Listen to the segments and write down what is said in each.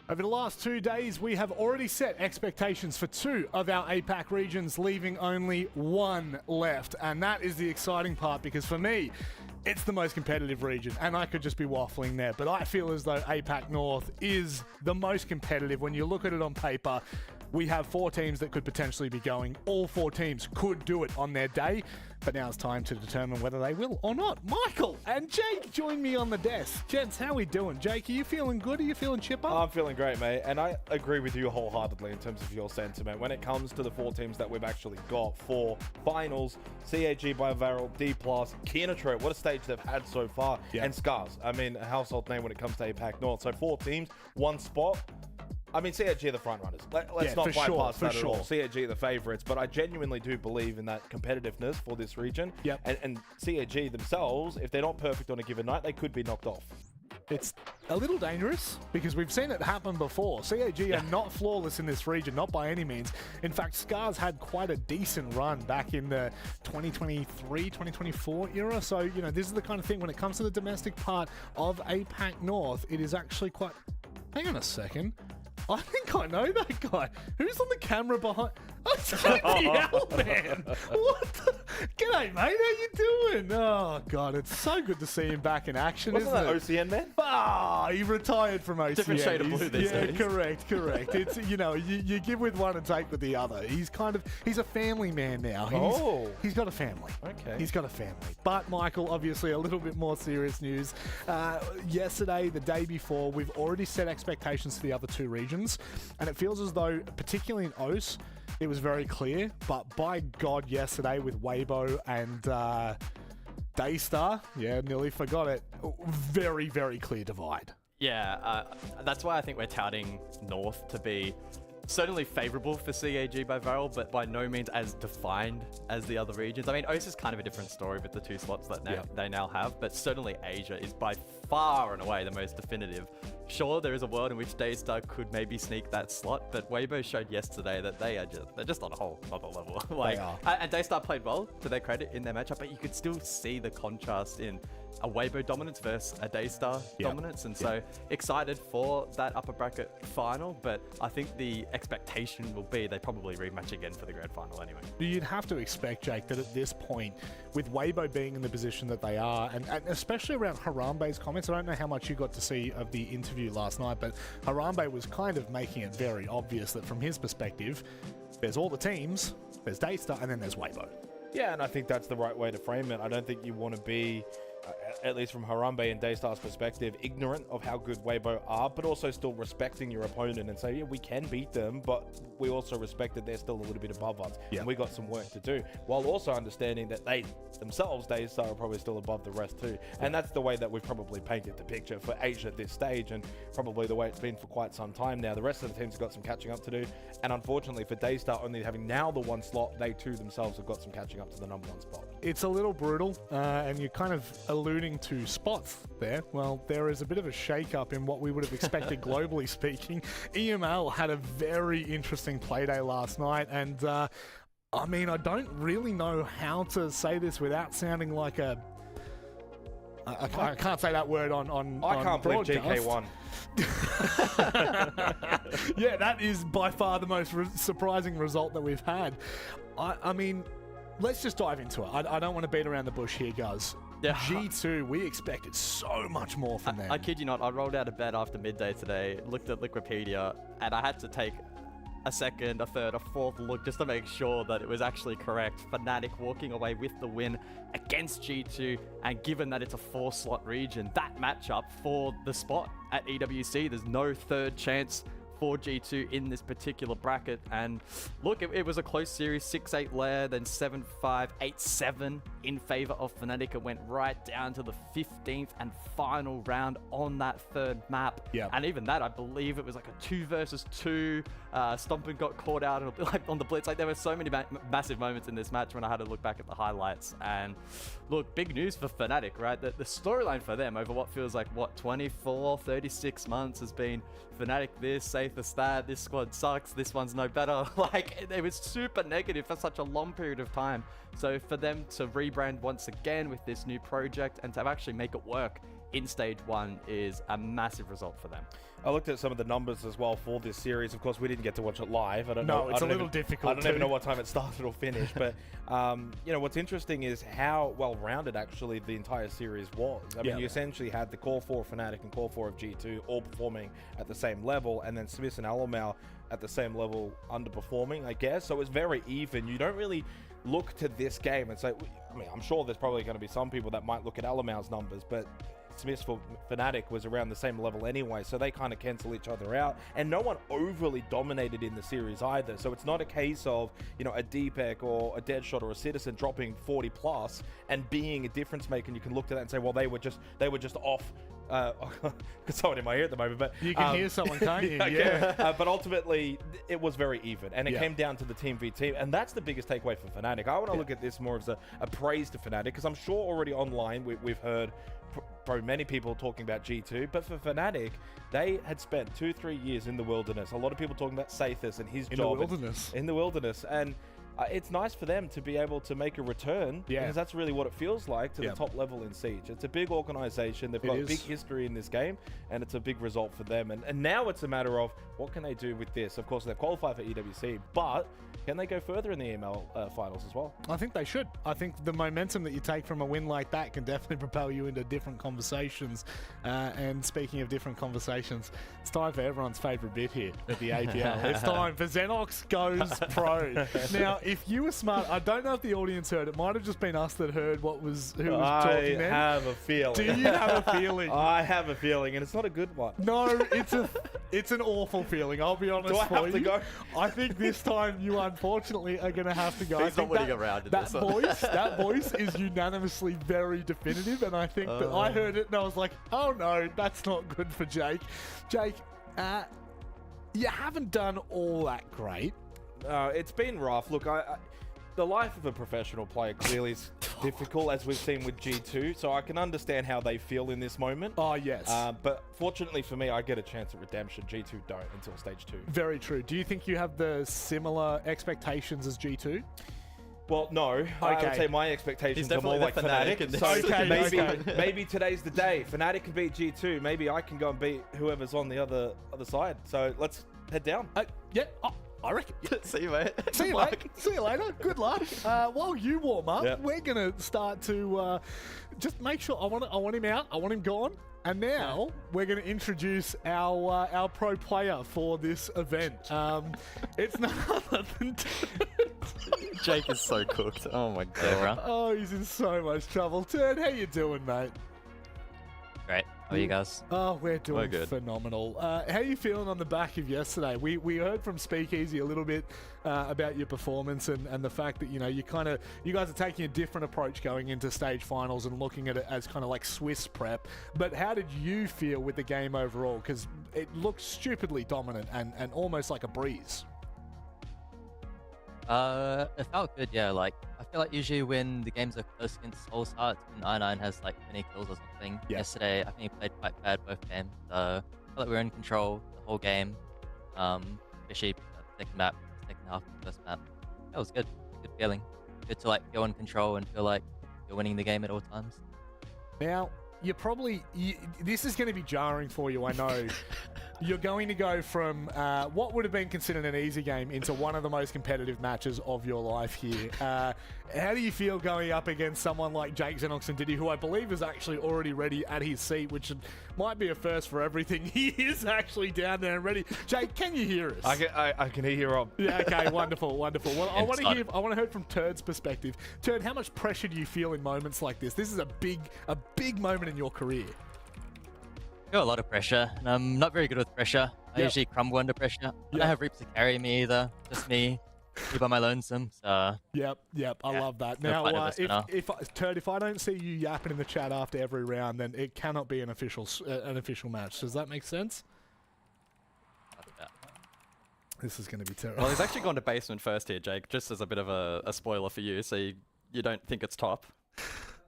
Over the last 2 days, we have already set expectations for 2 of our APAC regions, leaving only 1 left. And that is the exciting part, because for me, it's the most competitive region, and I could just be waffling there, but I feel as though APAC North is the most competitive. When you look at it on paper, we have 4 teams that could potentially be going. All 4 teams could do it on their day, but now it's time to determine whether they will or not. Michael and Jake join me on the desk. Gents, how we doing? Jake, are you feeling good? Are you feeling chipper? I'm feeling great, mate, and I agree with you wholeheartedly in terms of your sentiment. When it comes to the 4 teams that we've actually got for finals, CAG by Varel, D+, Kianatro, what a stage they've had so far, and Scars. I mean, a household name when it comes to APAC North. So 4 teams, 1 spot. I mean, CAG are the front runners. Let's not bypass that at all. CAG are the favourites, but I genuinely do believe in that competitiveness for this region. And CAG themselves, if they're not perfect on a given night, they could be knocked off. It's a little dangerous because we've seen it happen before. CAG are not flawless in this region, not by any means. In fact, Scars had quite a decent run back in the 2023, 2024 era. So, you know, this is the kind of thing when it comes to the domestic part of APAC North, it is actually quite... Hang on a second. I think I know that guy. Who's on the camera behind? Oh, it's APL, man. What the? G'day, mate. How you doing? Oh, God. It's so good to see him back in action, Wasn't isn't that it? OCN, man? Ah, he retired from OCN. Different shade of blue these days. Correct. It's, you know, you give with one and take with the other. He's a family man now. He's got a family. Okay. He's got a family. But, Michael, obviously a little bit more serious news. Yesterday, the day before, we've already set expectations for the other 2 regions. And it feels as though, particularly in OS, it was very clear. But by God, yesterday with Weibo and Daystar, nearly forgot it, very, very clear divide. Yeah, that's why I think we're touting North to be certainly favourable for CAG by Varel, but by no means as defined as the other regions. I mean, OS is kind of a different story with the 2 slots that they now have, but certainly Asia is by far and away the most definitive. Sure, there is a world in which Daystar could maybe sneak that slot, but Weibo showed yesterday that they're just on a whole other level. And Daystar played well, to their credit, in their matchup, but you could still see the contrast in a Weibo dominance versus a Daystar dominance, and so excited for that upper bracket final, but I think the expectation will be they probably rematch again for the grand final anyway. You'd have to expect, Jake, that at this point, with Weibo being in the position that they are, and especially around Harambe's comments, I don't know how much you got to see of the interview last night, but Harambe was kind of making it very obvious that from his perspective, there's all the teams, there's Daystar, and then there's Weibo. Yeah, and I think that's the right way to frame it. I don't think you want to be, at least from Harambe and Daystar's perspective, ignorant of how good Weibo are, but also still respecting your opponent and say, yeah, we can beat them, but we also respect that they're still a little bit above us, and we got some work to do, while also understanding that they themselves, Daystar, are probably still above the rest too. And that's the way that we've probably painted the picture for Asia at this stage, and probably the way it's been for quite some time now. The rest of the teams have got some catching up to do, and unfortunately for Daystar only having now the 1 slot, they too themselves have got some catching up to the number 1 spot. It's a little brutal, and you're kind of alluding to spots there. Well, there is a bit of a shake-up in what we would have expected globally speaking. EML had a very interesting playday last night, and I mean, I don't really know how to say this without sounding like a... I can't say that word on I can't believe broadcast. GK1. Yeah, that is by far the most surprising result that we've had. I mean, let's just dive into it. I don't want to beat around the bush here, guys. Yeah. G2, we expected so much more from them. I kid you not, I rolled out of bed after midday today, looked at Wikipedia, and I had to take a second, a third, a fourth look just to make sure that it was actually correct. Fnatic walking away with the win against G2, and given that it's a 4-slot region, that matchup for the spot at EWC, there's no third chance for G2 in this particular bracket. And look, it was a close series, 6-8 Lair, then 7-5, 8-7 in favor of Fnatic. It went right down to the 15th and final round on that 3rd map. And even that, I believe it was like a 2 versus 2. Stompin got caught out on the blitz. Like, there were so many massive moments in this match when I had to look back at the highlights. And look, big news for Fnatic, right? The storyline for them over what feels like, 24, 36 months has been Fnatic this, Sathus that, this squad sucks, this one's no better. Like, it was super negative for such a long period of time. So for them to rebrand once again with this new project and to actually make it work in stage 1 is a massive result for them. I looked at some of the numbers as well for this series. Of course, we didn't get to watch it live. I don't know. No, it's a little difficult. I don't even know what time it started or finished. But you know, what's interesting is how well-rounded actually the entire series was. I mean, you essentially had the core 4 of Fnatic and core 4 of G2 all performing at the same level, and then Smith and Alamau at the same level underperforming, I guess. So it's very even. You don't really look to this game and say, I mean, I'm sure there's probably going to be some people that might look at Alamau's numbers, but Smith's for Fnatic was around the same level anyway, so they kind of cancel each other out, and no one overly dominated in the series either. So it's not a case of, you know, a Deepek or a Deadshot or a Citizen dropping 40 plus and being a difference maker, and you can look to that and say, well, they were just off. Got someone in my ear at the moment, but you can hear someone, can't you? Yeah. But ultimately, it was very even, and it came down to the team v team, and that's the biggest takeaway for Fnatic. I want to look at this more as a praise to Fnatic, because I'm sure already online we've heard probably many people talking about G2, but for Fnatic, they had spent 2-3 years in the wilderness. A lot of people talking about Sathis and his job in the wilderness, and it's nice for them to be able to make a return, because that's really what it feels like to the top level in Siege. It's a big organization. They've got a big history in this game, and it's a big result for them. And now it's a matter of what can they do with this? Of course, they've qualified for EWC, but can they go further in the EML finals as well? I think they should. I think the momentum that you take from a win like that can definitely propel you into different conversations. And speaking of different conversations, it's time for everyone's favorite bit here at the APL. It's time for Xenox Goes Pro. Now, if you were smart, I don't know if the audience heard. It might have just been us that heard who was talking then. I have a feeling. Do you have a feeling? I have a feeling, and it's not a good one. No, it's an awful feeling. I'll be honest. Do I have to go? I think this time you unfortunately are going to have to go. He's not winning around in this one. That voice is unanimously very definitive, and I think that I heard it and I was like, oh no, that's not good for Jake. Jake, you haven't done all that great. It's been rough. Look, the life of a professional player clearly is difficult, as we've seen with G2, so I can understand how they feel in this moment. Oh, yes. But fortunately for me, I get a chance at redemption. G2 don't until stage 2. Very true. Do you think you have the similar expectations as G2? Well, no. I would say my expectations are more like Fnatic. So maybe today's the day. Fnatic can beat G2. Maybe I can go and beat whoever's on the other side. So let's head down. Yeah. Oh, I reckon. See you, mate. See you, mate. See you later. Good luck. While you warm up, we're going to start to just make sure. I want him out. I want him gone. And now we're going to introduce our pro player for this event. It's none other than Jake is so cooked. Oh my god. Oh, he's in so much trouble. Turd, how you doing, mate? Great. How are you guys? Oh, we're doing phenomenal. How are you feeling on the back of yesterday? We heard from Speakeasy a little bit about your performance and the fact that, you know, you guys are taking a different approach going into stage finals and looking at it as kind of like Swiss prep. But how did you feel with the game overall? Because it looked stupidly dominant and almost like a breeze. It felt good, yeah. Like, I feel like usually when the games are close against Soul Start, when I9 has like 20 kills or something. Yeah. Yesterday, I think he played quite bad both games. So I felt like we were in control the whole game. Especially the second half of the first map. That was good. Good feeling. Good to like go in control and feel like you're winning the game at all times. Now, this is going to be jarring for you, I know. You're going to go from what would have been considered an easy game into one of the most competitive matches of your life here. How do you feel going up against someone like Jake Xenox and Diddy, who I believe is actually already ready at his seat, which might be a first for everything. He is actually down there and ready. Jake, can you hear us? I can hear you, Rob. Yeah, okay, wonderful. Well, I want to hear from Turd's perspective. Turd, how much pressure do you feel in moments like this? This is a big moment in your career. I feel a lot of pressure, and I'm not very good with pressure. I usually crumble under pressure. I don't have Reaps to carry me either. Just me by my lonesome. So. Yep. I love that. Now, if I don't see you yapping in the chat after every round, then it cannot be an official match. Does that make sense? This is going to be terrible. Well, he's actually gone to basement first here, Jake, just as a bit of a spoiler for you, so you don't think it's top.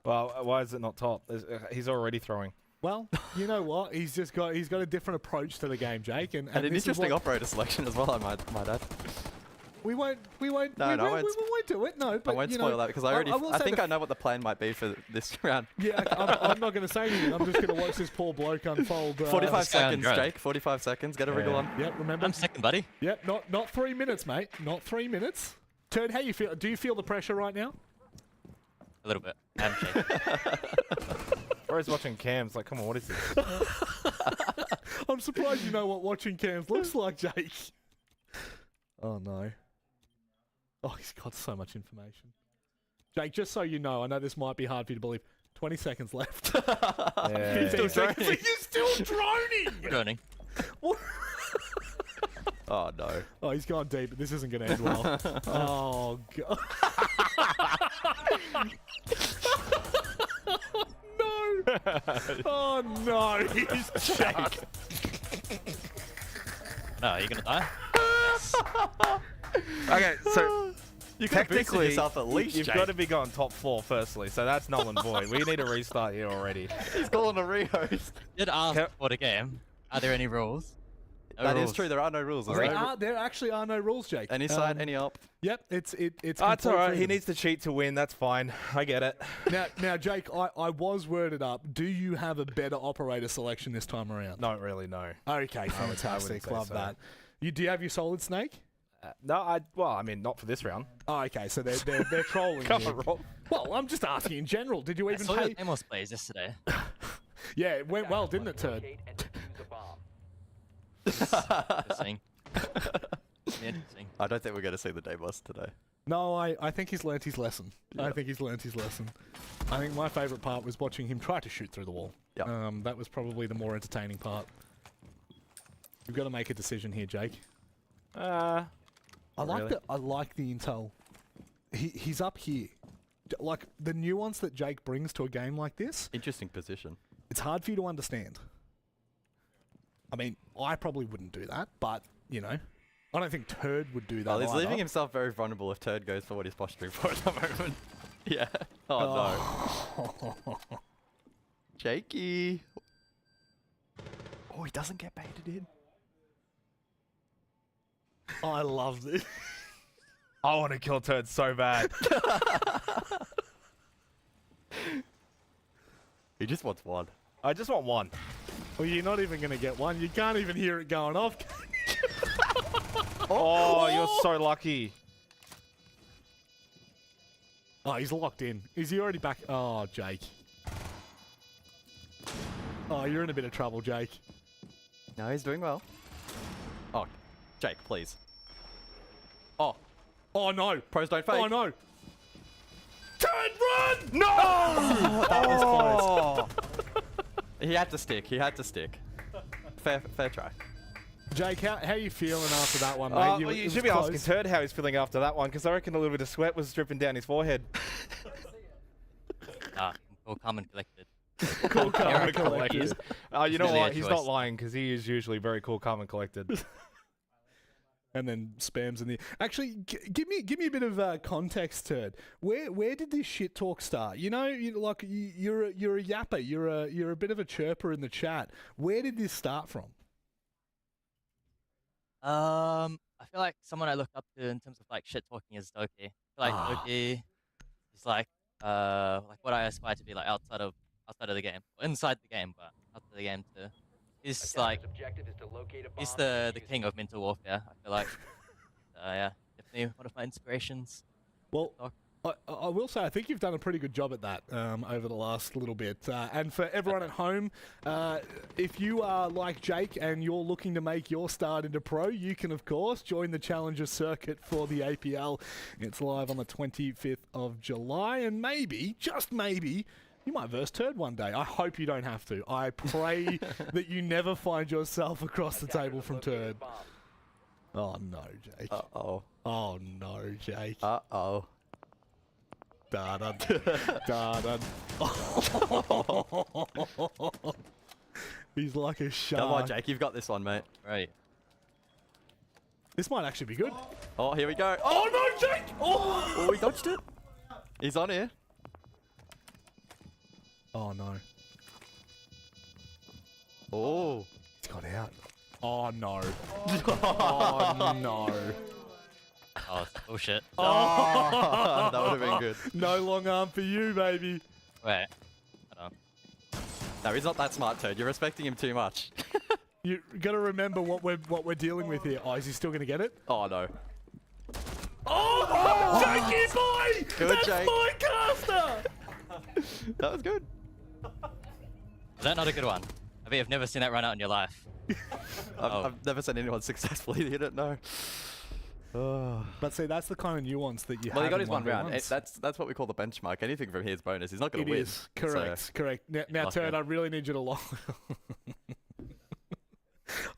Well, why is it not top? He's already throwing. Well, you know what? He's got a different approach to the game, Jake, and an interesting operator selection as well. I might add. We won't don't do it. No, but I won't you spoil know, that because I already. will I say think the I know what the plan might be for this round. Yeah, I'm not going to say anything. I'm just going to watch this poor bloke unfold. 45 This guy on seconds, drone. Jake. 45 seconds. Get a wriggle on. Yep, remember? I'm second, buddy. Yep, not 3 minutes, mate. Not 3 minutes. Turd, how you feel? Do you feel the pressure right now? A little bit. I'm shaking. Bro's watching cams. Like, come on, what is this? I'm surprised you know what watching cams looks like, Jake. Oh, no. Oh, he's got so much information. Jake, just so you know, I know this might be hard for you to believe. 20 seconds left. Yeah. 15 seconds. droning. You're still droning! Droning. Oh no. Oh, he's gone deep. This isn't going to end well. Oh, God. No! Oh, no! He's Jake. No, you're gonna die. Okay, so You could have boosted technically, yourself at least, you've Jake. got to be going top 4 firstly, so that's null and void. We need a restart here already. He's calling a rehost. Did ask Yep. for the game. Are there any rules? No That is rules. true. There are no rules. There's no There actually are no rules, Jake. any side, any up. Yep, it's Oh, it's all complete right. He freedom. needs to cheat to win. That's fine. I get it. Now, Jake, I was worded up. Do you have a better operator selection this time around? Not really, no. Okay, fantastic. say Love so. that. Do you have your solid snake? Well, I mean, not for this round. Oh, okay, so they're trolling Come you. on, Rob. Well, I'm just asking in general. Did you I even saw pay? your Amos plays yesterday. Yeah, it went well, didn't it, Turd? Interesting. Interesting. I don't think we're going to see the day boss today. No, I think he's learnt his lesson. I Yeah. think he's learnt his lesson. I think my favourite part was watching him try to shoot through the wall. Yeah. That was probably the more entertaining part. You've got to make a decision here, Jake. I like the intel. He's up here. Like the nuance that Jake brings to a game like this, Interesting position. it's hard for you to understand. I mean, I probably wouldn't do that, but you know, I don't think Turd would do that. Well, he's either. leaving himself very vulnerable if Turd goes for what he's posturing for at the moment. Yeah. Oh no. Jakey. Oh, he doesn't get baited in. I love this. I want to kill Turd so bad. He just wants one. I just want one. Well, you're not even going to get one. You can't even hear it going off. Oh, you're so lucky. Oh, he's locked in. Is he already back? Oh, Jake. Oh, you're in a bit of trouble, Jake. No, he's doing well. Oh, Jake, please. Oh, Oh, no. pros don't fake. Oh, no. Turd, run! No! That was close. Oh. He had to stick. He had to stick. Fair try. Jake, how you feeling after that one, mate? Well, it you was should be asking close. Turd how he's feeling after that one, because I reckon a little bit of sweat was dripping down his forehead. Cool, calm and collected. Cool, calm, and Eric, collected. he's- You know really what? a He's choice. not lying, because he is usually very cool, calm, and collected. And then spams in the. Actually, give me a bit of context, Turd. Where did this shit talk start? You know, you're a yapper. You're a bit of a chirper in the chat. Where did this start from? I feel like someone I look up to in terms of like shit talking is Doki. I feel like Doki is like what I aspire to be like outside of the game, or inside the game, but outside the game too. He's like he's the king of mental warfare. I feel like yeah, definitely one of my inspirations. Well, Talk. I will say I think you've done a pretty good job at that over the last little bit. And for everyone at home, if you are like Jake and you're looking to make your start into pro, you can of course join the Challenger Circuit for the APL. It's live on the 25th of July, and maybe, just maybe, you might verse Turd one day. I hope you don't have to. I pray that you never find yourself across the table from Turd. Oh no, Jake. Uh-oh. Oh no, Jake. Uh-oh. Da-da, da-da. He's like a shark. Come on, Jake. You've got this one, mate. Right. This might actually be good. Oh, here we go. Oh no, Jake! Oh! Oh, he dodged it. He's on here. Oh no. Oh. It's got out. Oh no. Oh no. Oh, bullshit. Oh, that would have been good. No long arm for you, baby. Wait. Hold on. No, he's not that smart, Turd. You're respecting him too much. You got to remember what we're dealing with here. Oh, is he still gonna get it? Oh, no. Oh, Jakey boy! Good, That's Jake. my caster! That was good. Is that not a good one? I bet you've never seen that run out in your life. I've never seen anyone successfully hit it, no. But see, that's the kind of nuance that you have. Well, he got in his one round. 1v1s. That's what we call the benchmark. Anything from here is bonus. He's not going It to win. is. Correct. Correct. Now, Lost Turd, it. I really need you to lock.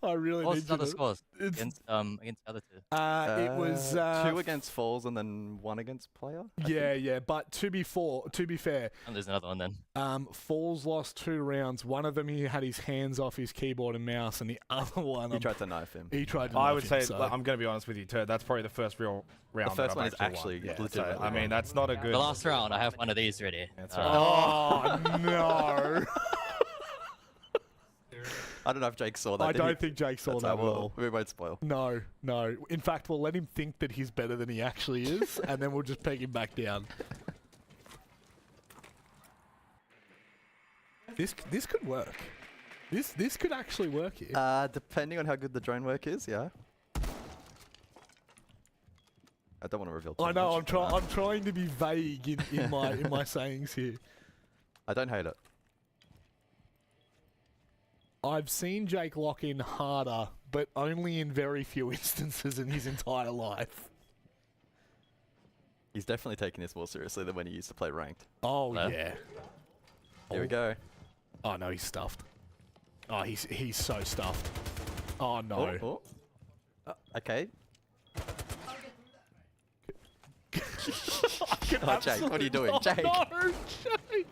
I really What need was the you other to. scores It's- against the other two? It was 2 against Falls and then 1 against Player. I Yeah, think. yeah. But to be fair, And there's another one then. Falls lost 2 rounds. One of them he had his hands off his keyboard and mouse, and the other one He tried to knife him. he tried to. I knife would him, say, so. I'm going to be honest with you, Turd. That's probably the first real round. The first that one I've is actually won. Yeah, so, legitimately I mean, won. that's not a good. The last round, I have one of these ready. That's Oh no! I don't know if Jake saw that. I did don't he? think Jake saw That's that how at all. we won't spoil. No, no. In fact, we'll let him think that he's better than he actually is, and then we'll just peg him back down. This could work. This could actually work here. Depending on how good the drone work is, yeah. I don't want to reveal too I know. much. I'm trying to be vague in my sayings here. I don't hate it. I've seen Jake lock in harder, but only in very few instances in his entire life. He's definitely taking this more seriously than when he used to play ranked. Oh Hello? yeah. Here we go. Oh no, he's stuffed. Oh, he's so stuffed. Oh no. Oh, oh. Okay. Oh, Jake, what are you doing? Jake! Oh no, Jake!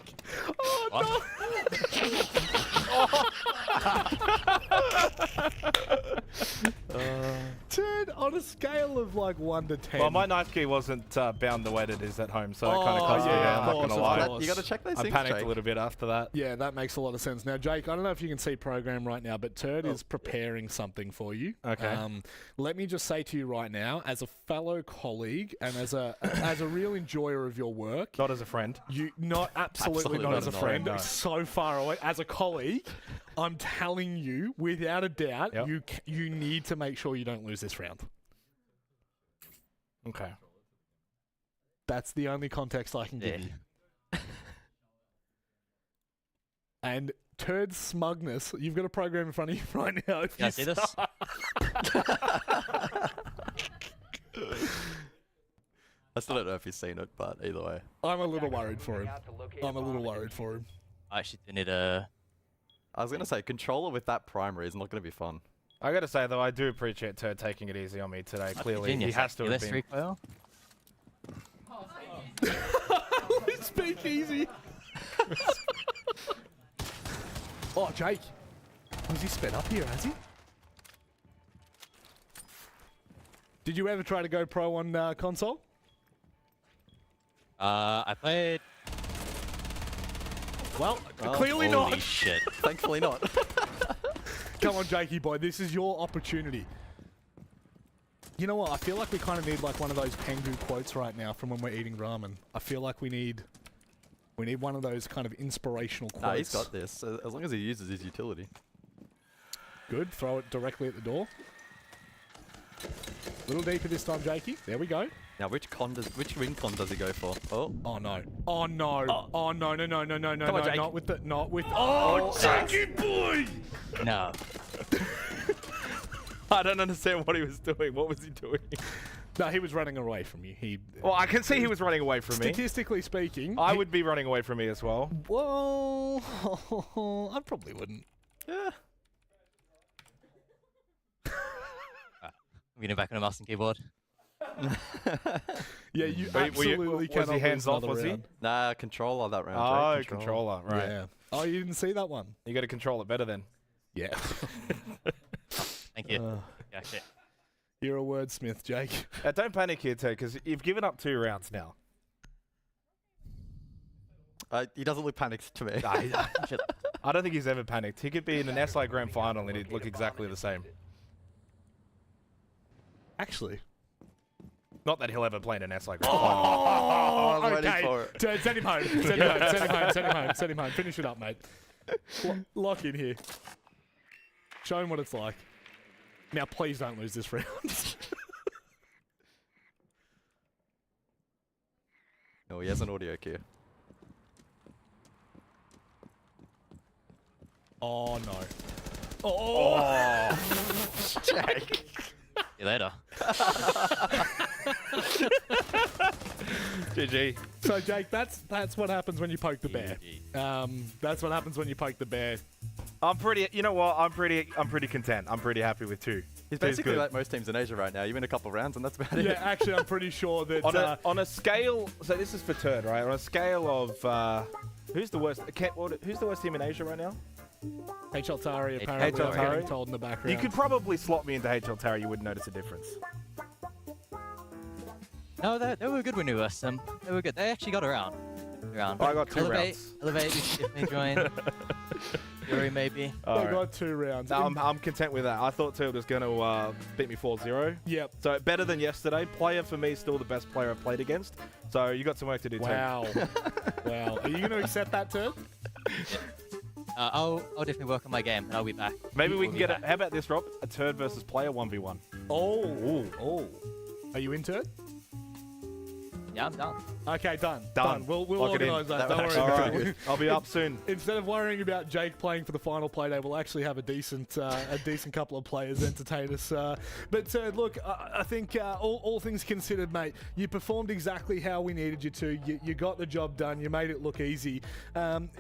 Oh What? Turd, on a scale of like 1 to 10. Well, my knife key wasn't bound the way that it is at home, so it kind Oh, of cost me. yeah, I'm not of going to course, lie. of course. You got to check those I things, panicked Jake. a little bit after that. Yeah, that makes a lot of sense. Now, Jake, I don't know if you can see program right now, but Turd is preparing something for you. Okay. Let me just say to you right now, as a fellow colleague and as a real enjoyer of your work, Not as a friend. you absolutely not as a not, friend, no. so far away. As a colleague, I'm telling you, without a doubt, Yep. you need to make sure you don't lose this round. Okay. That's the only context I can give Yeah. you. And Turd's smugness, you've got a program in front of you right now. If Can I you see this? I still don't know if he's seen it, but either way. I'm a little worried for him. I'm a little worried for him. I actually do need a. I was going to say, controller with that primary is not going to be fun. I got to say, though, I do appreciate Turd taking it easy on me today. Clearly, Genius. he has to have Less been. recoil. Speak easy. Oh, Jake. Was he sped up here, has he? Did you ever try to go pro on console? I played. Well, clearly Holy not. shit. Thankfully not. Come on, Jakey boy. This is your opportunity. You know what? I feel like we kind of need like one of those Pengu quotes right now from when we're eating ramen. I feel like we need one of those kind of inspirational quotes. Nah, he's got this, as long as he uses his utility. Good. Throw it directly at the door. A little deeper this time, Jakey. There we go. Now, which ring con does he go for? Oh, Oh no. Oh no. Oh, no, no, no, no, no, no, Come on, no. Jake. Not with Oh, Jakey boy! No. I don't understand what he was doing. What was he doing? No, he was running away from you. Well, I can see he was running away from me. Statistically speaking, I would be running away from me as well. Well, I probably wouldn't. yeah. I'm getting back on a mouse and keyboard. Yeah, you Were you- absolutely was he cannot hands lose off, another was he? round. Nah, controller that round. Oh, Jake, controller. Right. Yeah. Oh, you didn't see that one? You got to control it better then. Yeah. Thank you. Yeah, shit. You're a wordsmith, Jake. Don't panic here, Ted, because you've given up 2 rounds now. He doesn't look panicked to me. Shit. I don't think he's ever panicked. He could be in an SI Grand Final and he'd look exactly the same. Actually, Not that he'll ever play in an S like Oh, I was waiting okay. for it. Send him home. Send him home. Send him home. Send him home. Send him home. Finish it up, mate. Lock in here. Show him what it's like. Now, please don't lose this round. Oh, he has an audio cue. Oh, no. Oh! Jake. See you later. GG. So, Jake, that's what happens when you poke the bear. That's what happens when you poke the bear. I'm pretty. You know what? I'm pretty content. I'm pretty happy with 2. He's Two's basically good. like most teams in Asia right now. You win a couple rounds and that's about it. Yeah, actually, I'm pretty sure that... on a scale. So this is for Turd, right? On a scale of who's the worst? Who's the worst team in Asia right now? HL Tari, apparently, HL I'm Tari. getting told in the background. You could probably slot me into HL Tari. You wouldn't notice a difference. No, they were good when we versed them. They were good. They actually got around. I got 2 Elevate, rounds. Elevate, if they join. Fury, maybe. They Alright. got 2 rounds. No, I'm content with that. I thought Turd was going to beat me 4-0. Yep. So better than yesterday. Player for me still the best player I've played against. So you got some work to do too. Wow. Wow. Are you going to accept that, Turd? I'll definitely work on my game, and I'll be back. Maybe we We'll can be get back. How about this, Rob? A Turd versus player 1v1. Oh. Ooh. Oh. Are you into it? Yeah, I'm done. Okay, done. Done. We'll Lock it in. organise that. That Don't would worry actually about be it. I'll be up soon. Instead of worrying about Jake playing for the final play day, we'll actually have a decent couple of players entertain us. But look, I think all things considered, mate, you performed exactly how we needed you to. You got the job done. You made it look easy.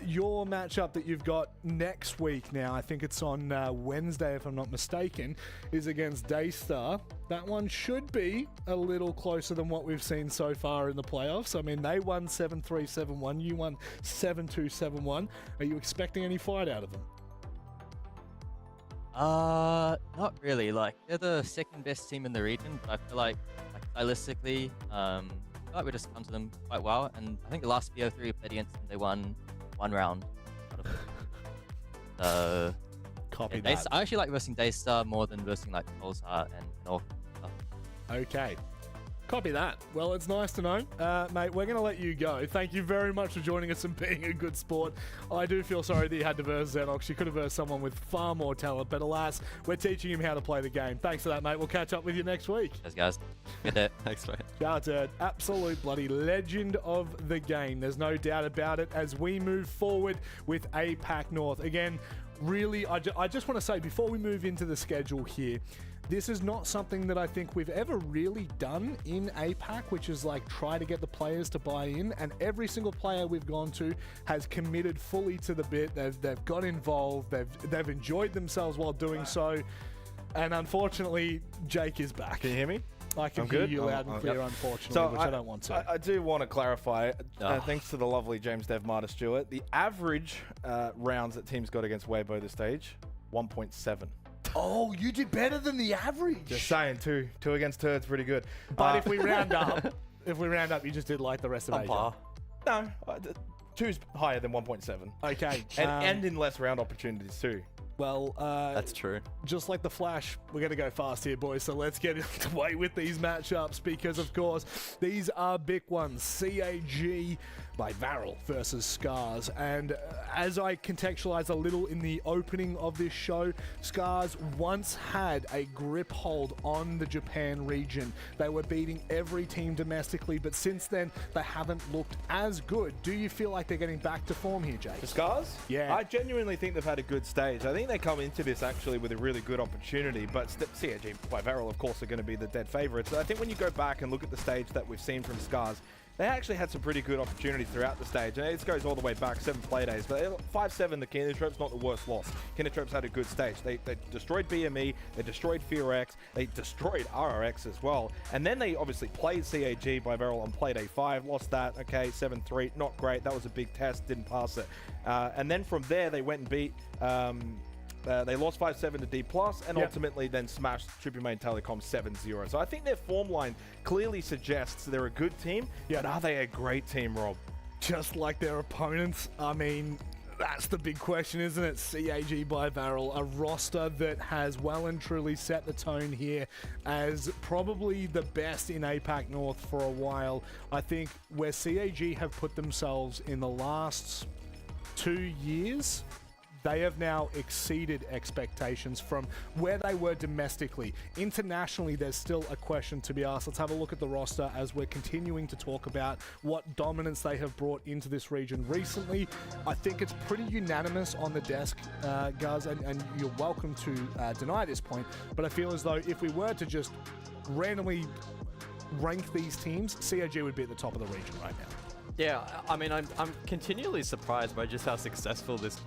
Your matchup that you've got next week now, I think it's on Wednesday, if I'm not mistaken, is against Daystar. That one should be a little closer than what we've seen so far in the playoffs. I mean, they won 7-3, 7-1. You won 7-2, 7-1. Are you expecting any fight out of them? Not really. Like, they're the second best team in the region, but I feel like stylistically, I feel like we just come to them quite well. And I think the last VO3 we played against them, they won 1 round out of it. So, Copy yeah, that. I actually like versing Daystar more than versing like Pulsar and North. Okay. Copy that. Well, it's nice to know. Mate, we're going to let you go. Thank you very much for joining us and being a good sport. I do feel sorry that you had to verse Xenox. You could have versed someone with far more talent, but alas, we're teaching him how to play the game. Thanks for that, mate. We'll catch up with you next week. Cheers, guys. Good day. Thanks, mate. Shout out, absolute bloody legend of the game. There's no doubt about it as we move forward with APAC North. Again, really, I just want to say, before we move into the schedule here, this is not something that I think we've ever really done in APAC, which is like try to get the players to buy in. And every single player we've gone to has committed fully to the bit. They've got involved. They've enjoyed themselves while doing so. And unfortunately, Jake is back. Can you hear me? I can I'm hear good? you loud and clear, Yep. unfortunately, which I don't want to. I do want to clarify, thanks to the lovely James Dev Marta Stewart, the average rounds that teams got against Weibo this stage, 1.7. Oh, you did better than the average. Just saying, two against Turd's pretty good. But if we round up, you just did like the rest of On Asia. par. No, 2's higher than 1.7. Okay. And in less round opportunities too. Well, That's true. just like the Flash, we're going to go fast here, boys. So let's get away with these matchups because, of course, these are big ones. CAG by Varel versus Scars. And as I contextualize a little in the opening of this show, Scars once had a grip hold on the Japan region. They were beating every team domestically, but since then, they haven't looked as good. Do you feel like they're getting back to form here, Jake? The Scars? Yeah. I genuinely think they've had a good stage. I think they come into this actually with a really good opportunity, but CAG by Varel, of course, are going to be the dead favourites. I think when you go back and look at the stage that we've seen from Scars, they actually had some pretty good opportunities throughout the stage. And this goes all the way back, 7 play days. But 5-7, the Kinetropes, not the worst loss. Kinetropes had a good stage. They destroyed BME, they destroyed FearX, they destroyed RRX as well. And then they obviously played CAG by Varel on play day 5, lost that, okay, 7-3, not great. That was a big test, didn't pass it. And then from there, they went and beat... they lost 5-7 to D+, and ultimately then smashed Triple Main Telecom 7-0. So I think their form line clearly suggests they're a good team, but are they a great team, Rob? Just like their opponents. I mean, That's the big question, isn't it? CAG by Varel, a roster that has well and truly set the tone here as probably the best in APAC North for a while. I think where CAG have put themselves in the last 2 years, they have now exceeded expectations from where they were domestically. Internationally, there's still a question to be asked. Let's have a look at the roster as we're continuing to talk about what dominance they have brought into this region recently. I think it's pretty unanimous on the desk, Guz, and you're welcome to deny this point, but I feel as though if we were to just randomly rank these teams, CAG would be at the top of the region right now. Yeah, I mean, I'm continually surprised by just how successful this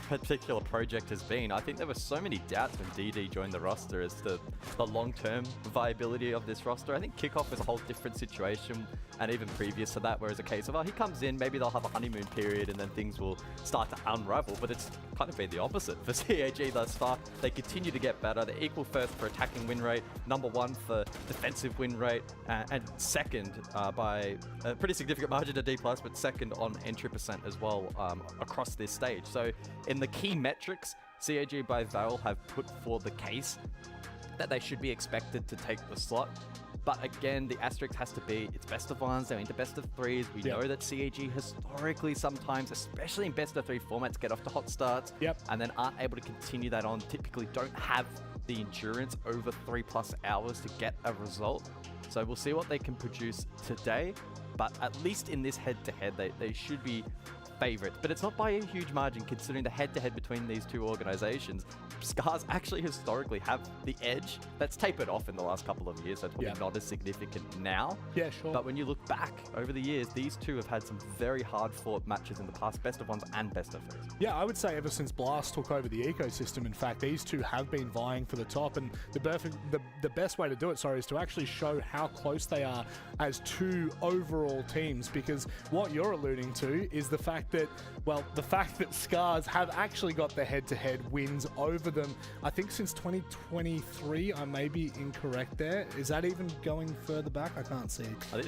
particular project has been. I think there were so many doubts when DD joined the roster as to the long-term viability of this roster. I think Kickoff was a whole different situation, and even previous to that, whereas a case of, oh, he comes in, maybe they'll have a honeymoon period and then things will start to unravel, but it's kind of been the opposite for CAG thus far. They continue to get better. They're equal first for attacking win rate, number 1 for defensive win rate, and second by a pretty significant margin to D+, but second on entry percent as well across this stage. So in the key metrics, CAG by Varel have put forward the case that they should be expected to take the slot. But again, the asterisk has to be, it's best of ones, they're into best of threes. We know that CAG historically sometimes, especially in best of 3 formats, get off to hot starts and then aren't able to continue that on. Typically don't have the endurance over 3+ hours to get a result. So we'll see what they can produce today. But at least in this head-to-head, they should be favorites, but it's not by a huge margin considering the head-to-head between these two organizations. Scars actually historically have the edge. That's tapered off in the last couple of years, so it's probably not as significant now. Yeah, sure. But when you look back over the years, these two have had some very hard-fought matches in the past, best of ones and best of threes. Yeah, I would say ever since Blast took over the ecosystem, in fact, these two have been vying for the top, and the best way to do it, is to actually show how close they are as two overall teams, because what you're alluding to is the fact that, well, the fact that Scars have actually got the head-to-head wins over them, I think since 2023. I may be incorrect there. Is that even going further back? I can't see. This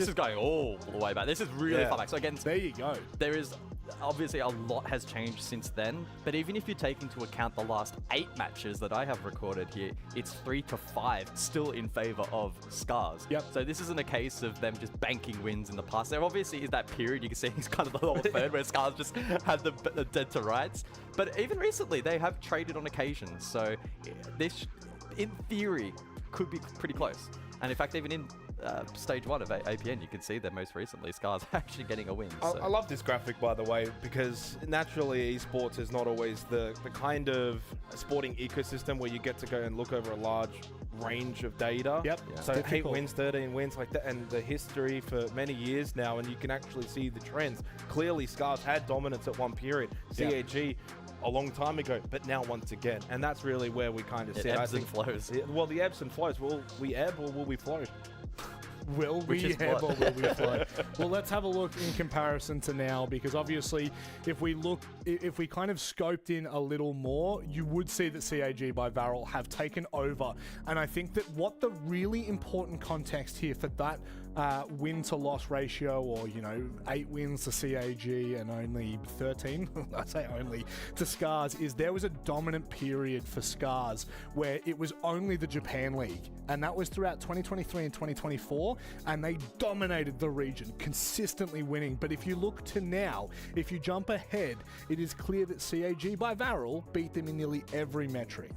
is going all the way back. This is really far back. So again, there you go. There is obviously a lot has changed since then, but even if you take into account the last 8 matches that I have recorded here, it's 3-5 still in favor of Scars. So this isn't a case of them just banking wins in the past. There obviously is that period you can see it's kind of the whole third where Scars just had the dead to rights. But even recently, they have traded on occasions. So this, in theory, could be pretty close. And in fact, even in stage 1 of APN, you can see that most recently Scars actually getting a win. So. I love this graphic, by the way, because naturally esports is not always the kind of sporting ecosystem where you get to go and look over a large range of data. So 8 wins, 13 wins, like that, and the history for many years now, and you can actually see the trends. Clearly, Scars had dominance at one period. CAG a long time ago, but now once again, and that's really where we kind of sit. Ebbs and flows. Well, the ebbs and flows. Will we ebb or will we float? Will we ebb or will we float? Well, let's have a look in comparison to now, because obviously if we kind of scoped in a little more, you would see that CAG by Varel have taken over. And I think that what the really important context here for that win to loss ratio, or 8 wins to CAG and only 13, I say only, to Scars, is there was a dominant period for Scars where it was only the Japan League, and that was throughout 2023 and 2024, and they dominated the region, consistently winning. But if you look to now, if you jump ahead, it is clear that CAG by Varel beat them in nearly every metric.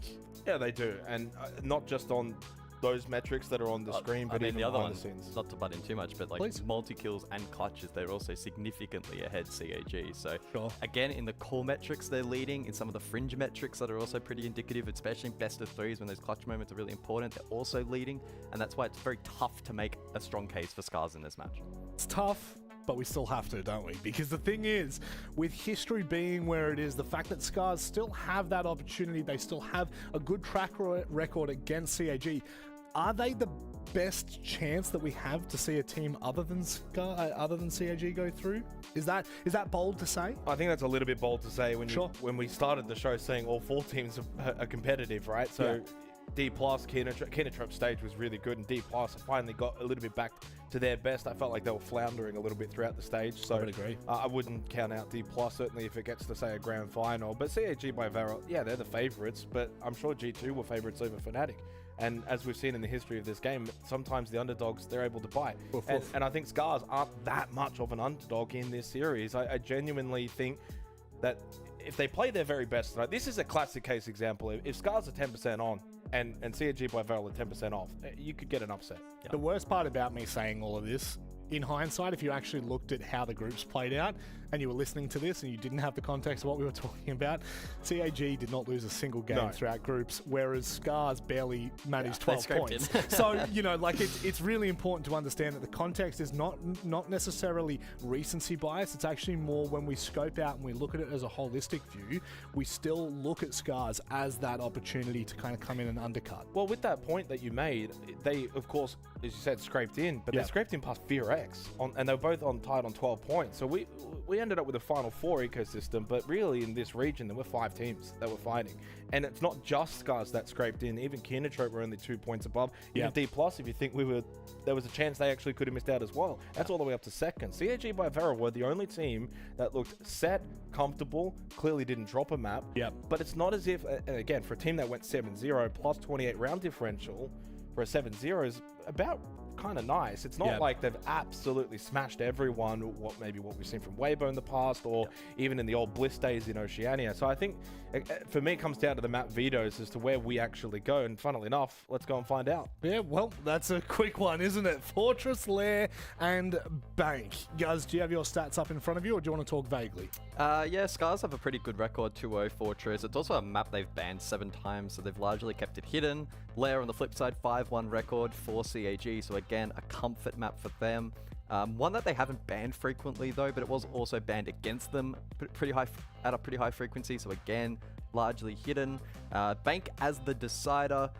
Yeah, they do, and not just on those metrics that are on the screen, but even the other behind ones, the scenes. not to butt in too much, but like multi-kills and clutches, they're also significantly ahead CAG. So again, in the core metrics, they're leading. In some of the fringe metrics that are also pretty indicative, especially in best of threes when those clutch moments are really important, they're also leading. And that's why it's very tough to make a strong case for Scars in this match. It's tough, but we still have to, don't we? Because the thing is, with history being where it is, the fact that Scars still have that opportunity, they still have a good track record against CAG. Are they the best chance that we have to see a team other than CAG go through? Is that bold to say? I think that's a little bit bold to say when we started the show saying all 4 teams are competitive, right? So D+, Keenatrup's stage was really good, and D+ finally got a little bit back to their best. I felt like they were floundering a little bit throughout the stage, so I would agree. I wouldn't count out D+, certainly if it gets to, say, a grand final. But CAG by Varel, yeah, they're the favourites, but I'm sure G2 were favourites over Fnatic. And as we've seen in the history of this game, sometimes the underdogs, they're able to bite. And I think Scars aren't that much of an underdog in this series. I genuinely think that if they play their very best tonight, this is a classic case example. If Scars are 10% on and CAG by Varel are 10% off, you could get an upset. Yeah. The worst part about me saying all of this, in hindsight, if you actually looked at how the groups played out and you were listening to this and you didn't have the context of what we were talking about, CAG did not lose a single game throughout groups, whereas Scars barely managed 12 points. So, you know, like it's really important to understand that the context is not necessarily recency bias. It's actually more when we scope out and we look at it as a holistic view, we still look at Scars as that opportunity to kind of come in and undercut. Well, with that point that you made, they, of course, as you said, scraped in, but they scraped in past Fear X, and they were both tied on 12 points. So we ended up with a Final Four ecosystem, but really in this region, there were 5 teams that were fighting. And it's not just Scars that scraped in. Even Keenatrope were only 2 points above. Even D+, if you think there was a chance they actually could have missed out as well. That's all the way up to second. CAG by Varel were the only team that looked set, comfortable, clearly didn't drop a map. But it's not as if, again, for a team that went 7-0 plus 28 round differential, for a 7-0 is about kind of nice. It's not like they've absolutely smashed everyone, what we've seen from Weibo in the past, or even in the old Bliss days in Oceania. So I think for me it comes down to the map vetoes as to where we actually go, and funnily enough, let's go and find out. Yeah, well, that's a quick one, isn't it? Fortress, Lair, and Bank. Guys, do you have your stats up in front of you, or do you want to talk vaguely? Yeah, Scars have a pretty good record, 2-0 Fortress. It's also a map they've banned 7 times, so they've largely kept it hidden. Lair, on the flip side, 5-1 record for CAG, so again, a comfort map for them. One that they haven't banned frequently though, but it was also banned against them at a pretty high frequency, so again, largely hidden. Bank as the decider,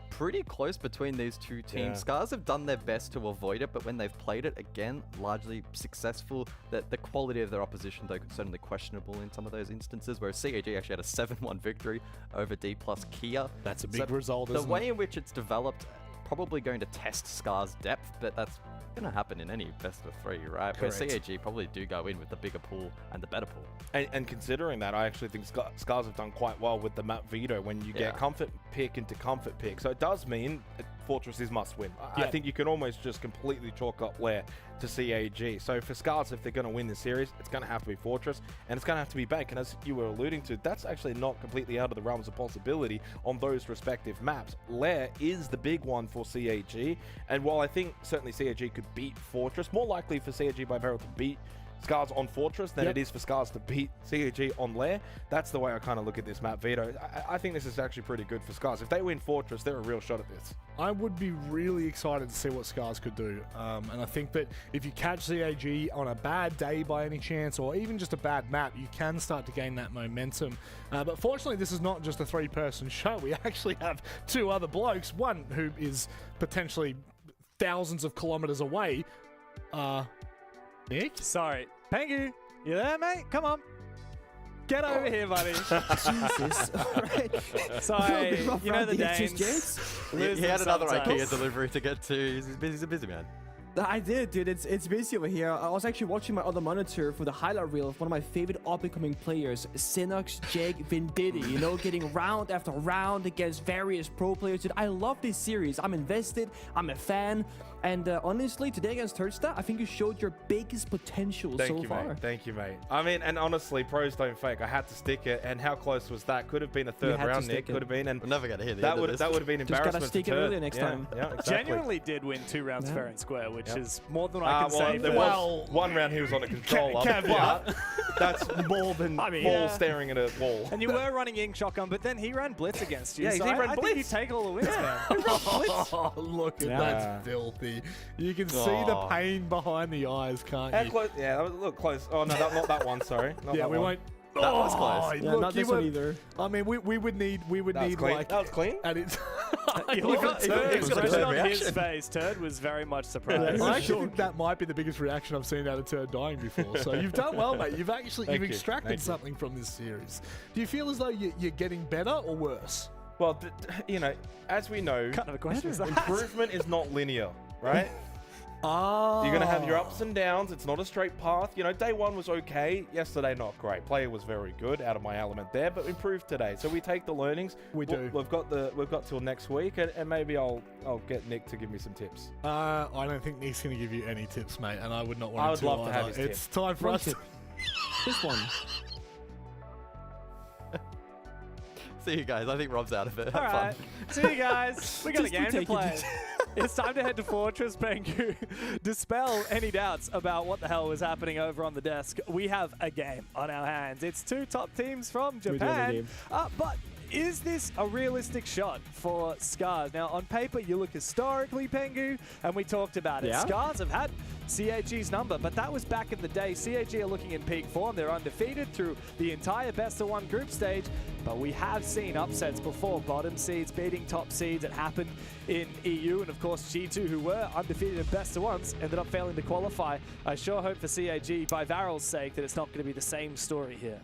pretty close between these two teams. Scars have done their best to avoid it, but when they've played it, again, largely successful. The quality of their opposition, though, certainly questionable in some of those instances, whereas CAG actually had a 7-1 victory over D+ Kia. That's a big result, isn't it? The way in which it's developed, probably going to test Scars' depth, but that's going to happen in any best of 3, right? Correct. Where CAG probably do go in with the bigger pool and the better pool. And considering that, I actually think Scars have done quite well with the map veto when you get comfort pick into comfort pick. So it does mean Fortress is must win. I think you can almost just completely chalk up Lair to CAG. So for Scars, if they're going to win the series, it's going to have to be Fortress, and it's going to have to be Bank. And as you were alluding to, that's actually not completely out of the realms of possibility on those respective maps. Lair is the big one for CAG, and while I think certainly CAG could beat Fortress, more likely for CAG by Varel to beat Scars on Fortress than it is for Scars to beat CAG on Lair. That's the way I kind of look at this map veto. I think this is actually pretty good for Scars. If they win Fortress, they're a real shot at this. I would be really excited to see what Scars could do. And I think that if you catch CAG on a bad day by any chance, or even just a bad map, you can start to gain that momentum. But fortunately, this is not just a 3-person show. We actually have 2 other blokes, one who is potentially thousands of kilometers away. Nick? Sorry. Pengu, you there, mate? Come on. Get over here, buddy. Jesus. Alright. Sorry, you know the Danes. He had another IKEA delivery to get to. He's a busy man. I did, dude. It's busy over here. I was actually watching my other monitor for the highlight reel of one of my favorite up-and-coming players, Synox Jag Venditti. You know, getting round after round against various pro players. Dude, I love this series. I'm invested. I'm a fan. And honestly, today against Tursta, I think you showed your biggest potential so far. Mate. Thank you, mate. I mean, and honestly, pros don't fake. I had to stick it. And how close was that? Could have been a 3rd round, Nick. Could have been. And we're never going to hear that would have been embarrassment. Just got to stick it earlier next time. Yeah, exactly. Genuinely did win 2 rounds fair and square, which is more than I can say. There was one round he was on a controller, but that's more than ball staring at a wall. And you were running Ing shotgun, but then he ran blitz against you. Yeah, so he ran I blitz. think you take all the wins, man. Oh, look at that's filthy. You can see the pain behind the eyes, can't you? Close? Yeah, that was a little close. Oh, no, not that one, sorry. Not that we one. won't. That was close. Yeah, not this one either. I mean, we would need clean. like that was clean. And it's Look at Turd's was a expression good on his reaction. face. Turd was very much surprised. I actually think that might be the biggest reaction I've seen out of Turd dying before. So you've done well, mate. You've extracted something from this series. Do you feel as though you're getting better or worse? Well, you know, as we know, Kind of a question is that? improvement is not linear, right? Oh. You're going to have your ups and downs. It's not a straight path. You know, day one was okay. Yesterday, not great. Player was very good, out of my element there, but improved today. So we take the learnings. We do. We've got till next week, and maybe I'll get Nick to give me some tips. I don't think Nick's going to give you any tips, mate, and I would not want I him would to love to have either. his It's tip. time for One us tip. This one. See you guys. I think Rob's out of it. All Have right. fun. See you guys. We got a Just game to take it. play. It's time to head to Fortress, Pengu. Dispel any doubts about what the hell was happening over on the desk. We have a game on our hands. It's two top teams from do have a Japan. game. But is this a realistic shot for Scars? Now, on paper, you look historically, Pengu, and we talked about it. Yeah. Scars have had CAG's number, but that was back in the day. CAG are looking in peak form. They're undefeated through the entire best-of-1 group stage, but we have seen upsets before. Bottom seeds beating top seeds. It happened in EU, and of course G2, who were undefeated in best-of-1s, ended up failing to qualify. I sure hope for CAG, by Varel's sake, that it's not going to be the same story here.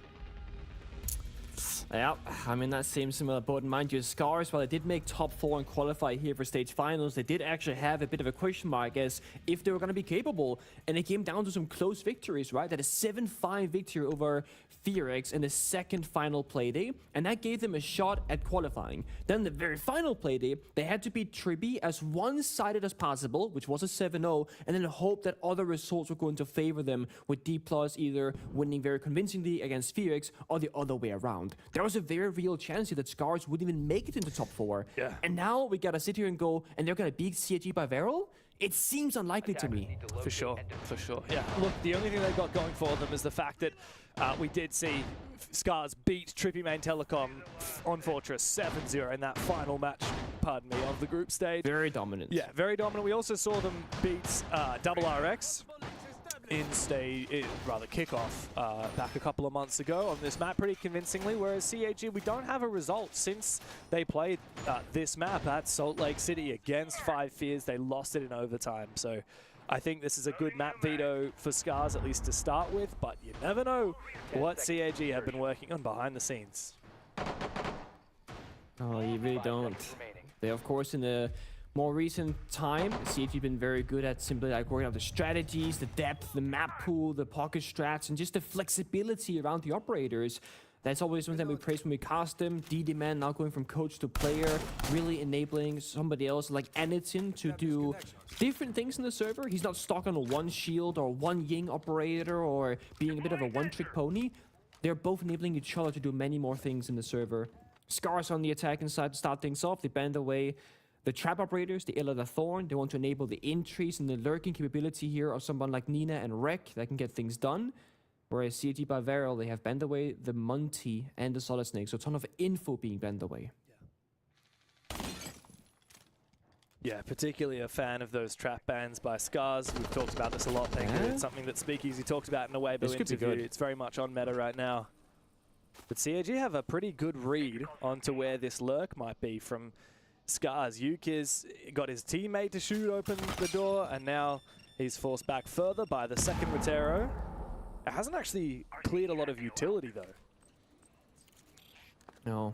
Yeah, I mean, that seems similar, but mind you, Scars, while they did make top 4 and qualify here for stage finals, they did actually have a bit of a question mark as if they were going to be capable, and it came down to some close victories, right? That a 7-5 victory over Fearx in the second final playday, and that gave them a shot at qualifying. Then the very final playday, they had to beat Tribi as one-sided as possible, which was a 7-0, and then hope that other results were going to favor them, with D+ either winning very convincingly against Fearx or the other way around. There was a very real chance here that Scars wouldn't even make it into top 4. Yeah. And now we gotta sit here and go, and they're gonna beat CAG by Varel? It seems unlikely to me. For sure, for sure. Yeah, look, the only thing they've got going for them is the fact that we did see Scars beat Trippy Main Telecom on Fortress 7-0 in that final match, pardon me, of the group stage. Very dominant. Yeah, very dominant. We also saw them beat Double RX in kickoff back a couple of months ago on this map pretty convincingly, whereas CAG, we don't have a result since they played this map at Salt Lake City against 5 Fears. They lost it in overtime, so I think this is a good map veto for Scars, at least to start with, but you never know what CAG have been working on behind the scenes. Oh, you really don't. They, of course, in the more recent time, CAG have been very good at simply like working out the strategies, the depth, the map pool, the pocket strats, and just the flexibility around the operators. That's always something we praise when we cast them. D-Demand now going from coach to player, really enabling somebody else like Anitin to do different things in the server. He's not stuck on a one shield or one Ying operator or being a bit of a one-trick pony. They're both enabling each other to do many more things in the server. Scars on the attacking side to start things off. They band away the trap operators, the Illa the Thorn. They want to enable the entries and the lurking capability here of someone like Nina and Rek that can get things done. Whereas CAG by Varel, they have banned away the Munty and the Solid Snake. So a ton of info being banned away. Yeah, particularly a fan of those trap bans by Scars. We've talked about this a lot, Pengu. Yeah. It's something that Speakeasy talked about in a Weibo This could be interview. good. It's very much on meta right now. But CAG have a pretty good read onto where this lurk might be from Scars. Yuki's got his teammate to shoot open the door, and now he's forced back further by the second Rotero. It hasn't actually cleared a lot of utility, though. No.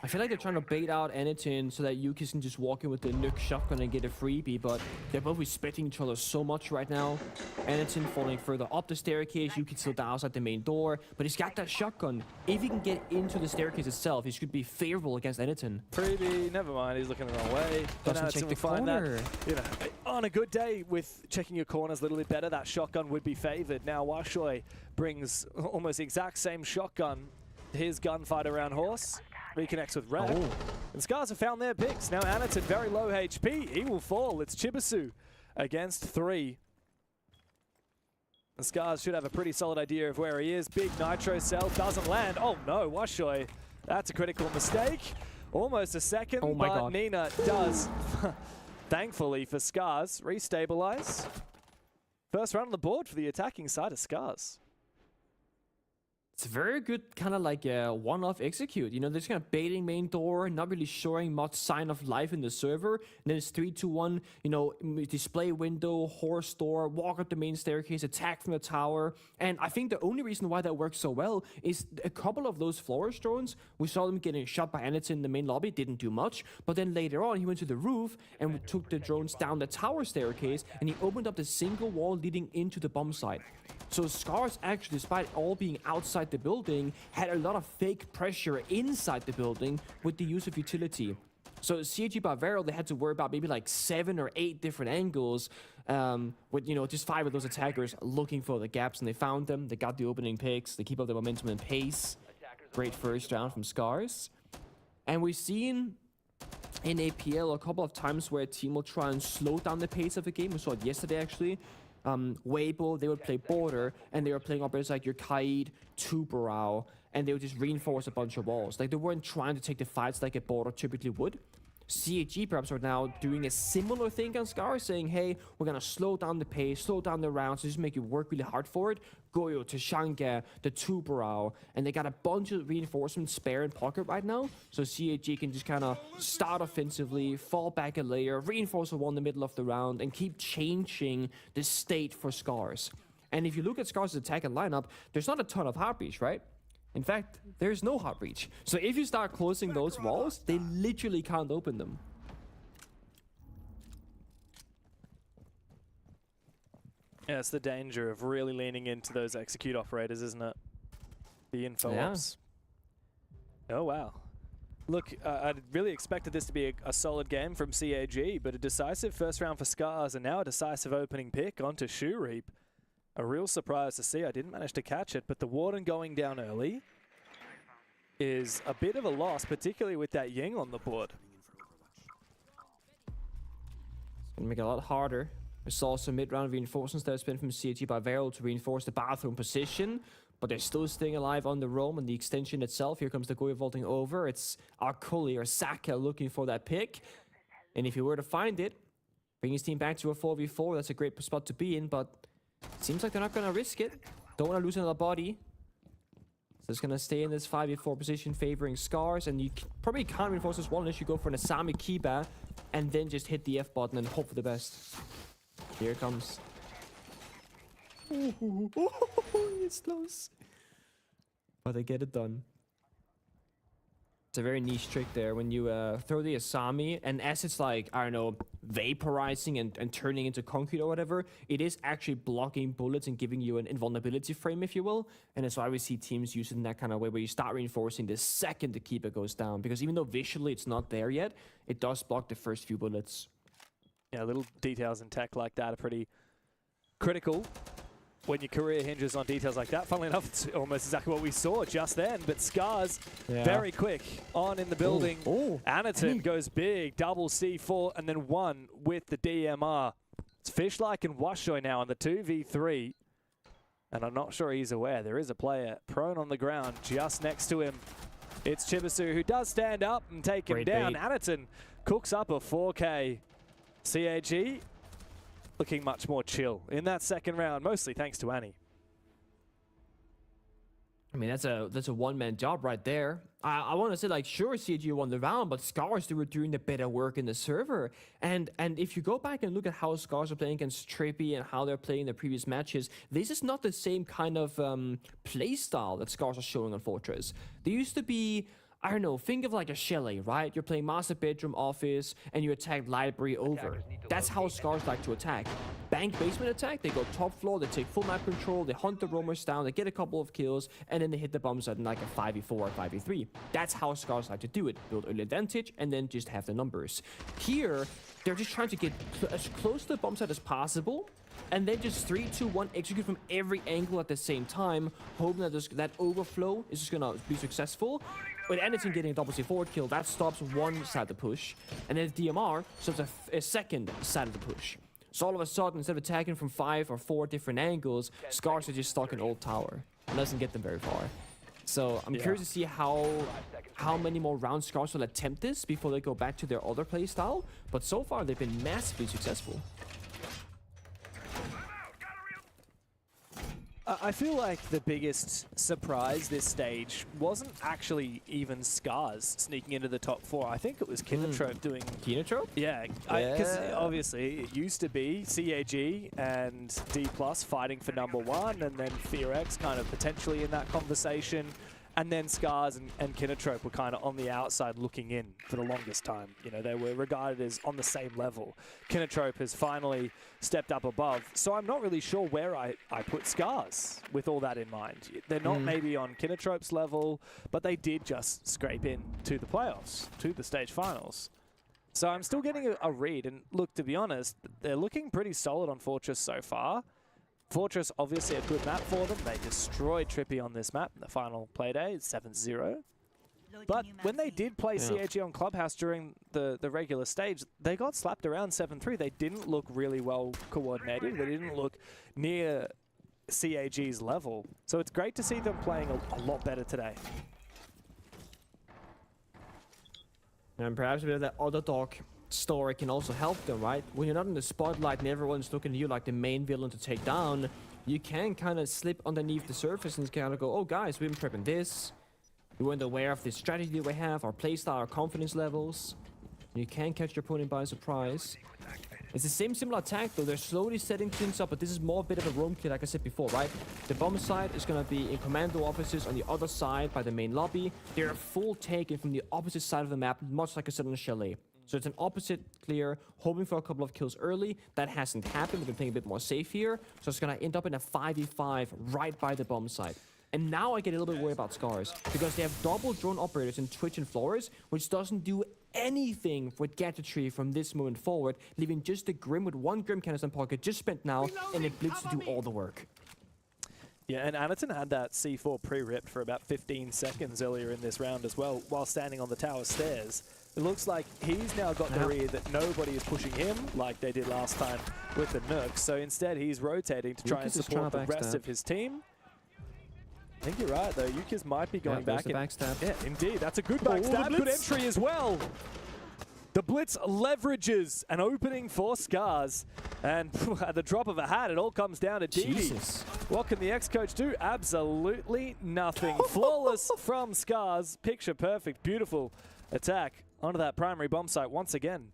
I feel like they're trying to bait out Anitin so that Yuki can just walk in with the Nuke shotgun and get a freebie, but they're both respecting each other so much right now. Anitin falling further up the staircase, Yuki still down outside the main door, but he's got that shotgun. If he can get into the staircase itself, he should be favorable against Anitin. Freebie, never mind, he's looking the wrong way. Doesn't check the corner. You know, on a good day with checking your corners a little bit better, that shotgun would be favored. Now Washoy brings almost the exact same shotgun, his gunfight around Horse. Reconnects with Red. Oh. And Scars have found their picks. Now Anitin very low HP. He will fall. It's Chibisu against 3. And Scars should have a pretty solid idea of where he is. Big Nitro cell doesn't land. Oh no, Washoy. That's a critical mistake. Almost a second, Oh my but God. Nina does, thankfully for Scars, restabilize. First round on the board for the attacking side of Scars. It's a very good kind of like a one-off execute. You know, they're just kind of baiting main door, not really showing much sign of life in the server. And then it's 3, 2, 1, you know, display window, horse door, walk up the main staircase, attack from the tower. And I think the only reason why that works so well is a couple of those flourish drones. We saw them getting shot by Anita in the main lobby, didn't do much. But then later on, he went to the roof and took the drones down the tower staircase, and he opened up the single wall leading into the bomb site. So Scars actually, despite all being outside the building, had a lot of fake pressure inside the building with the use of utility. So CAG Bavaro, they had to worry about maybe like 7 or 8 different angles with, you know, just 5 of those attackers looking for the gaps, and they found them. They got the opening picks. They keep up the momentum and pace. Great first round from Scars. And we've seen in APL a couple of times where a team will try and slow down the pace of the game. We saw it yesterday, actually. Weibo, they would play border, and they were playing operators like your Kaid, Tubarao, and they would just reinforce a bunch of walls. Like, they weren't trying to take the fights like a border typically would. CAG perhaps are now doing a similar thing on Scar, saying, hey, we're gonna slow down the pace, slow down the rounds, just make you work really hard for it. Goyo, Tashanga, the Tubarao, and they got a bunch of reinforcements spare in pocket right now, so CAG can just kind of start offensively, fall back a layer, reinforce a wall in the middle of the round, and keep changing the state for Scars. And if you look at Scars' attack and lineup, there's not a ton of heartbeats, right? In fact, there's no hot reach. So if you start closing those walls, they literally can't open them. Yeah, it's the danger of really leaning into those execute operators, isn't it? The info ops. Oh, wow. Look, I'd really expected this to be a solid game from CAG, but a decisive first round for Scars, and now a decisive opening pick onto Shoe Reap. A real surprise to see. I didn't manage to catch it, but the Warden going down early is a bit of a loss, particularly with that Ying on the board. It's going to make it a lot harder. We saw some mid-round reinforcements that have been from CAG by Vero to reinforce the bathroom position, but they're still staying alive on the roam and the extension itself. Here comes the Goyo vaulting over. It's Arkuli or Saka looking for that pick. And if he were to find it, bring his team back to a 4v4, that's a great spot to be in, but seems like they're not going to risk it. Don't want to lose another body. So it's going to stay in this 5v4 position favoring Scars. And you probably can't reinforce this wall unless you go for an Asami Kiba and then just hit the F button and hope for the best. Here it comes. It's close. But they get it done. It's a very niche trick there when you throw the Asami, and as it's like, I don't know, vaporizing and turning into concrete or whatever, it is actually blocking bullets and giving you an invulnerability frame, if you will. And that's why we see teams use it in that kind of way, where you start reinforcing the second the keeper goes down. Because even though visually it's not there yet, it does block the first few bullets. Yeah, little details in tech like that are pretty critical when your career hinges on details like that. Funnily enough, it's almost exactly what we saw just then, but Scars very quick on in the building. Aniton goes big, double C4, and then 1 with the DMR. It's Fishlike and Washoy now on the 2v3, and I'm not sure he's aware. There is a player prone on the ground just next to him. It's Chibisu, who does stand up and take him down. Aniton cooks up a 4K. CAG looking much more chill in that second round, mostly thanks to Annie. I mean, that's a one-man job right there. I want to say, like, sure, CAG won the round, but Scars, they were doing the better work in the server. And if you go back and look at how Scars are playing against Trippy and how they're playing the previous matches, this is not the same kind of play style that Scars are showing on Fortress. They used to be, I don't know, think of like a chalet, right? You're playing master bedroom, office, and you attack library over. That's how Scars like to attack. Bank basement attack, they go top floor, they take full map control, they hunt the roamers down, they get a couple of kills, and then they hit the bombs at like a 5v4 or 5v3. That's how Scars like to do it. Build early advantage, and then just have the numbers. Here, they're just trying to get as close to the bomb site as possible, and then just 3, 2, 1 execute from every angle at the same time, hoping that that overflow is just gonna be successful. With Anderson getting a double C4 kill, that stops one side of the push, and then DMR stops a second side of the push. So all of a sudden, instead of attacking from 5 or 4 different angles, Scars are just stuck in old tower. It doesn't get them very far. So I'm curious to see how many more rounds Scars will attempt this before they go back to their other play style. But so far, they've been massively successful. I feel like the biggest surprise this stage wasn't actually even Scars sneaking into the top 4. I think it was Kinotrope doing... Kinotrope? Yeah, because obviously it used to be CAG and D+ fighting for #1, and then FearX kind of potentially in that conversation. And then Scars and Kinotrope were kind of on the outside looking in for the longest time. You know, they were regarded as on the same level. Kinotrope has finally stepped up above. So I'm not really sure where I put Scars with all that in mind. They're not maybe on Kinotrope's level, but they did just scrape in to the playoffs, to the stage finals. So I'm still getting a read. And look, to be honest, they're looking pretty solid on Fortress so far. Fortress, obviously a good map for them. They destroyed Trippy on this map in the final playday, 7-0. But when they did play CAG on Clubhouse during the regular stage, they got slapped around 7-3. They didn't look really well coordinated. They didn't look near CAG's level. So it's great to see them playing a lot better today. And perhaps a bit of that underdog story can also help them, right? When you're not in the spotlight and everyone's looking at you like the main villain to take down, you can kind of slip underneath the surface and kind of go, oh guys, we've been prepping this. We weren't aware of the strategy we have, our playstyle, our confidence levels. You can catch your opponent by surprise. It's the same similar attack though, they're slowly setting things up, but this is more a bit of a roam clear like I said before, right? The bomb side is going to be in commando offices on the other side by the main lobby. They're full taken from the opposite side of the map, much like I said on the Chalet. So it's an opposite clear, hoping for a couple of kills early. That hasn't happened. We've been playing a bit more safe here. So it's going to end up in a 5v5 right by the bomb site. And now I get a little bit worried about Scars, because they have double drone operators in Twitch and Flores, which doesn't do anything with gadgetry from this moment forward, leaving just the Grim with 1 Grim canister in pocket, just spent now, and a Blitz to do all the work. Yeah, and Anderton had that C4 pre-ripped for about 15 seconds earlier in this round as well, while standing on the tower stairs. It looks like he's now got the read that nobody is pushing him like they did last time with the Nukes. So instead, he's rotating to try and support the rest of his team. I think you're right, though. Yukis might be going back. Backstab. Yeah, indeed. That's a good backstab. Good entry as well. The Blitz leverages an opening for Scars. And at the drop of a hat, it all comes down to DD. What can the ex-coach do? Absolutely nothing. Flawless from Scars. Picture perfect. Beautiful attack onto that primary bomb site once again.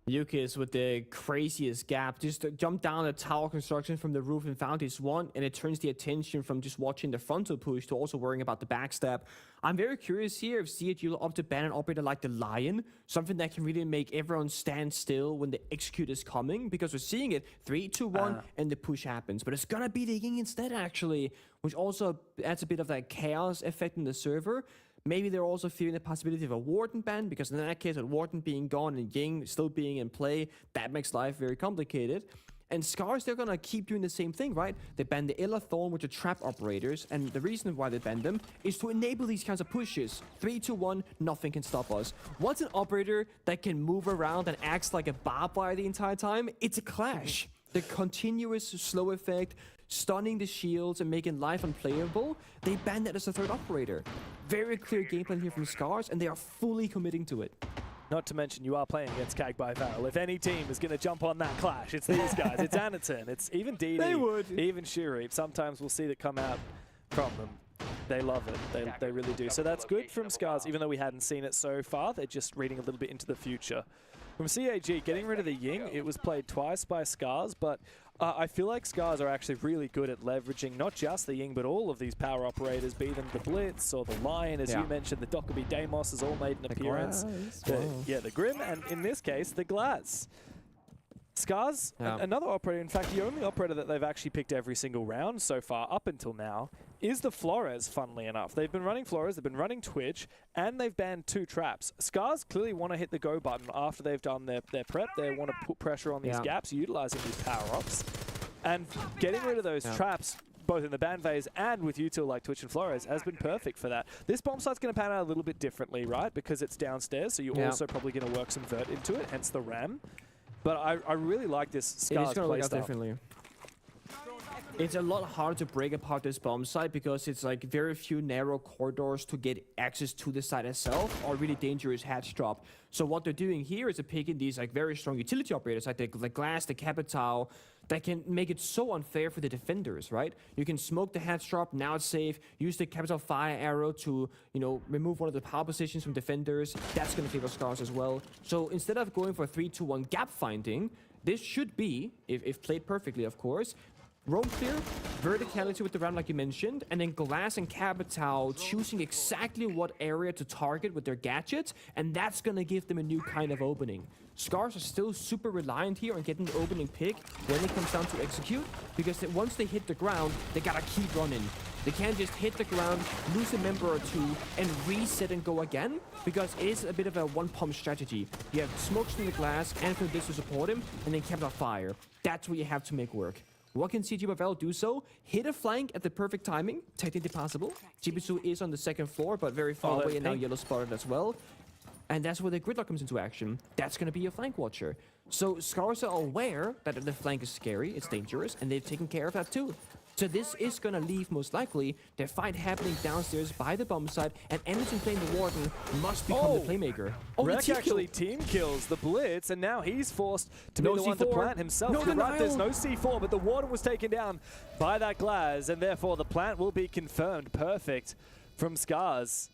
Yukis with the craziest gap, just jumped down the tower construction from the roof and found his one, and it turns the attention from just watching the frontal push to also worrying about the backstab. I'm very curious here if CAG will opt to ban an operator like the Lion, something that can really make everyone stand still when the execute is coming, because we're seeing it 3, 2, 1, and the push happens. But it's gonna be the Ying instead, actually, which also adds a bit of that chaos effect in the server. Maybe they're also fearing the possibility of a Warden ban, because in that case, with Warden being gone and Ying still being in play, that makes life very complicated. And Scars, they're gonna keep doing the same thing, right? They ban the Illa Thorn, which are trap operators, and the reason why they ban them is to enable these kinds of pushes. 3, 2, 1, nothing can stop us. Once an operator that can move around and acts like a barbed wire the entire time, it's a clash. The continuous slow effect, stunning the shields and making life unplayable, they ban that as a third operator. Very clear game plan here from Scars, and they are fully committing to it. Not to mention, you are playing against Kag by Val. If any team is going to jump on that clash, it's these guys. It's Anaton. It's even DD. They would. Even Shuri. Sometimes we'll see that come out from them. They love it. They really do. So that's good from Scars, even though we hadn't seen it so far. They're just reading a little bit into the future. From CAG, getting rid of the Ying, it was played twice by Scars, but I feel like Scars are actually really good at leveraging not just the Ying, but all of these power operators, be them the Blitz or the Lion, as you mentioned, the Dokkaebi Deimos has all made an appearance. The Grim, and in this case, the Glaz. Scars, another operator, in fact, the only operator that they've actually picked every single round so far, up until now, is the Flores, funnily enough. They've been running Flores, they've been running Twitch, and they've banned 2 traps. Scars clearly want to hit the go button after they've done their prep. They want to put pressure on these gaps, utilizing these power-ups. And getting rid of those traps, both in the ban phase and with util like Twitch and Flores, has been perfect for that. This bomb site's going to pan out a little bit differently, right? Because it's downstairs, so you're also probably going to work some vert into it, hence the RAM. But I really like this Scars playstyle. It's a lot harder to break apart this bomb site because it's like very few narrow corridors to get access to the site itself, or really dangerous hatch drop. So what they're doing here is they're picking these like very strong utility operators like the Glass, the Capital, that can make it so unfair for the defenders, right? You can smoke the heads drop, now it's safe, use the capital fire arrow to, you know, remove one of the power positions from defenders. That's going to favor Scars as well. So instead of going for 3-2-1 gap finding, this should be, if played perfectly, of course, roam clear, verticality with the round like you mentioned, and then Glass and Capital choosing exactly what area to target with their gadgets, and that's going to give them a new kind of opening. Scars are still super reliant here on getting the opening pick when it comes down to execute, because once they hit the ground, they got to keep running. They can't just hit the ground, lose a member or two, and reset and go again, because it is a bit of a one-pump strategy. You have smokes from the Glass and from this to support him, and then Capital Fire. That's what you have to make work. What can CG Pavel do so? Hit a flank at the perfect timing, technically possible. Chibisu is on the second floor, but very far away and now yellow spotted as well. And that's where the gridlock comes into action. That's going to be your flank watcher. So Scars are aware that the flank is scary, it's dangerous, and they've taken care of that too. So this is going to leave, most likely, their fight happening downstairs by the bomb site, and Anderson playing the Warden must become the playmaker. Oh, Rek actually team kills the Blitz, and now he's forced to be the one to plant himself. No You're right, there's denial. no C4, but the Warden was taken down by that Glaz, and therefore the plant will be confirmed. Perfect from Scars.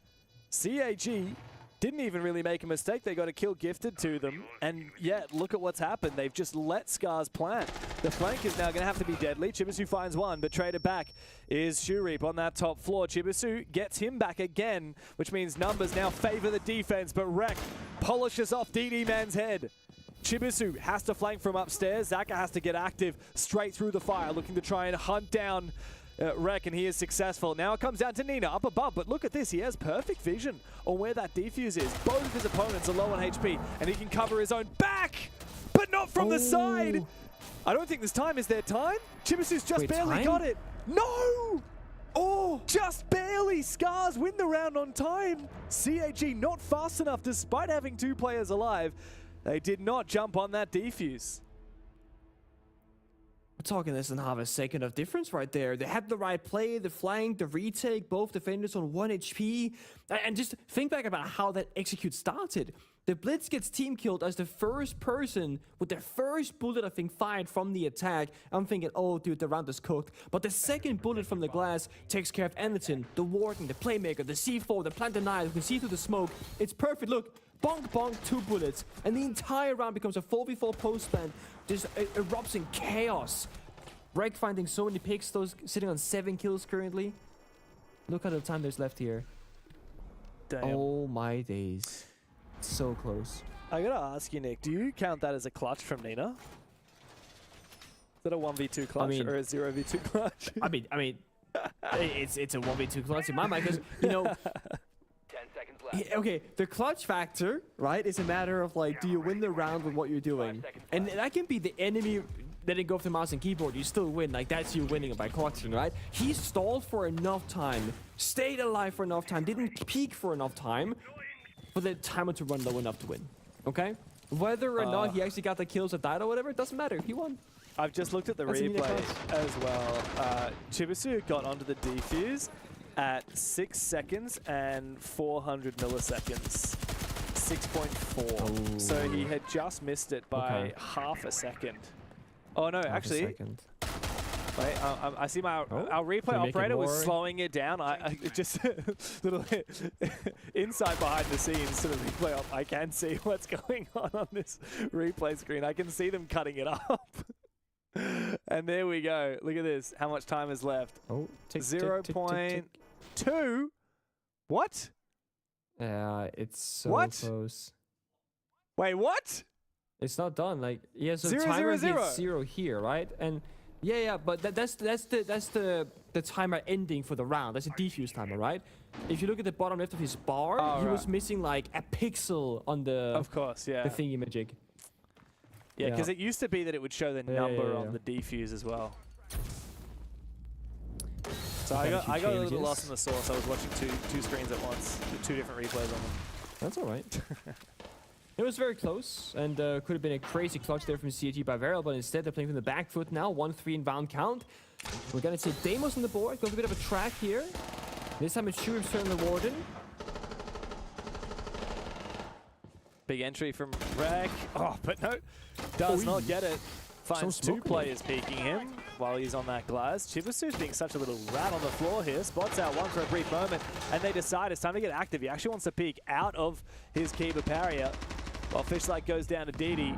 CAG didn't even really make a mistake. They got a kill gifted to them, and yet look at what's happened. They've just let Scars plant. The flank is now going to have to be deadly. Chibisu finds one, but traded back is Shureep on that top floor. Chibisu gets him back again, which means numbers now favor the defense, but Rek polishes off DD Man's head. Chibisu has to flank from upstairs. Zaka has to get active straight through the fire, looking to try and hunt down Rek, and he is successful. Now it comes down to Nina up above, but look at this. He has perfect vision on where that defuse is. Both of his opponents are low on HP, and he can cover his own back, but not from the side. I don't think this time is their time. Chibisu's just barely got it. No! Oh, just barely. Scars win the round on time. CAG not fast enough despite having 2 players alive. They did not jump on that defuse. We're talking less than half a second of difference right there. They had the right play, the flank, the retake, both defenders on 1 HP. And just think back about how that execute started. The Blitz gets team killed as the first person with their first bullet, I think, fired from the attack. I'm thinking, oh, dude, the round is cooked. But the second bullet from the Glass takes care of Anderson, the Warden, the Playmaker, the C4, the Plant Denial. You can see through the smoke. It's perfect. Look, bonk, bonk, 2 bullets. And the entire round becomes a 4v4 post-ban. Just erupts in chaos. Rek finding so many picks, those sitting on 7 kills currently. Look at the time there's left here. Damn. Oh my days. So close. I gotta ask you, Nick, do you count that as a clutch from Nina? Is that a 1v2 clutch or a 0v2 clutch? I mean, it's a 1v2 clutch in my mind because, you know, 10 seconds left. okay, the clutch factor, right, is a matter of like, do you win the round with what you're doing? And that can be the enemy letting go of the mouse and keyboard. You still win, like that's you winning by clutching, right? He stalled for enough time, stayed alive for enough time, didn't peak for enough time for the timer to run low enough to win, okay? Whether or not he actually got the kills or died or whatever, it doesn't matter. He won. I've just looked at the That's a Nina replay clutch. as well. Chibisu got onto the defuse at 6 seconds and 400 milliseconds. 6.4. So he had just missed it by half a second. Oh no, actually, wait, I see our replay operator was slowing it down. I just little insight behind the scenes to the replay op. I can see what's going on this replay screen. I can see them cutting it up. And there we go. Look at this. How much time is left? Oh, 0.2. What? Yeah, it's so close. Wait, what? It's not done. Like, yeah, so 0, timer 0, 0. hits 0 here, right? And yeah, but that's the timer ending for the round. That's a defuse timer, right? If you look at the bottom left of his bar, he was missing like a pixel on the the thingy magic. Yeah, because it used to be that it would show the number on the defuse as well. So I got a little lost in the sauce. I was watching two screens at once, with 2 different replays on them. That's all right. It was very close, and could have been a crazy clutch there from CAG by Varel, but instead they're playing from the back foot now. 1-3 in round count. We're going to see Deimos on the board. Going a bit of a track here. This time it's Shureep's turn on the Warden. Big entry from Rek. Oh, but no, does not get it. Finds smoke two in it. players peeking him while he's on that glass. Chibasu's being such a little rat on the floor here. Spots out one for a brief moment, and they decide it's time to get active. He actually wants to peek out of his Kiba barrier while Fishlight goes down to Didi.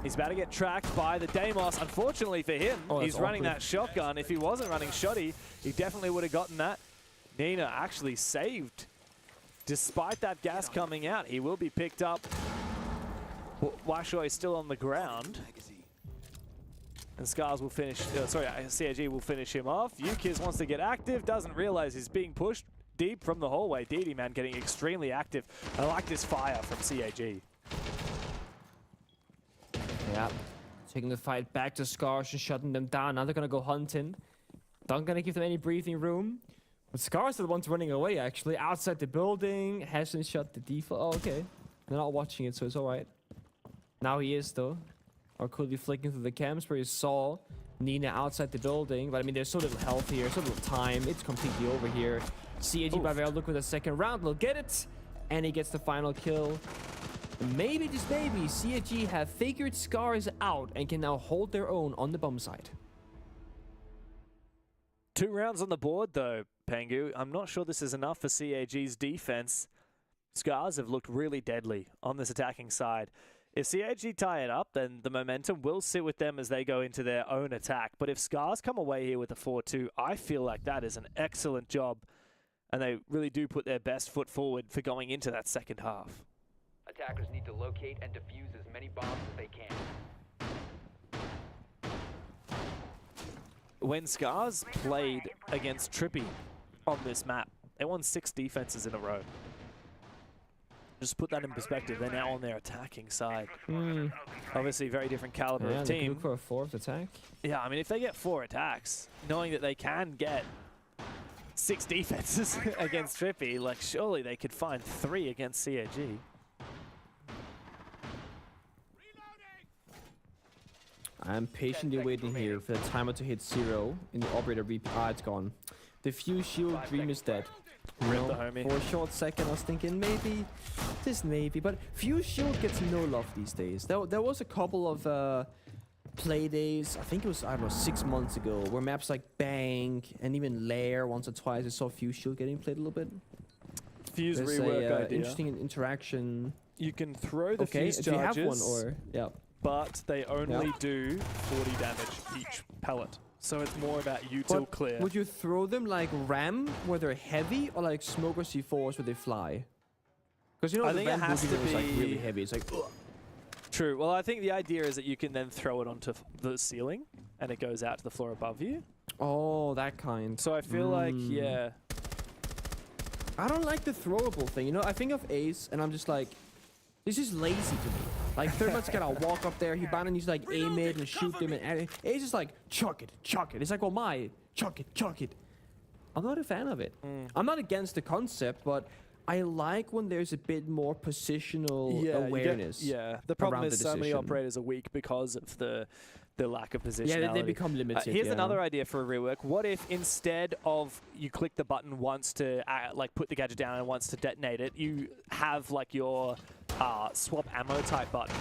He's about to get tracked by the Deimos. Unfortunately for him, he's running that shotgun. If he wasn't running Shoddy, he definitely would have gotten that. Nina actually saved. Despite that gas coming out, he will be picked up. Washoy is still on the ground. And Scars will finish, CAG will finish him off. Ukiz wants to get active, doesn't realize he's being pushed deep from the hallway. Didi, man, getting extremely active. I like this fire from CAG. Yeah, taking the fight back to Scars and shutting them down. Now they're gonna go hunting. Not gonna give them any breathing room. But Scars are the ones running away, actually. Outside the building, hasn't shut the default. Oh, okay. They're not watching it, so it's alright. Now he is, though. Or could be flicking through the camps where he saw Nina outside the building. But I mean, there's so little health here, so little time. It's completely over here. CAG by Veil look with a second round. Will get it. And he gets the final kill. Maybe, just maybe, CAG have figured Scars out and can now hold their own on the bomb side. 2 rounds on the board, though, Pengu. I'm not sure this is enough for CAG's defense. Scars have looked really deadly on this attacking side. If CAG tie it up, then the momentum will sit with them as they go into their own attack. But if Scars come away here with a 4-2, I feel like that is an excellent job. And they really do put their best foot forward for going into that second half. Attackers need to locate and defuse as many bombs as they can. When Scars played against Trippy on this map, they won 6 defenses in a row. Just put that in perspective, they're now on their attacking side. Obviously, very different caliber of They can team. look for a 4th attack. Yeah, I mean, if they get 4 attacks, knowing that they can get 6 defenses against Trippy, like, surely they could find 3 against CAG. I'm patiently waiting here for the timer to hit 0 in the operator repeat. Ah, it's gone. The fuse shield dream is dead. Rip the homie. For a short second, I was thinking maybe, just maybe. But fuse shield gets no love these days. There was a couple of play days, I think it was, I don't know, 6 months ago, where maps like Bank and even Lair once or twice I saw fuse shield getting played a little bit. Fuse There's rework a, idea. interesting interaction. You can throw the Okay, fuse if you have charges, one, or yeah. but they only do 40 damage each pellet. So it's more about util But clear. would you throw them like Ram, where they're heavy, or like Smoke or C4s, where they fly? Because you know I the think it Ram has to is like really be- heavy. It's like, ugh. True. Well, I think the idea is that you can then throw it onto the ceiling, and it goes out to the floor above you. Oh, that kind. So I feel like, yeah. I don't like the throwable thing. You know, I think of Ace, and I'm just like, this is lazy to me. Like, Thermite's gotta walk up there, he bound and he's like aim it and shoot them, and Ace is like, chuck it, chuck it. It's like, well, my, chuck it, chuck it. I'm not a fan of it. I'm not against the concept, but I like when there's a bit more positional awareness. The problem around is the so many decision. operators are weak because of the lack of positionality. Yeah, they become limited. Here's yeah. another idea for a rework. What if instead of you click the button once to like put the gadget down and once to detonate it, you have like your swap ammo type button,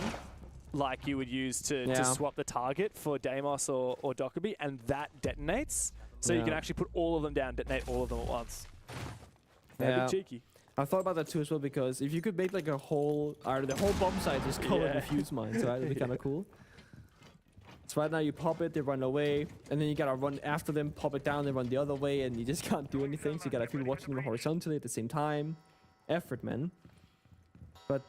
like you would use to swap the target for Deimos or Dockerby, and that detonates. So you can actually put all of them down, detonate all of them at once. That'd be cheeky. I thought about that too as well, because if you could make like a whole, the whole bomb site just covered with fuse mines, right? That'd be kind of cool. So right now you pop it, they run away, and then you gotta run after them, pop it down, they run the other way, and you just can't do anything. So you gotta people watching them horizontally at the same time. Effort, man. But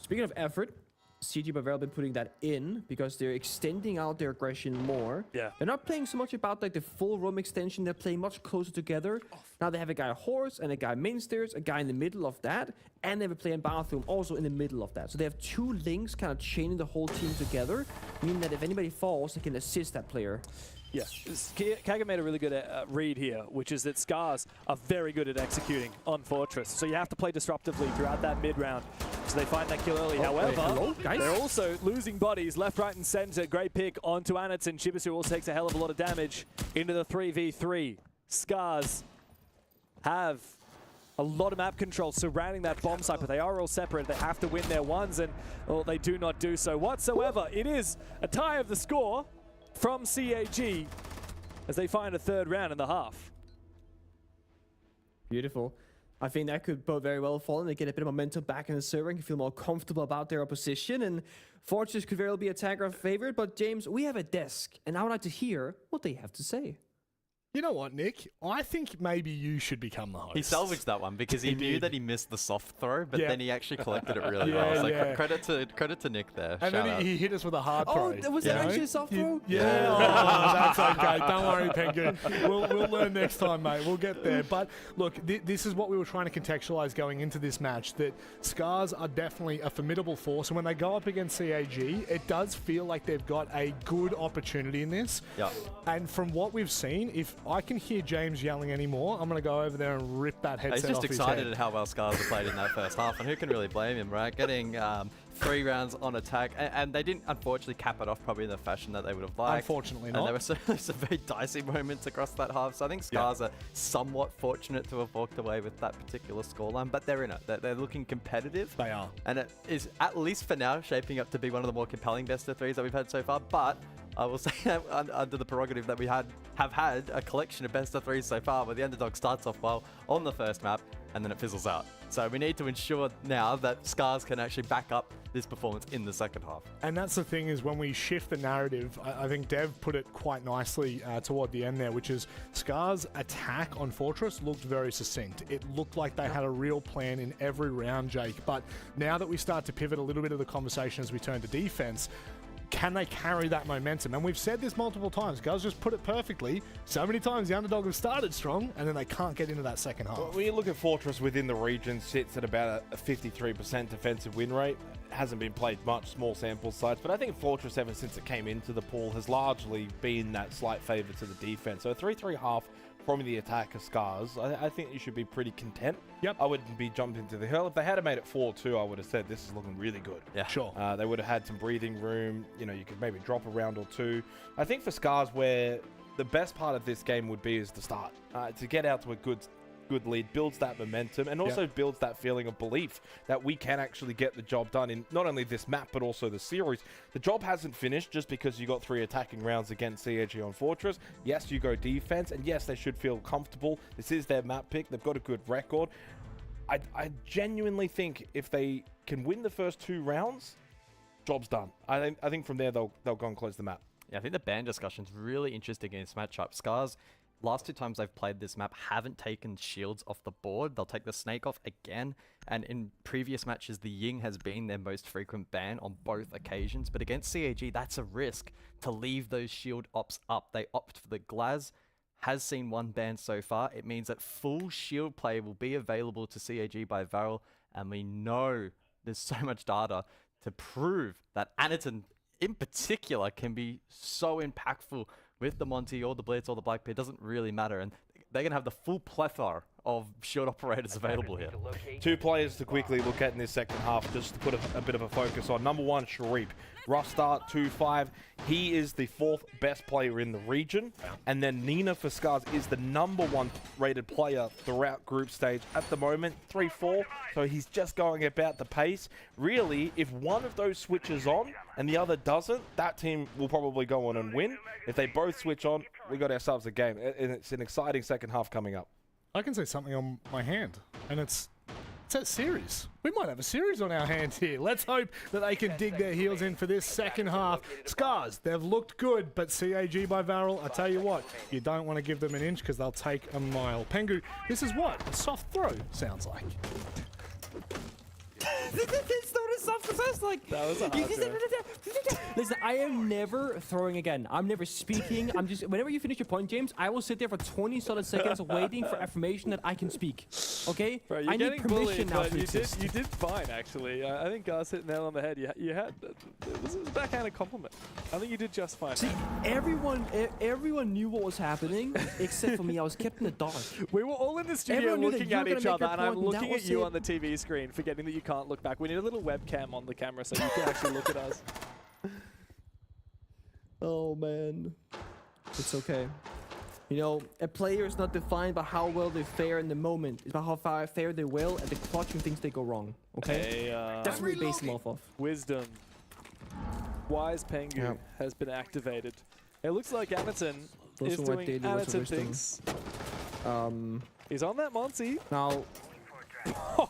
speaking of effort, CG Bavaria have been putting that in because they're extending out their aggression more. Yeah. They're not playing so much about like the full roam extension. They're playing much closer together. Now they have a guy horse and a guy main stairs, a guy in the middle of that, and they have a player in bathroom also in the middle of that. So they have 2 links kind of chaining the whole team together, meaning that if anybody falls, they can assist that player. Yeah, Kaga made a really good read here, which is that Scars are very good at executing on Fortress. So you have to play disruptively throughout that mid-round. So they find that kill early. However, they're also losing bodies left, right, and center. Great pick onto Anitson. Chibisu also takes a hell of a lot of damage into the 3v3. Scars have A lot of map control surrounding that bomb site, but they are all separate. They have to win their ones, and well, they do not do so whatsoever. It is a tie of the score from CAG as they find a third round in the half. Beautiful. I think that could bode very well for them. They get a bit of momentum back in the server and can feel more comfortable about their opposition. And Fortress could very well be attacker favorite. But James, we have a desk, and I would like to hear what they have to say. You know what, Nick? I think maybe you should become the host. He salvaged that one because he knew that he missed the soft throw, but Yeah. then he actually collected it really Yeah, well. So yeah. credit to Nick there. And Shout then out. he hit us with a hard throw. Oh, was that actually a soft throw? Yeah, oh, that's okay. Don't worry, Pengu. We'll learn next time, mate. We'll get there. But look, this is what we were trying to contextualize going into this match, that Scars are definitely a formidable force. And when they go up against CAG, it does feel like they've got a good opportunity in this. Yeah. And from what we've seen, if I can hear James yelling anymore, I'm going to go over there and rip that headset He's just off his excited head. at how well Scars have played in that first half, and who can really blame him, right? Getting 3 rounds on attack, and they didn't unfortunately cap it off probably in the fashion that they would have liked. Unfortunately and not. there were some very dicey moments across that half, so I think Scars are somewhat fortunate to have walked away with that particular scoreline, but they're in it. They're looking competitive. They are. And it is, at least for now, shaping up to be one of the more compelling best of threes that we've had so far, but I will say that under the prerogative that we have had a collection of best of threes so far, where the underdog starts off well on the first map and then it fizzles out. So we need to ensure now that Scars can actually back up this performance in the second half. And that's the thing, is when we shift the narrative, I think Dev put it quite nicely toward the end there, which is Scars' attack on Fortress looked very succinct. It looked like they had a real plan in every round, Jake. But now that we start to pivot a little bit of the conversation as we turn to defense, can they carry that momentum? And we've said this multiple times. Guys just put it perfectly. So many times the underdog have started strong and then they can't get into that second half. Well, when you look at Fortress within the region, sits at about a 53% defensive win rate. Hasn't been played much, small sample size, but I think Fortress, ever since it came into the pool, has largely been that slight favor to the defense. So a 3-3 half from the attack of Scars, I think you should be pretty content. Yep. I wouldn't be jumped into the hill. If they had made it 4-2, I would have said this is looking really good. Yeah. Sure. They would have had some breathing room. You know, you could maybe drop a round or two. I think for Scars, where the best part of this game would be is the start. To get out to a good lead, builds that momentum, and also builds that feeling of belief that we can actually get the job done in not only this map, but also the series. The job hasn't finished just because you got 3 attacking rounds against CAG on Fortress. Yes, you go defense, and yes, they should feel comfortable. This is their map pick. They've got a good record. I genuinely think if they can win the first 2 rounds, job's done. I think from there they'll go and close the map. Yeah, I think the ban discussion's really interesting in this matchup. Scars, last 2 times they've played this map, haven't taken shields off the board. They'll take the snake off again. And in previous matches, the Ying has been their most frequent ban on both occasions. But against CAG, that's a risk to leave those shield ops up. They opt for the Glaz. Has seen 1 ban so far. It means that full shield play will be available to CAG by Varel. And we know there's so much data to prove that Aniton in particular can be so impactful with the Monty or the Blitz or the Black Pit. Doesn't really matter. And they're going to have the full plethora of shield operators available here. 2 players to quickly look at in this second half, just to put a bit of a focus on. Number 1, Sharif. Rough start, 2-5. He is the 4th best player in the region. And then Nina for Scars is the number 1 rated player throughout group stage at the moment, 3-4. So he's just going about the pace. Really, if one of those switches on and the other doesn't, that team will probably go on and win. If they both switch on, we got ourselves a game. And it's an exciting second half coming up. I can say something on my hand, and it's a series. We might have a series on our hands here. Let's hope that they can dig their heels in for this second half. Scars, they've looked good, but CAG by Varel, I tell you what, you don't want to give them an inch because they'll take a mile. Pengu, this is what a soft throw sounds like. It's not as soft as us, like. That was a hard throw. Listen, I am never throwing again. I'm never speaking. I'm just, whenever you finish your point, James, I will sit there for 20 solid seconds waiting for affirmation that I can speak. Okay? Bro, you're I need getting permission bullied, now but to exist. you did fine, actually. I think Gus hit the nail on the head. You had this is a backhanded compliment. I think you did just fine. See, everyone knew what was happening except for me. I was kept in the dark. We were all in the studio Everyone knew that looking you were at gonna each make other, your and I'm point, and that looking at was you it. on the TV screen, forgetting that you can't look back. We need a little webcam on the camera so you can actually look at us. Oh man, it's okay. You know, a player is not defined by how well they fare in the moment. It's about how far fair they will at the clutch when things they go wrong. Okay? That's what we base them off of. Wisdom. Wise Pengu has been activated. It looks like Anaton is doing Anaton things. He's on that Monty. Now,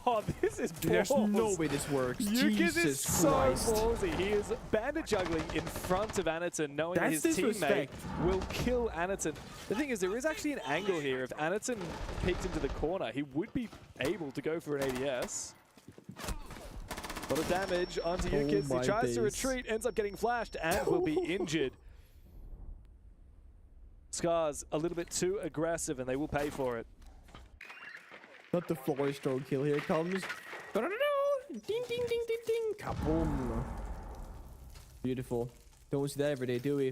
oh, this is balls. there's no way this works. Yukis Jesus is so Christ. ballsy. He is bandit juggling in front of Anaton, knowing that his teammate disrespect. will kill Anaton. The thing is, there is actually an angle here. If Anaton peeked into the corner, he would be able to go for an ADS. A lot of damage onto Yukis. He tries to retreat, ends up getting flashed, and will be injured. Scars a little bit too aggressive, and they will pay for it. Not the floor stroke kill. Here it comes. Ding, ding, ding, ding, ding. Kaboom. Beautiful. Don't see that every day, do we?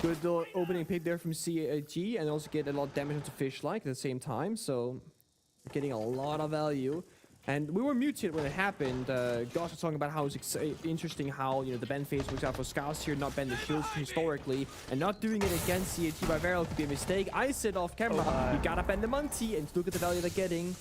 Good opening pick there from CAG, and also get a lot of damage onto Fish-like at the same time, so getting a lot of value. And we were muted when it happened. Gosh was talking about how it's interesting how, you know, the bend phase works out for Scouts here, not bend the shields historically, and not doing it against CAT by Varel could be a mistake. I said off camera, you gotta bend the Monty and look at the value they're getting.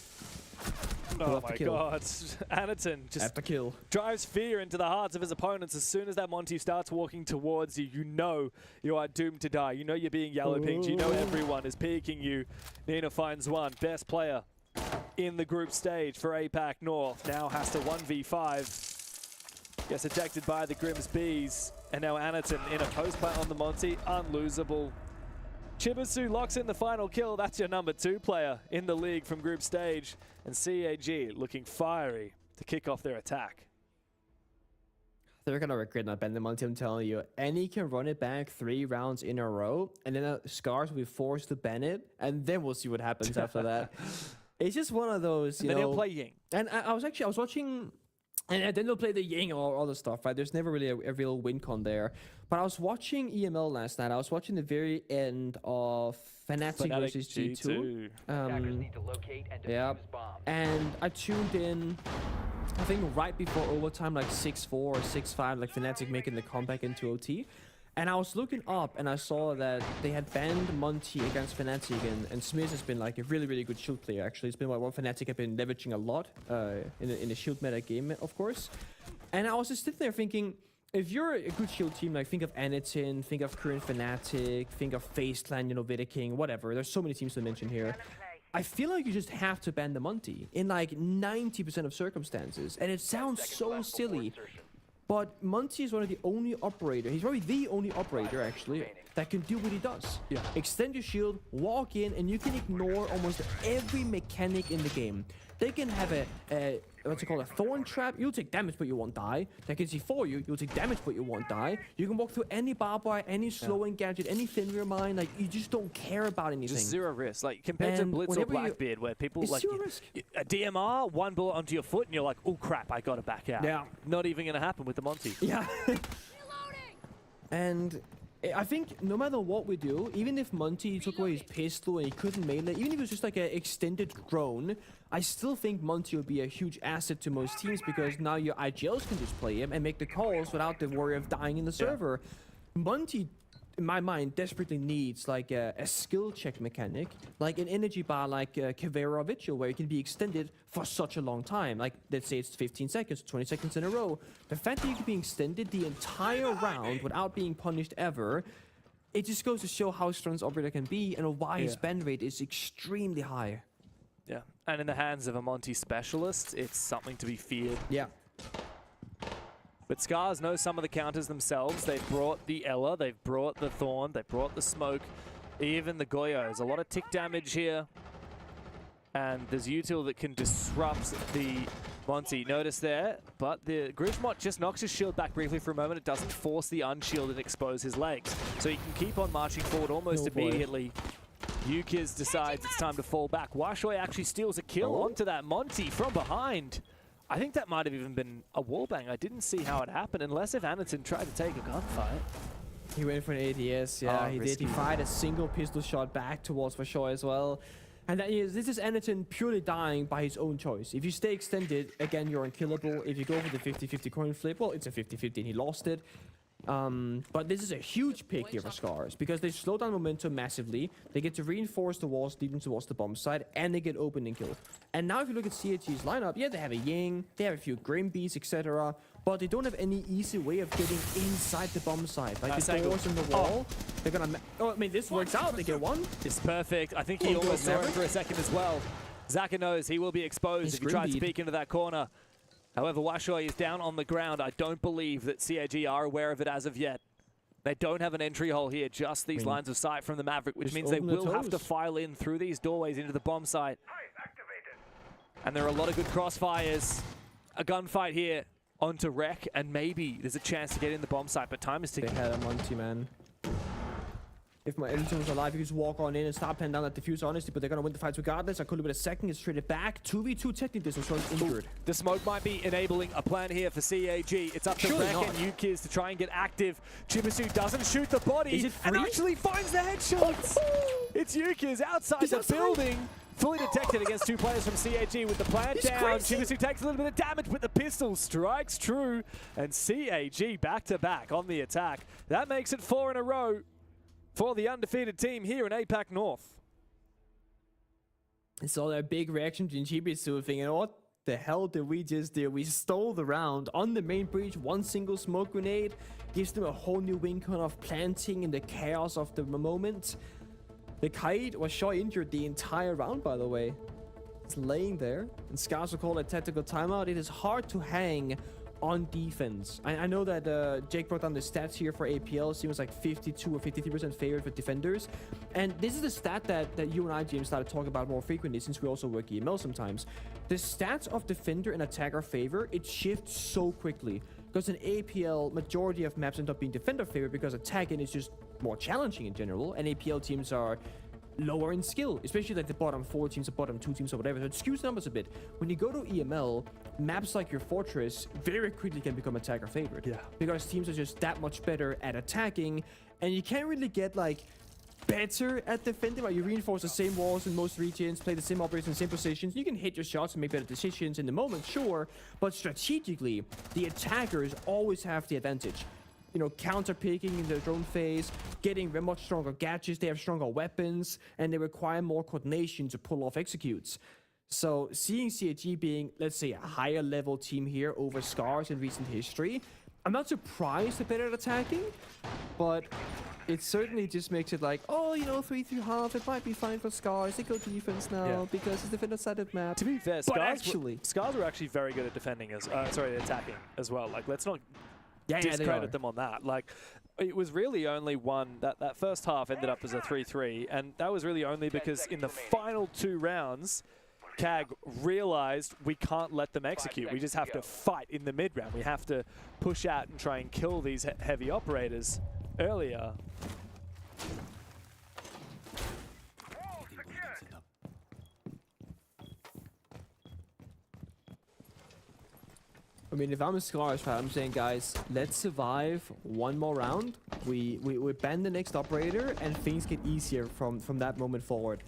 Oh my god. Anaton just after kill drives fear into the hearts of his opponents. As soon as that Monty starts walking towards you, you know you are doomed to die. You know you're being yellow pinged. You know everyone is peeking you. Nina finds one. Best player in the group stage for APAC North. Now has to 1v5. Gets ejected by the Grimm's Bees. And now Anaton in a post plant on the Monty. Unlosable. Chibisu locks in the final kill. That's your number 2 player in the league from group stage. And CAG looking fiery to kick off their attack. They're gonna regret not bending the Monty, I'm telling you. Any can run it back 3 rounds in a row, and then Scars will be forced to bend it, and then we'll see what happens after that. It's just one of those, you know. Then he'll play Ying. And I was watching, and then they'll play the Ying or all the stuff, right? There's never really a real win con there. But I was watching EML last night. I was watching the very end of Fnatic versus G2. Attackers need to locate and defuse bombs. And I tuned in, I think right before overtime, like 6-4 or 6-5, like Fnatic making the comeback into OT. And I was looking up and I saw that they had banned Monty against Fnatic, and Smith has been like a really, really good shield player, actually. It's been what Fnatic have been leveraging a lot in the shield meta game, of course. And I was just sitting there thinking, if you're a good shield team, like think of Anaton, think of current Fnatic, think of FaZe Clan, you know, Vita King, whatever. There's so many teams to mention here. I feel like you just have to ban the Monty in like 90% of circumstances. And it sounds so silly. But Monty is one of the only operator, he's probably the only operator actually, that can do what he does. Yeah. Extend your shield, walk in, and you can ignore almost every mechanic in the game. They can have a what's it called, a thorn trap. You'll take damage but you won't die. They can see for you, you'll take damage but you won't die. You can walk through any barbed wire, any slowing gadget, any thin mine, like you just don't care about anything. Just zero risk. Like compared to Blitz or Blackbeard, where people like a DMR, one bullet onto your foot and you're like, oh crap, I gotta back out. Yeah. Not even gonna happen with the Monty. Yeah. And I think no matter what we do, even if Monty took away his pistol and he couldn't melee, even if it was just like an extended drone, I still think Monty would be a huge asset to most teams because now your IGLs can just play him and make the calls without the worry of dying in the server. Monty, in my mind, desperately needs like a skill check mechanic, like an energy bar like Kavera or Vigil, where it can be extended for such a long time. Like, let's say it's 15 seconds, 20 seconds in a row. The fact that you can be extended the entire round without being punished ever, it just goes to show how strong this operator can be and why his bend rate is extremely high. Yeah, and in the hands of a Monty specialist, it's something to be feared. Yeah. But Scars know some of the counters themselves. They've brought the Ella, they've brought the Thorn, they've brought the Smoke, even the Goyos. A lot of tick damage here. And there's util that can disrupt the Monty. Notice there, but the Grishmot just knocks his shield back briefly for a moment. It doesn't force the unshield and expose his legs. So he can keep on marching forward almost immediately. Yukiz decides it's time to fall back. Washoy actually steals a kill onto that Monty from behind. I think that might have even been a wallbang. I didn't see how it happened, unless if Anaton tried to take a gunfight. He went for an ADS, yeah, he did. He fired a single pistol shot back towards Washoy as well. And that is, this is Anaton purely dying by his own choice. If you stay extended, again, you're unkillable. If you go for the 50-50 coin flip, well, it's a 50-50 and he lost it. But this is a huge pick here for Scars because they slow down momentum massively. They get to reinforce the walls leading towards the bomb site, and they get opening kill. And now if you look at CHG's lineup, yeah, they have a Ying, they have a few Grimbees, etc. But they don't have any easy way of getting inside the bomb site. Like the doors in the wall, they're gonna... I mean, this works out. They get one. It's perfect. I think he almost saw him for a second as well. Zaka knows he will be exposed if he tries to peek into that corner. However, Washoy is down on the ground. I don't believe that CAG are aware of it as of yet. They don't have an entry hole here, just these lines of sight from the Maverick, which means they will have to file in through these doorways into the bomb site. And there are a lot of good crossfires. A gunfight here onto Wreck, and maybe there's a chance to get in the bomb site, but time is ticking. They had a Monty, man. If my editor was alive, you could just walk on in and start penning down that diffuser, honestly, but they're going to win the fights regardless. I could have been a second, get traded back. 2v2 technically, this was injured. The smoke might be enabling a plan here for CAG. It's up to Wreck and Yukiz to try and get active. Chibisu doesn't shoot the body and actually finds the headshots. It's Yukiz outside the building. Fully detected against two players from CAG with the plant down. Chibisu takes a little bit of damage, but the pistol strikes true. And CAG back-to-back on the attack. That makes it 4 in a row for the undefeated team here in APAC North. I saw that big reaction to Chibisu thinking, what the hell did we just do? We stole the round on the main breach. One single smoke grenade gives them a whole new win con of planting in the chaos of the moment. The kite was sure injured the entire round, by the way. It's laying there, and Scars will call a tactical timeout. It is hard to hang on defense. I know that Jake brought down the stats here for APL. Seems like 52 or 53% favorite for defenders. And this is the stat that you and I, James, started talking about more frequently since we also work EML sometimes. The stats of defender and attacker favor, it shifts so quickly. Because in APL, majority of maps end up being defender favor because attacking is just more challenging in general. And APL teams are lower in skill, especially like the bottom 4 teams, the bottom 2 teams or whatever. So it skews numbers a bit. When you go to EML, maps like your Fortress very quickly can become attacker favorite. Yeah. Because teams are just that much better at attacking, and you can't really get like better at defending. Like you reinforce the same walls in most regions, play the same operators in the same positions. You can hit your shots and make better decisions in the moment, sure, but strategically, the attackers always have the advantage. You know, counter-picking in the drone phase, getting much stronger gadgets, they have stronger weapons, and they require more coordination to pull off executes. So seeing CAG being, let's say, a higher level team here over Scars in recent history, I'm not surprised they're better at attacking, but it certainly just makes it like, oh, you know, 3-3-half, it might be fine for Scars. They go defense now because it's the defender-sided map. To be fair, Scars were actually very good at defending attacking as well. Like, let's not discredit them on that. Like, it was really only one that first half ended up as a 3-3, and that was really only because in the final 2 rounds, CAG realized we can't let them execute. We just have to fight in the mid round. We have to push out and try and kill these heavy operators earlier. I mean, if I'm a Scars fan, I'm saying, guys, let's survive one more round. We ban the next operator, and things get easier from that moment forward.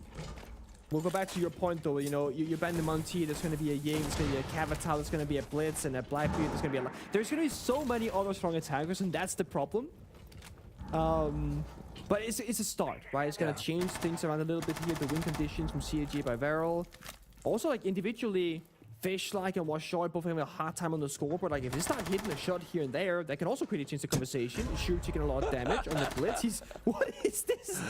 We'll go back to your point, though. You know, you ban the Monty, there's going to be a Ying, there's going to be a Cavatal, there's going to be a Blitz, and a Blackbeard, there's going to be there's going to be so many other strong attackers, and that's the problem. But it's a start, right? It's going to change things around a little bit here. The win conditions from CAG by Varel. Also, like, individually, Fish-like and Washoy both having a hard time on the scoreboard. Like, if they start hitting a shot here and there, that can also create a change to conversation. Sure, taking a lot of damage on the Blitz. What is this?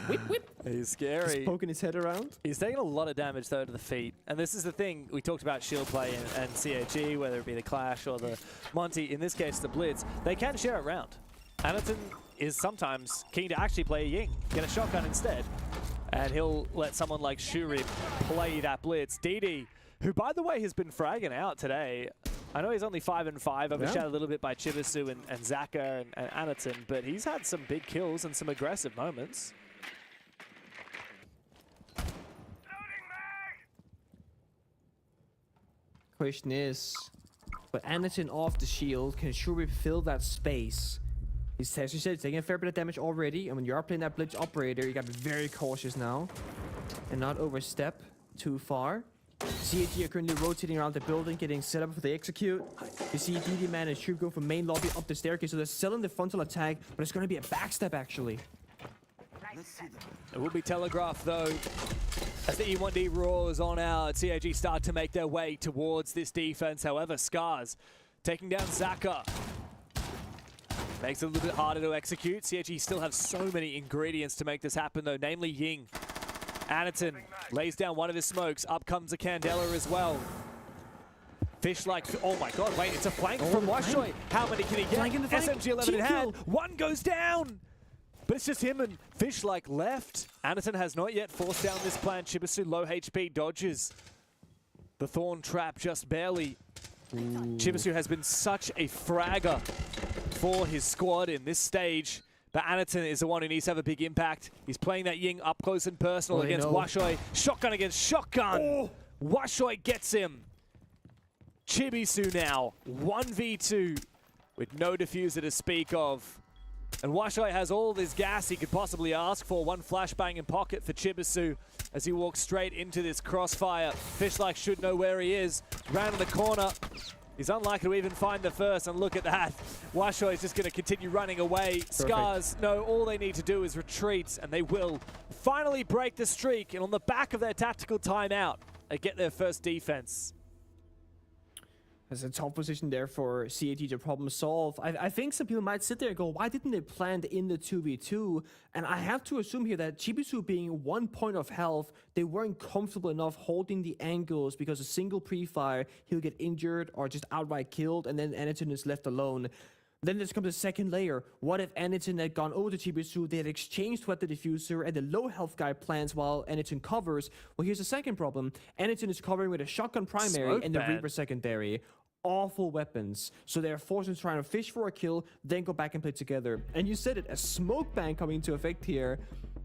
Whip, whip. He's scary. He's poking his head around. He's taking a lot of damage, though, to the feet. And this is the thing. We talked about shield play and CAG, whether it be the Clash or the Monty. In this case, the Blitz. They can share it round. Anderton is sometimes keen to actually play a Ying, get a shotgun instead. And he'll let someone like Shurib play that Blitz. DD, who, by the way, has been fragging out today. I know he's only 5-5, overshadowed a little bit by Chibisu and Zaka and Anderton, but he's had some big kills and some aggressive moments. Question is, but Anderton off the shield, can Shurib fill that space? As you said, he's taking a fair bit of damage already, and when you are playing that Blitz operator, you gotta be very cautious now and not overstep too far. CAG are currently rotating around the building, getting set up for the execute. You see DD Man and Troop go from main lobby up the staircase, so they're selling the frontal attack, but it's going to be a backstep actually. It will be telegraphed though. As the E1D roars on out, CAG start to make their way towards this defense. However, Scars taking down Zaka. Makes it a little bit harder to execute. CAG still have so many ingredients to make this happen though, namely Ying. Anaton lays down one of his smokes. Up comes a Candela as well. Fish like, oh my god, wait, it's a flank from Washoy. How many can he get? SMG 11 in hand. One goes down. But it's just him and Fish like left. Anaton has not yet forced down this plan. Chibisu low HP dodges the Thorn Trap just barely. Chibisu has been such a fragger for his squad in this stage. But Anaton is the one who needs to have a big impact. He's playing that Ying up close and personal against Washoy. Shotgun against shotgun. Oh. Washoy gets him. Chibisu now 1v2 with no diffuser to speak of. And Washoy has all this gas he could possibly ask for. One flashbang in pocket for Chibisu as he walks straight into this crossfire. Fishlike should know where he is. Round in the corner. He's unlikely to even find the first, and look at that. Washoy is just going to continue running away. Perfect. Scars know all they need to do is retreat, and they will finally break the streak. And on the back of their tactical timeout, they get their first defense. There's a top position there for CAG to problem solve. I think some people might sit there and go, why didn't they plan in the 2v2? And I have to assume here that Chibisu being 1 point of health, they weren't comfortable enough holding the angles because a single pre-fire, he'll get injured or just outright killed, and then Anaton is left alone. Then there's comes the second layer. What if Anaton had gone over to Chibisu, they had exchanged with the diffuser, and the low health guy plans while Anaton covers? Well, here's the second problem. Anaton is covering with a shotgun primary Smoke and the bad. Reaper secondary. Awful weapons. So they're forced to try and fish for a kill, then go back and play together. And you said it, a smoke ban coming into effect here.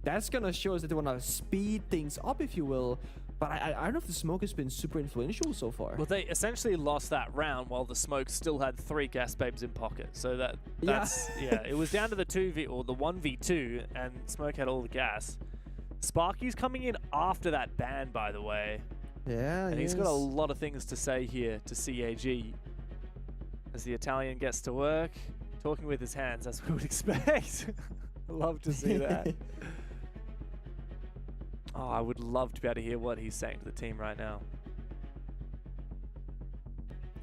That's gonna show us that they wanna speed things up, if you will. But I don't know if the smoke has been super influential so far. Well, they essentially lost that round while the smoke still had 3 gas babes in pocket. So that's yeah, it was down to the 2v or the 1v2, and smoke had all the gas. Sparky's coming in after that ban, by the way. Yeah, and he's got a lot of things to say here to CAG as the Italian gets to work, talking with his hands as we would expect. Love to see that. Oh, I would love to be able to hear what he's saying to the team right now.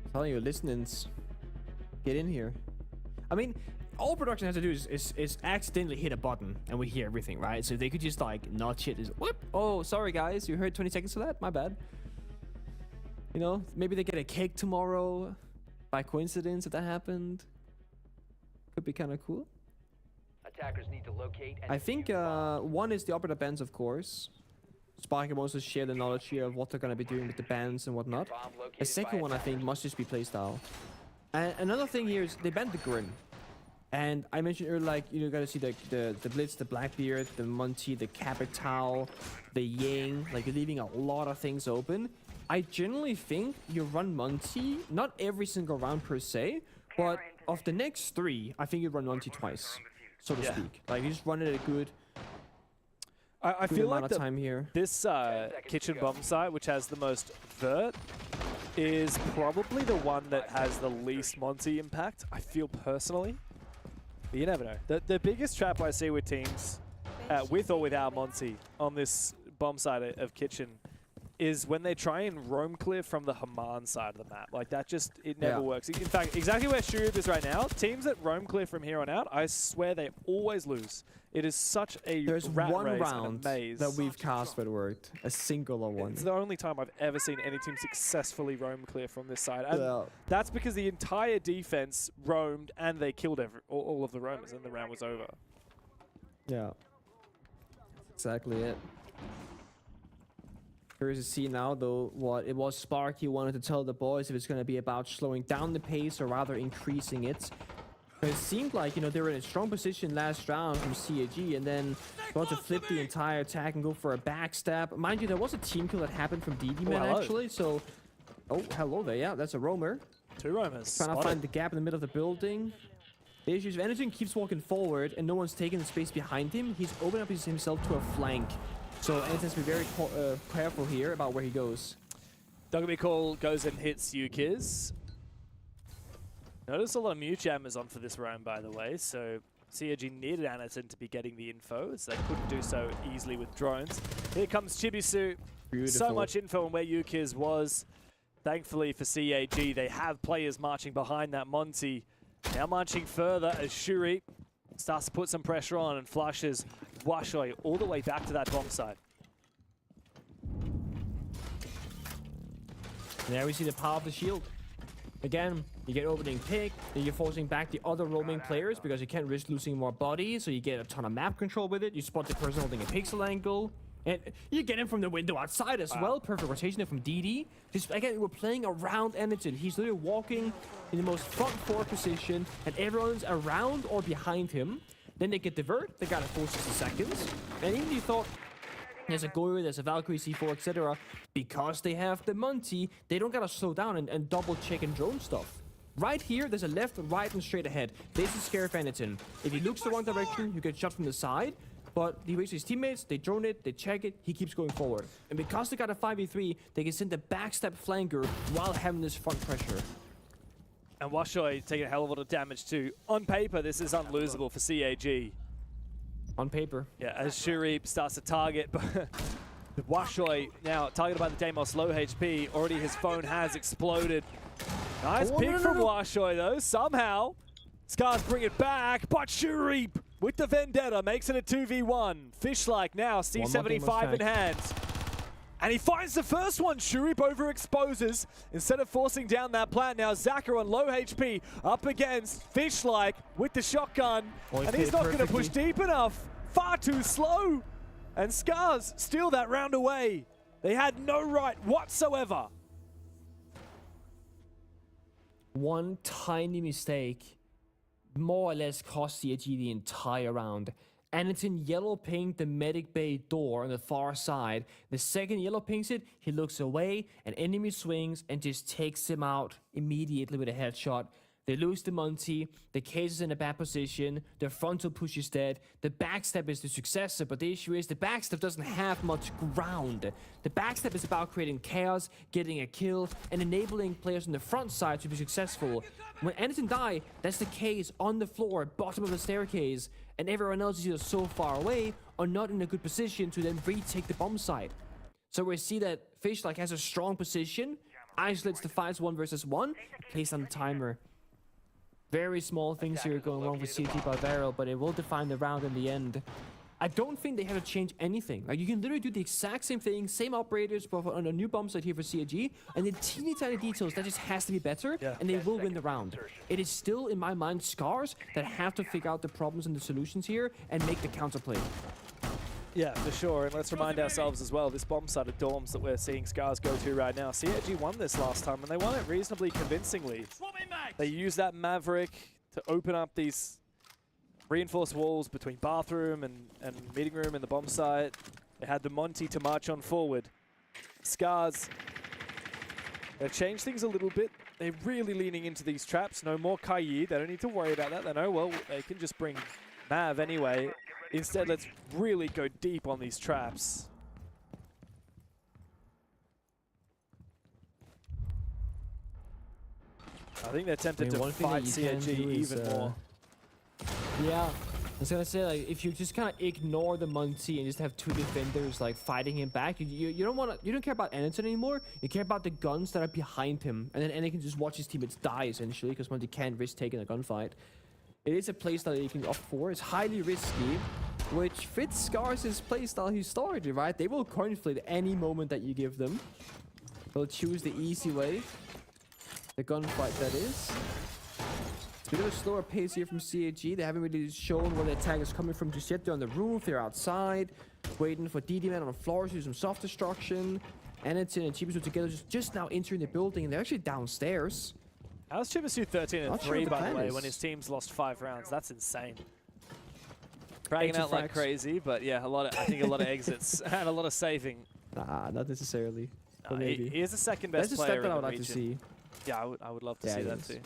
I'm telling you, listenings, get in here. I mean, all production has to do is accidentally hit a button and we hear everything, right? So they could just like not shit is whoop. Oh, sorry guys, you heard 20 seconds of that? My bad. You know, maybe they get a cake tomorrow by coincidence if that happened. Could be kind of cool. Attackers need to locate and I think one is the operator bands, of course. Sparky wants to share the knowledge here of what they're going to be doing with the bands and whatnot. A second one, I think, must just be playstyle. And another thing here is they banned the Grin. And I mentioned earlier, like, you gotta see the Blitz, the Blackbeard, the Monty, the Capital, the Ying. Like, you're leaving a lot of things open. I generally think you run Monty, not every single round per se, but of the next 3, I think you run Monty twice, so to speak. Like, you just run it at a good I feel amount like of time here. This kitchen bomb site, which has the most vert, is probably the one that has the least Monty impact, I feel personally. But you never know. The biggest trap I see with teams, with or without Monty, on this bomb side of kitchen, is when they try and roam clear from the Haman side of the map. Like, that just, it never works. In fact, exactly where Shurib is right now, teams that roam clear from here on out, I swear they always lose. It is such a There's rat one race round and a maze. that we've cast that worked. A singular one. It's the only time I've ever seen any team successfully roam clear from this side. And that's because the entire defense roamed and they killed all of the roamers and the round was over. Yeah. That's exactly it. Curious to see now, though, what it was Sparky wanted to tell the boys, if it's going to be about slowing down the pace or rather increasing it. It seemed like, you know, they were in a strong position last round from CAG, and then got to flip the entire attack and go for a backstab. Mind you, there was a team kill that happened from DD Man, actually, so... Oh, hello there, yeah, that's a roamer. 2 roamers. Trying to find the gap in the middle of the building. The issue is if Energy keeps walking forward and no one's taking the space behind him, he's opening up himself to a flank. So Anything's be very careful here about where he goes. Doggy Call goes and hits Yukiz. Notice a lot of mute jammers on for this round, by the way, so CAG needed Anaton to be getting the info, as they couldn't do so easily with drones. Here comes Chibisu. So much info on where Yukiz was. Thankfully for CAG, they have players marching behind that Monty. Now marching further as Shuri starts to put some pressure on and flushes Washoy all the way back to that bomb site. There we see the power of the shield. Again, you get opening pick, then you're forcing back the other roaming players because you can't risk losing more bodies, so you get a ton of map control with it. You spot the person holding a pixel angle, and you get him from the window outside as well. Perfect rotation there from DD. Just again, we're playing around Anaton. He's literally walking in the most front forward position, and everyone's around or behind him. Then they get divert, they got it for 60 seconds, and even if you thought there's a Goyo, there's a Valkyrie, C4, etc. Because they have the Monty, they don't gotta slow down and double check and drone stuff. Right here, there's a left, right, and straight ahead. This is scary for Anaton. If he looks the wrong direction, you get shot from the side. But he waits his teammates, they drone it, they check it, he keeps going forward. And because they got a 5v3, they can send the backstep flanker while having this front pressure. And Washoy taking a hell of a lot of damage too. On paper, this is unlosable for CAG. On paper. Yeah, as Shuri starts to target, but Washoy now targeted by the Deimos, low HP. Already his phone has exploded. Nice pick from Washoy though, somehow. Scars bring it back, but Shuri with the Vendetta makes it a 2v1. Fish-like now, C75 in hand. And he finds the first one. Shurip overexposes. Instead of forcing down that plant, now Zaka on low HP up against Fish-like with the shotgun. And he's not going to push deep enough. Far too slow. And Scars steal that round away. They had no right whatsoever. One tiny mistake more or less cost CAG the entire round. Anaton yellow pinged the medic bay door on the far side. The second yellow pings it, he looks away, an enemy swings and just takes him out immediately with a headshot. They lose the Monty, the case is in a bad position, the frontal push is dead, the backstep is the successor, but the issue is the backstep doesn't have much ground. The backstep is about creating chaos, getting a kill, and enabling players on the front side to be successful. When Anaton die, that's the case on the floor, bottom of the staircase, and everyone else is either so far away or not in a good position to then retake the bomb site. So we see that Fish has a strong position, isolates the fights 1 versus 1, plays on the timer. Very small things here going wrong with CT by Varel, but it will define the round in the end. I don't think they have to change anything. Like, you can literally do the exact same thing, same operators, but on a new bomb site here for CAG, and the teeny tiny details, that just has to be better, and they will win the round. It is still, in my mind, Scars that have to figure out the problems and the solutions here and make the counterplay. Yeah, for sure. And let's remind ourselves as well, this bomb site of Dorms that we're seeing Scars go to right now. CAG won this last time, and they won it reasonably convincingly. They used that Maverick to open up these reinforced walls between bathroom and meeting room and the bomb site. They had the Monty to march on forward. Scars, they've changed things a little bit. They're really leaning into these traps. No more Kai. They don't need to worry about that. They know, well, they can just bring Mav anyway. Instead, let's really go deep on these traps. I think they're tempted to fight CAG even more. Yeah, I was gonna say, if you just kind of ignore the Monty and just have 2 defenders fighting him back, you don't care about Anaton anymore. You care about the guns that are behind him, and then Anaton can just watch his teammates die essentially because Monty can't risk taking a gunfight. It is a playstyle that you can opt for. It's highly risky, which fits Scars' playstyle historically, right? They will coin flip any moment that you give them. They'll choose the easy way. The gunfight, that is. It's a bit of a slower pace here from CAG. They haven't really shown where the attack is coming from just yet. They're on the roof, they're outside, waiting for DD Man on the floor to do some soft destruction. Anaton and Chibisu together just now entering the building, and they're actually downstairs. How's Chibisu 13-3, by the way, when his team's lost 5 rounds? That's insane. Bragging out like crazy, but yeah, I think a lot of exits and a lot of saving. Nah, not necessarily. He is the second best player in the region. That's a step that I would like to see. Yeah, I would love to see that too.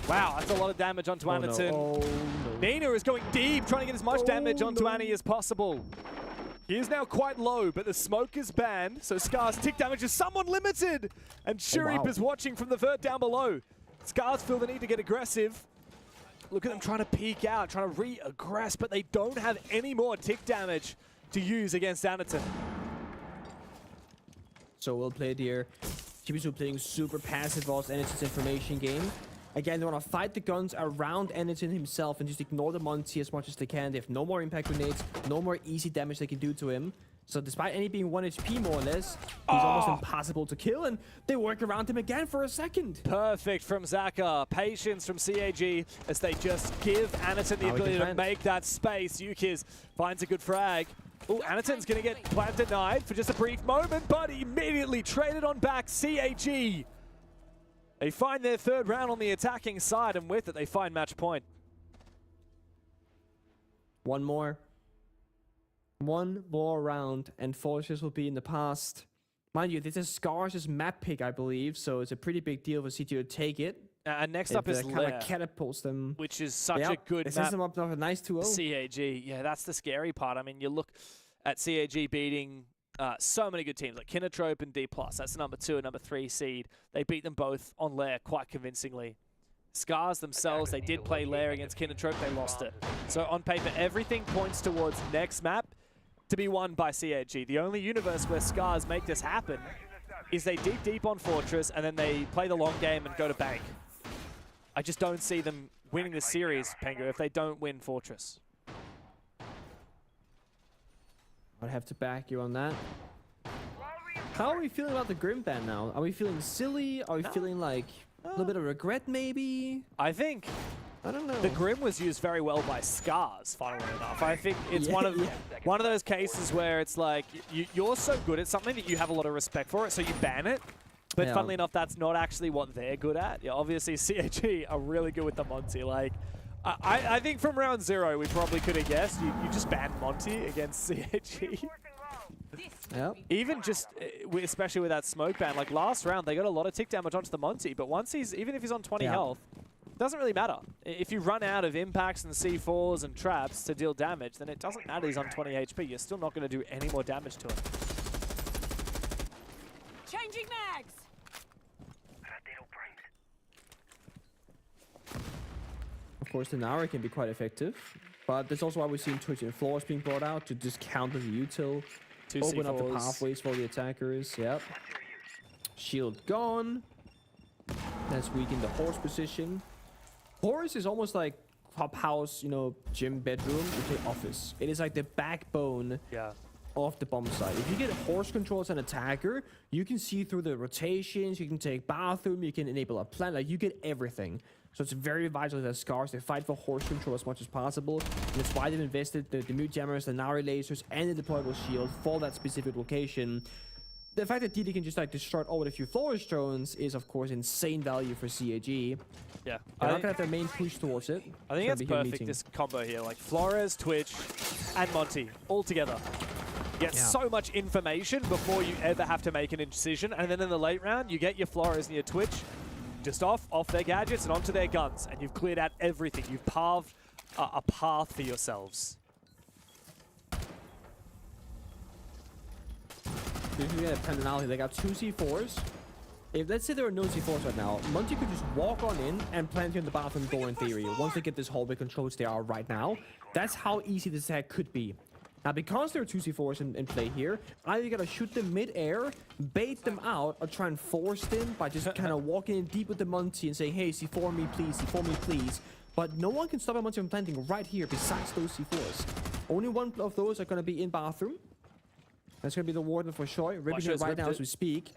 Wow, that's a lot of damage onto Anaton. No. Nina is going deep, trying to get as much damage onto Annie as possible. He is now quite low, but the smoke is banned, so Scar's tick damage is somewhat limited. And Shurip is watching from the vert down below. Scars feel the need to get aggressive. Look at them trying to peek out, trying to re-aggress, but they don't have any more tick damage to use against Anaton. So well played here. Chibisu playing super passive whilst Anaton's information game. Again, they want to fight the guns around Anaton himself and just ignore the Monty as much as they can. They have no more impact grenades, no more easy damage they can do to him. So despite any being 1 HP more or less, he's almost impossible to kill, and they work around him again for a second. Perfect from Zaka. Patience from CAG as they just give Anaton the ability to make that space. Yukiz finds a good frag. Oh, Anaton's going to get plant denied for just a brief moment, but immediately traded on back. CAG. They find their third round on the attacking side, and with it, they find match point. One more round, and Forces will be in the past. Mind you, this is Scars' map pick, I believe, so it's a pretty big deal for CT to take it. And next up is kind Lair, of catapults them. which is such a good it map. sets them up to a nice 2-0. CAG, yeah, that's the scary part. I mean, you look at CAG beating so many good teams like Kinotrope and D+. That's the number 2 and number 3 seed. They beat them both on Lair quite convincingly. Scars themselves, they did play Lair against Kinotrope, they lost it. So on paper, everything points towards next map to be won by CAG. The only universe where Scars make this happen is they dig deep on Fortress and then they play the long game and go to bank. I just don't see them winning the series, Pengu, if they don't win Fortress. I'd have to back you on that. How are we feeling about the Grim ban now? Are we feeling silly? Are we feeling like a little bit of regret, maybe? I think I don't know. the Grim was used very well by Scars, funnily enough. I think it's one of those cases where it's like you're so good at something that you have a lot of respect for it, so you ban it. But funnily enough, that's not actually what they're good at. Yeah, obviously, CAG are really good with the Monty. Like, I think from round 0, we probably could have guessed. You just banned Monty against CAG. Yep. Even just, especially with that smoke ban, like last round, they got a lot of tick damage onto the Monty. But once even if he's on 20 health, doesn't really matter. If you run out of impacts and C4s and traps to deal damage, then it doesn't matter he's on 20 HP. You're still not going to do any more damage to him. Changing mags. Of course, the Nara can be quite effective, but that's also why we're seeing Twitch and Floors being brought out to just counter the util, open up the pathways for the attackers. Yep. Shield gone. That's weakened the horse position. Horse is almost like clubhouse, gym, bedroom, you play office. It is like the backbone of the bomb site. If you get horse control as an attacker, you can see through the rotations, you can take bathroom, you can enable a plant, like you get everything. So it's very vital that Scars, they fight for horse control as much as possible. And that's why they've invested the mute jammers, the Nari lasers, and the deployable shield for that specific location. The fact that DD can just destroy it all with a few Flourish drones is of course insane value for CAG. Yeah. They're not gonna have their main push towards it. I think it's perfect, this combo here. Like Flores, Twitch, and Monty all together. You get so much information before you ever have to make an incision. And then in the late round, you get your Flores and your Twitch just off their gadgets and onto their guns. And you've cleared out everything. You've paved a path for yourselves. Usually at Penalty, they got 2 C4s. If let's say there are no C4s right now, Monty could just walk on in and plant in the bathroom door in theory. Once they get this hallway control, which they are right now, that's how easy this attack could be. Now, because there are 2 C4s in play here, either you gotta shoot them mid-air, bait them out, or try and force them by just kind of walking in deep with the Monty and saying, hey, C4 me please, C4 me please. But no one can stop a Monty from planting right here besides those C4s. Only one of those are gonna be in bathroom. That's gonna be the Warden for sure. Ripping it right now as we speak.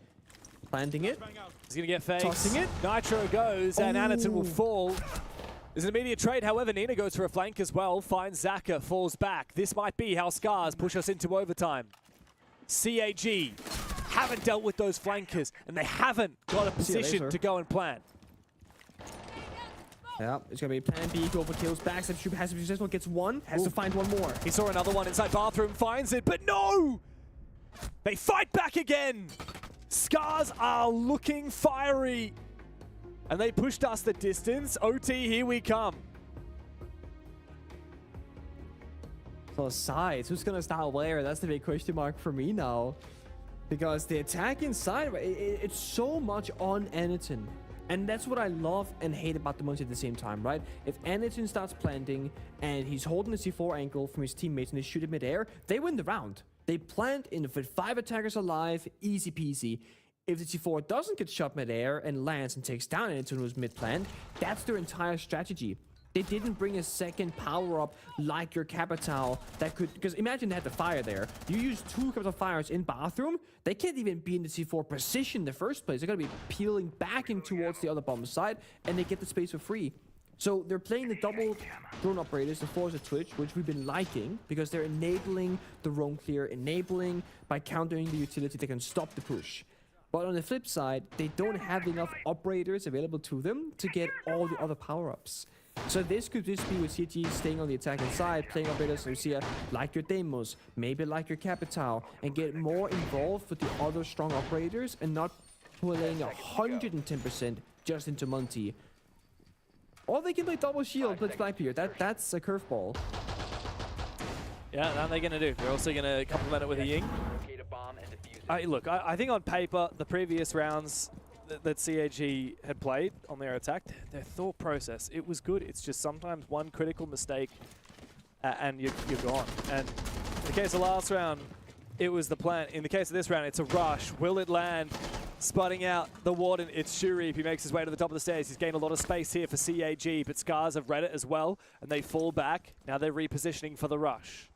Planting it. He's gonna get faked. Tossing it. Nitro goes, and Anaton will fall. There's an immediate trade, however, Nina goes for a flank as well, finds Zaka, falls back. This might be how Scars push us into overtime. CAG haven't dealt with those flankers, and they haven't got a position to go and plan. Yeah, it's gonna be plan B, go for kills, backstab, shoot, has to be successful, gets one, has to find one more. He saw another one inside bathroom, finds it, but no! They fight back again! Scars are looking fiery. And they pushed us the distance. OT, here we come. So sides, who's gonna start where? That's the big question mark for me now. Because the attack inside, it's so much on Anaton. And that's what I love and hate about the Muncie at the same time, right? If Anaton starts planting and he's holding the C4 angle from his teammates and they shoot it mid-air, they win the round. They plant in with 5 attackers alive, easy peasy. If the C4 doesn't get shot mid-air and lands and takes down Anaton who's mid-plant, that's their entire strategy. They didn't bring a second power-up like your Capitao that could... Because imagine they had the fire there. You use 2 Capitao fires in bathroom. They can't even be in the C4 position in the first place. They're going to be peeling back in towards the other bomb side, and they get the space for free. So they're playing the double drone operators, the force of Twitch, which we've been liking, because they're enabling the roam clear, enabling by countering the utility, they can stop the push. But on the flip side, they don't have enough operators available to them to get all the other power-ups. So this could just be with CG staying on the attacking side, playing operators Lucia like your Deimos, maybe like your Capitao, and get more involved with the other strong operators and not pulling 110% just into Monty. Or they can play double shield, blitz Blackbeard. That's a curveball. Yeah, that they're going to do. They're also going to complement it with a Ying. Locate a bomb and defuse it. Look, I think on paper, the previous rounds that CAG had played on their attack, their thought process, it was good. It's just sometimes one critical mistake and you're gone. And in the case of last round, it was the plan. In the case of this round, it's a rush. Will it land? Sputting out the Warden, it's Shurip. He makes his way to the top of the stairs. He's gained a lot of space here for CAG, but Scars have read it as well, and they fall back. Now they're repositioning for the rush.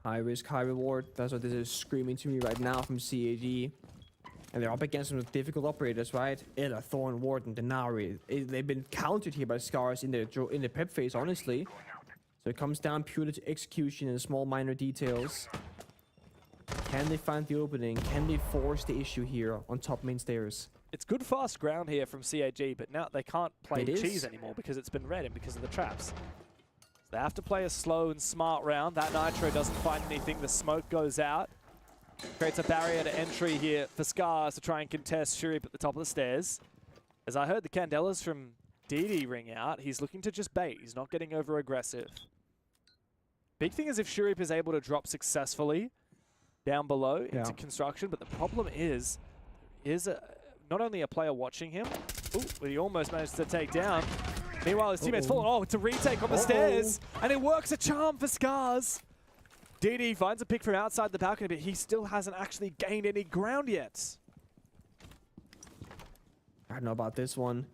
High risk, high reward. That's what this is screaming to me right now from CAG. And they're up against some difficult operators, right? Ella, Thorn, Warden, Denari. They've been countered here by Scars in the prep phase, honestly. So it comes down purely to execution and small minor details. Can they find the opening? Can they force the issue here on top main stairs? It's good fast ground here from CAG, but now they can't play cheese anymore because it's been red and because of the traps. So they have to play a slow and smart round. That Nitro doesn't find anything. The smoke goes out. Creates a barrier to entry here for Scars to try and contest Shurip at the top of the stairs. As I heard the Candelas from DD ring out, he's looking to just bait. He's not getting over aggressive. Big thing is if Shurip is able to drop successfully down below into construction, but the problem is not only a player watching him, but he almost managed to take down. Meanwhile, his teammates fallen. Oh, it's a retake on the stairs, and it works a charm for Scars. DD finds a pick from outside the balcony, but he still hasn't actually gained any ground yet. I don't know about this one.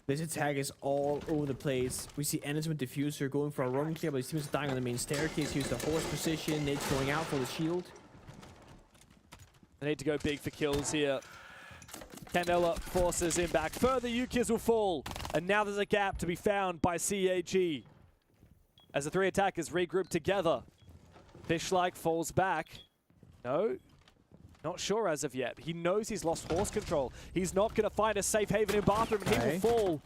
This attack is all over the place. We see Anaton with Diffuser going for a run clear, but his team is dying on the main staircase. Here's the horse position. Nate's going out for the shield. They need to go big for kills here. Candela forces him back. Further UKIs will fall. And now there's a gap to be found by CAG. As the 3 attackers regroup together. Fishlike falls back. No, not sure as of yet. He knows he's lost horse control. He's not going to find a safe haven in bathroom, and he will fall.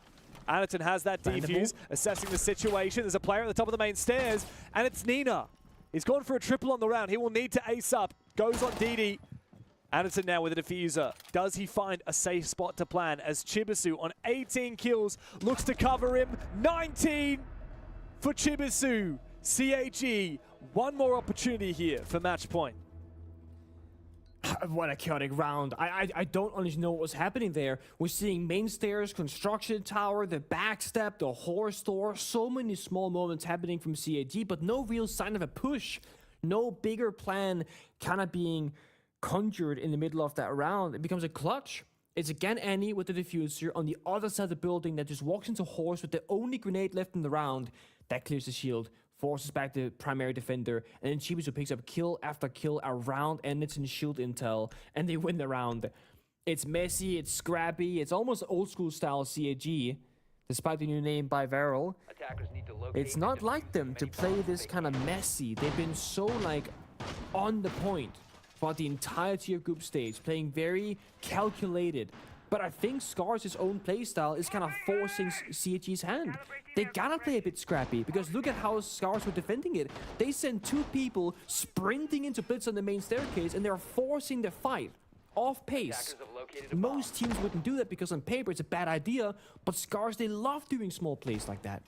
Anaton has that defuse, assessing the situation. There's a player at the top of the main stairs, and it's Nina. He's gone for a triple on the round. He will need to ace up. Goes on DD. Anaton now with a diffuser. Does he find a safe spot to plan as Chibisu on 18 kills looks to cover him? 19 for Chibisu. CAG, one more opportunity here for match point. What a chaotic round. I don't honestly know what was happening there. We're seeing main stairs, construction tower, the backstep, the horse door. So many small moments happening from CAG, but no real sign of a push. No bigger plan kind of being conjured in the middle of that round. It becomes a clutch. It's again Annie with the diffuser on the other side of the building that just walks into horse with the only grenade left in the round. That clears the shield. Forces back the primary defender, and then Chibisu picks up kill after kill around Anaton's shield intel, and they win the round. It's messy, it's scrappy, it's almost old school style CAG, despite the new name by Varel. It's not like them to play this kind of messy. They've been so like on the point for the entirety of group stage, playing very calculated. But I think Scars' own playstyle is kind of forcing CAG's hand. They gotta play a bit scrappy, because look at how Scars were defending it. They sent 2 people sprinting into blitz on the main staircase, and they're forcing the fight off pace. Most teams wouldn't do that because on paper it's a bad idea, but Scars, they love doing small plays like that.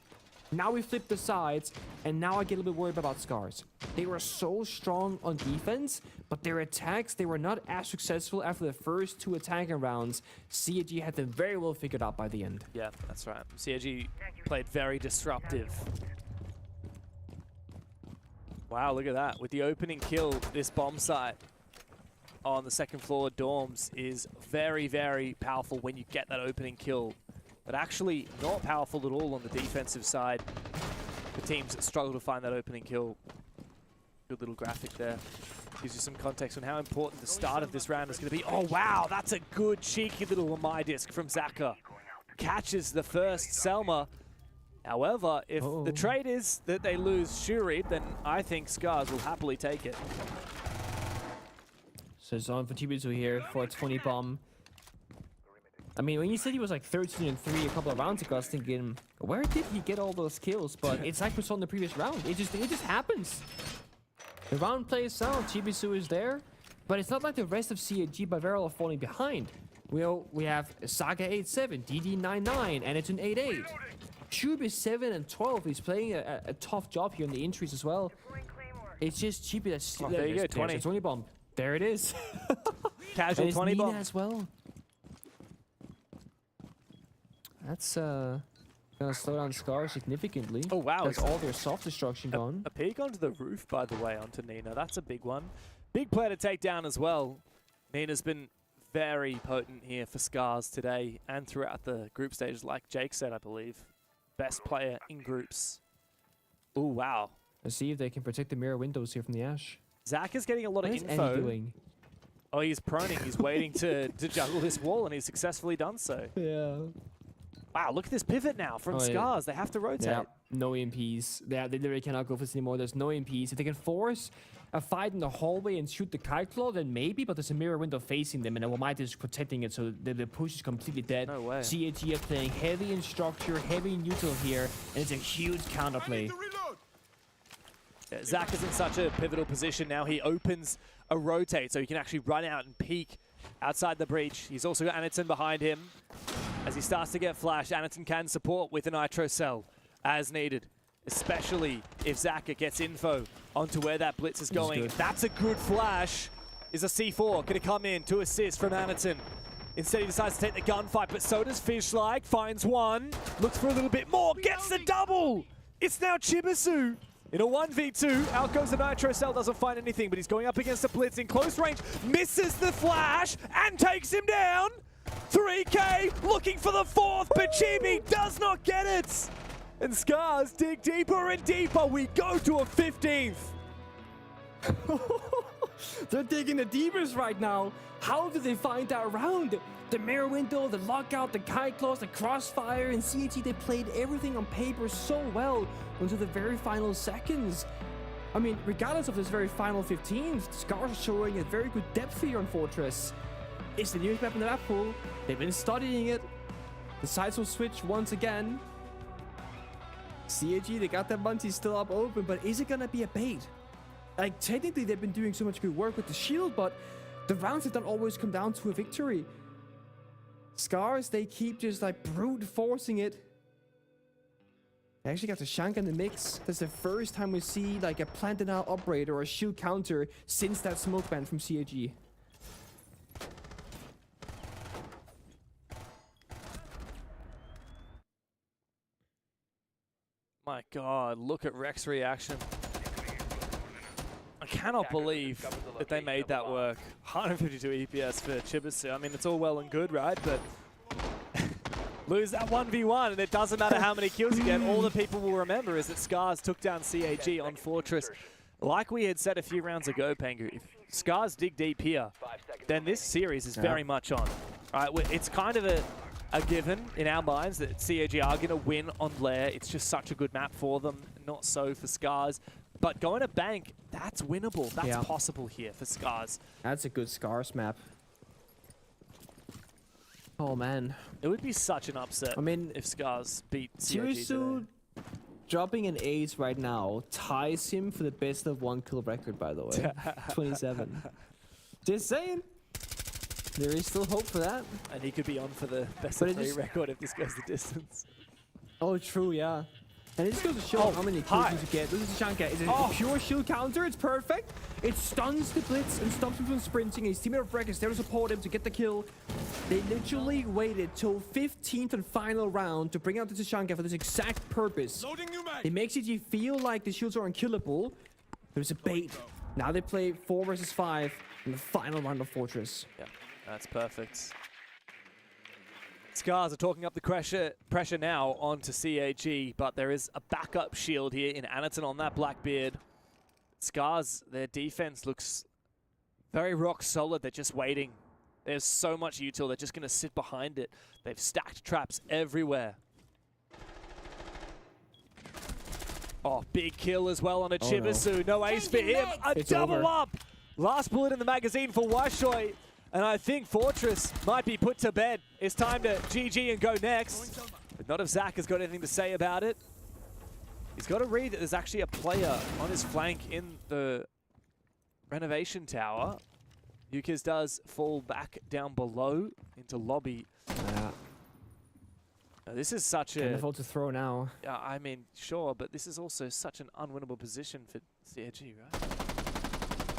Now we flip the sides, and now I get a little bit worried about Scars. They were so strong on defense, but their attacks, they were not as successful after the first 2 attacking rounds. CAG had them very well figured out by the end. Yeah, that's right. CAG played very disruptive. Wow, look at that. With the opening kill, this bomb site on the second floor dorms is very, very powerful when you get that opening kill. But actually not powerful at all on the defensive side. The teams that struggle to find that opening kill. Good little graphic there. Gives you some context on how important the start of this round is going to be. Oh, wow, that's a good cheeky little Lamai disc from Zaka. Catches the first Selma. However, if the trade is that they lose Shuri, then I think Scars will happily take it. So it's on for Chibizu here for a 20 bomb. I mean, when you said he was like 13 and 3 a couple of rounds ago, I was thinking, where did he get all those kills? But it's like we saw in the previous round. It just happens. The round plays out, Chibizu is there, but it's not like the rest of CAG by Veral are falling behind. We have Saga 8-7, DD 9-9, and it's an 8-8. Chub is 7 and 12. He's playing a tough job here in the injuries as well. It's just Chibi that's there you go, 20. 20 bomb. There it is. Casual and 20 bomb as well. That's gonna slow down Scar significantly. Oh wow, that's all their soft destruction gone. A peek onto the roof, by the way, onto Nina. That's a big one. Big player to take down as well. Nina's been very potent here for Scars today and throughout the group stages, like Jake said, I believe. Best player in groups. Oh wow. Let's see if they can protect the mirror windows here from the Ash. Zach is getting a lot of What is info. Andy doing? Oh, he's proning. He's waiting to juggle this wall, and he's successfully done so. Yeah. Wow, look at this pivot now from Scars. They have to rotate. Yeah, no EMPs. They literally cannot go for this anymore. There's no EMPs. If they can force a fight in the hallway and shoot the kite claw, then maybe, but there's a mirror window facing them, and Wamite is protecting it, so the push is completely dead. No way. CAG are playing heavy in structure, heavy in neutral here, and it's a huge counterplay. Yeah, Zach is in such a pivotal position now. He opens a rotate, so he can actually run out and peek outside the breach. He's also got Aniton behind him. As he starts to get flashed, Aniton can support with a Nitro Cell as needed, especially if Zaka gets info onto where that blitz is going. That's a good flash. Is a C4 going to come in to assist from Aniton? Instead, he decides to take the gunfight, but so does Fishlike. Finds one, looks for a little bit more, gets the double! It's now Chibizu in a 1v2. Out goes the Nitro Cell, doesn't find anything, but he's going up against the blitz in close range, misses the flash, and takes him down! 3K looking for the 4th, but Chibi does not get it! And Scars dig deeper and deeper. We go to a 15th. They're digging the deepest right now. How did they find that round? The mirror window, the lockout, the kite claws, the crossfire, and CAG, they played everything on paper so well until the very final seconds. I mean, regardless of this very final 15th, Scars are showing a very good depth here on Fortress. It's the newest map in the map pool. They've been studying it. The sides will switch once again. CAG, they got that Muncie still up open, but is it gonna be a bait? Like, technically, they've been doing so much good work with the shield, but the rounds have not always come down to a victory. Scars, they keep just like brute forcing it. They actually got the Shank in the mix. That's the first time we see like a planted out operator or a shield counter since that smoke ban from CAG. My God, look at Rek's reaction. I cannot believe that they made that work. 152 EPS for Chibizu. I mean, it's all well and good, right? But lose that 1v1 and it doesn't matter how many kills you get. All the people will remember is that Scars took down CAG on Fortress. Like we had said a few rounds ago, Pengu, if Scars dig deep here, then this series is very much on. Right? It's kind of a given in our minds that CAG are going to win on Lair. It's just such a good map for them. Not so for Scars. But going to Bank, that's winnable. That's possible here for Scars. That's a good Scars map. Oh, man. It would be such an upset, I mean, if Scars beat CAG today. Dropping an ace right now ties him for the best of 1 kill record, by the way. 27. Just saying. There is still hope for that. And he could be on for the best of 3 record if this goes the distance. Oh, true, yeah. And it just goes to show how many kills you get. This is Shanka. Is it a pure shield counter? It's perfect. It stuns the Blitz and stops him from sprinting. His teammate of Wreck is there to support him to get the kill. They literally waited till 15th and final round to bring out the Tashanka for this exact purpose. It makes it feel like the shields are unkillable. There's a bait. Now they play 4 versus 5 in the final round of Fortress. Yeah, that's perfect. Scars are talking up the pressure now onto CAG, but there is a backup shield here in Anaton on that Blackbeard. Scars, their defense looks very rock solid. They're just waiting. There's so much util. They're just going to sit behind it. They've stacked traps everywhere. Oh, big kill as well on a Chibisu. No ace for him. A double up. Last bullet in the magazine for Washoy. And I think Fortress might be put to bed. It's time to GG and go next. But not if Zach has got anything to say about it. He's got to read that there's actually a player on his flank in the renovation tower. Yukiz does fall back down below into lobby. Yeah. Now, this is such a... Can't afford to throw now. I mean, sure, but this is also such an unwinnable position for CAG, right?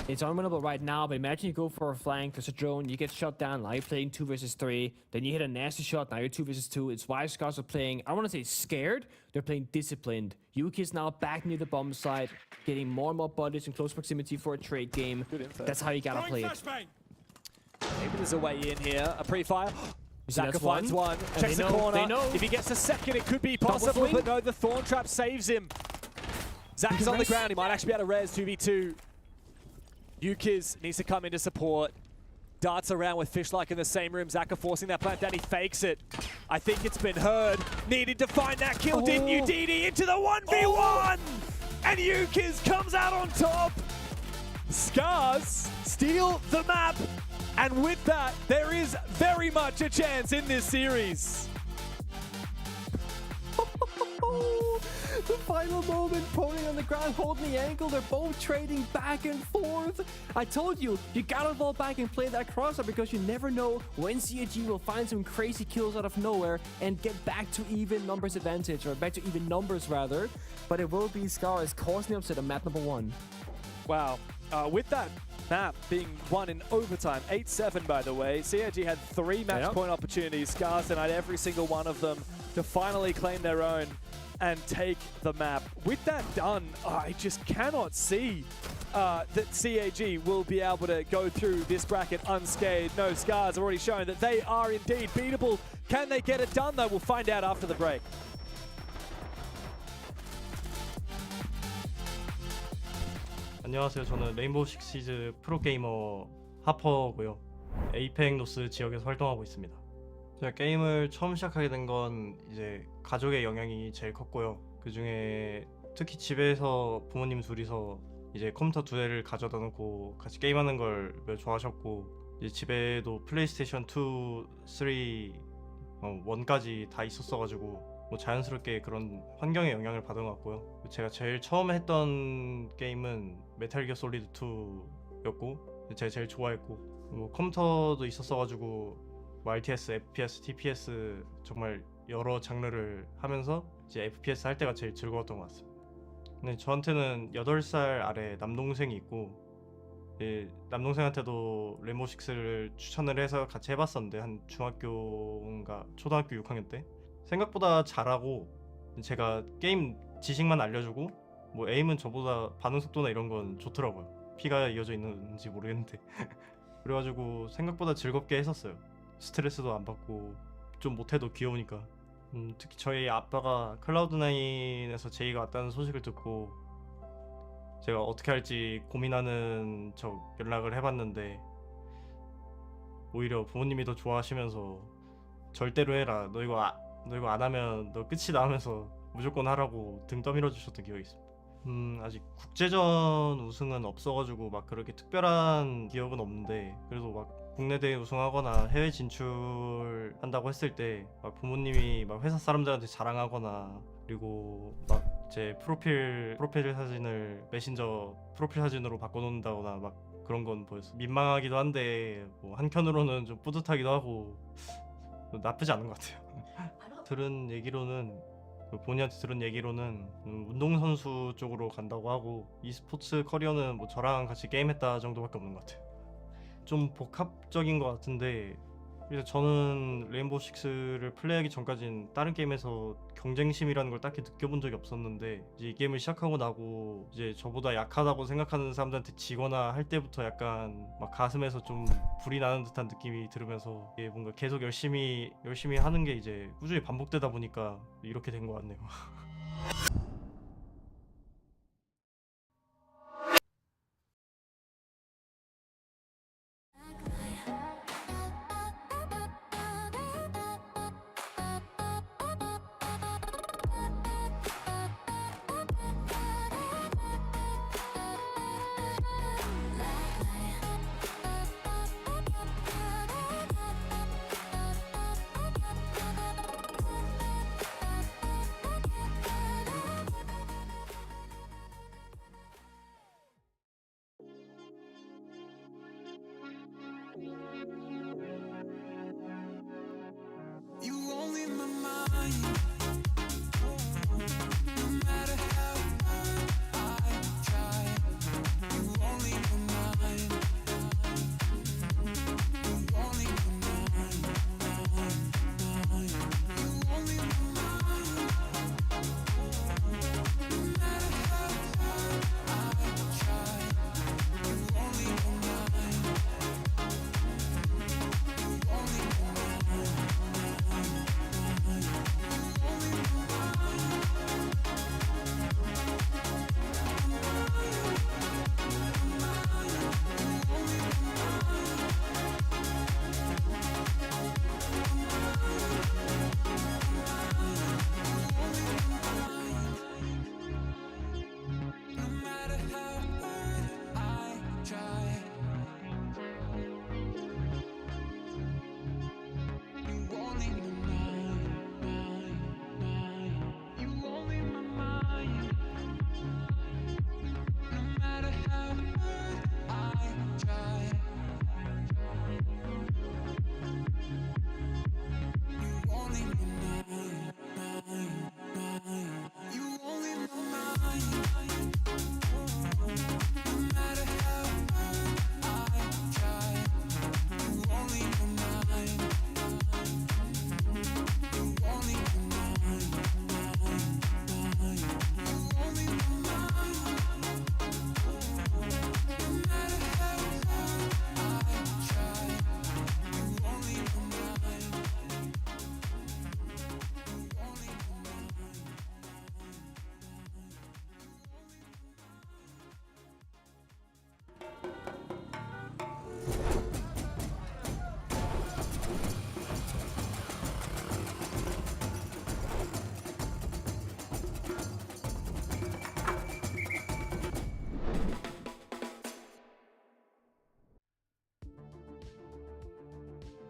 It's unwinnable right now, but imagine you go for a flank, there's a drone, you get shot down, now you're playing 2 versus 3, then you hit a nasty shot, now you're 2 versus 2. It's why Scars are playing, I don't want to say scared, they're playing disciplined. Yuki is now back near the bomb site, getting more and more bodies in close proximity for a trade game. That's how you gotta play it. Maybe there's a way in here. A pre-fire. Zaka that's finds one. Checks the corner. know. If he gets a second, it could be possible, but no, the Thorn Trap saves him. Zach is on the ground. He might actually be able to res 2v2. Yukiz needs to come in to support. Darts around with Fishlike in the same room. Zaka forcing that plant down. He fakes it. I think it's been heard. Needed to find that kill, didn't you, DD? Into the 1v1! And Yukiz comes out on top. Scars steal the map. And with that, there is very much a chance in this series. The final moment, Proning on the ground, holding the ankle. They're both trading back and forth. I told you, you gotta fall back and play that crosser because you never know when CAG will find some crazy kills out of nowhere and get back to even numbers advantage, or back to even numbers rather. But it will be Scars causing the upset on map number 1. Wow. With that map being won in overtime, 8-7 by the way, CAG had 3 match point opportunities. Scars denied every single one of them to finally claim their own and take the map. With that done, I just cannot see that CAG will be able to go through this bracket unscathed. No, Scars have already shown that they are indeed beatable. Can they get it done though? We'll find out after the break. 안녕하세요. 저는 레인보우 식시즈 프로게이머 하퍼고요. 에이펙 노스 지역에서 활동하고 있습니다. 제가 게임을 처음 시작하게 된 건 이제 가족의 영향이 제일 컸고요. 그 중에 특히 집에서 부모님 둘이서 이제 컴퓨터 2대를 가져다 놓고 같이 게임하는 걸 매우 좋아하셨고, 이제 집에도 플레이스테이션 2, 3, 1까지 다 있었어가지고 뭐 자연스럽게 그런 환경의 영향을 받은 것 같고요. 제가 제일 처음에 했던 게임은 메탈 기어 솔리드 2였고 제가 제일 좋아했고, 뭐 컴퓨터도 있었어가지고 뭐 RTS, FPS, TPS 정말 여러 장르를 하면서 이제 FPS 할 때가 제일 즐거웠던 것 같습니다. 근데 저한테는 8살 아래 남동생이 있고, 남동생한테도 레인보우 식스를 추천을 해서 같이 해봤었는데 한 중학교인가 초등학교 6학년 때 생각보다 잘하고, 제가 게임 지식만 알려주고 뭐 에임은 저보다 반응 속도나 이런 건 좋더라고요. 피가 이어져 있는지 모르겠는데 그래가지고 생각보다 즐겁게 했었어요. 스트레스도 안 받고 좀 못해도 귀여우니까. 특히 저희 아빠가 클라우드9에서 제이가 왔다는 소식을 듣고 제가 어떻게 할지 고민하는 척 연락을 해봤는데, 오히려 부모님이 더 좋아하시면서 절대로 해라, 너 이거 안 하면 너 끝이다 하면서 무조건 하라고 등 떠밀어 주셨던 기억이 있습니다. 아직 국제전 우승은 없어가지고 막 그렇게 특별한 기억은 없는데, 그래도 막 국내 대회 우승하거나 해외 진출한다고 했을 때 막 부모님이 막 회사 사람들한테 자랑하거나, 그리고 막 제 프로필 사진을 메신저 프로필 사진으로 바꿔놓는다거나 막 그런 건 보였어. 민망하기도 한데 뭐 한편으로는 좀 뿌듯하기도 하고 나쁘지 않은 것 같아요. 들은 얘기로는 본인한테 들은 얘기로는 운동선수 쪽으로 간다고 하고 e스포츠 커리어는 뭐 저랑 같이 게임했다 정도밖에 없는 것 같아요. 좀 복합적인 것 같은데 그래서 저는 레인보우 식스를 플레이하기 전까진 다른 게임에서 경쟁심이라는 걸 딱히 느껴본 적이 없었는데 이제 이 게임을 시작하고 나고 이제 저보다 약하다고 생각하는 사람들한테 지거나 할 때부터 약간 막 가슴에서 좀 불이 나는 듯한 느낌이 들으면서 이게 뭔가 계속 열심히 하는 게 이제 꾸준히 반복되다 보니까 이렇게 된 것 같네요. You only in my mind. No matter how hard I try, you only in my mind. You only in my mind. You only in my mind. No matter how hard I try, you only in my mind. You only in my mind.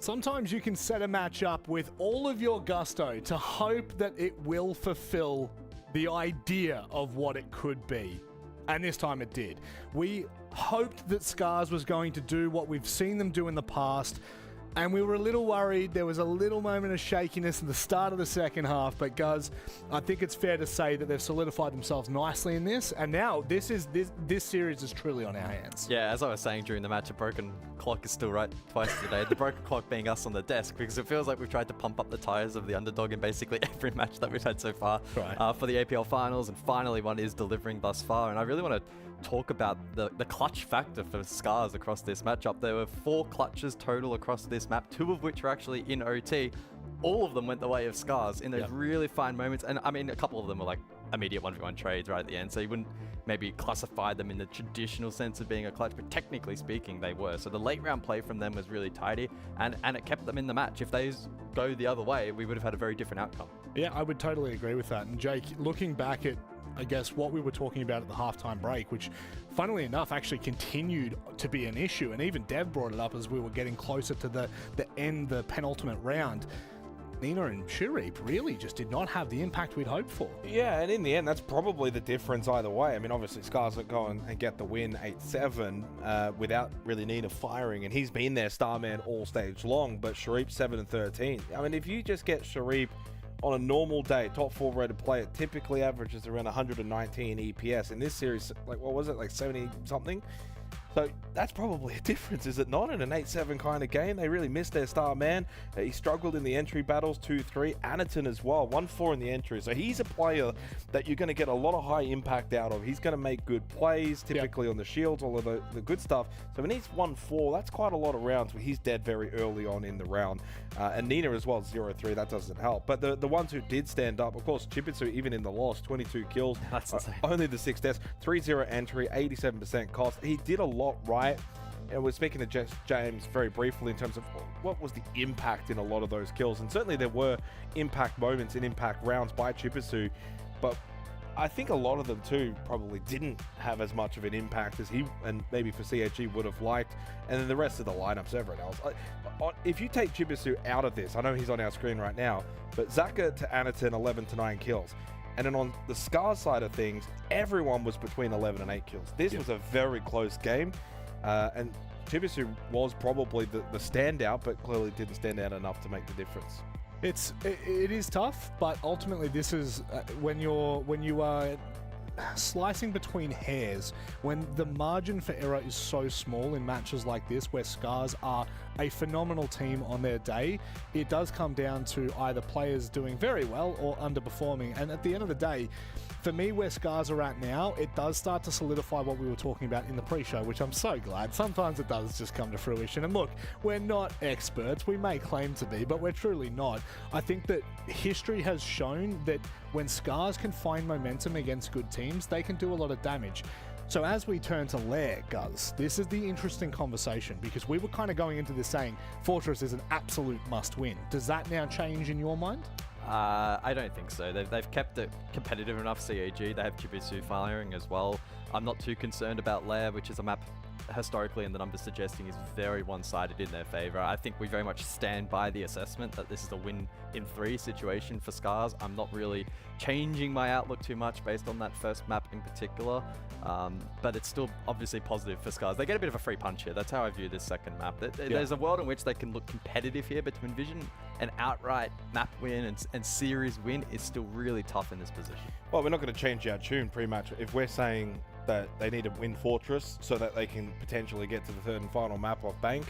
Sometimes you can set a match up with all of your gusto to hope that it will fulfill the idea of what it could be. And this time it did. We hoped that Scars was going to do what we've seen them do in the past, and we were a little worried. There was a little moment of shakiness at the start of the second half, but Guz, I think it's fair to say that they've solidified themselves nicely in this, and now this series is truly on our hands. Yeah, as I was saying during the match, a broken clock is still right twice today. The broken clock being us on the desk, because it feels like we've tried to pump up the tires of the underdog in basically every match that we've had so far for the APL finals, and finally one is delivering thus far. And I really want to talk about the clutch factor for Scars across this matchup. There were 4 clutches total across this map, 2 of which were actually in OT. All of them went the way of Scars in those really fine moments. And I mean, a couple of them were like immediate 1v1 trades right at the end, so you wouldn't maybe classify them in the traditional sense of being a clutch, but technically speaking they were. So the late round play from them was really tidy, and it kept them in the match. If they go the other way, we would have had a very different outcome. Yeah, I would totally agree with that. And Jake, looking back at, I guess, what we were talking about at the halftime break, which funnily enough actually continued to be an issue, and even Dev brought it up as we were getting closer to the penultimate round. Nina and Shurip really just did not have the impact we'd hoped for. Yeah, and in the end, that's probably the difference either way. I mean, obviously, Scars would go and get the win 8-7 without really Nina firing, and he's been their star man all stage long, but Shurip 7-13. I mean, if you just get Shurip on a normal day, top 4 rated player typically averages around 119 EPS. In this series, like, what was it, like 70 something? So that's probably a difference, is it not? In an 8-7 kind of game, they really missed their star man. He struggled in the entry battles, 2-3. Anaton as well, 1-4 in the entry. So he's a player that you're going to get a lot of high impact out of. He's going to make good plays, typically on the shields, all of the good stuff. So when he's 1-4, that's quite a lot of rounds where he's dead very early on in the round. And Nina as well, 0-3, that doesn't help. But the ones who did stand up, of course, Chibitsu, even in the loss, 22 kills. That's insane. Only the 6 deaths, 3-0 entry, 87% cost. He did a lot right. And we're speaking to James very briefly in terms of what was the impact in a lot of those kills. And certainly there were impact moments in impact rounds by Chibitsu, but I think a lot of them too probably didn't have as much of an impact as he and maybe for CHE would have liked. And then the rest of the lineups, everyone else. If you take Chibitsu out of this, I know he's on our screen right now, but Zaka to Anaton, 11 to 9 kills. And then on the Scar side of things, everyone was between 11 and 8 kills. This was a very close game. And Chibitsu was probably the standout, but clearly didn't stand out enough to make the difference. It is tough, but ultimately this is when you are slicing between hairs, when the margin for error is so small in matches like this, where Scars are a phenomenal team on their day, it does come down to either players doing very well or underperforming. And at the end of the day, for me, where Scars are at now, it does start to solidify what we were talking about in the pre-show, which I'm so glad. Sometimes it does just come to fruition. And look, we're not experts. We may claim to be, but we're truly not. I think that history has shown that when Scars can find momentum against good teams, they can do a lot of damage. So as we turn to Lair, Guz, this is the interesting conversation, because we were kind of going into this saying Fortress is an absolute must-win. Does that now change in your mind? I don't think so. They've kept it competitive enough, CAG. They have Chibitsu firing as well. I'm not too concerned about Lair, which is a map historically, and the numbers suggesting is very one-sided in their favor. I think we very much stand by the assessment that this is a win in 3 situation for Scars. I'm not really changing my outlook too much based on that first map in particular, but it's still obviously positive for Scars. They get a bit of a free punch here. That's how I view this second map. There's a world in which they can look competitive here, but to envision an outright map win and series win is still really tough in this position. Well, we're not going to change our tune pre-match. If we're saying that they need to win Fortress so that they can potentially get to the third and final map off Bank,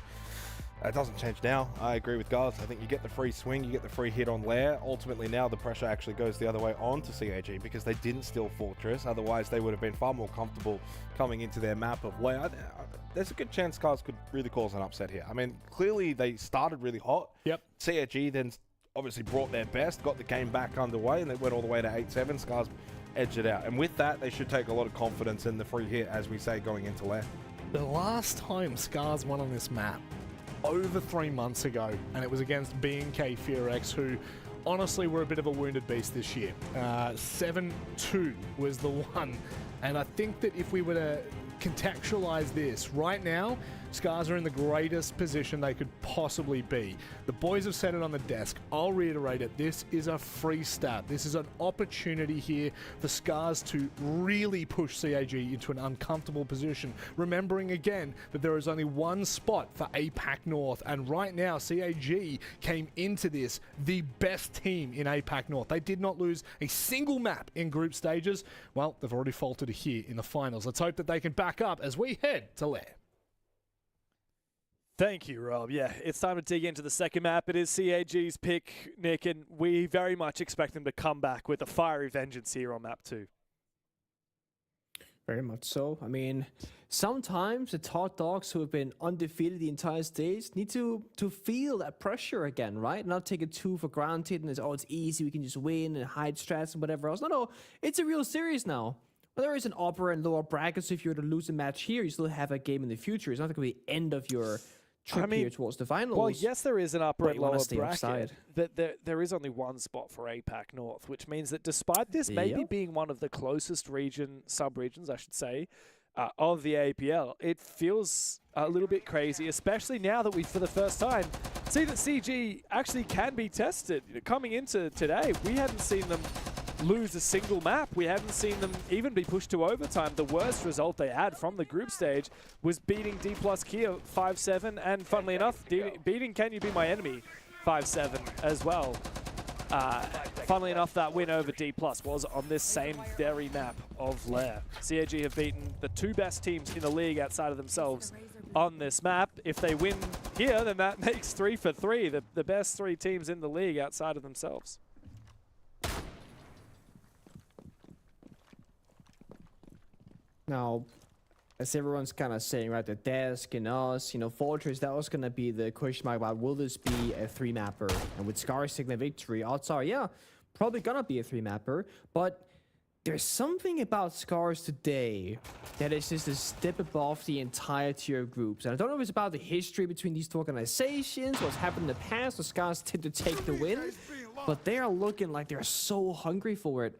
it doesn't change now. I agree with Gaz. I think you get the free swing, you get the free hit on Lair. Ultimately now the pressure actually goes the other way on to CAG because they didn't steal Fortress. Otherwise they would have been far more comfortable coming into their map of Lair. There's a good chance Scars could really cause an upset here. I mean, clearly they started really hot. Yep. CAG then obviously brought their best, got the game back underway, and they went all the way to 8-7. Scars edged it out. And with that, they should take a lot of confidence in the free hit, as we say, going into Lair. The last time Scars won on this map, over 3 months ago, and it was against B&K Furex, who honestly were a bit of a wounded beast this year. 7-2 was the one. And I think that if we were to contextualize this right now, Scars are in the greatest position they could possibly be. The boys have said it on the desk. I'll reiterate it. This is a free stab. This is an opportunity here for Scars to really push CAG into an uncomfortable position. Remembering again that there is only one spot for APAC North, and right now CAG came into this the best team in APAC North. They did not lose a single map in group stages. Well, they've already faltered here in the finals. Let's hope that they can back up as we head to Lair. Thank you, Rob. Yeah, it's time to dig into the second map. It is CAG's pick, Nick, and we very much expect them to come back with a fiery vengeance here on map 2. Very much so. I mean, sometimes the top dogs who have been undefeated the entire stage need to feel that pressure again, right? Not take it too for granted and it's easy, we can just win and hide strats and whatever else. No, it's a real series now. Well, there is an upper and lower bracket, so if you were to lose a match here, you still have a game in the future. It's not going to be the end of your trip here towards the finals. Well, yes, there is an upper and lower bracket. Upside. There is only one spot for APAC North, which means that despite this maybe being one of the closest sub-regions, I should say, of the APL, it feels a little bit crazy, especially now that we, for the first time, see that CG actually can be tested. Coming into today, we hadn't seen them lose a single map. We haven't seen them even be pushed to overtime. The worst result they had from the group stage was beating D+ Kia 5-7, and funnily enough, beating Can You Be My Enemy 5-7 as well. Funnily enough, that win over D+ was on this same very map of Lair. CAG have beaten the 2 best teams in the league outside of themselves on this map. If they win here, then that makes 3 for 3, the best 3 teams in the league outside of themselves. Now, as everyone's kind of saying, right, the desk and us, you know, Fortress, that was going to be the question mark about will this be a 3-mapper? And with Scar's taking the victory, odds are, yeah, probably going to be a 3-mapper. But there's something about Scars today that is just a step above the entire tier of groups. And I don't know if it's about the history between these 2 organizations, what's happened in the past, where Scars tend to take the win. But they are looking like they're so hungry for it.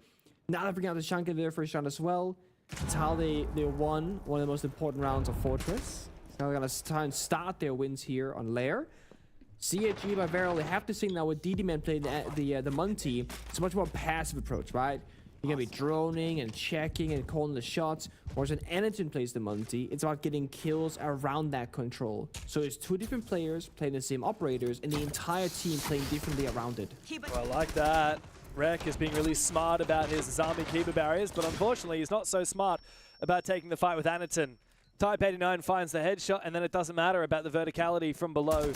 Now they bring out the Shanka there for a shot as well. It's how they won one of the most important rounds of Fortress. So now they're going to try and start their wins here on Lair. CAG by Varel, they have to think now with DD-Man playing the Munty, it's a much more passive approach, right? You're going to be droning and checking and calling the shots. Whereas when Anakin plays the Munty, it's about getting kills around that control. So it's 2 different players playing the same operators and the entire team playing differently around it. Well, I like that. Rek is being really smart about his Zami keeper barriers, but unfortunately he's not so smart about taking the fight with Anaton. Type 89 finds the headshot, and then it doesn't matter about the verticality from below.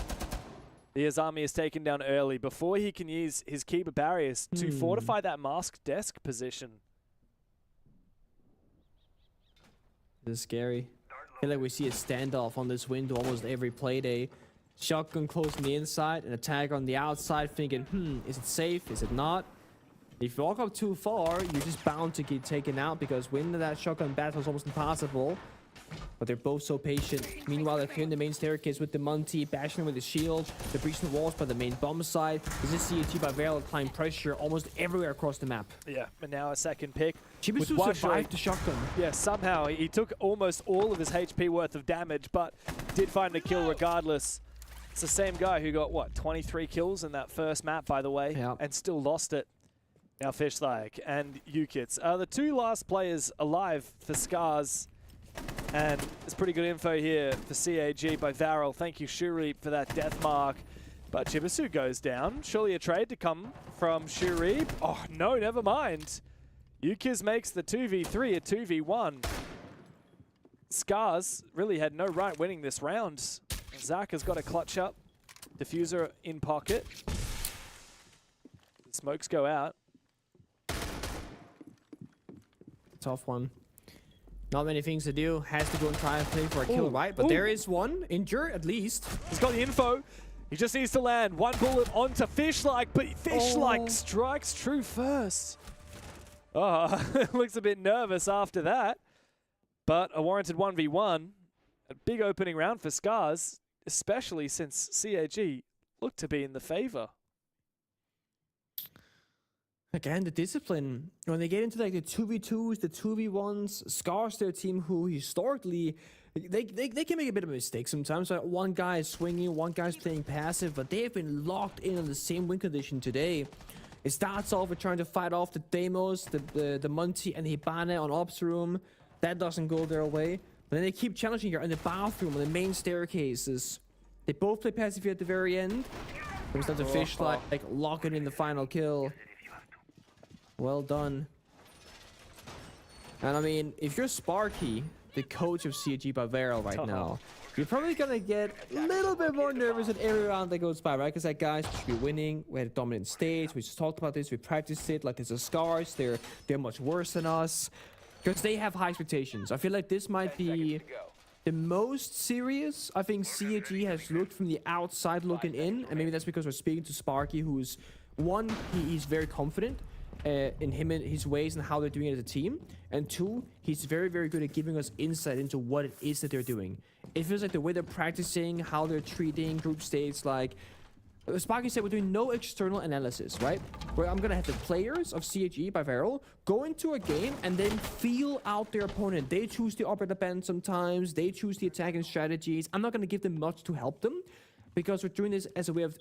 The Azami is taken down early before he can use his keeper barriers to fortify that mask desk position. This is scary. I feel like we see a standoff on this window almost every play day. Shotgun closing the inside, an attack on the outside, thinking, is it safe? Is it not? If you walk up too far, you're just bound to get taken out because winning that shotgun battle is almost impossible. But they're both so patient. Meanwhile, they're clearing the main staircase with the Munty, bashing with the shield. They're breaching the walls by the main bomb side. This is CAG by Varel applying pressure almost everywhere across the map. Yeah, and now a second pick. Chibisu survived the shotgun. Yeah, somehow he took almost all of his HP worth of damage, but did find a kill regardless. It's the same guy who got, what, 23 kills in that first map, by the way, and still lost it. Now Fishlike and Ukits are the 2 last players alive for Scars. And it's pretty good info here for CAG by Varel. Thank you, Shuri, for that death mark. But Chibisu goes down. Surely a trade to come from Shuri. Oh, no, never mind. Ukiz makes the 2v3 a 2v1. Scars really had no right winning this round. Zach has got a clutch up. Diffuser in pocket. The smokes go out. Tough one. Not many things to do. Has to go and try and play for a kill, right? But there is one. Injure, at least. He's got the info. He just needs to land one bullet onto Fishlike, but Fishlike strikes true first. Oh, looks a bit nervous after that. But a warranted 1v1. A big opening round for Scars, especially since CAG looked to be in the favor. Again, the discipline. When they get into like the 2v2s, the 2v1s, Scars, their team who historically, they can make a bit of a mistake sometimes. Like one guy is swinging, one guy's playing passive, but they've been locked in on the same win condition today. It starts off with trying to fight off the Deimos, the Munty, and the Hibane on Ops Room. That doesn't go their way. But then they keep challenging here in the bathroom, on the main staircases. They both play passive here at the very end. Comes down to Fishlike, like locking in the final kill. Well done. And I mean, if you're Sparky, the coach of CAG by Varel right now, you're probably gonna get a little bit more nervous at every round that goes by, right? Because that guys should be winning. We had a dominant stage. We just talked about this. We practiced it. Like, there's a Scars. They're much worse than us. Because they have high expectations. I feel like this might be the most serious I think CAG has looked from the outside looking in. And maybe that's because we're speaking to Sparky, who's, one, he's very confident in him and his ways and how they're doing it as a team. And 2, he's very, very good at giving us insight into what it is that they're doing. It feels like the way they're practicing, how they're treating group states, like Sparky said, we're doing no external analysis, right? Where I'm gonna have the players of CAG by Varel go into a game and then feel out their opponent. They choose the operator band sometimes, they choose the attacking strategies. I'm not gonna give them much to help them because we're doing this as a way of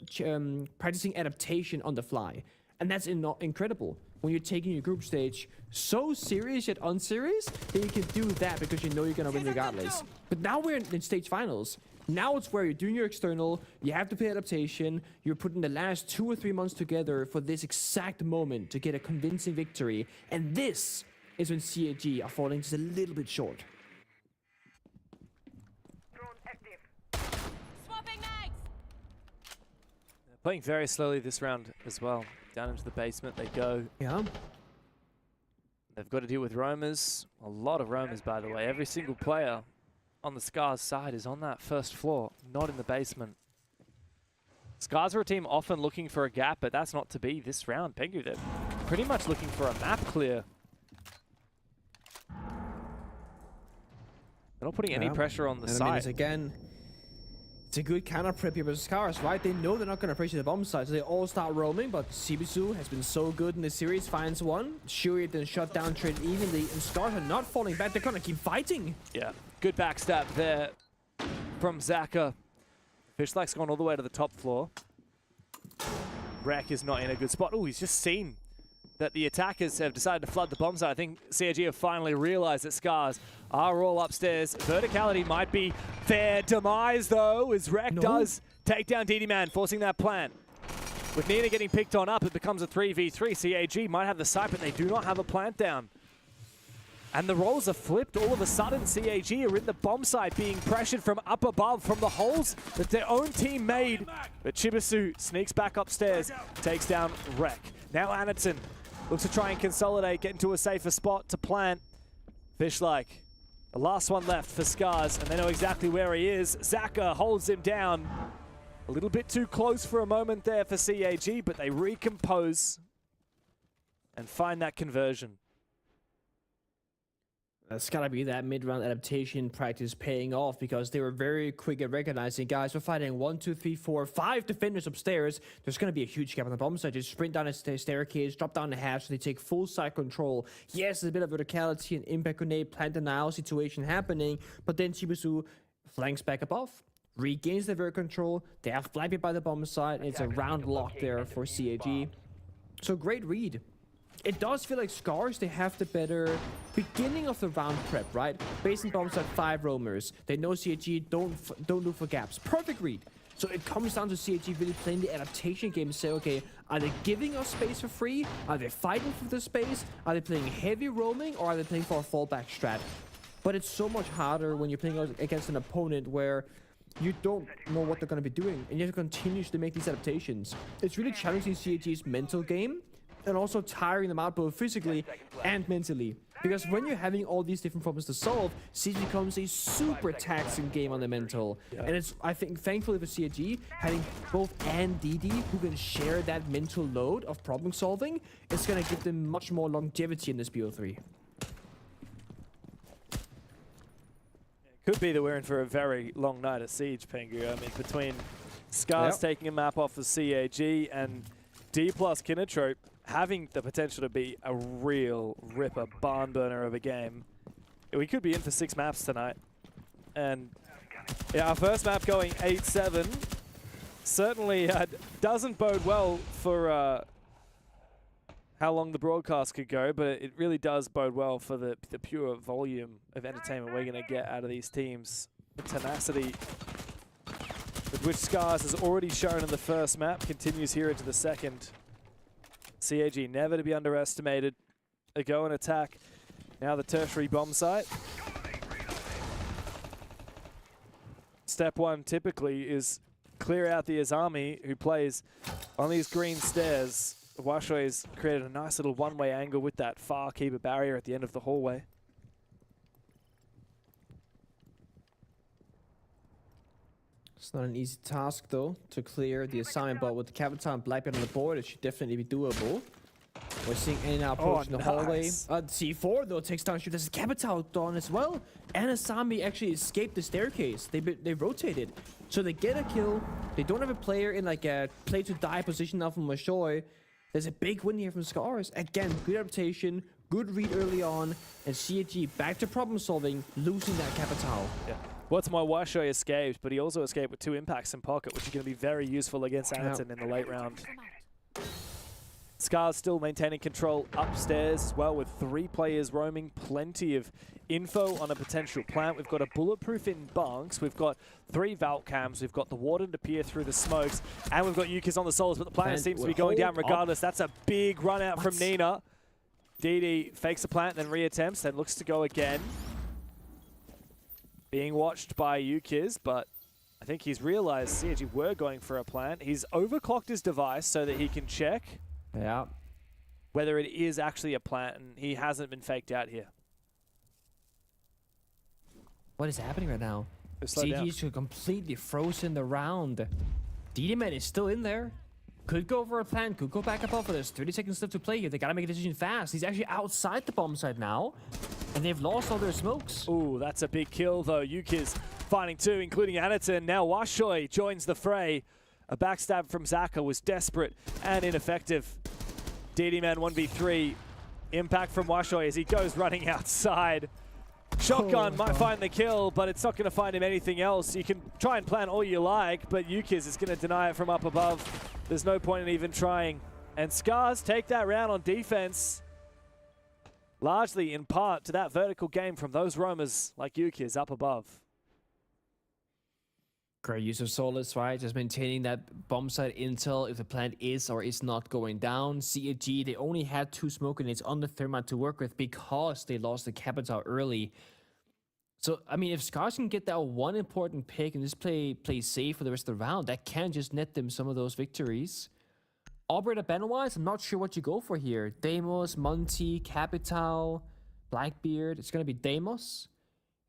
practicing adaptation on the fly. And that's incredible when you're taking your group stage so serious yet unserious that you can do that because you know you're gonna win regardless. But now we're in stage finals. Now it's where you're doing your external, you have to play adaptation, you're putting the last 2 or 3 months together for this exact moment to get a convincing victory, and this is when CAG are falling just a little bit short. Playing very slowly this round as well. Down into the basement they go. Yeah. They've got to deal with roamers. A lot of roamers, by the way. Every single player on the Scars side is on that first floor, not in the basement. Scars are a team often looking for a gap, but that's not to be this round. Pengu, they're pretty much looking for a map clear. They're not putting any pressure on the side. Again, it's a good counter prep here with Scars, right? They know they're not going to pressure the bomb side, so they all start roaming, but Sibisu has been so good in this series, finds one. Shuri then shut down trade evenly, and Scars are not falling back. They're going to keep fighting. Yeah, good backstab there from Zaka. Fishlike's gone all the way to the top floor. Rek is not in a good spot. Oh, he's just seen that the attackers have decided to flood the bomb site. I think CAG have finally realized that Scars are all upstairs. Verticality might be their demise, though, as Rek does take down DD Man, forcing that plant. With Nina getting picked on up, it becomes a 3v3. CAG might have the site, but they do not have a plant down. And the roles are flipped. All of a sudden, CAG are in the bomb site, being pressured from up above, from the holes that their own team made. But Chibisu sneaks back upstairs, takes down Rek. Now Anderson looks to try and consolidate, get into a safer spot to plant. Fishlike, the last one left for Scars, and they know exactly where he is. Zaka holds him down. A little bit too close for a moment there for CAG, but they recompose and find that conversion. That's gotta be that mid-round adaptation practice paying off, because they were very quick at recognizing, guys, we're fighting 1, 2, 3, 4, 5 defenders upstairs. There's gonna be a huge gap on the bomb side. Just sprint down a staircase, drop down the hatch, so they take full side control. Yes, there's a bit of verticality and impact grenade, plant denial situation happening, but then Chibisu flanks back above, regains the vert control. They have flanked by the bomb side, and it's a round lock there for CAG. So great read. It does feel like Scars, they have the better beginning of the round prep, right? Basing bombs at 5 roamers. They know CAG don't look for gaps. Perfect read. So it comes down to CAG really playing the adaptation game and say, okay, are they giving us space for free? Are they fighting for the space? Are they playing heavy roaming, or are they playing for a fallback strat? But it's so much harder when you're playing against an opponent where you don't know what they're going to be doing, and you have to continuously make these adaptations. It's really challenging CAG's mental game, and also tiring them out both physically and mentally. Because when you're having all these different problems to solve, CAG becomes a super taxing game on the mental. Yeah. And it's, I think, thankfully for CAG, having both and DD who can share that mental load of problem solving, it's going to give them much more longevity in this BO3. Could be that we're in for a very long night at Siege, Pengu. I mean, between Scars taking a map off of CAG and D plus Kinatrope having the potential to be a real ripper barn burner of a game. We could be in for 6 maps tonight. And yeah, our first map going 8-7 certainly doesn't bode well for how long the broadcast could go, but it really does bode well for the pure volume of entertainment we're going to get out of these teams. The tenacity with which Scars has already shown in the first map continues here into the second. CAG never to be underestimated. They go and attack now the tertiary bomb site. Step 1 typically is clear out the Azami, who plays on these green stairs. Washoi's created a nice little one-way angle with that far keeper barrier at the end of the hallway. It's not an easy task, though, to clear the assignment, but with the Cavatar and Blackbeard on the board, it should definitely be doable. We're seeing any now approach in the hallway. C4, though, takes down. This is Cavatar done as well. And Asami actually escaped the staircase. They rotated. So they get a kill. They don't have a player in like a play-to-die position now from Mashoi. There's a big win here from Scars. Again, good adaptation, good read early on, and CAG back to problem solving, losing that Cavatar. Yeah. What's my Washoi escaped, but he also escaped with 2 impacts in pocket, which is going to be very useful against Anderson in the late round. Scar's still maintaining control upstairs as well with 3 players roaming. Plenty of info on a potential plant. We've got a bulletproof in bunks. We've got 3 vault cams. We've got the warden to peer through the smokes. And we've got Yuki's on the solos, but the plant seems to be going down regardless. That's a big run out from Nina. DD fakes a plant, then reattempts, then looks to go again. Being watched by Yukiz, but I think he's realized CAG were going for a plant. He's overclocked his device so that he can check whether it is actually a plant, and he hasn't been faked out here. What is happening right now? Slow down. CG is completely frozen the round. DD-Man is still in there. Could go for a plant, could go back up off of this. 30 seconds left to play here. They gotta make a decision fast. He's actually outside the bomb site now, and they've lost all their smokes. Ooh, that's a big kill though. Yukiz finding 2, including Anaton. Now Washoy joins the fray. A backstab from Zaka was desperate and ineffective. DD-Man 1v3. Impact from Washoy as he goes running outside. Shotgun might find the kill, but it's not going to find him anything else. You can try and plan all you like, but Yukiz is going to deny it from up above. There's no point in even trying. And Scars take that round on defense, largely in part to that vertical game from those roamers like Yukiz up above. Great use of Solus, right? Just maintaining that bomb site intel if the plant is or is not going down. CAG, they only had 2 smoke grenades on the Thermite to work with because they lost the Capital early. So, I mean, if Scars can get that one important pick and just play safe for the rest of the round, that can just net them some of those victories. Operator ban-wise, I'm not sure what you go for here. Deimos, Monty, Capital, Blackbeard. It's going to be Deimos.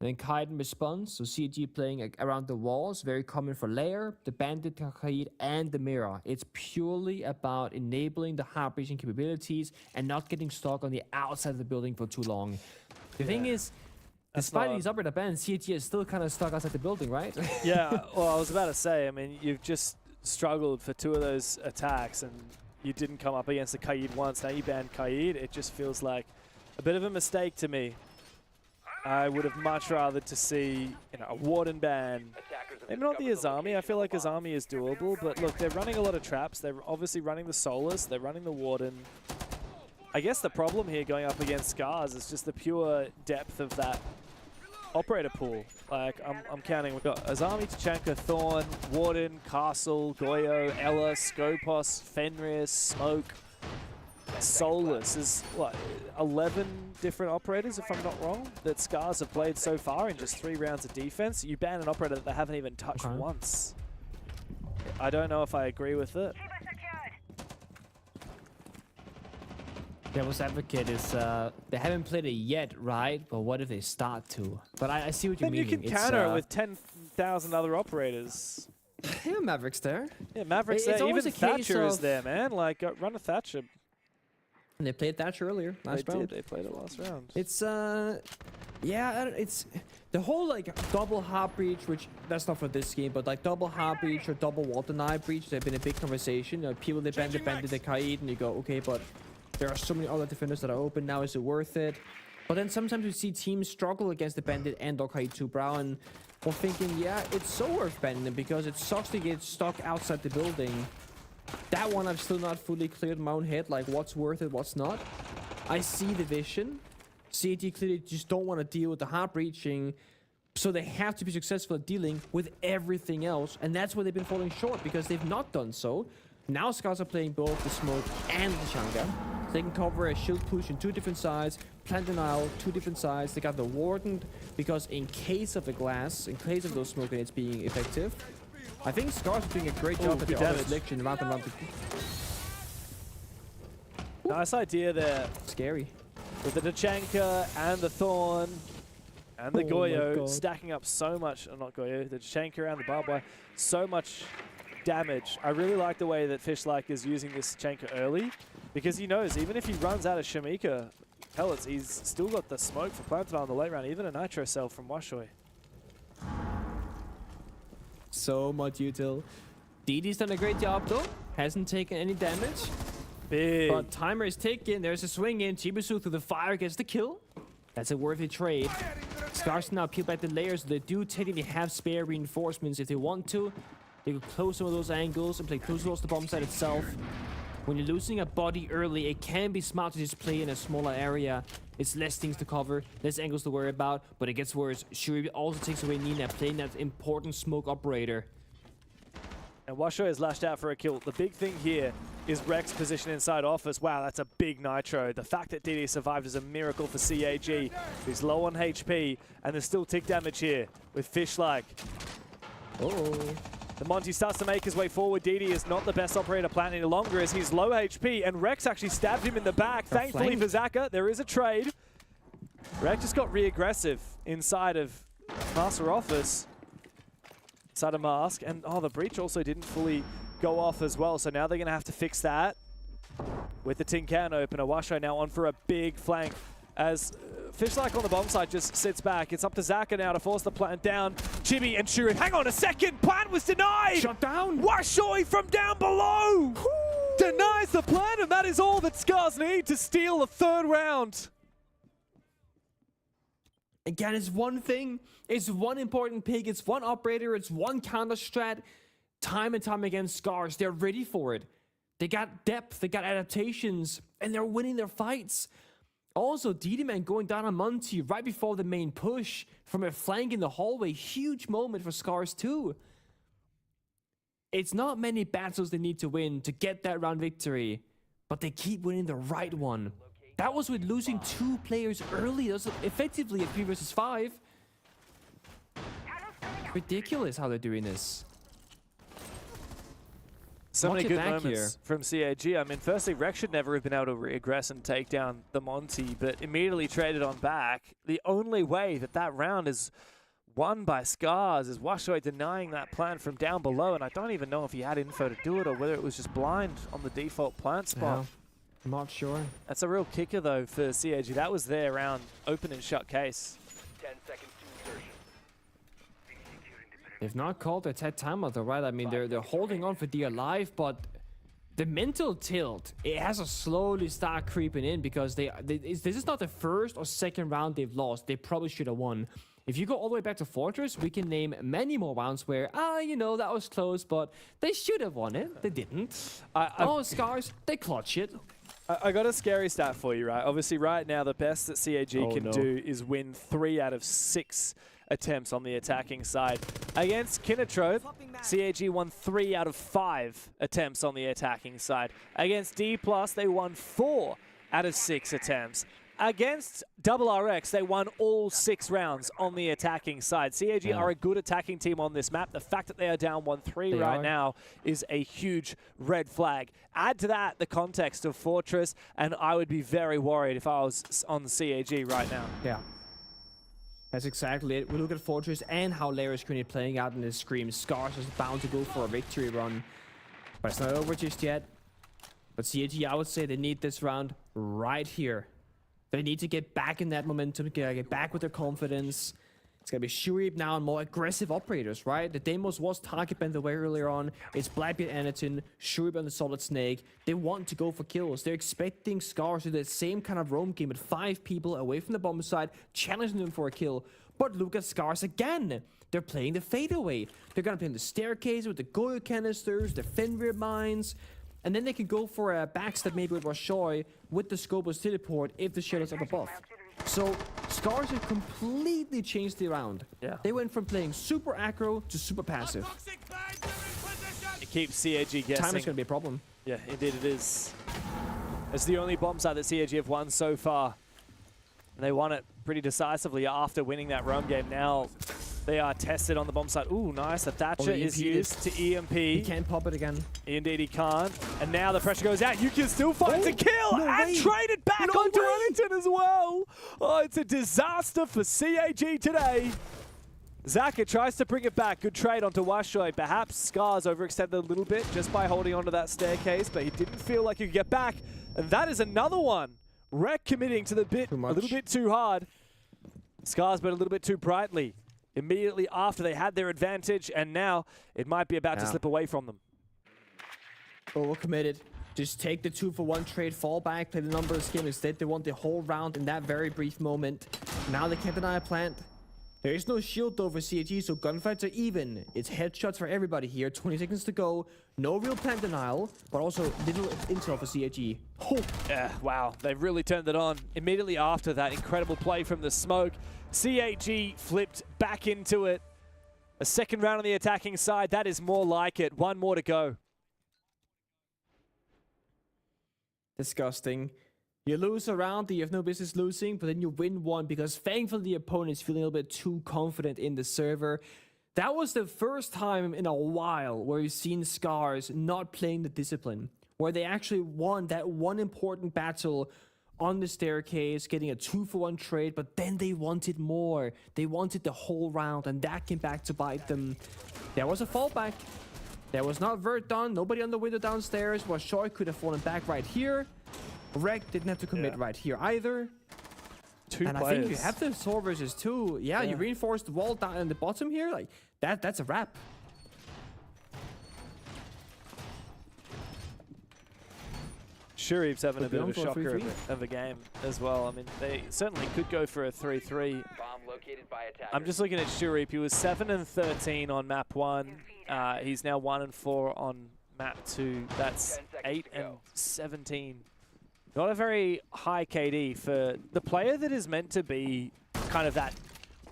And then Kaiden responds, so CG playing around the walls, very common for Lair, the Bandit, Kaid, and the Mirror. It's purely about enabling the heart-breaching capabilities and not getting stuck on the outside of the building for too long. The thing is, despite these operator bans, CG is still kind of stuck outside the building, right? Yeah, well, I was about to say, I mean, you've just struggled for 2 of those attacks and you didn't come up against the Kaid once. Now you banned Kaid. It just feels like a bit of a mistake to me. I would have much rather to see, a Warden ban. Maybe not the Azami. I feel like Azami is doable, but look, they're running a lot of traps. They're obviously running the Solus. They're running the Warden. I guess the problem here going up against Scars is just the pure depth of that operator pool. Like, I'm counting. We've got Azami, Tachanka, Thorn, Warden, Castle, Goyo, Ella, Skopos, Fenris, Smoke, Solus. Is what, 11 different operators, if I'm not wrong, that Scars have played so far in just 3 rounds of defense. You ban an operator that they haven't even touched once. I don't know if I agree with it. Devil's Advocate is, they haven't played it yet, right? But what if they start to? But I see what you mean. Then you can counter it with 10,000 other operators. Yeah, Maverick's there. Yeah, Maverick's there. Even Thatcher is there, man. Like, run a Thatcher. And they played Thatcher earlier, last round. They played it last round. It's, yeah, it's the whole, like, double heart breach, which, that's not for this game, but, like, double heart breach or double water knife breach, they've been a big conversation. People, they banded the Kaid, and you go, okay, but there are so many other defenders that are open now, is it worth it? But then sometimes we see teams struggle against the Bandit and or Kaid 2 Brow, and we're thinking, yeah, it's so worth banding them because it sucks to get stuck outside the building. That one I've still not fully cleared in my own head, like what's worth it, what's not. I see the vision. CAT clearly just don't want to deal with the heart breaching, so they have to be successful at dealing with everything else, and that's where they've been falling short because they've not done so. Now Scars are playing both the Smoke and the Changa. They can cover a shield push in 2 different sides, plant denial, 2 different sides. They got the Warden because in case of the glass, in case of those smoke grenades being effective, I think Scars are doing a great job at the auto selection round and round. Nice idea there. Scary. With the Tachanka and the Thorn and the Goyo stacking up so much, not Goyo, the Tachanka and the barbed wire, so much damage. I really like the way that Fishlike is using this Tachanka early because he knows even if he runs out of Shamika pellets, he's still got the smoke for Plantar in the late round, even a Nitro cell from Washoy. So much util. DD's done a great job though. Hasn't taken any damage. Big. But timer is ticking. There's a swing in. Chibisu through the fire gets the kill. That's a worthy trade. Scars now peel back the layers. They do technically have spare reinforcements if they want to. They could close some of those angles and play close towards the bomb site itself. When you're losing a body early, it can be smart to just play in a smaller area. It's less things to cover, less angles to worry about, but it gets worse. Shuri also takes away Nina, playing that important smoke operator. And Washo is lashed out for a kill. The big thing here is Rex position inside office. Wow, that's a big nitro. The fact that DD survived is a miracle for CAG, who's low on HP, and there's still tick damage here with Fish-like. Oh. The Monty starts to make his way forward. DD is not the best operator plant any longer as he's low HP, and Rex actually stabbed him in the back. Thankfully for Zaka, there is a trade. Rex just got re-aggressive inside of Master Office. Inside a mask, and the breach also didn't fully go off as well, so now they're going to have to fix that. With the tin can opener, Washo now on for a big flank as Fish-like on the bomb side just sits back. It's up to Zaka now to force the plant down. Chibi and Shuri, hang on a second, plant was denied! Shut down! Washo from down below! Denies the plant, and that is all that Scars need to steal the third round. Again, it's one thing, it's one important pick, it's one operator, it's one counter strat. Time and time again, Scars, they're ready for it. They got depth, they got adaptations, and they're winning their fights. Also, DD-Man going down on Monty right before the main push from a flank in the hallway. Huge moment for Scars too. It's not many battles they need to win to get that round victory, but they keep winning the right one. That was with losing 2 players early. That was effectively a 3 versus 5. Ridiculous how they're doing this. So Watch many it good back moments from CAG. I mean, firstly, Rex should never have been able to regress and take down the Monty, but immediately traded on back. The only way that that round is won by Scars is Washo denying that plant from down below, and I don't even know if he had info to do it or whether it was just blind on the default plant spot. Yeah, I'm not sure. That's a real kicker, though, for CAG. That was their round open and shut case. 10 seconds to insertion. They've not called their Ted timeout though, right? I mean, they're holding on for dear life, but the mental tilt, it has to slowly start creeping in because this is not the first or second round they've lost. They probably should have won. If you go all the way back to Fortress, we can name many more rounds where, you know, that was close, but they should have won it. They didn't. Scars, they clutch it. I got a scary stat for you, right? Obviously, right now, the best that CAG can do is win 3 out of 6 attempts on the attacking side. Against Kinnetrope, CAG won 3 out of 5 attempts on the attacking side. Against D+, they won 4 out of 6 attempts. Against RRX, they won all 6 rounds on the attacking side. CAG are a good attacking team on this map. The fact that they are down 1-3 right now is a huge red flag. Add to that the context of Fortress, and I would be very worried if I was on CAG right now. Yeah. That's exactly it. We look at Fortress and how Lara is currently playing out in this Scream. Scars is bound to go for a victory run. But it's not over just yet. But CAG, I would say they need this round right here. They need to get back in that momentum, get back with their confidence. It's going to be Shuri now and more aggressive operators, right? The Deimos was target banned away earlier on. It's Blackbeard Anakin, Shuri on the Solid Snake. They want to go for kills. They're expecting Scars to do the same kind of roam game with 5 people away from the bomb side, challenging them for a kill. But look at Scars again. They're playing the fadeaway. They're going to play on the staircase with the Goyo canisters, the Fenrir mines. And then they can go for a backstab maybe with Rashoy with the Scopus teleport if the shadow's up above. So Scars have completely changed the round. Yeah. They went from playing super aggro to super passive. It keeps CAG guessing. Time is going to be a problem. Yeah, indeed it is. It's the only bomb site that CAG have won so far. And they won it pretty decisively after winning that roam game. Now they are tested on the bomb site. Ooh, nice. The Thatcher is used to EMP. He can't pop it again. Indeed he can't. And now the pressure goes out. Yuki still finds a kill and traded back onto Remington as well. Oh, it's a disaster for CAG today. Zaka tries to bring it back. Good trade onto Washoy. Perhaps Scars overextended a little bit just by holding onto that staircase, but he didn't feel like he could get back. And that is another one. Wreck committing to the bit a little bit too hard. Scars but a little bit too brightly. Immediately after they had their advantage, and now it might be about to slip away from them. Overcommitted. Just take the 2-for-1 trade, fall back, play the numbers game. Instead, they want the whole round in that very brief moment. Now they can't deny a plant. There is no shield though for CAG, so gunfights are even. It's headshots for everybody here. 20 seconds to go. No real plant denial, but also little intel for CAG. Oh. Yeah, wow, they've really turned it on. Immediately after that incredible play from the smoke, CAG flipped back into it. A second round on the attacking side, that is more like it. One more to go. Disgusting. You lose a round that you have no business losing, but then you win one because thankfully the opponent is feeling a little bit too confident in the server. That was the first time in a while where we've seen Scars not playing the discipline, where they actually won that one important battle on the staircase, getting a 2-for-1 trade, but then they wanted more. They wanted the whole round, and that came back to bite them. There was a fallback. There was not Vert done. Nobody on the window downstairs. Washoy could have fallen back right here. Rek didn't have to commit right here either. Two and players. I think you have the Sword versus 2. Yeah, you reinforced the wall down in the bottom here. Like that's a wrap. Shurip's having Could a be bit of on a for a shocker 3-3. of a game as well. I mean, they certainly could go for a 3-3. Bomb located by attackers. I'm just looking at Shurip. He was 7-13 on map 1. He's now 1-4 on map 2. That's 8-17. Not a very high KD for the player that is meant to be kind of that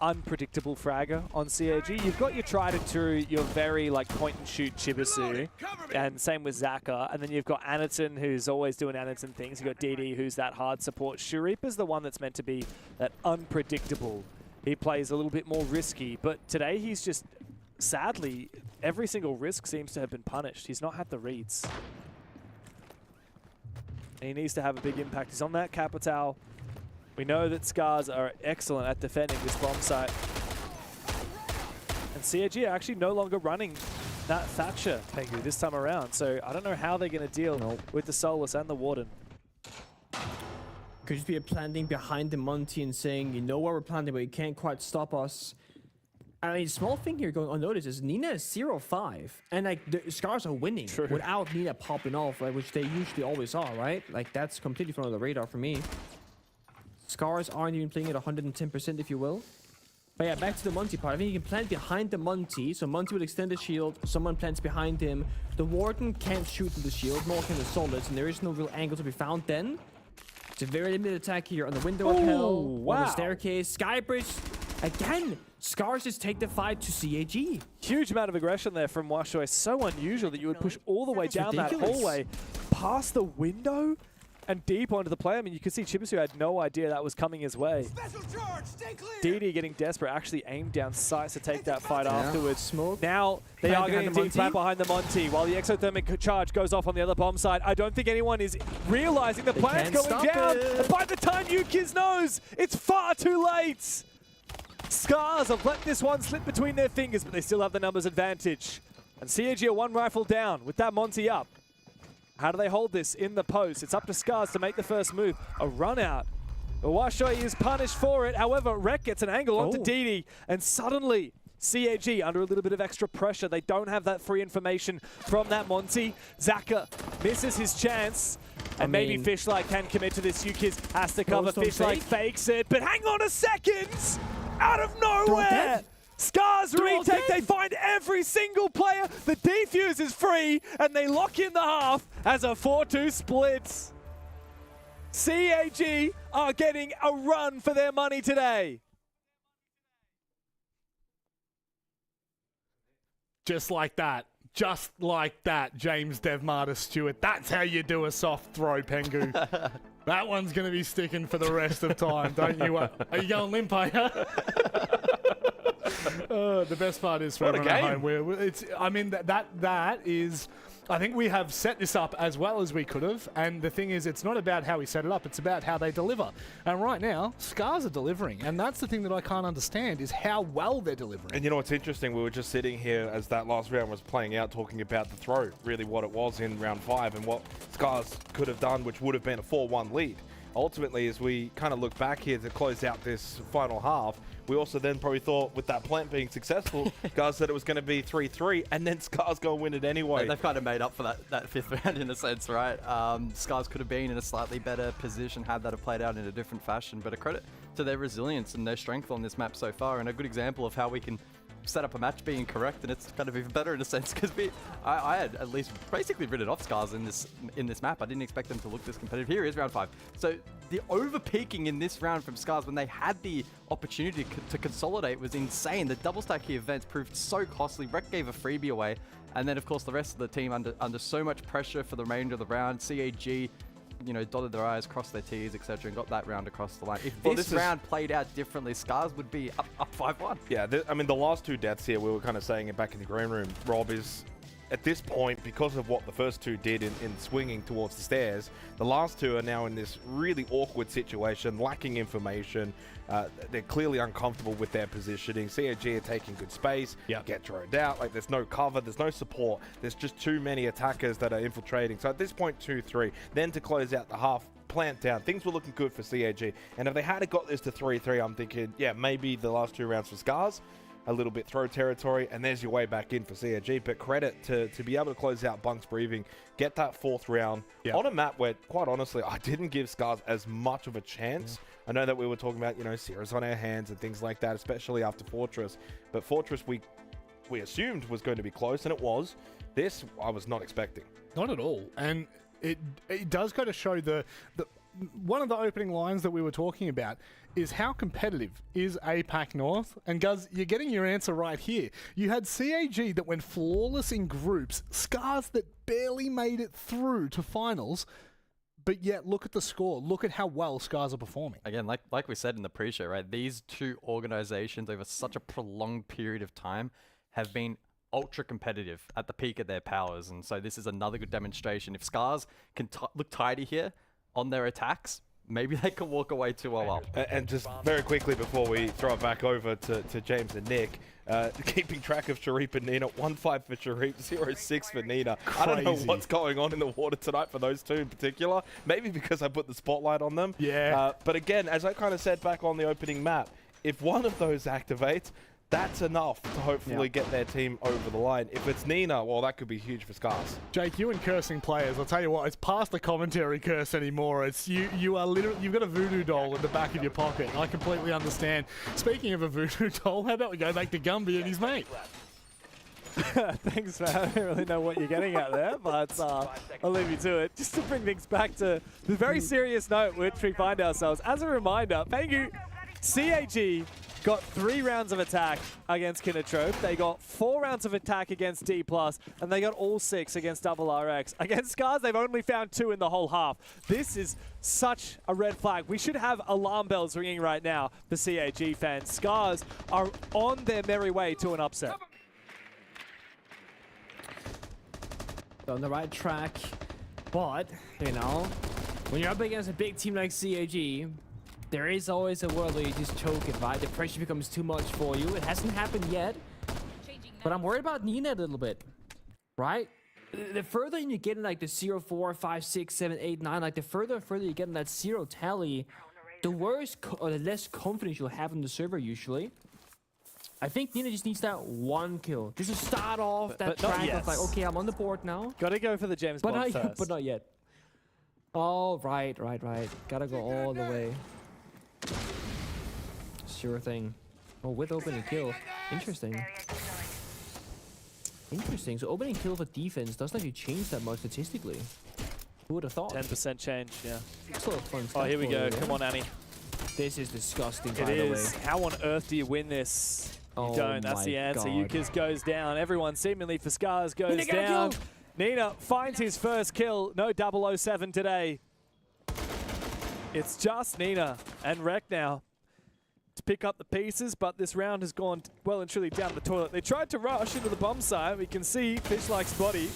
unpredictable fragger on CAG. You've got your tried and true, your very like point and shoot Chibisu, and same with Zaka. And then you've got Anaton, who's always doing Anaton things. You've got DD, who's that hard support. Shurip is the one that's meant to be that unpredictable. He plays a little bit more risky, but today he's just, sadly, every single risk seems to have been punished. He's not had the reads. And he needs to have a big impact. He's on that Capital. We know that Scars are excellent at defending this bomb site. And CAG are actually no longer running that Thatcher, Pengu, this time around. So I don't know how they're going to deal with the Solus and the Warden. Could just be a planting behind the Monty and saying, you know what we're planting, but you can't quite stop us. I mean, small thing here going unnoticed is Nina is 0-5, and like the Scars are winning without Nina popping off, like, which they usually always are, right? Like that's completely front of the radar for me. Scars aren't even playing at 110%, if you will. But yeah, back to the Monty part. I think you can plant behind the Monty, so Monty will extend the shield, someone plants behind him. The Warden can't shoot through the shield, nor can the Solus, and there is no real angle to be found then. It's a very limited attack here on the window of hell, on the staircase, Skybridge. Again, Scars just take the fight to CAG. Huge amount of aggression there from Washoy. So unusual that you would push all the way down that hallway, past the window, and deep onto the play. I mean, you could see Chibisu had no idea that was coming his way. DD getting desperate, actually aimed down sights to take that fight afterwards. Smoke. Now they are getting deep back behind the Monty while the exothermic charge goes off on the other bomb side. I don't think anyone is realizing the plan's going down. And by the time Yukiz knows, it's far too late. Scars have let this one slip between their fingers, but they still have the numbers advantage. And CAG are one rifle down with that Monty up. How do they hold this in the post? It's up to Scars to make the first move. A run out. Washoy is punished for it. However, Rek gets an angle onto DD, and suddenly CAG under a little bit of extra pressure. They don't have that free information from that Monty. Zaka misses his chance. And maybe Fishlight can commit to this. Yukiz has to cover. Fishlight fakes it, but hang on a second! Out of nowhere! Scars retake, they find every single player. The defuse is free, and they lock in the half as a 4-2 split. CAG are getting a run for their money today. Just like that. Just like that, James Devmarter Stewart. That's how you do a soft throw, Pengu. That one's going to be sticking for the rest of time, don't you? Are you going limp, are you? The best part is for everyone at home. I mean, that is... I think we have set this up as well as we could have, and the thing is, it's not about how we set it up, it's about how they deliver. And right now, Scars are delivering, and that's the thing that I can't understand, is how well they're delivering. And you know what's interesting? We were just sitting here as that last round was playing out, talking about the throw, really what it was in round 5, and what Scars could have done, which would have been a 4-1 lead. Ultimately, as we kind of look back here to close out this final half, we also then probably thought with that plant being successful, Scars said it was going to be 3-3, and then Scars go and win it anyway. They've kind of made up for that fifth round in a sense, right? Scars could have been in a slightly better position had that have played out in a different fashion, but a credit to their resilience and their strength on this map so far, and a good example of how we can set up a match being correct, and it's kind of even better in a sense because I had at least basically written off Scars in this map. I didn't expect them to look this competitive. Here is round 5. So the over-peaking in this round from Scars when they had the opportunity to consolidate was insane. The double stack here events proved so costly. Rek gave a freebie away, and then of course the rest of the team under so much pressure for the remainder of the round. CAG, you know, dotted their I's, crossed their T's, etc., and got that round across the line. If this round played out differently, Scars would be up 5-1. Yeah, I mean, the last 2 deaths here, we were kind of saying it back in the green room, Rob, is at this point, because of what the first 2 did in swinging towards the stairs, the last 2 are now in this really awkward situation, lacking information. They're clearly uncomfortable with their positioning. CAG are taking good space, get droned out. Like, there's no cover, there's no support. There's just too many attackers that are infiltrating. So at this point, 2-3. Then to close out the half, plant down. Things were looking good for CAG. And if they had got this to 3-3, I'm thinking, yeah, maybe the last 2 rounds for Scars, a little bit throw territory, and there's your way back in for CAG. But credit to be able to close out Bunks Breathing, get that 4th round on a map where, quite honestly, I didn't give Scars as much of a chance. I know that we were talking about, you know, Sierra's on our hands and things like that, especially after Fortress. But Fortress, we assumed was going to be close, and it was. This, I was not expecting. Not at all. And it does go to show the one of the opening lines that we were talking about is how competitive is APAC North? And Guz, you're getting your answer right here. You had CAG that went flawless in groups, Scars that barely made it through to finals, but yet look at the score. Look at how well Scars are performing. Again, like we said in the pre-show, right? These 2 organizations over such a prolonged period of time have been ultra competitive at the peak of their powers, and so this is another good demonstration. If Scars can look tidy here on their attacks, maybe they can walk away 2-0 up. And just very quickly before we throw it back over to James and Nick, keeping track of Sharif and Nina, 1-5 for Sharif, 0-6 for Nina. Crazy. I don't know what's going on in the water tonight for those 2 in particular. Maybe because I put the spotlight on them. Yeah. But again, as I kind of said back on the opening map, if one of those activates, that's enough to hopefully get their team over the line. If it's Nina, well, that could be huge for Scars. Jake, you and cursing players, I'll tell you what, it's past the commentary curse anymore. It's you are literally, you've got a voodoo doll in the back of your pocket. I completely understand. Speaking of a voodoo doll, how about we go back to Gumby and his mate? Thanks, man. I don't really know what you're getting at there, but I'll leave you to it. Just to bring things back to the very serious note which we find ourselves. As a reminder, Pengu, CAG got 3 rounds of attack against Kinatrope. They got 4 rounds of attack against D+, and they got all 6 against RX. Against Scars, they've only found 2 in the whole half. This is such a red flag. We should have alarm bells ringing right now for CAG fans. Scars are on their merry way to an upset. On the right track, but, you know, when you're up against a big team like CAG, there is always a world where you just choke it, right? The pressure becomes too much for you. It hasn't happened yet, but I'm worried about Nina a little bit, right? The further you get in like the 0, 4, 5, 6, 7, 8, 9, like the further and further you get in that 0 tally, the worse or the less confidence you'll have in the server usually. I think Nina just needs that 1 kill. Just to start off that track of like, okay, I'm on the board now. Gotta go for the James Bond first. But not yet. Oh, right. Gotta go all the way. Sure thing. Oh, with opening kill. Interesting. So opening kill for defense doesn't actually change that much statistically. Who would have thought? 10% change, yeah. It's a little fun Oh, here we go. Yeah. Come on, Annie. This is disgusting, It by the way. is. How on earth do you win this? You Oh don't. That's my the answer. God. Yukis goes down. Everyone seemingly for Scars goes Nina, get a down. kill. Nina finds his first kill. No 007 today. It's just Nina and Rek now to pick up the pieces, but this round has gone well and truly down the toilet. They tried to rush into the bomb site. We can see Fishlike's body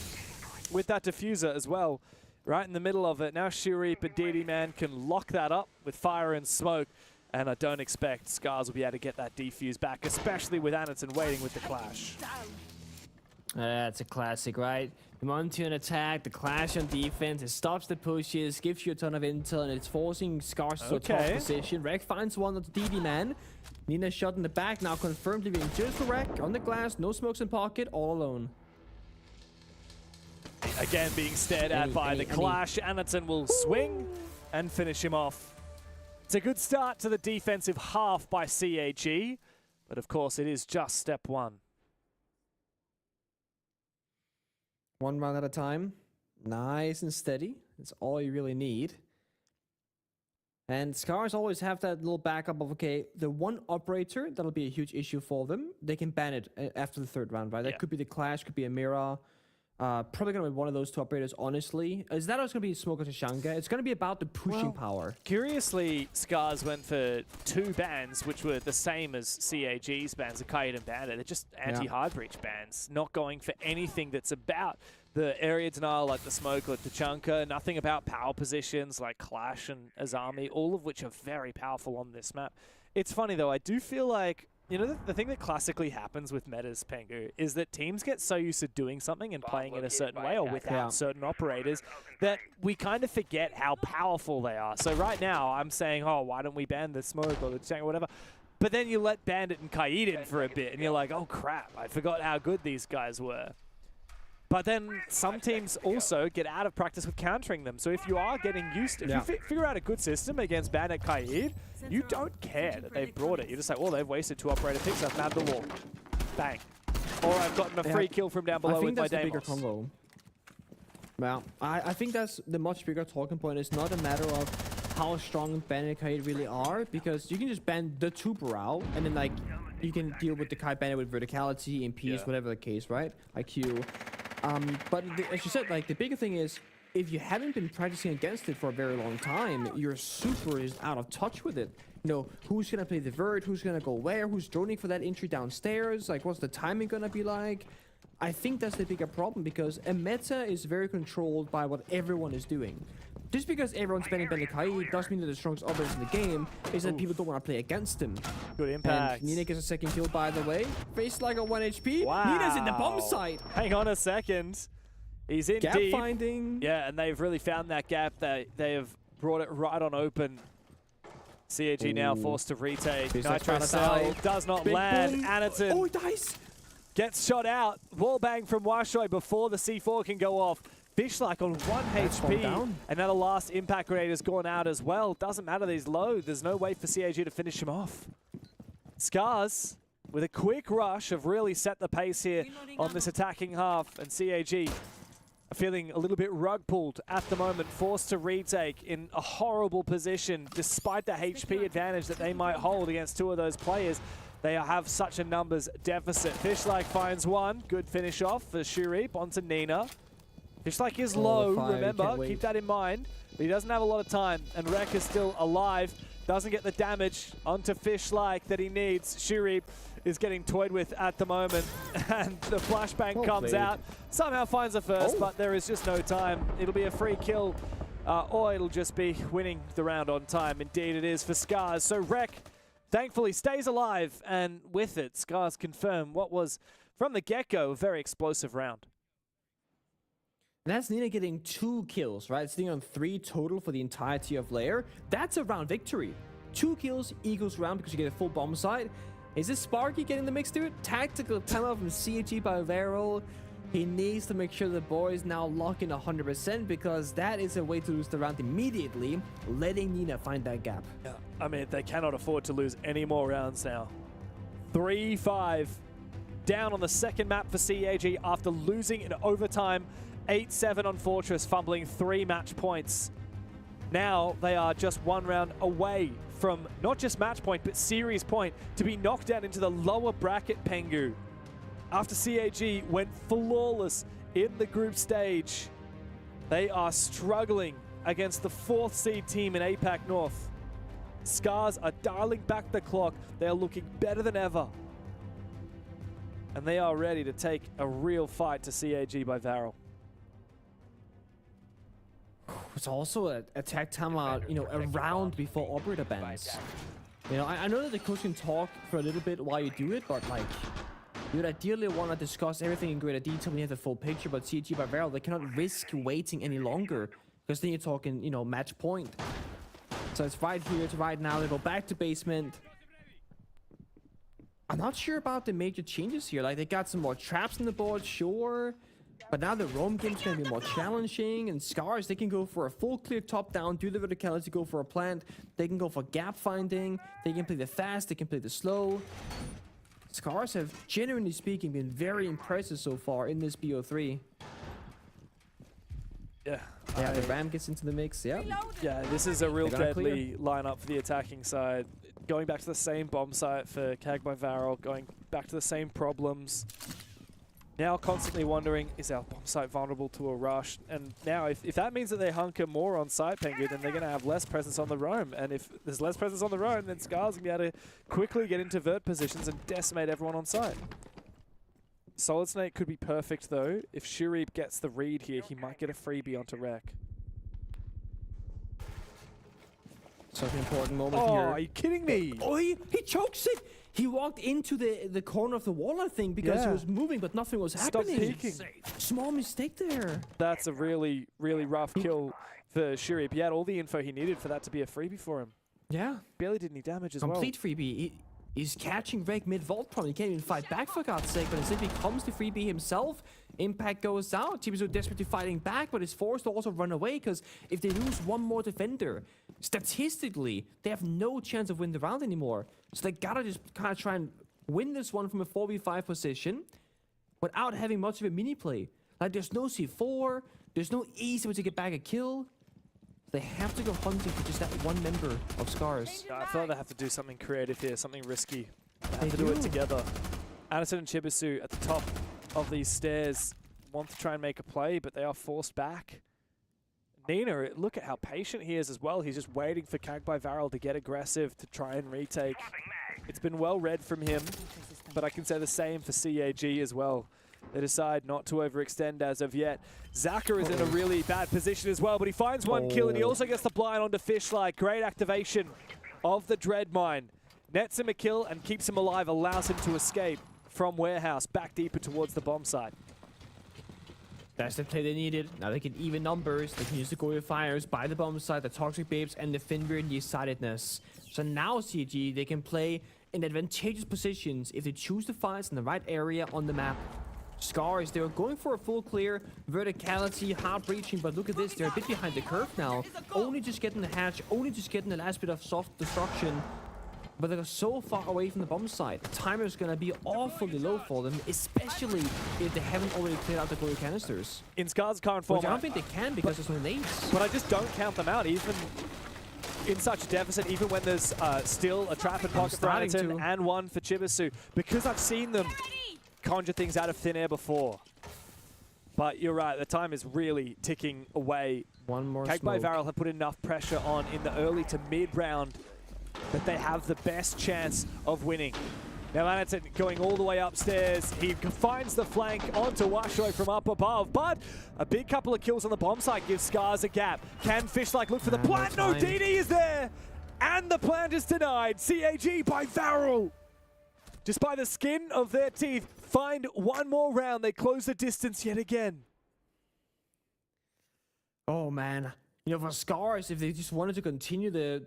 with that diffuser as well, right in the middle of it. Now Shuri and DD Man can lock that up with fire and smoke, and I don't expect Scars will be able to get that defuse back, especially with Anderton waiting with the clash. That's a classic, right? You want to an attack, the clash on defense, it stops the pushes, gives you a ton of intel, and it's forcing Scars to a tough position. Rek finds one of the DD man. Nina shot in the back, now confirmed leaving just for Rek on the glass, no smokes in pocket, all alone. Again being stared at by the clash. Anderton will swing and finish him off. It's a good start to the defensive half by CAG, but of course it is just step one. One round at a time. Nice and steady. That's all you really need. And Scars always have that little backup of, okay, the one operator, that'll be a huge issue for them. They can ban it after the third round, right? That could be the Clash, could be a Mira. Probably going to be one of those two operators, honestly. Is that also going to be Smoker Tashanga? It's going to be about the pushing power. Curiously, Scars went for 2 bans, which were the same as CAG's bans, the Kaid and Bandit. They're just anti-hard breach bans, not going for anything that's about the area denial like the Smoke or Tachanka, nothing about power positions like Clash and Azami, all of which are very powerful on this map. It's funny though, I do feel like, you know, the thing that classically happens with metas, Pengu, is that teams get so used to doing something and playing in a certain way or without certain operators that we kind of forget how powerful they are. So right now, I'm saying, oh, why don't we ban the Smoke or the Tachanka or whatever? But then you let Bandit and Kaid in for a bit, and you're like, oh crap, I forgot how good these guys were. But then some teams also get out of practice with countering them. So if you are getting used to, if you figure out a good system against Bandit Kaid, you don't care that they've brought it. You just say, well, they've wasted 2 operator picks, I've nabbed the wall. Bang. Or I've gotten a free kill from down below with my Deimos. I think that's the bigger combo. Well, I think that's the much bigger talking point. It's not a matter of how strong Bandit and Kaid really are, because you can just ban the 2 Burrow, and then like you can deal with the Kaid Bandit with verticality, MPs, whatever the case, right? IQ. But as you said, like the bigger thing is, if you haven't been practicing against it for a very long time, your super is out of touch with it. You know, who's gonna play the vert, who's gonna go where, who's droning for that entry downstairs, like what's the timing gonna be like? I think that's the bigger problem, because a meta is very controlled by what everyone is doing. Just because everyone's banning Bandit Kaid doesn't mean that the strongest operators in the game is that people don't want to play against him. Good impact. And Nina gets a second kill, by the way. Faced like a 1 HP. Wow. Nina's in the bomb site. Hang on a second. He's in gap deep. Finding. Yeah, and they've really found that gap. They have brought it right on open. CAG now forced to retake. Nitro Cell does not land. Anaton. Oh, he dies. Gets shot out. Wall bang from Washoy before the C4 can go off. Fishlike on 1 HP, and now the last impact grenade has gone out as well. Doesn't matter that he's low. There's no way for CAG to finish him off. Scars, with a quick rush, have really set the pace here on this attacking half, and CAG are feeling a little bit rug pulled at the moment, forced to retake in a horrible position, despite the HP advantage that they might hold against 2 of those players. They have such a numbers deficit. Fishlike finds 1. Good finish off for Shurip onto Nina. Fishlike is low, remember, keep that in mind. But he doesn't have a lot of time, and Rek is still alive. Doesn't get the damage onto Fishlike that he needs. Shurip is getting toyed with at the moment, and the flashbang comes out. Somehow finds a first, but there is just no time. It'll be a free kill, or it'll just be winning the round on time. Indeed it is for Scars. So Rek thankfully stays alive, and with it, Scars confirm what was, from the get-go, a very explosive round. And that's Nina getting 2 kills, right? Sitting on 3 total for the entirety of Lair. That's a round victory. 2 kills equals round because you get a full bomb site. Is this Sparky getting the mix to it? Tactical timeout from CAG by Varel. He needs to make sure the boys now lock in 100%, because that is a way to lose the round immediately, letting Nina find that gap. Yeah, I mean, they cannot afford to lose any more rounds now. 3-5 down on the second map for CAG after losing in overtime. 8-7 on Fortress, fumbling 3 match points. Now they are just 1 round away from not just match point, but series point to be knocked down into the lower bracket, Pengu. After CAG went flawless in the group stage, they are struggling against the 4th seed team in APAC North. Scars are dialing back the clock. They are looking better than ever. And they are ready to take a real fight to CAG by Varel. It's also a attack timeout, you know, a round before operator bans. You know, I know that the coach can talk for a little bit while you do it, but like, you would ideally want to discuss everything in greater detail when you have the full picture, but CAG by Varel, they cannot risk waiting any longer, because then you're talking, you know, match point. So it's right here, it's right now. They go back to basement. I'm not sure about the major changes here. Like, they got some more traps on the board, sure. But now the roam game's gonna be more challenging, and Scars, they can go for a full clear top down, do the verticality, go for a plant. They can go for gap finding. They can play the fast, they can play the slow. Scars have, genuinely speaking, been very impressive so far in this BO3. Yeah. Yeah, the Ram gets into the mix, yeah. Yeah, this is a real They're gonna deadly lineup for the attacking side. Going back to the same bomb site for Kag by Varel, going back to the same problems. Now constantly wondering, is our bomb site vulnerable to a rush? And now if that means that they hunker more on site, Pengu, then they're going to have less presence on the roam. And if there's less presence on the roam, then Scars going to be able to quickly get into vert positions and decimate everyone on site. Solid Snake could be perfect though. If Shurib gets the read here, he might get a freebie onto Rek. Such an important moment Oh, here. are you kidding me? Oh, he chokes it! He walked into the corner of the wall, I think, because he Yeah. was moving, but nothing was Stop happening. peeking. Small mistake there. That's a really, really rough kill for Shurib. He had all the info he needed for that to be a freebie for him. Yeah. Barely did any damage as Complete freebie. He's catching Reg mid-vault problem. He can't even fight back for God's sake, but instead becomes the freebie himself. Impact goes out. Team is so desperately fighting back, but is forced to also run away, because if they lose one more defender, statistically, they have no chance of winning the round anymore. So they gotta just kind of try and win this one from a 4v5 position without having much of a mini play. Like, there's no C4, there's no easy way to get back a kill. They have to go hunting for just that one member of Scars. well. I feel like they have to do something creative here, something risky. They They have to do it do. together. Anderson and Chibisu at the top of these stairs want to try and make a play, but they are forced back. Nina, look at how patient he is as well. He's just waiting for Kag by Varel to get aggressive to try and retake. It's been well read from him, but I can say the same for CAG as well. They decide not to overextend as of yet. Zaka is in a really bad position as well, but he finds one kill, and he also gets the blind onto Fishlight. Great activation of the Dread Mine. Nets him a kill and keeps him alive, allows him to escape from Warehouse back deeper towards the bomb site. That's the play they needed. Now they can even numbers. They can use the Goya Fires, buy the bomb site, the Toxic Babes, and the Finver and the Decidedness. So now CG, they can play in advantageous positions if they choose the fights in the right area on the map. Scars, they were going for a full clear, verticality, hard breaching, but look at this, they're a bit behind the curve now. Only just getting the hatch, only just getting the last bit of soft destruction. But they're so far away from the bomb site. The timer is going to be awfully low for them, especially if they haven't already cleared out the Goya canisters. In Scar's current form, Which I don't think they can because there's no nades. but I just don't count them out, even in such a deficit, even when there's still a trap and pocket for starting Anderton to. and one for Chibisu, because I've seen them conjure things out of thin air before. But you're right, the time is really ticking away. One more Cake by smoke. Varel have put enough pressure on in the early to mid-round that they have the best chance of winning. Now Anderton going all the way upstairs. He finds the flank onto Washoy from up above, but a big couple of kills on the bomb site gives Scars a gap. Can Fishlight look for the No plant? No, time. DD is there! And the plant is denied. CAG by Varel. Just by the skin of their teeth, find one more round. They close the distance yet again. Oh man. You know, for Scars, if they just wanted to continue the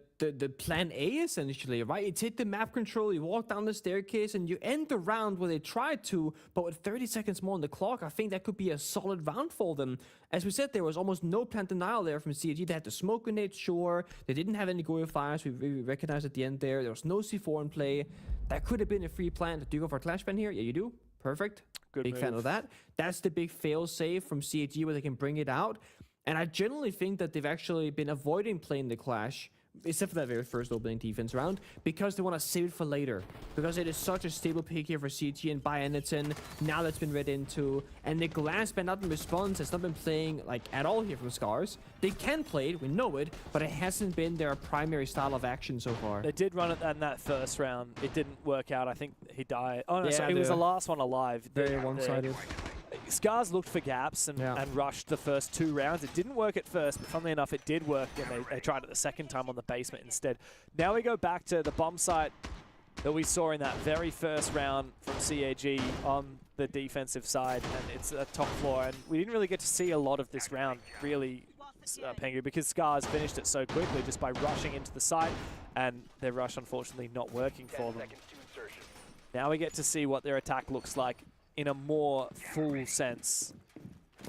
plan A essentially, right? You take the map control, you walk down the staircase, and you end the round where they tried to, but with 30 seconds more on the clock, I think that could be a solid round for them. As we said, there was almost no plant denial there from CAG. They had the smoke grenade, sure. They didn't have any Goya Fires, we recognized at the end there. There was no C4 in play. That could have been a free plant. Do you go for a Clash ban here? Yeah, you do. Perfect. Good big fan move. of that. That's the big fail save from CAG where they can bring it out. And I generally think that they've actually been avoiding playing the Clash, except for that very first opening defense round, because they want to save it for later. Because it is such a stable pick here for CG and by Anderton. Now that's been read into. And the glass ban not in response has not been playing like at all here from Scars. They can play it, we know it, but it hasn't been their primary style of action so far. They did run it in that first round. It didn't work out. I think he died. Oh, no, Yeah, sorry, it was the- the last one alive. Very The- one-sided. Scars looked for gaps and, Yeah. and rushed the first two rounds. It didn't work at first, but funnily enough, it did work, and they tried it the second time on the basement instead. Now we go back to the bomb site that we saw in that very first round from CAG on the defensive side, and it's a top floor. And we didn't really get to see a lot of this round, really, Pengu, because Scars finished it so quickly just by rushing into the site, and their rush, unfortunately, not working for them. Now we get to see what their attack looks like in a more full sense.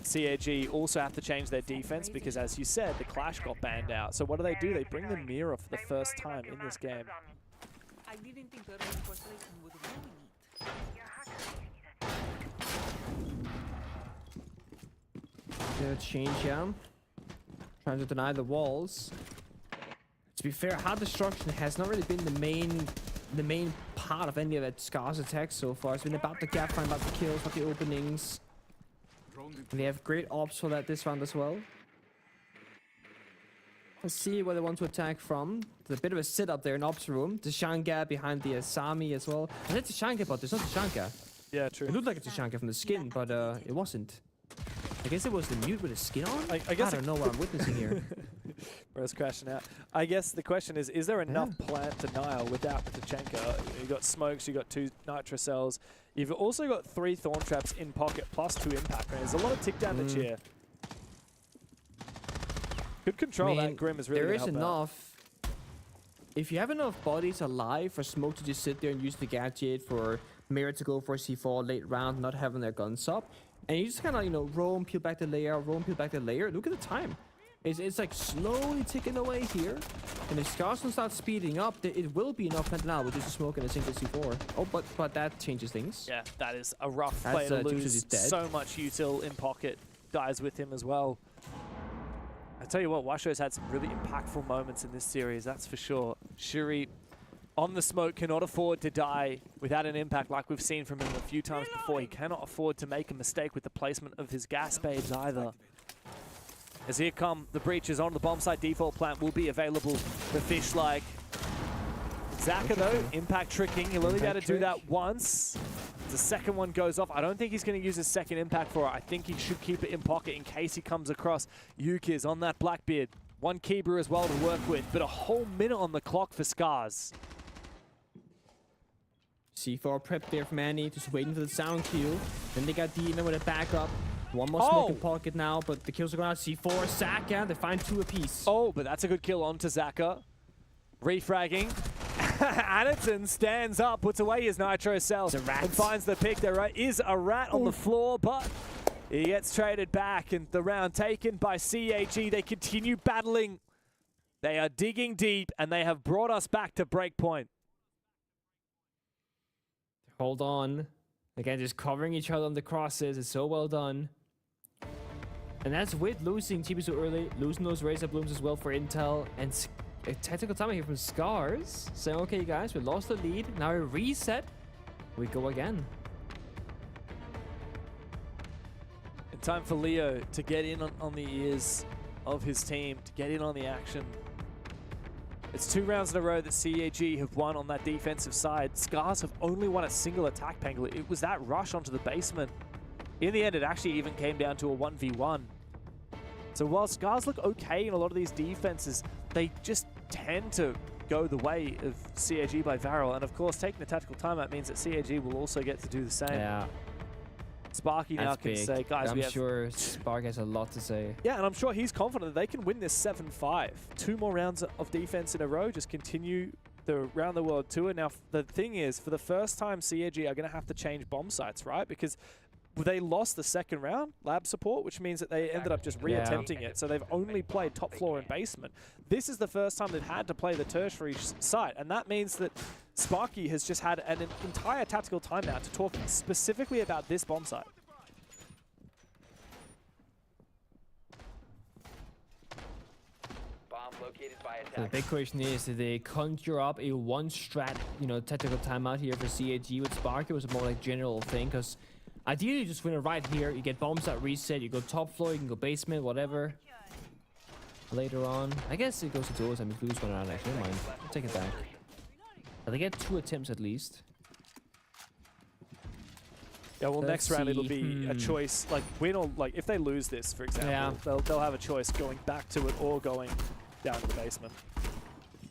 CAG also have to change their defense because, as you said, the Clash got banned out. So what do? They bring the mirror for the first time in this game. I didn't think the reinforcement would ruin it. Good change, yeah. Trying to deny the walls. To be fair, hard destruction has not really been the main part of any of that Scar's attacks so far. It's been about the gap find, about the kills, about the openings. And they have great ops for that this round as well. Let's see where they want to attack from. There's a bit of a sit-up there in ops room. Tashanka behind the Asami as well. I said Tashanka, but there's not Tashanka. Yeah, true. It looked like a Tashanka from the skin, but it wasn't. I guess it was the mute with the skin on? I guess I don't know what I'm witnessing here. Bro's crashing out. I guess the question is there enough plant denial without the Tachenka? You got smokes, you got 2 nitro cells. You've also got 3 thorn traps in pocket plus 2 impact. There's a lot of tick damage here. Good control. That Grim is really there gonna is help enough. If you have enough bodies alive for Smoke to just sit there and use the gadget, for Mirror to go for C4 late round, not having their guns up, and you just kind of, you know, roam, peel back the layer, roam, peel back the layer. Look at the time. It's like slowly ticking away here. And if Scars can start speeding up, it will be enough plant now with just a Smoke and a single C4. Oh, but that changes things. Yeah, that is a rough play to lose. So much util in pocket dies with him as well. I tell you what, Washo's had some really impactful moments in this series, that's for sure. Shuri on the smoke cannot afford to die without an impact like we've seen from him a few times before. He cannot afford to make a mistake with the placement of his gas babes either. As here come the breaches on the bomb site, default plant will be available. The fish like Zaka though, impact tricking. He'll only be able to do that once. The second one goes off. I don't think he's going to use his second impact for it. I think he should keep it in pocket in case he comes across Yukiz on that Blackbeard. 1 Keyber as well to work with, but a whole minute on the clock for Scars. C4 prep there from Annie, just waiting for the sound cue. Then they got Demon with a backup. One more smoke in pocket now, but the kills are going out. C4, Zaka, they find 2 apiece. Oh, but that's a good kill onto Zaka. Refragging. Anderton stands up, puts away his nitro cell, and finds the pick. There is a rat on the floor, but he gets traded back, and the round taken by CAG. They continue battling. They are digging deep, and they have brought us back to breakpoint. Hold on. Again, just covering each other on the crosses. It's so well done. And that's with losing TP so early, losing those Razor Blooms as well for Intel, and a tactical time here from Scars. Saying, okay, guys, we lost the lead. Now we reset. We go again. And time for Leo to get in on the ears of his team, to get in on the action. It's 2 rounds in a row that CAG have won on that defensive side. Scars have only won a single attack, Pangler. It was that rush onto the basement. In the end, it actually even came down to a 1v1. So while Scars look okay in a lot of these defenses, they just tend to go the way of CAG by Varel. And of course, taking the tactical timeout means that CAG will also get to do the same. Yeah. Sparky now can say, guys, I'm sure Spark has a lot to say. Yeah, and I'm sure he's confident that they can win this 7-5. 2 more rounds of defense in a row, just continue the round the world tour. Now, the thing is, for the first time, CAG are going to have to change bomb sites, right? Because they lost the second round, lab support, which means that they ended up just re-attempting it. So they've only played top floor and basement. This is the first time they've had to play the tertiary site, and that means that Sparky has just had an entire tactical timeout to talk specifically about this bomb site. Bomb located by So the attack. big question is, did they conjure up a one-strat, tactical timeout here for CAG with Sparky? It was a more like general thing, because ideally you just win it right here. You get bombs at reset, you go top floor, you can go basement, whatever. Later on, I guess it goes to duels. I mean, lose 1 round actually. Never mind. I'll take it back. But they get 2 attempts at least. Yeah, well, Let's next round it'll see. be a choice, like win or like if they lose this, for example, they'll have a choice going back to it or going down to the basement.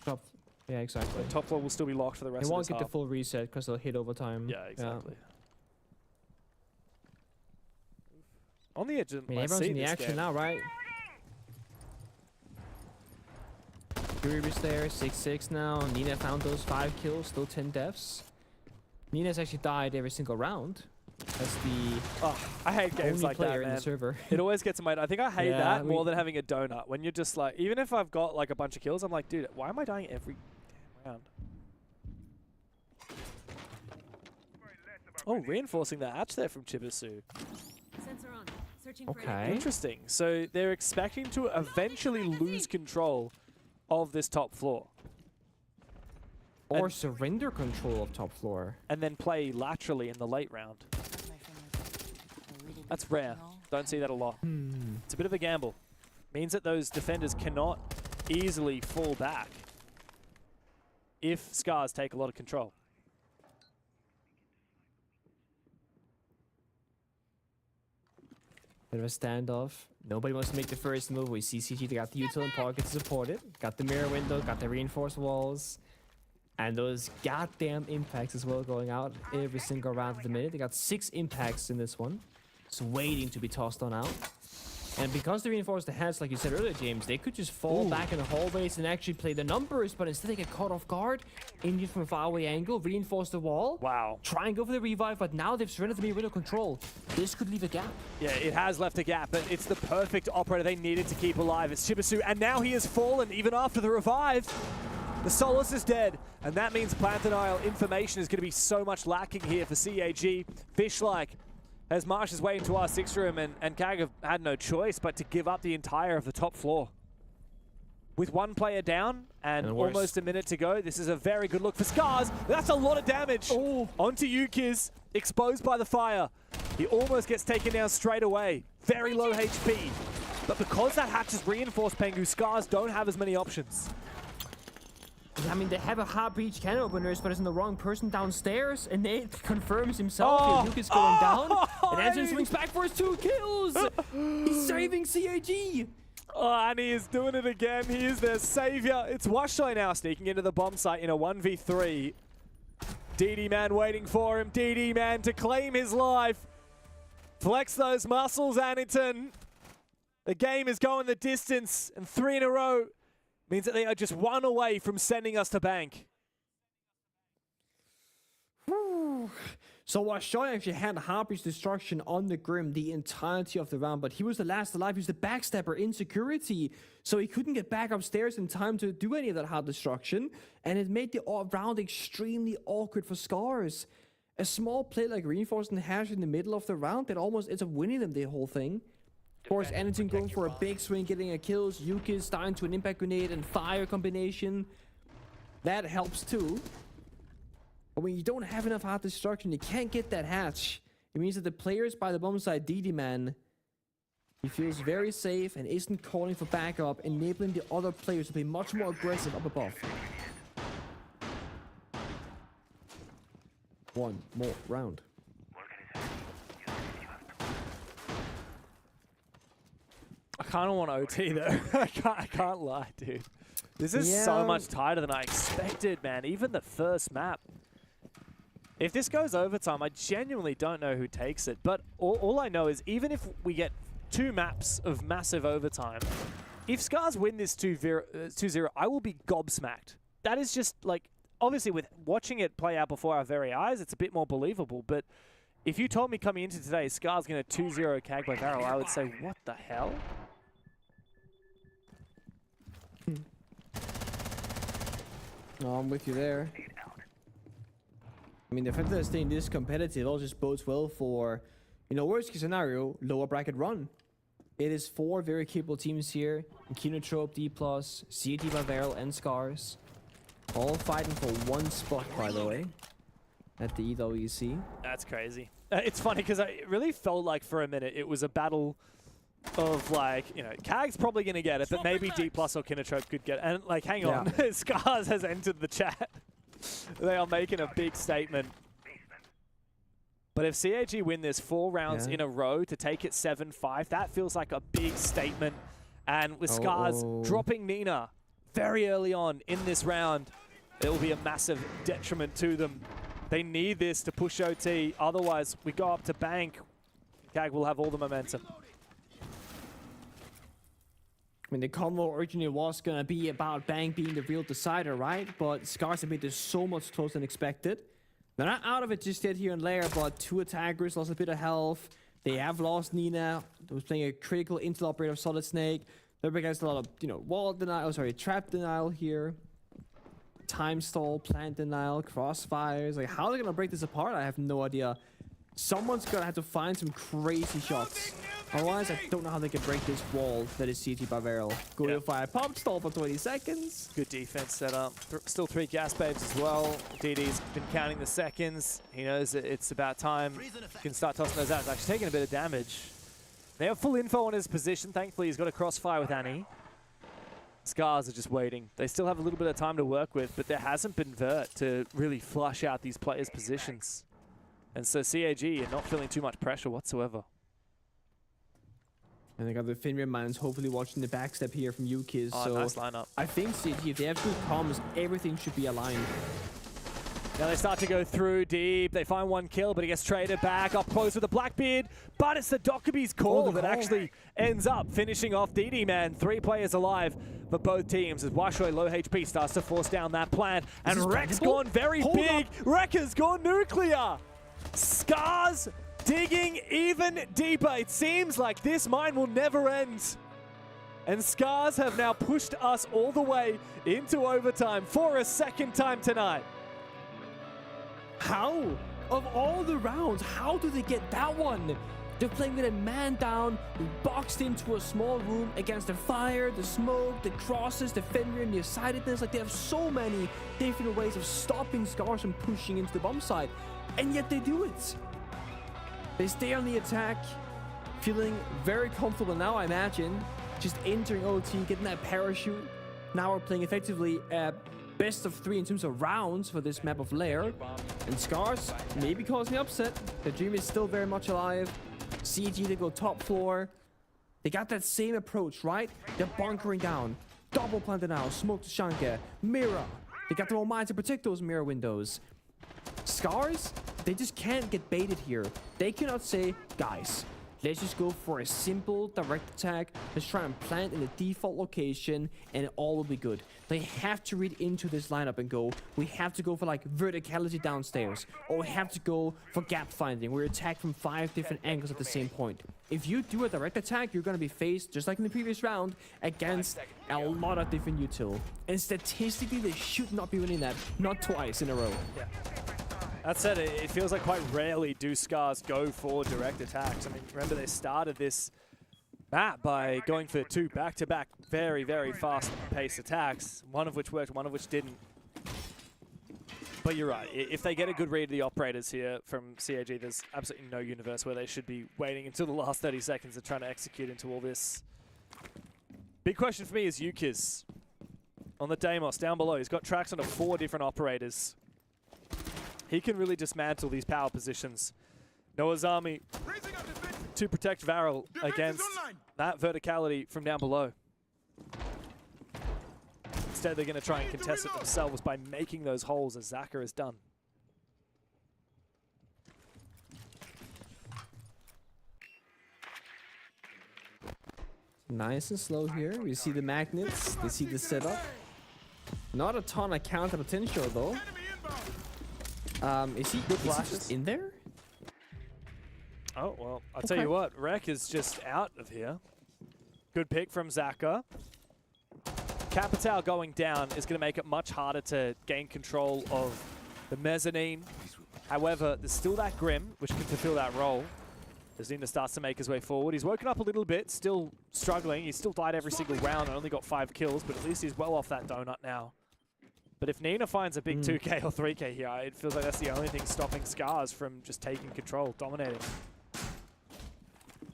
Top. Yeah, exactly. The top floor will still be locked for the rest They of won't this get half. the full reset because they'll hit overtime. Yeah, exactly. On the edge of I mean, my everyone's seat in the this action game. now, right? Fury was there, 6-6 now. Nina found those 5 kills, still 10 deaths. Nina's actually died every single round. That's the Oh, I hate games only like that, player in man. the server. It always gets in my. I think I hate Yeah, that more than having a donut. When you're just like, even if I've got like a bunch of kills, I'm like, dude, why am I dying every damn round? Oh, reinforcing that hatch there from Chibisu. Sensor on. Searching for Okay. Interesting. So they're expecting to eventually lose control of this top floor Or And- surrender control of top floor. and then play laterally in the late round. That's rare. Don't see that a lot. It's a bit of a gamble. Means that those defenders cannot easily fall back if Scars take a lot of control. Bit of a standoff. Nobody wants to make the first move. We see CG, they got the util and pocket to support it. Got the mirror window, got the reinforced walls. And those goddamn impacts as well going out every single round of the minute. They got 6 impacts in this one. Just waiting to be tossed on out. And because they reinforced the heads, like you said earlier, James, they could just fall back in the hallways and actually play the numbers, but instead they get caught off guard, injured from a faraway angle, reinforce the wall, Wow. try and go for the revive, but now they've surrendered the mirror window control. This could leave a gap. Yeah, it has left a gap, but it's the perfect operator they needed to keep alive. It's Chibisu, and now he has fallen even after the revive. The Solus is dead, and that means Plant Denial information is going to be so much lacking here for CAG. Fish-like has marched his way into our 6 room, and Kag have had no choice but to give up the entire of the top floor. With one player down and worse. almost a minute to go, this is a very good look for Scars. That's a lot of damage. Onto Yukiz, exposed by the fire. He almost gets taken down straight away. Very low HP. But because that hatch is reinforced, Pengu, Scars don't have as many options. I mean, they have a hard breach can openers, but it's in the wrong person downstairs, and Nate confirms himself. Luke is going down, and Anson swings back for his 2 kills. He's saving CAG. Oh, and he is doing it again. He is their savior. It's Washoi now sneaking into the bomb site in a 1v3. DD Man waiting for him. DD Man to claim his life. Flex those muscles, Annington. The game is going the distance, and 3 in a row means that they are just 1 away from sending us to bank. So Washoi actually had Harpy's destruction on the Grim the entirety of the round, but he was the last alive. He was the backstabber in security, so he couldn't get back upstairs in time to do any of that hard destruction, and it made the round extremely awkward for Scars. A small play like reinforcing the hash in the middle of the round that almost ends up winning them the whole thing. Of course, Annington going for a big swing, getting a kills. Yuki starting to an impact grenade and fire combination. That helps too. But when you don't have enough hard destruction, you can't get that hatch. It means that the players by the bomb side, DD Man, he feels very safe and isn't calling for backup, enabling the other players to be much more aggressive up above. One more round. I kind of want OT though. I can't lie, dude. This is so much tighter than I expected, man. Even the first map. If this goes overtime, I genuinely don't know who takes it. But all I know is even if we get 2 maps of massive overtime, if Scars win this 2-0, I will be gobsmacked. That is just like, obviously with watching it play out before our very eyes, it's a bit more believable. But if you told me coming into today, Scars going to 2-0 Kag by Varel, I would say, what the hell? No, I'm with you there. I mean, the fact that they're staying this competitive all just bodes well for, you know, worst case scenario, lower bracket run. It is 4 very capable teams here. Kinotrope, D+, CAT Bavarel, and Scars. All fighting for 1 spot, by the way, at the EWC. That's crazy. It's funny because I really felt like for a minute it was a battle of like, you know, Kag's probably going to get it, but maybe D+ or Kinotrope could get it. And like, hang on, Scars has entered the chat. They are making a big statement. But if CAG win this 4 rounds in a row to take it 7-5, that feels like a big statement. And with Scars dropping Nina very early on in this round, it will be a massive detriment to them. They need this to push OT. Otherwise, we go up to bank. Kag will have all the momentum. I mean, the combo originally was going to be about Bang being the real decider, right? But Scars have made this so much closer than expected. They're not out of it just yet here in Lair, but 2 attackers lost a bit of health. They have lost Nina, who was playing a critical intel operator of Solid Snake. They're up against a lot of, wall denial, trap denial here. Time stall, plant denial, crossfires. Like, how are they gonna break this apart? I have no idea. Someone's gonna have to find some crazy shots. Otherwise, I don't know how they can break this wall that is CG by Varel. Go to fire pump stall for 20 seconds. Good defense set up. Still 3 gas babes as well. DD's been counting the seconds. He knows that it's about time. He can start tossing those out. He's actually taking a bit of damage. They have full info on his position. Thankfully, he's got a crossfire with Annie. Scars are just waiting. They still have a little bit of time to work with, but there hasn't been Vert to really flush out these players' positions. And so CAG are not feeling too much pressure whatsoever. And they got the Finreal Mines hopefully watching the backstep here from UKIS. Oh, so nice lineup. I think CG, if they have good comms, everything should be aligned. Now they start to go through deep. They find 1 kill, but he gets traded back up close with the Blackbeard. But it's the Dockerby's call that actually ends up finishing off DD, man. 3 players alive for both teams as Washoy, low HP, starts to force down that plant. And Rek's gone very big. Rek has gone nuclear. Scars digging even deeper. It seems like this mine will never end. And Scars have now pushed us all the way into overtime for a 2nd time tonight. How? Of all the rounds, how do they get that one? They're playing with a man down, boxed into a small room against the fire, the smoke, the crosses, the Fenrir, nearsightedness. Like, they have so many different ways of stopping Scars from pushing into the bomb site. And yet they do it. They stay on the attack, feeling very comfortable now, I imagine. Just entering OT, getting that parachute. Now we're playing effectively best of 3 in terms of rounds for this map of Lair. And Scars maybe causing the upset. The dream is still very much alive. CG, they go top floor. They got that same approach, right? They're bunkering down. Double planted now. Smoke to Shanka. Mirror. They got their own mind to protect those mirror windows. Scars, they just can't get baited here. They cannot say, guys, let's just go for a simple direct attack. Let's try and plant in the default location and all will be good. They have to read into this lineup and go, we have to go for like verticality downstairs, or we have to go for gap finding. We're attacked from 5 different angles at the same point. If you do a direct attack, you're going to be faced, just like in the previous round, against a lot of different util. And statistically, they should not be winning that, not twice in a row. Yeah. That said, it feels like quite rarely do Scars go for direct attacks. I mean, remember they started this map by going for 2 back-to-back very, very fast-paced attacks, one of which worked, one of which didn't. But you're right, if they get a good read of the operators here from CAG, there's absolutely no universe where they should be waiting until the last 30 seconds and trying to execute into all this. Big question for me is UKIS on the Deimos down below. He's got tracks onto 4 different operators. He can really dismantle these power positions. Noah's Army to protect Varel against that verticality from down below. Instead, they're going to try and contest it themselves by making those holes, as Zaka has done. Nice and slow here. We see the magnets. They see the setup. Not a ton of counter potential, though. Is he just in there? Oh, well, I'll tell you what. Rek is just out of here. Good pick from Zaka. Capital going down is going to make it much harder to gain control of the mezzanine. However, there's still that Grim, which can fulfill that role. As Nina starts to make his way forward. He's woken up a little bit, still struggling. He's still died every single round and only got 5 kills, but at least he's well off that donut now. But if Nina finds a big 2k or 3k here, it feels like that's the only thing stopping Scars from just taking control, dominating.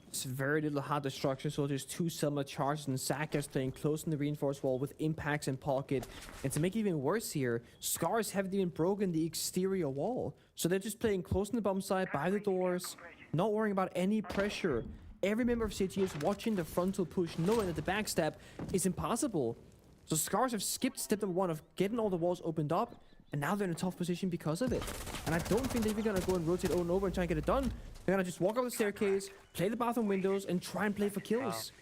It's very little hard destruction, so there's 2 Selma charges and Zaka's playing close in the reinforced wall with impacts in pocket. And to make it even worse here, Scars haven't even broken the exterior wall. So they're just playing close in the bomb site, by the doors, not worrying about any pressure. Every member of CG is watching the frontal push, knowing that the backstab is impossible. So Scars have skipped step number 1 of getting all the walls opened up, and now they're in a tough position because of it. And I don't think they're even gonna go and rotate over and over and try and get it done. They're gonna just walk up the staircase, play the bathroom windows, and try and play for kills.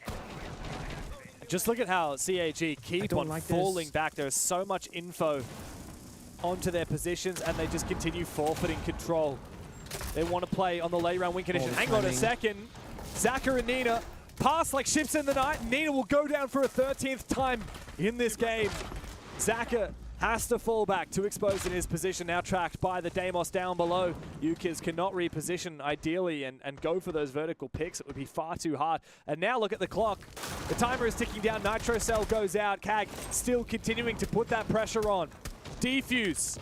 Just look at how CAG keep on falling back. There's so much info onto their positions, and they just continue forfeiting control. They want to play on the late round win condition. Hang on a second. Zaka and Nina pass like ships in the night. Nina will go down for a 13th time in this game. Zaka has to fall back to expose in his position, now tracked by the Deimos down below. Yukiz cannot reposition ideally and go for those vertical picks. It would be far too hard. And now look at the clock. The timer is ticking down. Nitro Cell goes out. Kag still continuing to put that pressure on. Defuse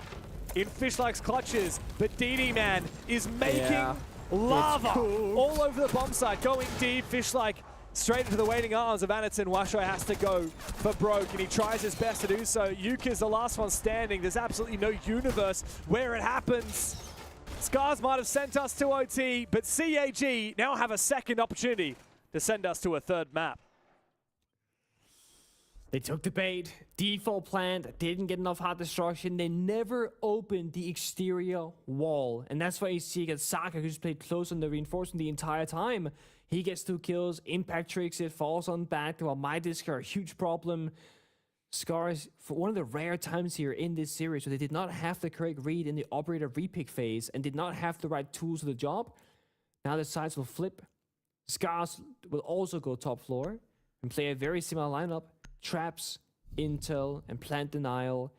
in Fishlike's clutches, but DD Man is making lava all over the bomb site. Going deep, Fishlike straight into the waiting arms of Anatson. Washo has to go for broke, and he tries his best to do so. Yuka is the last one standing. There's absolutely no universe where it happens. Scars might have sent us to OT, but CAG now have a second opportunity to send us to a third map. They took the bait, default plant, didn't get enough hot destruction. They never opened the exterior wall. And that's why you see against Saka, who's played close on the reinforcement the entire time. He gets 2 kills, Impact tricks it, falls on back, while my discs are a huge problem. Scars, for one of the rare times here in this series where they did not have the correct read in the operator repick phase and did not have the right tools for the job, now the sides will flip. Scars will also go top floor and play a very similar lineup. Traps, intel, and plant denial.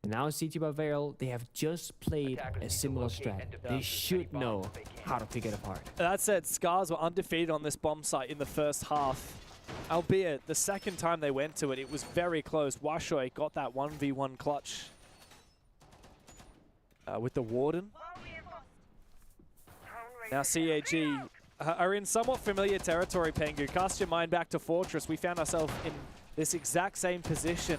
And now CT by Veil, they have just played a similar strat. They should know how to pick it apart. That said, Scars were undefeated on this bomb site in the first half. Albeit, the second time they went to it, it was very close. Washoy got that 1v1 clutch with the Warden. Now CAG are in somewhat familiar territory, Pengu. Cast your mind back to Fortress. We found ourselves in this exact same position.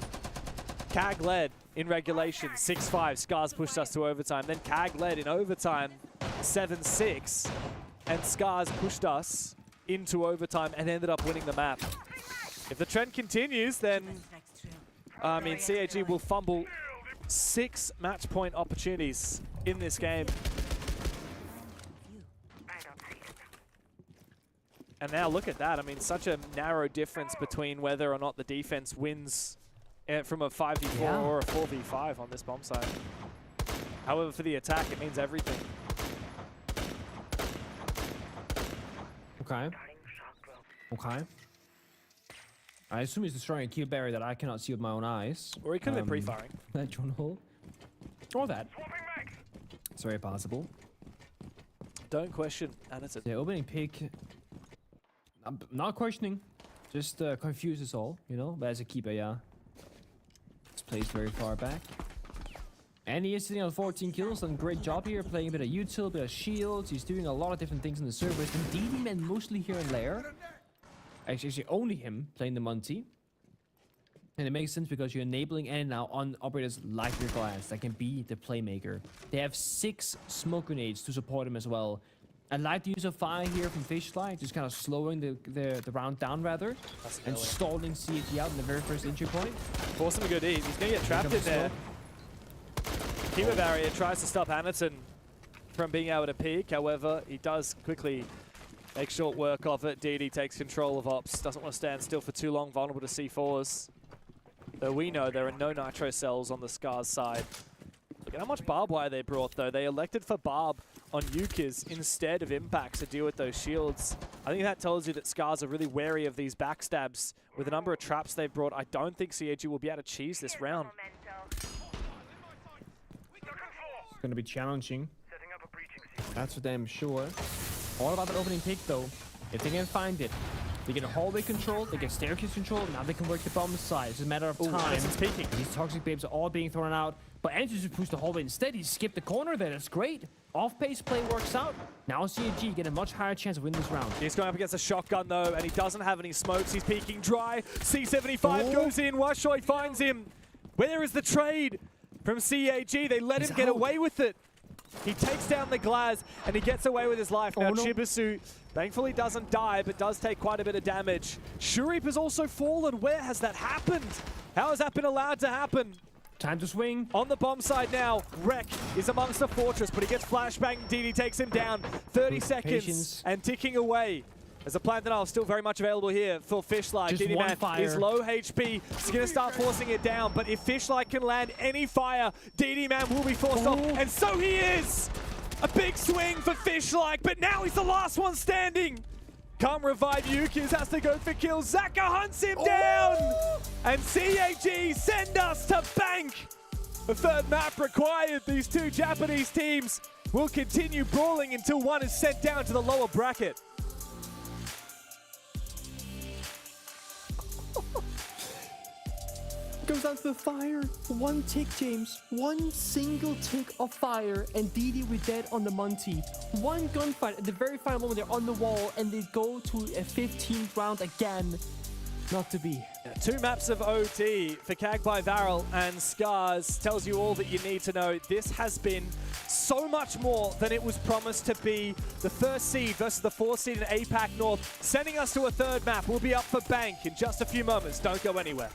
Kag led in regulation, 6-5. Scars pushed us to overtime. Then Kag led in overtime, 7-6. And Scars pushed us into overtime and ended up winning the map. If the trend continues, then I mean, CAG will fumble 6 match point opportunities in this game. And now look at that. I mean, such a narrow difference between whether or not the defense wins from a 5v4 or a 4v5 on this bomb site. However, for the attack, it means everything. Okay. Okay. I assume he's destroying a kill barrier that I cannot see with my own eyes. Or he could have been pre-firing. That drone hole. Or that. It's very possible. Don't question Anatson. The opening pick. I'm not questioning. Just confused is all, you know? But as a keeper, yeah. It's placed very far back. And he is sitting on 14 kills, done a great job here, playing a bit of util, a bit of shields. He's doing a lot of different things in the servers. And DD Man mostly here and there. Actually, only him playing the Monty. And it makes sense because you're enabling and now on operators like your glass that can be the playmaker. They have 6 smoke grenades to support him as well. I like the use of fire here from Fishlike, just kind of slowing the round down rather, and stalling CAG out in the very first entry point. Force him to go deep. He's going to get trapped in there. Keeper barrier tries to stop Anatson from being able to peek. However, he does quickly make short work of it. DD takes control of ops. Doesn't want to stand still for too long. Vulnerable to C4s. Though we know there are no nitro cells on the Scars side. Look at how much barbed wire they brought though. They elected for barb on Yukiz instead of impacts to deal with those shields. I think that tells you that Scars are really wary of these backstabs. With the number of traps they've brought, I don't think CAG will be able to cheese this round. It's going to be challenging. That's for damn sure. All about the opening pick though. If they can find it, they get a hallway control, they get staircase control, now they can work the bomb side. It's a matter of time. Peeking. These toxic babes are all being thrown out. But Andrew just pushed the hallway instead. He skipped the corner there. That's great. Off-pace play works out. Now CAG get a much higher chance of winning this round. He's going up against a shotgun though, and he doesn't have any smokes. He's peeking dry. C75 goes in. Washoy finds him. Where is the trade from CAG? They let him get away with it. He takes down the glass and he gets away with his life. Now Chibisu thankfully doesn't die, but does take quite a bit of damage. Shurip has also fallen. Where has that happened? How has that been allowed to happen? Time to swing. On the bomb side now, Wreck is amongst the Fortress, but he gets flashbang. DD takes him down. 30 seconds and ticking away. As a plant denial still very much available here for Fishlight. Just DD one Man fire. is low HP. He's going to start forcing it down, but if Fishlight can land any fire, DD Man will be forced off, and so he is! A big swing for Fishlight, but now he's the last one standing! Can't revive Yukis, has to go for kills. Zaka hunts him down! And CAG send us to bank! The third map required. These two Japanese teams will continue brawling until one is sent down to the lower bracket. Goes down to the fire. One tick, James. One single tick of fire, and DD with dead on the Monty. One gunfight at the very final moment. They're on the wall, and they go to a 15th round again. Not to be. Two maps of OT for Cag by Varel and Scars tells you all that you need to know. This has been so much more than it was promised to be. The first seed versus the 4th seed in APAC North, sending us to a third map. We'll be up for bank in just a few moments. Don't go anywhere.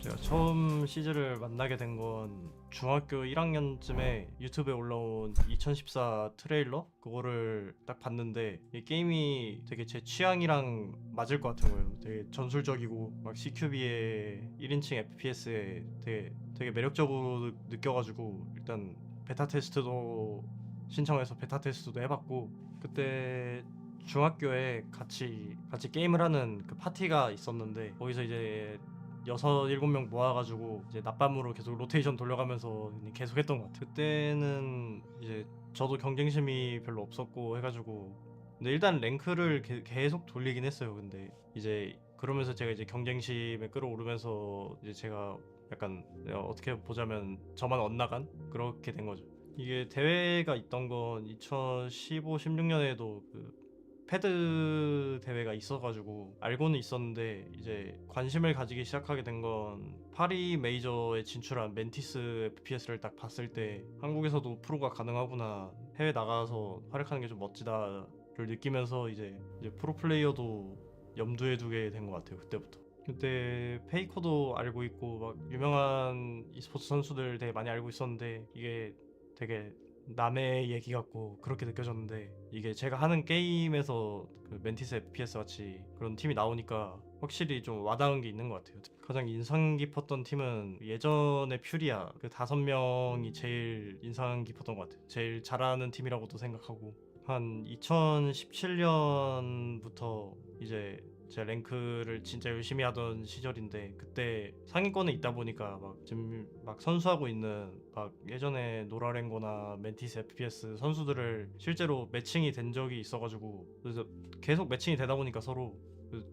제가 처음 시즈를 만나게 된 건 중학교 1학년쯤에 유튜브에 올라온 2014 트레일러? 그거를 딱 봤는데 이 게임이 되게 제 취향이랑 맞을 것 같은 거예요. 되게 전술적이고 막 CQB의 1인칭 FPS에 되게 매력적으로 느껴가지고 일단 베타 테스트도 신청해서 베타 테스트도 해봤고, 그때 중학교에 같이 게임을 하는 그 파티가 있었는데 거기서 이제 6-7명 모아가지고 이제 낮밤으로 계속 로테이션 돌려가면서 계속 했던 것 같아요. 그때는 이제 저도 경쟁심이 별로 없었고 해가지고, 근데 일단 랭크를 계속 돌리긴 했어요. 근데 이제 그러면서 제가 이제 경쟁심에 끌어오르면서 이제 제가 약간 어떻게 보자면 저만 엇나간 그렇게 된 거죠. 이게 대회가 있던 건 2015-16년에도 그 패드 대회가 있어가지고 알고는 있었는데, 이제 관심을 가지기 시작하게 된 건 파리 메이저에 진출한 멘티스 FPS를 딱 봤을 때 한국에서도 프로가 가능하구나, 해외 나가서 활약하는 게 좀 멋지다를 느끼면서 이제 프로 플레이어도 염두에 두게 된 것 같아요. 그때부터. 그때 페이커도 알고 있고 막 유명한 e스포츠 선수들 되게 많이 알고 있었는데 이게 되게 남의 얘기 같고 그렇게 느껴졌는데, 이게 제가 하는 게임에서 그 멘티스 FPS 같이 그런 팀이 나오니까 확실히 좀 와닿은 게 있는 것 같아요. 가장 인상 깊었던 팀은 예전에 퓨리아 그 5명이 제일 인상 깊었던 것 같아요. 제일 잘하는 팀이라고도 생각하고, 한 2017년부터 이제 제가 랭크를 진짜 열심히 하던 시절인데, 그때 상위권에 있다 보니까 막 지금 막 선수하고 있는 막 예전에 노라랭거나 멘티스 FPS 선수들을 실제로 매칭이 된 적이 있어가지고, 그래서 계속 매칭이 되다 보니까 서로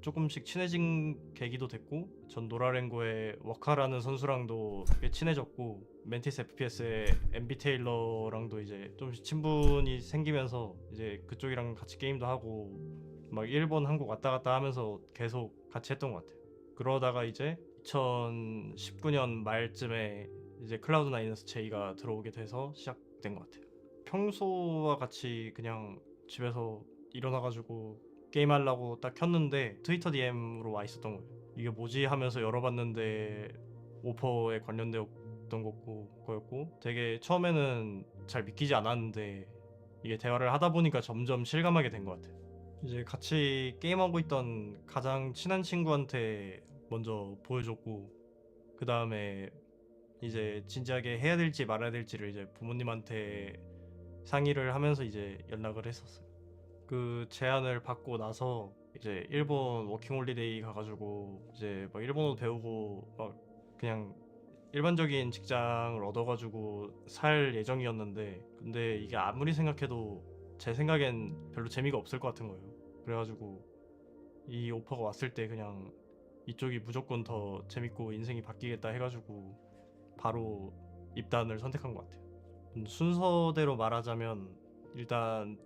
조금씩 친해진 계기도 됐고, 전 노라랭고의 워카라는 선수랑도 꽤 친해졌고, 멘티스 FPS의 MB 테일러랑도 이제 좀 친분이 생기면서 이제 그쪽이랑 같이 게임도 하고 막 일본, 한국 왔다 갔다 하면서 계속 같이 했던 것 같아요. 그러다가 이제 2019년 말쯤에 이제 클라우드9에서 제이가 들어오게 돼서 시작된 것 같아요. 평소와 같이 그냥 집에서 일어나가지고 게임하려고 딱 켰는데 트위터 DM으로 와 있었던 거예요. 이게 뭐지 하면서 열어봤는데 오퍼에 관련되었던 거였고, 되게 처음에는 잘 믿기지 않았는데 이게 대화를 하다 보니까 점점 실감하게 된 것 같아요. 이제 같이 게임하고 있던 가장 친한 친구한테 먼저 보여줬고, 그 다음에 이제 진지하게 해야 될지 말아야 될지를 이제 부모님한테 상의를 하면서 이제 연락을 했었어요. 그 제안을 받고 나서 이제 일본 워킹홀리데이 가가지고 이제 막 일본어도 배우고 막 그냥 일반적인 직장을 얻어가지고 살 예정이었는데, 근데 이게 아무리 생각해도 제 생각엔 별로 재미가 없을 것 같은 거예요. 그래가지고 이 오퍼가 왔을 때 그냥 이쪽이 무조건 더 재밌고 인생이 바뀌겠다 해가지고 바로 입단을 선택한 것 같아요. 순서대로 말하자면 일단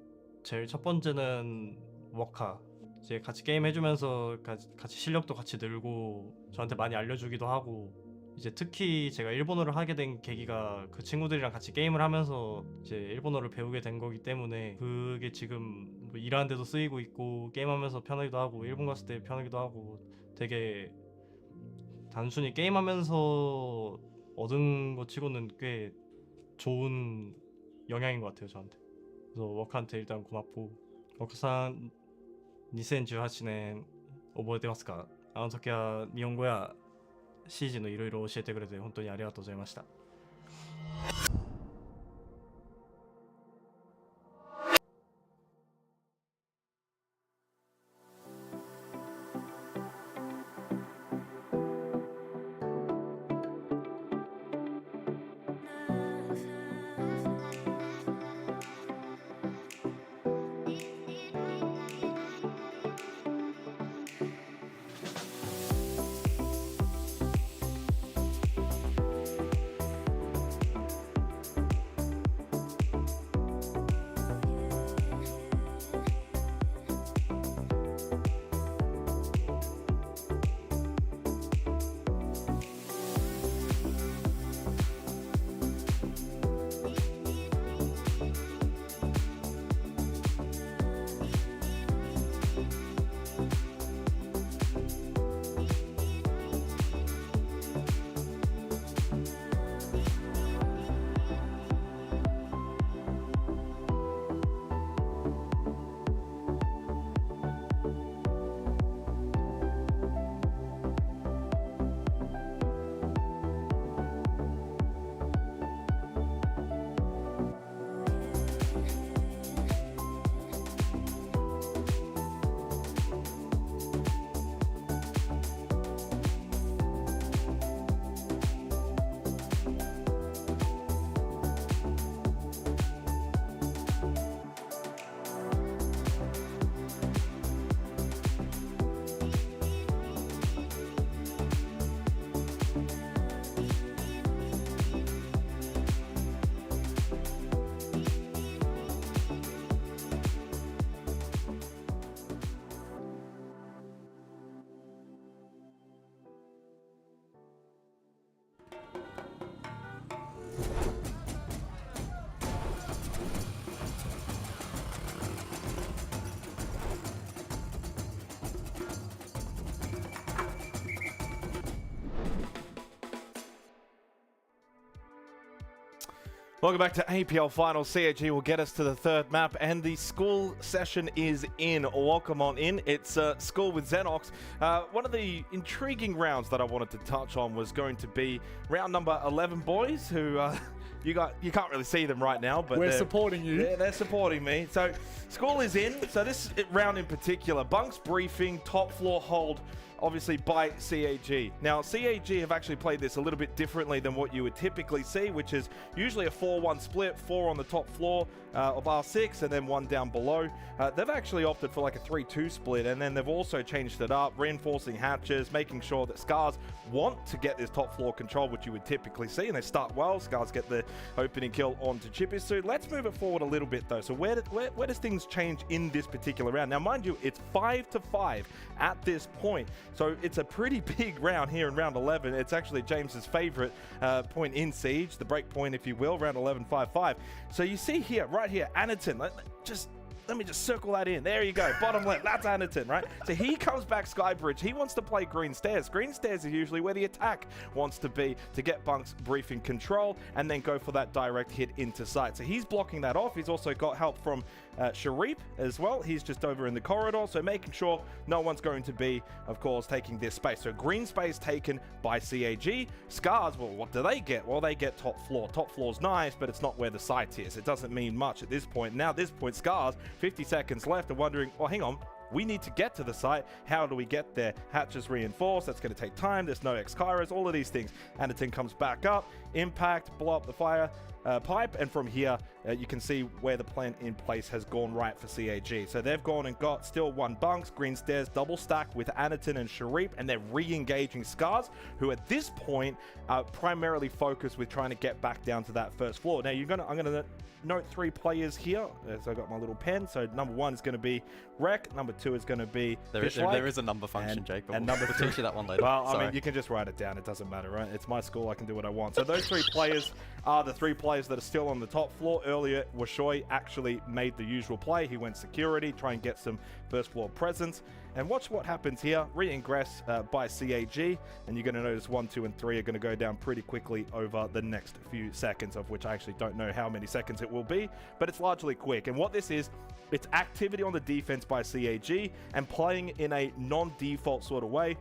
제일 첫 번째는 워카, 이제 같이 게임 해주면서 같이 실력도 같이 늘고 저한테 많이 알려주기도 하고 이제 특히 제가 일본어를 하게 된 계기가 그 친구들이랑 같이 게임을 하면서 이제 일본어를 배우게 된 거기 때문에 그게 지금 뭐 일하는데도 쓰이고 있고 게임하면서 편하기도 하고 일본 갔을 때 편하기도 하고 되게 단순히 게임하면서 얻은 것 치고는 꽤 좋은 영향인 것 같아요 저한테. 그래서 워크한테 일단 고맙고 워크상 2018年覚えてますか？あの時は日本語や指示のいろいろ教えてくれて本当にありがとうございました。Welcome back to APL Finals. CAG will get us to the third map, and the school session is in. Welcome on in. It's school with Xenox. One of the intriguing rounds that I wanted to touch on was going to be round number 11, boys, who you can't really see them right now, but we're supporting you. They're supporting me. So school is in. So this round in particular, bunks briefing, top floor hold, obviously by CAG. Now, CAG have actually played this a little bit differently than what you would typically see, which is usually a 4-1 split, 4 on the top floor of R6 and then 1 down below. They've actually opted for like a 3-2 split, and then they've also changed it up, reinforcing hatches, making sure that Scars want to get this top floor control, which you would typically see, and they start well. Scars get the opening kill onto Chibisu. Let's move it forward a little bit though. So where does things change in this particular round? Now, mind you, it's 5-5 at this point. So it's a pretty big round here in round 11. It's actually James's favorite point in Siege, the break point, if you will, round 11, 5-5. So you see here, right here, Anaton, let me just circle that in. There you go. Bottom left. That's Anaton, right? So he comes back Skybridge. He wants to play Green Stairs. Green Stairs is usually where the attack wants to be to get Bunk's briefing control and then go for that direct hit into sight. So he's blocking that off. He's also got help from Sharif as well. He's just over in the corridor, so making sure no one's going to be, of course, taking this space. So green space taken by CAG. Scars, well, what do they get? Well, they get top floor. Top floor's nice, but it's not where the site is. It doesn't mean much at this point. Now, at this point, Scars, 50 seconds left, and wondering, oh, hang on, we need to get to the site. How do we get there? Hatches reinforced. That's going to take time. There's no X-Kairos, all of these things. Anaton comes back up. Impact, blow up the fire pipe, and from here you can see where the plan in place has gone right for CAG. So they've gone and got still one bunks, Green Stairs, double stack with Anaton and Sharif, and they're re-engaging Scars, who at this point are primarily focused with trying to get back down to that first floor. Now I'm gonna note 3 players here. So I got my little pen. So number 1 is going to be Rek, number 2 is going to be There Fish-like. is a number function, Jake. But and we'll number teach you that one later. Well, I Sorry. mean, you can just write it down. It doesn't matter, right? It's my school. I can do what I want. So those 3 players are the 3 players that are still on the top floor. Earlier, Washoy actually made the usual play. He went security, try and get some first floor presence. And watch what happens here. Re-ingress by CAG. And you're going to notice 1, 2, and 3 are going to go down pretty quickly over the next few seconds, of which I actually don't know how many seconds it will be. But it's largely quick. And what this is, it's activity on the defense by CAG and playing in a non-default sort of way.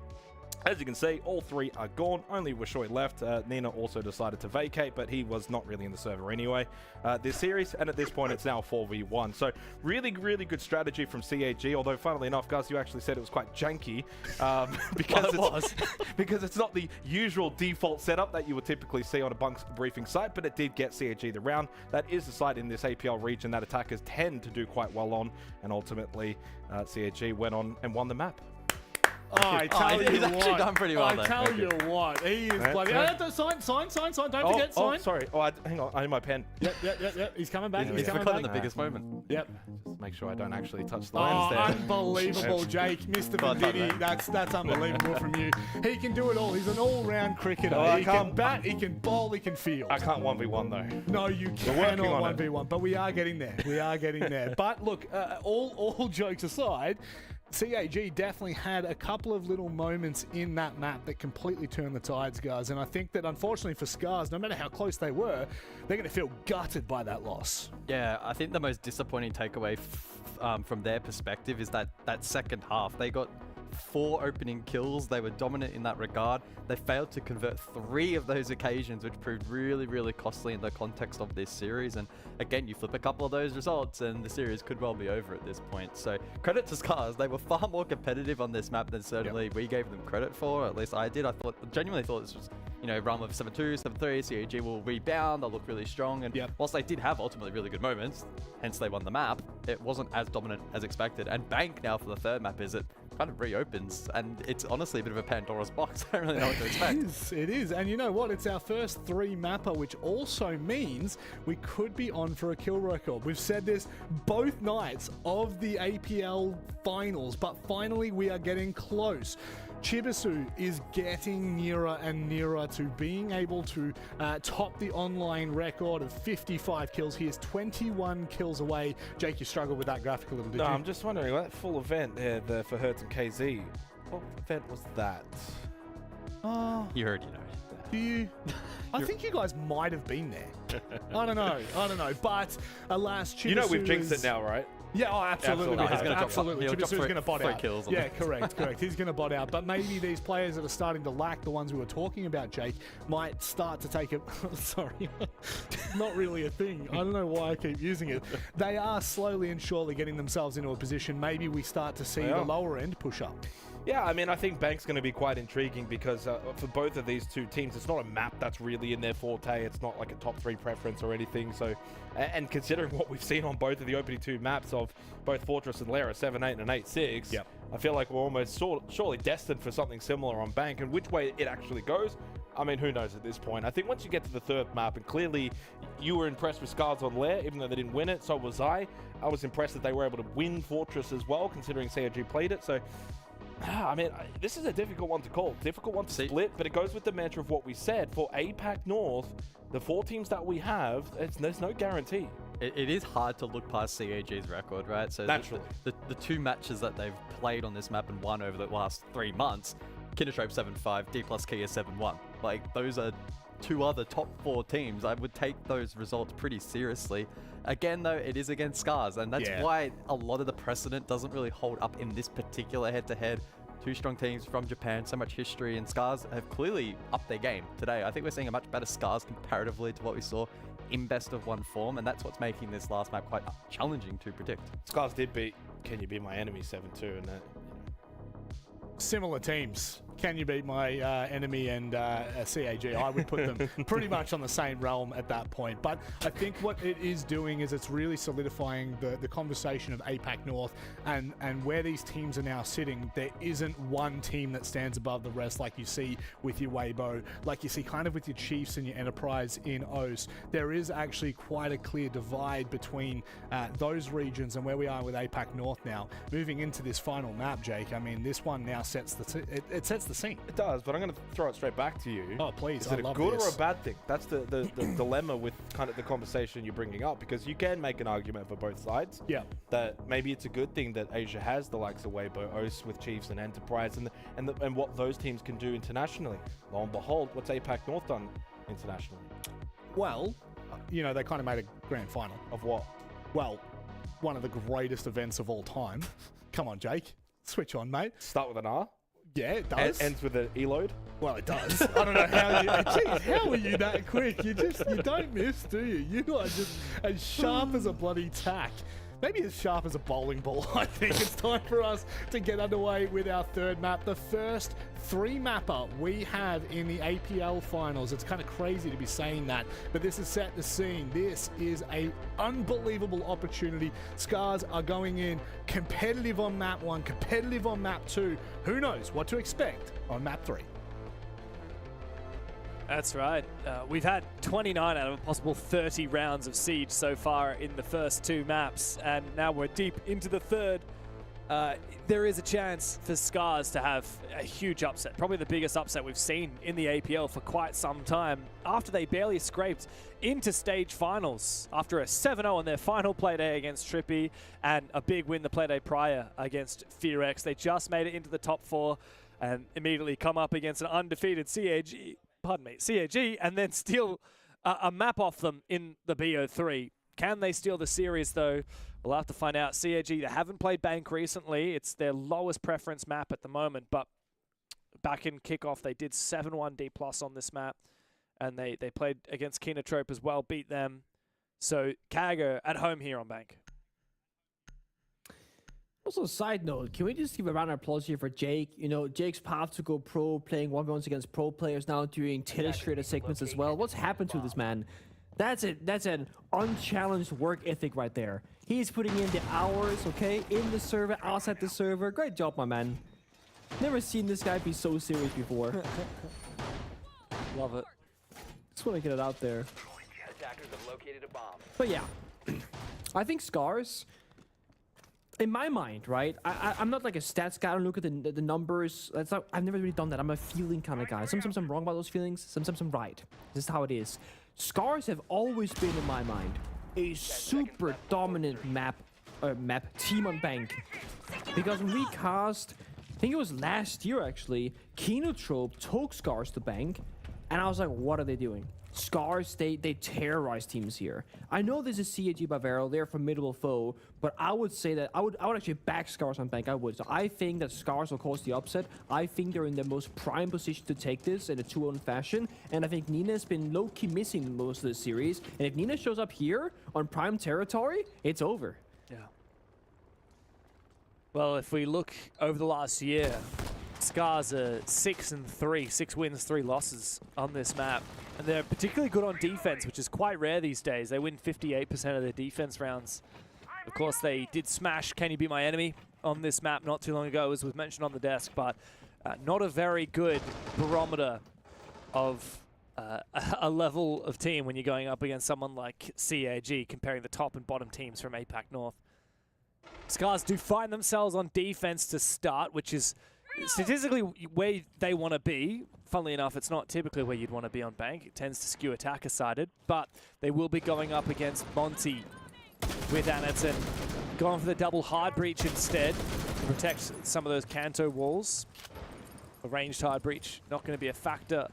As you can see, all 3 are gone. Only Washoy left. Nina also decided to vacate, but he was not really in the server anyway this series. And at this point, it's now 4v1. So really, really good strategy from CAG. Although, funnily enough, guys, you actually said it was quite janky because it's not the usual default setup that you would typically see on a bunk briefing site, but it did get CAG the round. That is the site in this APL region that attackers tend to do quite well on. And ultimately, CAG went on and won the map. Oh, I tell you he's what. actually done pretty well I there. tell you what. He is bloody. Sign. Don't forget, sign. Sorry. Hang on. I need my pen. Yep. He's coming back. He's He's coming Forgotten back. the biggest moment. Yep. Just make sure I don't actually touch the Oh, lens there. unbelievable, Jake. Mr. Well done, Venditti. man. That's unbelievable from you. He can do it all. He's an all-round cricketer. Oh, I He can can't- bat, he can bowl, he can field. I can't 1v1 though. No, you We're working cannot on it. 1v1, but we are getting there. We are getting there. But look, all jokes aside, CAG definitely had a couple of little moments in that map that completely turned the tides, guys. And I think that unfortunately for Scars, no matter how close they were, they're going to feel gutted by that loss. Yeah, I think the most disappointing takeaway from their perspective is that second half. They got 4 opening kills. They were dominant in that regard. They failed to convert 3 of those occasions, which proved really, really costly in the context of this series. And again, you flip a couple of those results and the series could well be over at this point. So credit to Scars. They were far more competitive on this map than certainly we gave them credit for. At least I did. I genuinely thought this was, run with 7-2, 7-3. CAG will rebound. They'll look really strong. And whilst they did have ultimately really good moments, hence they won the map, it wasn't as dominant as expected. And Bank now for the third map is it kind of reopens, and it's honestly a bit of a Pandora's box. I don't really know what to expect. It is. And you know what? It's our first 3 mapper, which also means we could be on for a kill record. We've said this both nights of the APL finals, but finally we are getting close. Chibisu is getting nearer and nearer to being able to top the online record of 55 kills. He is 21 kills away. Jake, you struggled with that graphic a little, did No, you? I'm just wondering, that full event there for Hertz and KZ, what event was that? You heard, Do you? I think you guys might have been there. I don't know. But alas, Chibisu We've jinxed is... it now, right? Yeah, absolutely. Absolutely. We He's gonna have. drop- Absolutely. he'll drop Chibisu's going to bot 3 out. kills on Yeah, them. correct. He's going to bot out. But maybe these players that are starting to lack, the ones we were talking about, Jake, might start to take it. Sorry. Not really a thing. I don't know why I keep using it. They are slowly and surely getting themselves into a position. Maybe we start to see the lower end push up. Yeah, I mean, I think Bank's going to be quite intriguing because for both of these 2 teams, it's not a map that's really in their forte. It's not like a top 3 preference or anything. So, and considering what we've seen on both of the opening 2 maps of both Fortress and Lara, 7-8 and 8-6, I feel like we're almost surely destined for something similar on Bank. And which way it actually goes, I mean, who knows at this point. I think once you get to the 3rd map, and clearly you were impressed with Scars on Lair, even though they didn't win it, so was I. I was impressed that they were able to win Fortress as well, considering CAG played it. So, I mean, this is a difficult one to call, difficult one to split, but it goes with the mantra of what we said. For APAC North, the 4 teams that we have, there's no guarantee. It is hard to look past CAG's record, right? So Naturally. The 2 matches that they've played on this map and won over the last 3 months, Kindertrope 7-5, D plus Kia 7-1. Like, those are 2 other top 4 teams. I would take those results pretty seriously. Again, though, it is against Scars, and that's why a lot of the precedent doesn't really hold up in this particular head-to-head. 2 strong teams from Japan, so much history, and Scars have clearly upped their game today. I think we're seeing a much better Scars comparatively to what we saw in best of 1 form, and that's what's making this last map quite challenging to predict. Scars did beat Can You Be My Enemy 7-2, and that. Similar teams can you beat my enemy and CAG? I would put them pretty much on the same realm at that point. But I think what it is doing is it's really solidifying the conversation of APAC North and where these teams are now sitting. There isn't one team that stands above the rest like you see with your Weibo, like you see kind of with your Chiefs and your Enterprise in OS. There is actually quite a clear divide between those regions and where we are with APAC North now. Moving into this final map, Jake, I mean, this one now sets it sets the scene. It does, but I'm going to throw it straight back to you. Oh, please. Is it a good or a bad thing? That's the dilemma with kind of the conversation you're bringing up, because you can make an argument for both sides. Yeah. That maybe it's a good thing that Asia has the likes of Weibo, OS with Chiefs and Enterprise, and what those teams can do internationally. Lo and behold, what's APAC North done internationally? Well, you know, they kind of made a grand final. Of what? Well, one of the greatest events of all time. Come on, Jake. Switch on, mate. Start with an R? Yeah, it does. Ends with an E-load? Well, it does. I don't know how you... Jeez, how are you that quick? You don't miss, do you? You are just as sharp as a bloody tack. Maybe as sharp as a bowling ball. I think it's time for us to get underway with our third map. The first 3-mapper we have in the APL finals. It's kind of crazy to be saying that, but this has set the scene. This is an unbelievable opportunity. Scars are going in competitive on map 1, competitive on map 2. Who knows what to expect on map 3? That's right. We've had 29 out of a possible 30 rounds of Siege so far in the first 2 maps, and now we're deep into the third. There is a chance for Scars to have a huge upset, probably the biggest upset we've seen in the APL for quite some time, after they barely scraped into stage finals after a 7-0 on their final playday against Trippy and a big win the playday prior against FearX. They just made it into the top 4 and immediately come up against an undefeated CAG, and then steal a map off them in the BO3. Can they steal the series, though? We'll have to find out. CAG, they haven't played Bank recently. It's their lowest preference map at the moment, but back in kickoff, they did 7-1 D+ on this map, and they played against Kinotrope as well, beat them. So, Kago at home here on Bank. Also, side note, can we just give a round of applause here for Jake? You know, Jake's path to go pro, playing 1v1s against pro players, now doing telestrator segments as well. What's happened to this man? That's an unchallenged work ethic right there. He's putting in the hours, okay, in the server, outside the server. Great job, my man. Never seen this guy be so serious before. Love it. Just want to get it out there. Attackers have located a bomb. But yeah, I think Scars, in my mind, right? I'm not like a stats guy. I don't look at the numbers. That's not, I've never really done that. I'm a feeling kind of guy. Sometimes I'm wrong about those feelings. Sometimes I'm right. This is how it is. Scars have always been, in my mind, a super dominant map team on Bank. Because when we cast, I think it was last year actually, Kinotrope took Scars to Bank, and I was like, what are they doing? Scars, they terrorize teams here. I know this is CAG Bavaro, they're a formidable foe, but I would say that I would actually back Scars on Bank. I would. So I think that Scars will cause the upset. I think they're in the most prime position to take this in a 2-1 fashion, and I think Nina's been low-key missing most of the series. And if Nina shows up here on prime territory, it's over. Yeah. Well, if we look over the last year, Scars are 6-3, 6 wins, 3 losses on this map. And they're particularly good on defense, which is quite rare these days. They win 58% of their defense rounds. Of course, they did smash Can You Be My Enemy on this map not too long ago, as was mentioned on the desk, but not a very good barometer of a level of team when you're going up against someone like CAG, comparing the top and bottom teams from APAC North. Scars do find themselves on defense to start, which is statistically where they want to be. Funnily enough, it's not typically where you'd want to be on Bank. It tends to skew attacker-sided, but they will be going up against Monty with Anaton. Going for the double hard breach instead to protect some of those Kanto walls. The ranged hard breach not going to be a factor.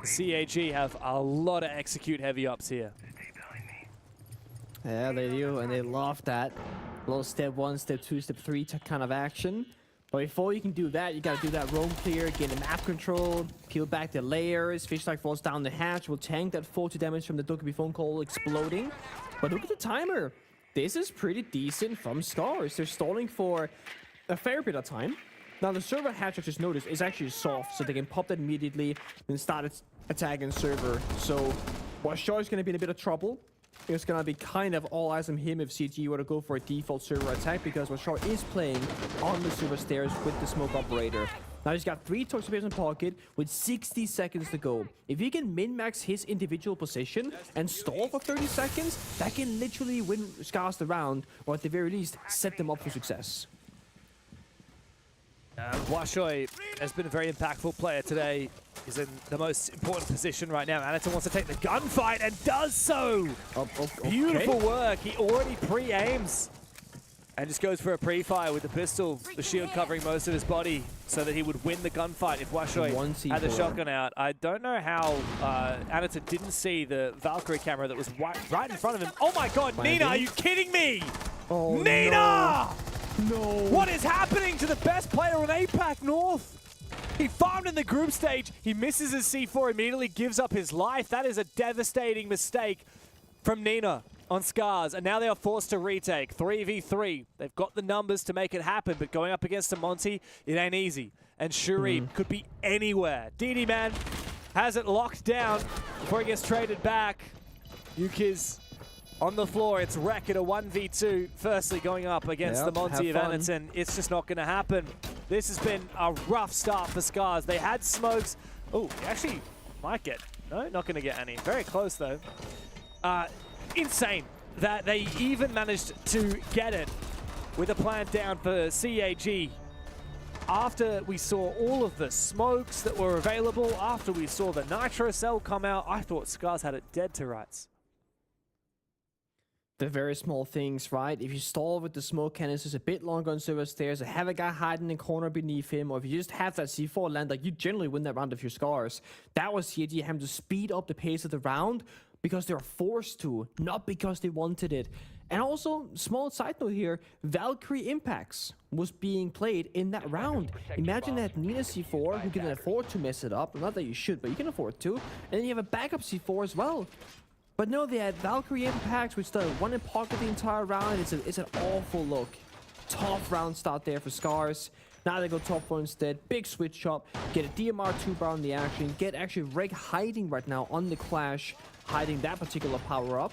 The CAG have a lot of execute heavy ups here. Yeah, they do, and they love that. Little step 1, step 2, step 3 kind of action. But before you can do that, you gotta do that roam clear, get the map control, peel back the layers. Fishlight falls down the hatch, will tank that 40 damage from the Dokkaebi phone call exploding. But look at the timer. This is pretty decent from Scars. They're stalling for a fair bit of time. Now the server hatch I just noticed is actually soft, so they can pop that immediately and start attacking server. So Washoy is going to be in a bit of trouble. It's going to be kind of all eyes on him if CG were to go for a default server attack, because Washoy is playing on the server stairs with the smoke operator. Now he's got 3 torch in pocket with 60 seconds to go. If he can min-max his individual position and stall for 30 seconds, that can literally win Scars the round, or at the very least, set them up for success. Washoy has been a very impactful player today. He's in the most important position right now. Anderton wants to take the gunfight and does so! Okay. Beautiful work. He already pre-aims and just goes for a pre-fire with the pistol, the shield covering most of his body so that he would win the gunfight if Washoy had the shotgun out. I don't know how Anderton didn't see the Valkyrie camera that was right in front of him. Oh my god, Nina, are you kidding me? Oh, Nina! No. What is happening to the best player on APAC North? He farmed in the group stage. He misses his C4, immediately gives up his life. That is a devastating mistake from Nina on Scars. And now they are forced to retake. 3v3. They've got the numbers to make it happen, but going up against a Monty, it ain't easy. And Shuri could be anywhere. DD Man has it locked down before he gets traded back. Yuki's on the floor. It's Rek at a 1v2. Firstly, going up against the Monty of Anderton. It's just not going to happen. This has been a rough start for Scars. They had smokes. Oh, actually might get. No, not going to get any. Very close, though. Insane that they even managed to get it with a plan down for CAG. After we saw all of the smokes that were available, after we saw the Nitro Cell come out, I thought Scars had it dead to rights. The very small things, right? If you stall with the smoke canister a bit longer on server stairs, or have a guy hiding in the corner beneath him, or if you just have that C4 land, like you generally win that round if you're Scars. That was CAG having to speed up the pace of the round because they were forced to, not because they wanted it. And also, small side note here, Valkyrie Impacts was being played in that round. Imagine that Nina C4, who can afford to mess it up. Not that you should, but you can afford to. And then you have a backup C4 as well. But no, they had Valkyrie Impacts, which started one in pocket the entire round. It's an awful look. Tough round start there for Scars. Now they go top 4 instead. Big switch up. Get a DMR 2 bar on the action. Get actually Reg hiding right now on the Clash, hiding that particular power up.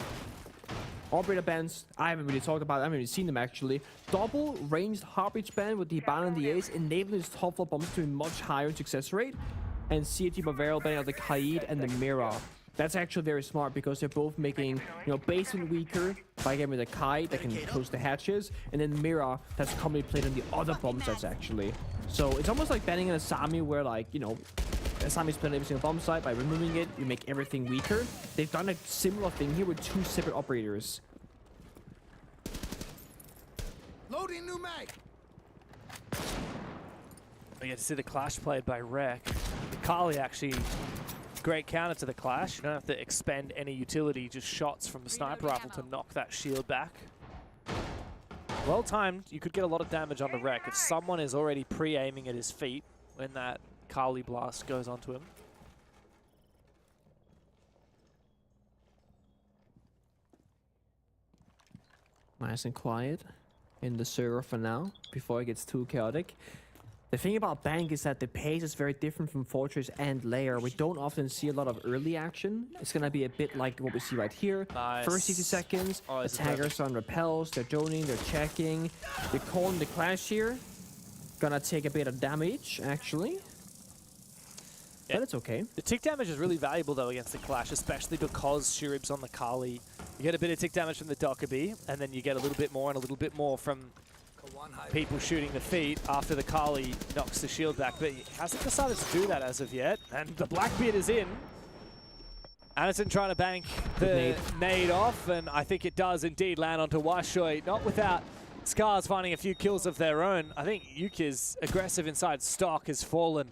Operator bands, I haven't really talked about it. I haven't really seen them actually. Double ranged Heartbeat band with the Ban and the Ace, enabling his top 4 bombs to be much higher in success rate. And CAG Bavaria banning of the Kaid and the Mira. That's actually very smart because they're both making, basement weaker by getting the Kai that can close the hatches, and then Mira that's commonly played on the other bomb sites actually. So it's almost like banning an Asami where Asami's playing every single bomb site. By removing it, you make everything weaker. They've done a similar thing here with 2 separate operators. Loading new mag. We get to see the Clash played by Rek. Kali actually. Great counter to the Clash. You don't have to expend any utility, just shots from the sniper rifle to knock that shield back. Well timed. You could get a lot of damage on the Rek if someone is already pre-aiming at his feet when that Kali blast goes onto him. Nice and quiet in the server for now, before it gets too chaotic. The thing about Bank is that the pace is very different from Fortress and Lair. We don't often see a lot of early action. It's going to be a bit like what we see right here. Nice. First 60 seconds, Oh, attackers on repels, they're droning, they're checking. They're calling the Clash here. Gonna take a bit of damage, actually. Yeah. But it's okay. The tick damage is really valuable, though, against the Clash, especially because Shurib's on the Kali. You get a bit of tick damage from the Dokkaebi, and then you get a little bit more and a little bit more from people shooting the feet after the Kali knocks the shield back. But he hasn't decided to do that as of yet. And the Blackbeard is in. Anderton trying to bank the nade off, and I think it does indeed land onto Washoy. Not without Scars finding a few kills of their own. I think Yuki's aggressive inside stock has fallen.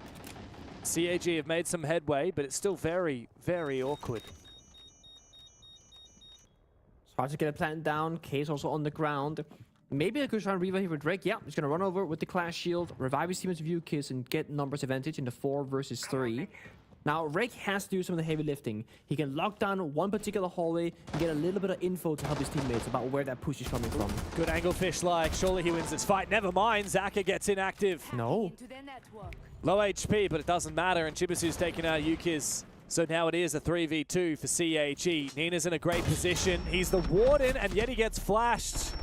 CAG have made some headway, but it's still very, very awkward. It's hard to get a plant down. K's also on the ground. Maybe I could try and revive here with Drake. Yeah, he's going to run over with the Clash shield, revive his teammates with Yukis, and get numbers advantage in the 4 versus 3. Now, Rek has to do some of the heavy lifting. He can lock down one particular hallway and get a little bit of info to help his teammates about where that push is coming from. Good angle fish like. Surely he wins this fight. Never mind. Zaka gets inactive. No. Low HP, but it doesn't matter. And Chibisu's taking out Yukiz. So now it is a 3v2 for CAG. Nina's in a great position. He's the warden, and yet he gets flashed.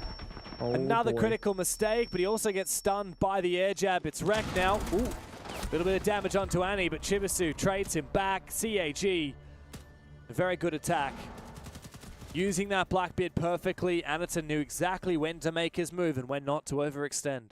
Oh, Another boy. critical mistake, but he also gets stunned by the air jab. It's Rek now. Ooh. Little bit of damage onto Annie, but Chibisu trades him back. CAG, a very good attack. Using that black beard perfectly, Anaton knew exactly when to make his move and when not to overextend.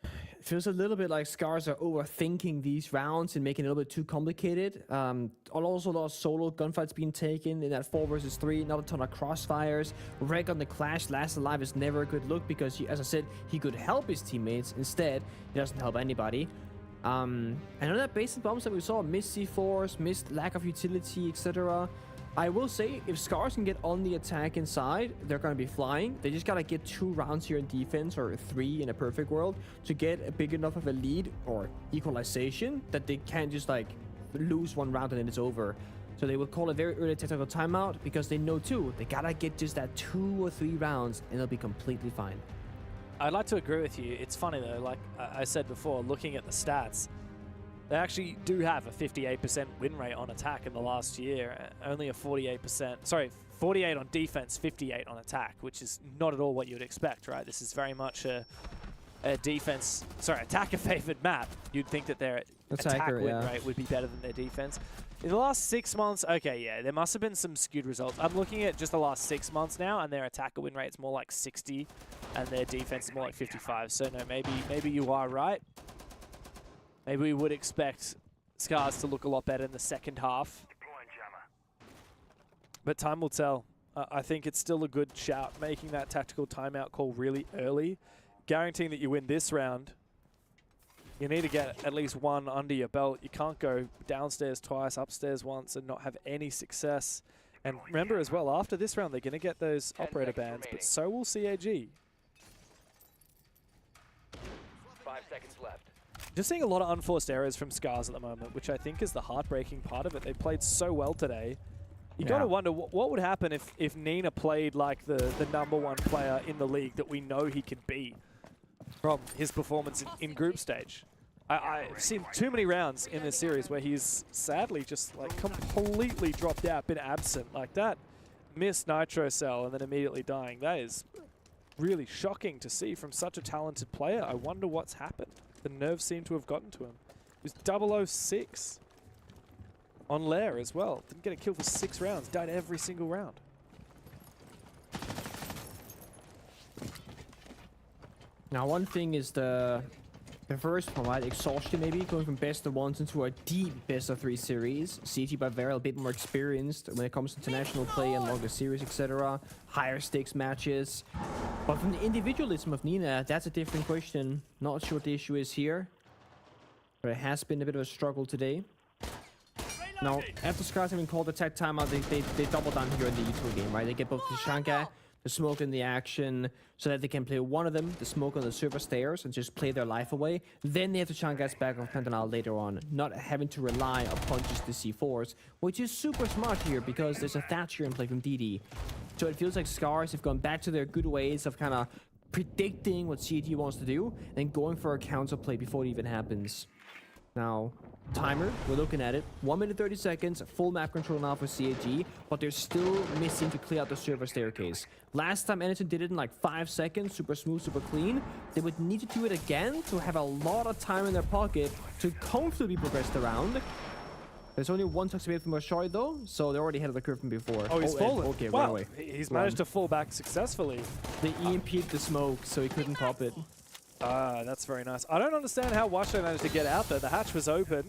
It feels a little bit like Scars are overthinking these rounds and making it a little bit too complicated. Also, a lot of solo gunfights being taken in that 4 versus 3. Not a ton of crossfires. Rek on the Clash, last alive is never a good look because, as I said, he could help his teammates. Instead, he doesn't help anybody. And on that basic bombs that we saw, missed C4s, missed lack of utility, etc. I will say, if Scars can get on the attack inside, they're going to be flying. They just got to get 2 rounds here in defense, or 3 in a perfect world, to get a big enough of a lead or equalization that they can't just like lose 1 round and then it's over. So they will call a very early technical timeout because they know too, they got to get just that 2 or 3 rounds and they'll be completely fine. I'd like to agree with you. It's funny though, like I said before, looking at the stats, they actually do have a 58% win rate on attack in the last year. Only a 48%, sorry, 48 on defense, 58 on attack, which is not at all what you would expect, right? This is very much a defense, sorry, attacker-favored map. You'd think that their attack win rate would be better than their defense. In the last 6 months, okay, yeah, there must have been some skewed results. I'm looking at just the last 6 months now, and their attacker win rate's more like 60, and their defense is more like 55. So no, maybe you are right. Maybe we would expect Scars to look a lot better in the second half. But time will tell. I think it's still a good shout, making that tactical timeout call really early. Guaranteeing that you win this round, you need to get at least 1 under your belt. You can't go downstairs twice, upstairs once, and not have any success. And remember as well, after this round, they're going to get those operator bans, but so will CAG. 5 seconds left. Just seeing a lot of unforced errors from Scars at the moment, which I think is the heartbreaking part of it. They played so well today. You got to wonder what would happen if Nina played like the #1 player in the league that we know he can be from his performance in group stage. I've seen too many rounds in this series where he's sadly just like completely dropped out, been absent like that. Missed Nitro Cell and then immediately dying. That is really shocking to see from such a talented player. I wonder what's happened. The nerves seem to have gotten to him. It was 006 on Lair as well. Didn't get a kill for 6 rounds. Died every single round. Now, one thing is the first one, right? Exhaustion, maybe going from best of 1s into a deep best of 3 series. CT by Vera a bit more experienced when it comes to international play and longer series, etc. Higher stakes matches. But from the individualism of Nina, that's a different question. Not sure what the issue is here, but it has been a bit of a struggle today. Now, after Scars having called the tech timeout, they double down here in the E2 game, right? They get both the Shanka, the smoke in the action, so that they can play one of them, the smoke on the server stairs, and just play their life away. Then they have the Shankas back on Pantanal later on, not having to rely upon just the C4s, which is super smart here because there's a Thatcher in play from DD. So it feels like Scars have gone back to their good ways of kind of predicting what CT wants to do and going for a counter play before it even happens. Now, timer, we're looking at it. 1 minute 30 seconds, full map control now for CAG, but they're still missing to clear out the server staircase. Last time Anderson did it in like 5 seconds, super smooth, super clean. They would need to do it again to have a lot of time in their pocket to comfortably progress the round. There's only 1 toxic from Ashari though, so they're already ahead of the curve from before. Oh, he's fallen. Okay, wow. run away. He's managed to fall back successfully. They EMP'd the smoke, so he couldn't pop it. Ah, that's very nice. I don't understand how Washo managed to get out there. The hatch was open.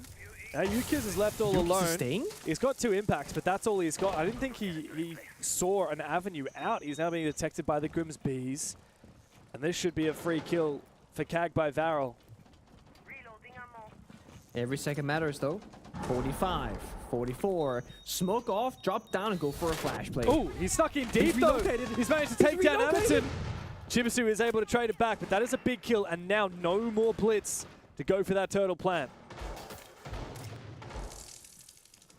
Now Yukiz is left all alone. Staying? He's got 2 impacts, but that's all he's got. I didn't think he saw an avenue out. He's now being detected by the Grimsbees. And this should be a free kill for Kag by Varel. Every second matters though. 45, 44. Smoke off, drop down, and go for a flash play. Oh, he's stuck in deep though. He's managed to take down Amerton. Chibisu is able to trade it back, but that is a big kill, and now no more blitz to go for that turtle plant.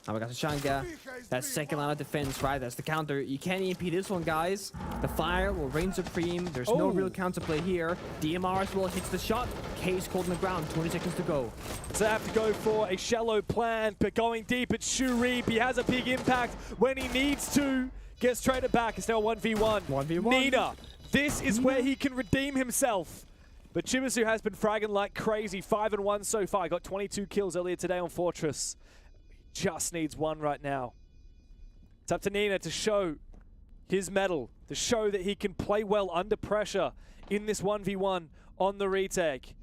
Now we got Shanga. That second line of defense, right? That's the counter. You can't EMP this one, guys. The fire will reign supreme. There's no real counterplay here. DMR as well hits the shot. Case cold on the ground. 20 seconds to go. So they have to go for a shallow plan, but going deep, it's Shurib. He has a big impact when he needs to. Gets traded back. It's now 1v1. 1v1. Nina, this is where he can redeem himself. But Chibisu has been fragging like crazy. 5-1 so far. Got 22 kills earlier today on Fortress. Just needs one right now. It's up to Nina to show his mettle, to show that he can play well under pressure in this 1v1 on the retake.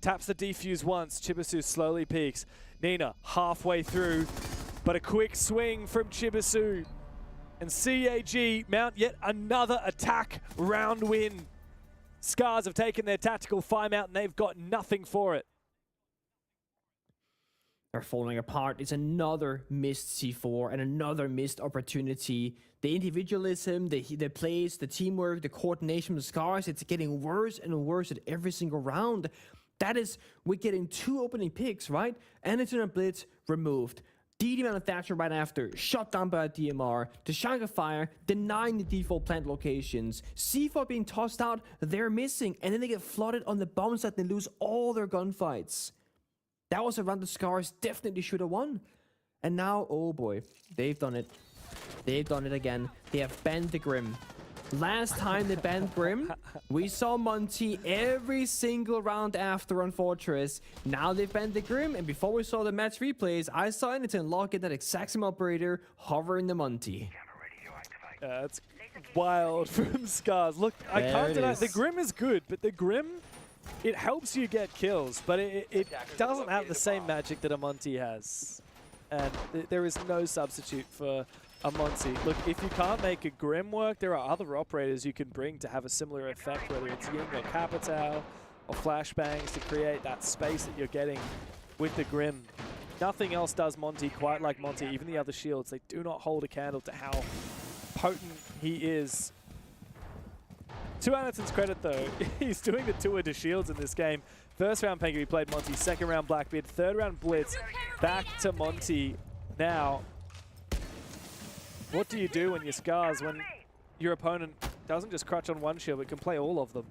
Taps the defuse once. Chibisu slowly peeks. Nina halfway through, but a quick swing from Chibisu. And CAG mount yet another attack round win. Scars have taken their tactical fire out and they've got nothing for it. Are falling apart. It's another missed C4 and another missed opportunity. The individualism, the plays, the teamwork, the coordination of the Scars, it's getting worse and worse at every single round. That is, we're getting 2 opening picks, right? Anderson and Blitz removed. DD Manufacturer right after, shut down by a DMR. The Shanga Fire denying the default plant locations. C4 being tossed out, they're missing. And then they get flooded on the bomb site and they lose all their gunfights. That was a round the Scars definitely should have won. And now, oh boy, they've done it. They've done it again. They have banned the Grim. Last time they banned Grim, we saw Monty every single round after on Fortress. Now they've banned the Grim, and before we saw the match replays, I saw Anyton lock in that exact same operator hovering the Monty. That's wild from Scars. Look, I can't deny the Grim is good, but the Grim, it helps you get kills, but it doesn't have the same magic that a Monty has. And there is no substitute for a Monty. Look, if you can't make a Grim work, there are other operators you can bring to have a similar effect, whether it's Ying or Capitao or flashbangs to create that space that you're getting with the Grim. Nothing else does Monty quite like Monty. Even the other shields, they do not hold a candle to how potent he is. To Anaton's credit though, he's doing the tour to shields in this game. First round Penguin, he played Monty. Second round Blackbeard. Third round Blitz. Back to Monty now. What do you do when you're Scars, when your opponent doesn't just crutch on one shield, but can play all of them?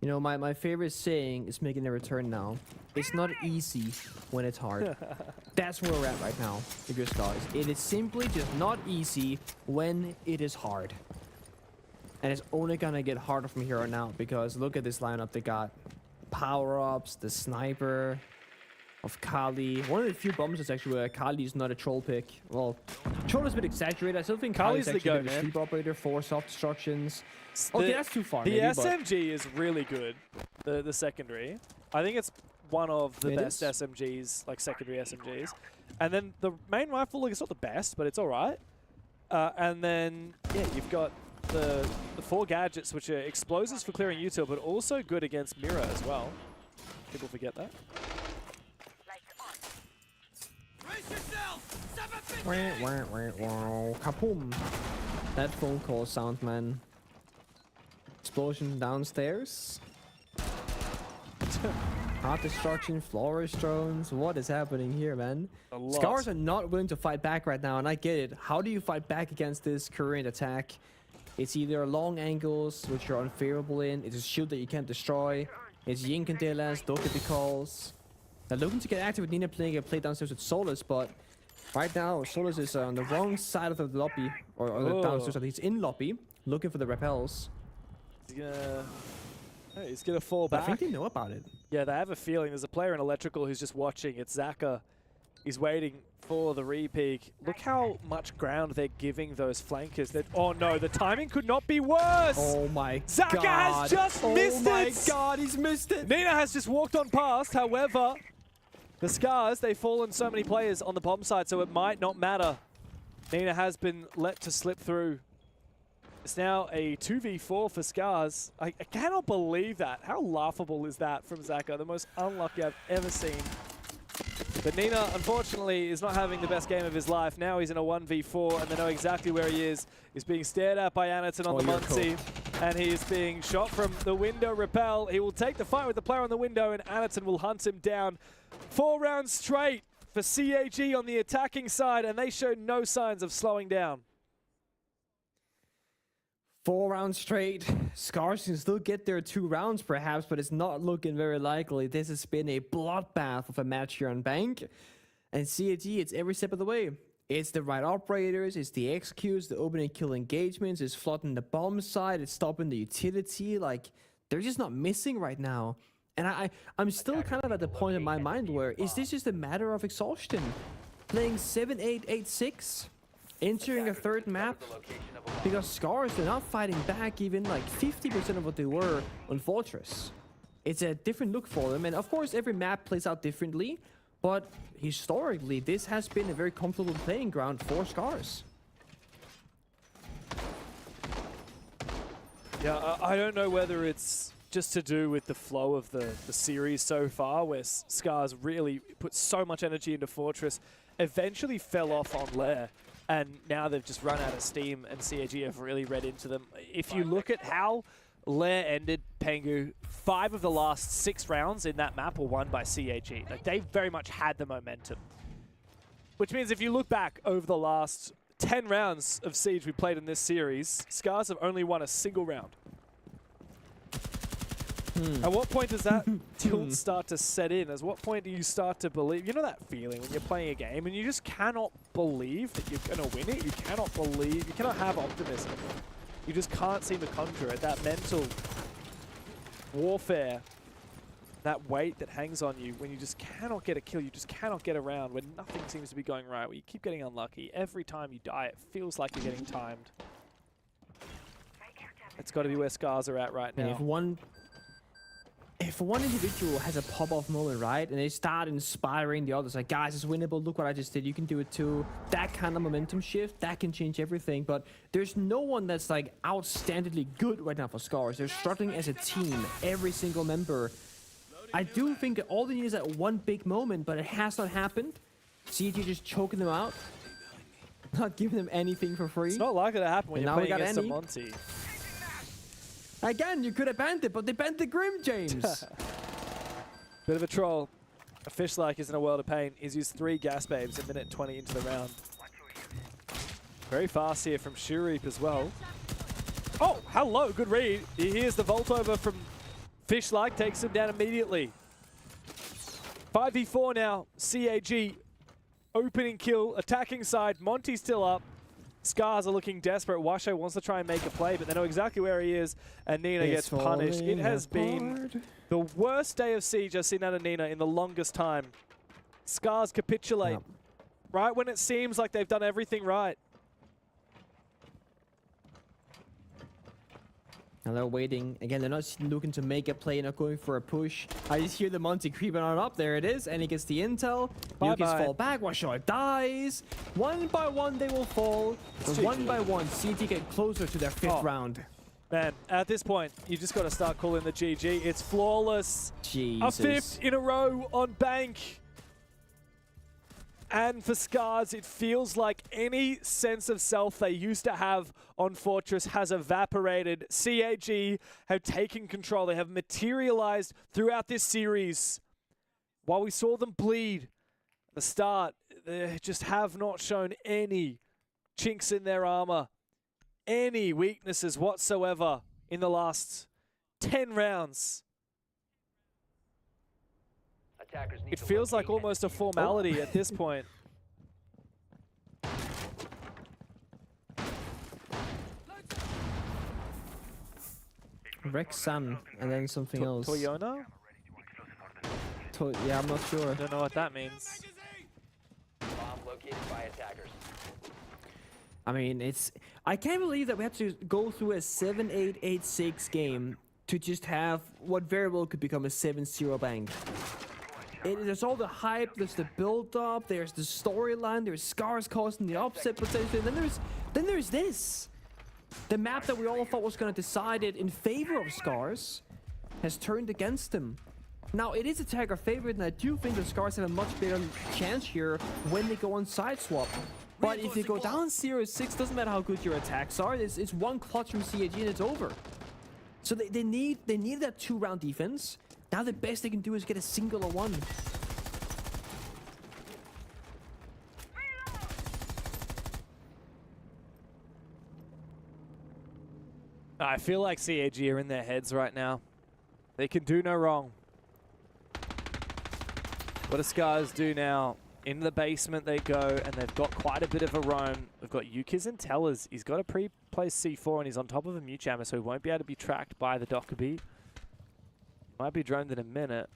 You know, my favorite saying is making a return now. It's not easy when it's hard. That's where we're at right now, if you're Scars. It is simply just not easy when it is hard. And it's only gonna get harder from here on out, because look at this lineup they got. Power-ups, the sniper of Kali. One of the few bombs is actually where Kali is not a troll pick. Well, troll is a bit exaggerated. I still think Kali's actually the sleep operator for soft destructions. Okay, that's too far. The SMG is really good. The secondary. I think it's one of the best SMGs, like secondary SMGs. And then the main rifle, like, it's not the best, but it's all right. And then, yeah, you've got the 4 gadgets, which are explosives for clearing util, but also good against mirror as well. People forget that. Kaboom! That phone call sound, man. Explosion downstairs. Heart destruction, flourish drones. What is happening here, man? Scars are not willing to fight back right now, and I get it. How do you fight back against this current attack? It's either long angles, which you're unfavorable in. It's a shield that you can't destroy. It's Ying Candelas, Dokkaebi calls. They're looking to get active with Nina playing a play downstairs with Solus, but right now Solus is on the wrong side of the lobby, or the downstairs. He's in lobby, looking for the repels. He's gonna fall back. I think they know about it. Yeah, they have a feeling. There's a player in Electrical who's just watching. It's Zaka. He's waiting for the re-peek. Look how much ground they're giving those flankers. Oh no, the timing could not be worse! Oh my Zaka god. has just missed it! Oh my god, he's missed it! Nina has just walked on past, however, the Scars, they've fallen so many players on the bomb side, so it might not matter. Nina has been let to slip through. It's now a 2v4 for Scars. I cannot believe that. How laughable is that from Zaka? The most unlucky I've ever seen. But Nina, unfortunately, is not having the best game of his life. Now he's in a 1v4, and they know exactly where he is. He's being stared at by Anaton on the Muncie, and he is being shot from the window rappel. He will take the fight with the player on the window, and Anaton will hunt him down. 4 rounds straight for CAG on the attacking side, and they show no signs of slowing down. 4 rounds straight. Scars can still get their 2 rounds perhaps, but it's not looking very likely. This has been a bloodbath of a match here on Bank. And CAG, it's every step of the way. It's the right operators, it's the XQs, the open and kill engagements, it's flooding the bomb side, it's stopping the utility. Like, they're just not missing right now. And I'm still kind of at the point in my mind where, is this just a matter of exhaustion? Playing 7-8-8-6? Entering a third map, because Scars, they're not fighting back even like 50% of what they were on Fortress. It's a different look for them, and of course every map plays out differently, but historically this has been a very comfortable playing ground for Scars. Yeah, I don't know whether it's just to do with the flow of the series so far, where Scars really put so much energy into Fortress, eventually fell off on Lair. And now they've just run out of steam, and CAG have really read into them. If you look at how Lair ended Pengu, 5 of the last 6 rounds in that map were won by CAG. Like, they very much had the momentum. Which means if you look back over the last 10 rounds of Siege we played in this series, Scars have only won a single round. At what point does that tilt start to set in? At what point do you start to believe? You know that feeling when you're playing a game and you just cannot believe that you're going to win it? You cannot believe, you cannot have optimism. You just can't seem to conjure it. That mental warfare, that weight that hangs on you when you just cannot get a kill, you just cannot get around, when nothing seems to be going right, where you keep getting unlucky. Every time you die, it feels like you're getting timed. It's got to be where Scars are at right now. And if one individual has a pop-off moment, right, and they start inspiring the others, like, guys, it's winnable, look what I just did, you can do it too, that kind of momentum shift, that can change everything. But there's no one that's, like, outstandingly good right now for Scars. They're struggling as a team, every single member. I do think that all they need is that one big moment, but it has not happened. CG just choking them out, not giving them anything for free. It's not likely to happen when you're playing against a Monty. Again, you could have banned it, but they banned the Grim, James. Bit of a troll. A fish like is in a world of pain. He's used 3 gas babes a minute and 20 into the round. Very fast here from Shurip as well. Oh, hello, good read. He hears the vault over from Fish like, takes him down immediately. 5v4 now. CAG opening kill, attacking side. Monty's still up. Scars are looking desperate. Washo wants to try and make a play, but they know exactly where he is, and Nina gets punished. It has been the worst day of Siege I've seen out of Nina in the longest time. Scars capitulate right when it seems like they've done everything right. And they're waiting. Again, they're not looking to make a play, not going for a push. I just hear the Monty creeping on up. There it is. And he gets the intel. Yukis fall back. Washo dies. One by one, they will fall. One by one, CT get closer to their 5th round. Man, at this point, you just got to start calling the GG. It's flawless. Jesus. A 5th in a row on Bank. And for Scars, it feels like any sense of self they used to have on Fortress has evaporated. CAG have taken control. They have materialized throughout this series. While we saw them bleed at the start, they just have not shown any chinks in their armor, any weaknesses whatsoever in the last 10 rounds. It feels like almost a formality at this point. Rex Sun, and then something else. Toyona? Yeah, I'm not sure. I don't know what that means. Bomb located by attackers. I mean, I can't believe that we had to go through a 7-8-8-6 game to just have what very well could become a 7-0 Bank. There's all the hype, there's the build-up, there's the storyline, there's Scars causing the upset potentially, and then there's this. The map that we all thought was going to decide it in favor of Scars has turned against them. Now, it is attacker favorite, and I do think the Scars have a much better chance here when they go on side swap. But if they go down 0-6, doesn't matter how good your attacks are, it's one clutch from CAG and it's over. So they need that 2-round defense. Now the best they can do is get a single or one. I feel like CAG are in their heads right now. They can do no wrong. What do Scars do now? In the basement they go, and they've got quite a bit of a roam. We've got Yukiz and Tellers. He's got a pre-placed C4, and he's on top of a mute jammer, so he won't be able to be tracked by the Dockerby. Might be droned in a minute.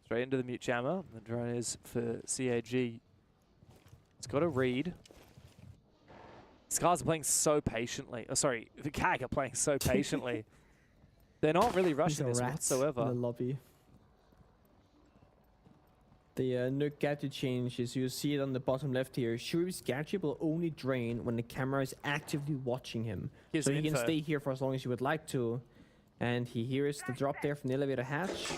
Straight into the mute jammer. The drone is for CAG. It's got a read. Scars are playing so patiently. Oh, sorry, the CAG are playing so patiently. They're not really rushing this whatsoever. In the lobby. The nuke gadget changes, you see it on the bottom left here. Shuri's gadget will only drain when the camera is actively watching him. Here's so the he can info. stay here for as long as you would like to. And he hears the drop there from the elevator hatch.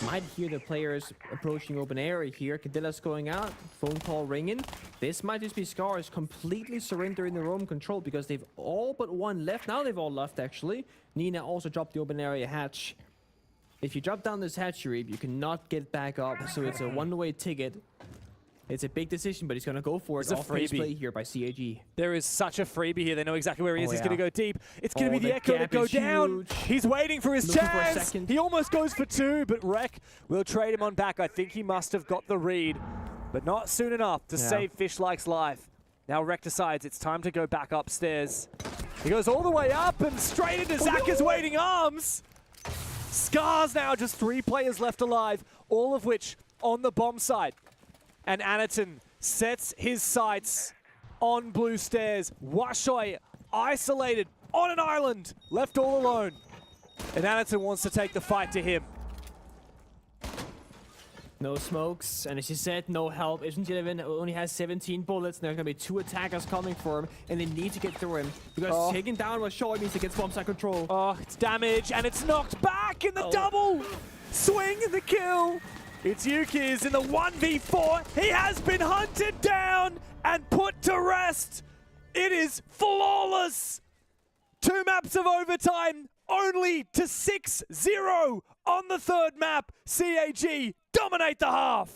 Might hear the players approaching open area here. Cadilla's going out, phone call ringing. This might just be Scars completely surrendering their own control because they've all but one left. Now they've all left actually. Nina also dropped the open area hatch. If you drop down this hatchery, you cannot get back up, so it's a one-way ticket. It's a big decision, but he's going to go for it. It's a Off-base freebie. play here by CAG. There is such a freebie here. They know exactly where he is. Oh, He's yeah. going to go deep. It's going to Oh, be the Echo to gap go is down. huge. He's waiting for his Looking for a chance. second. He almost goes for two, but Rek will trade him on back. I think he must have got the read, but not soon enough to save Fish Likes life. Now Rek decides it's time to go back upstairs. He goes all the way up and straight into Zaka's waiting arms. Scars now, just 3 players left alive, all of which on the bomb site. And Anaton sets his sights on blue stairs. Washoy isolated on an island, left all alone. And Anaton wants to take the fight to him. No smokes, and as you said, no help. Agent 11 only has 17 bullets, and there's going to be 2 attackers coming for him, and they need to get through him. Because taking down Washoy means he gets bomb site control. Oh, it's damage, and it's knocked back in the double. Swing the kill. It's Yukiz in the 1v4. He has been hunted down and put to rest. It is flawless. 2 maps of overtime, only to 6-0 on the 3rd map. CAG dominate the half.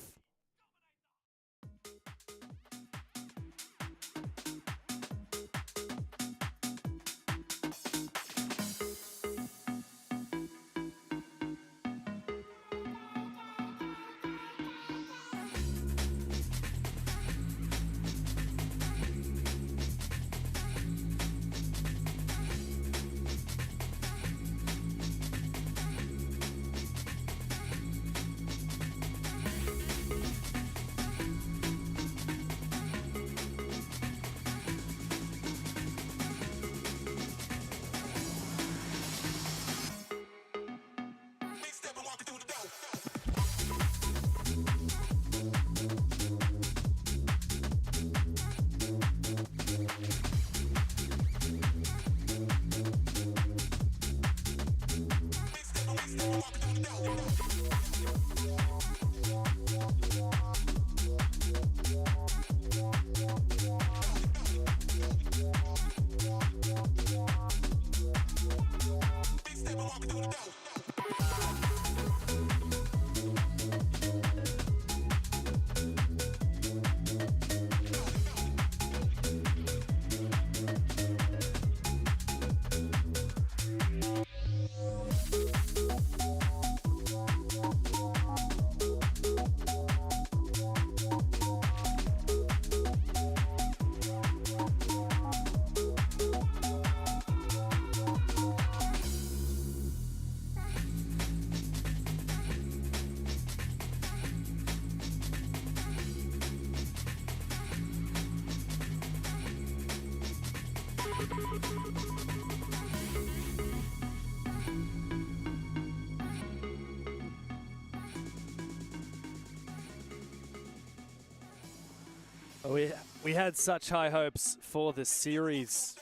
We had such high hopes for this series.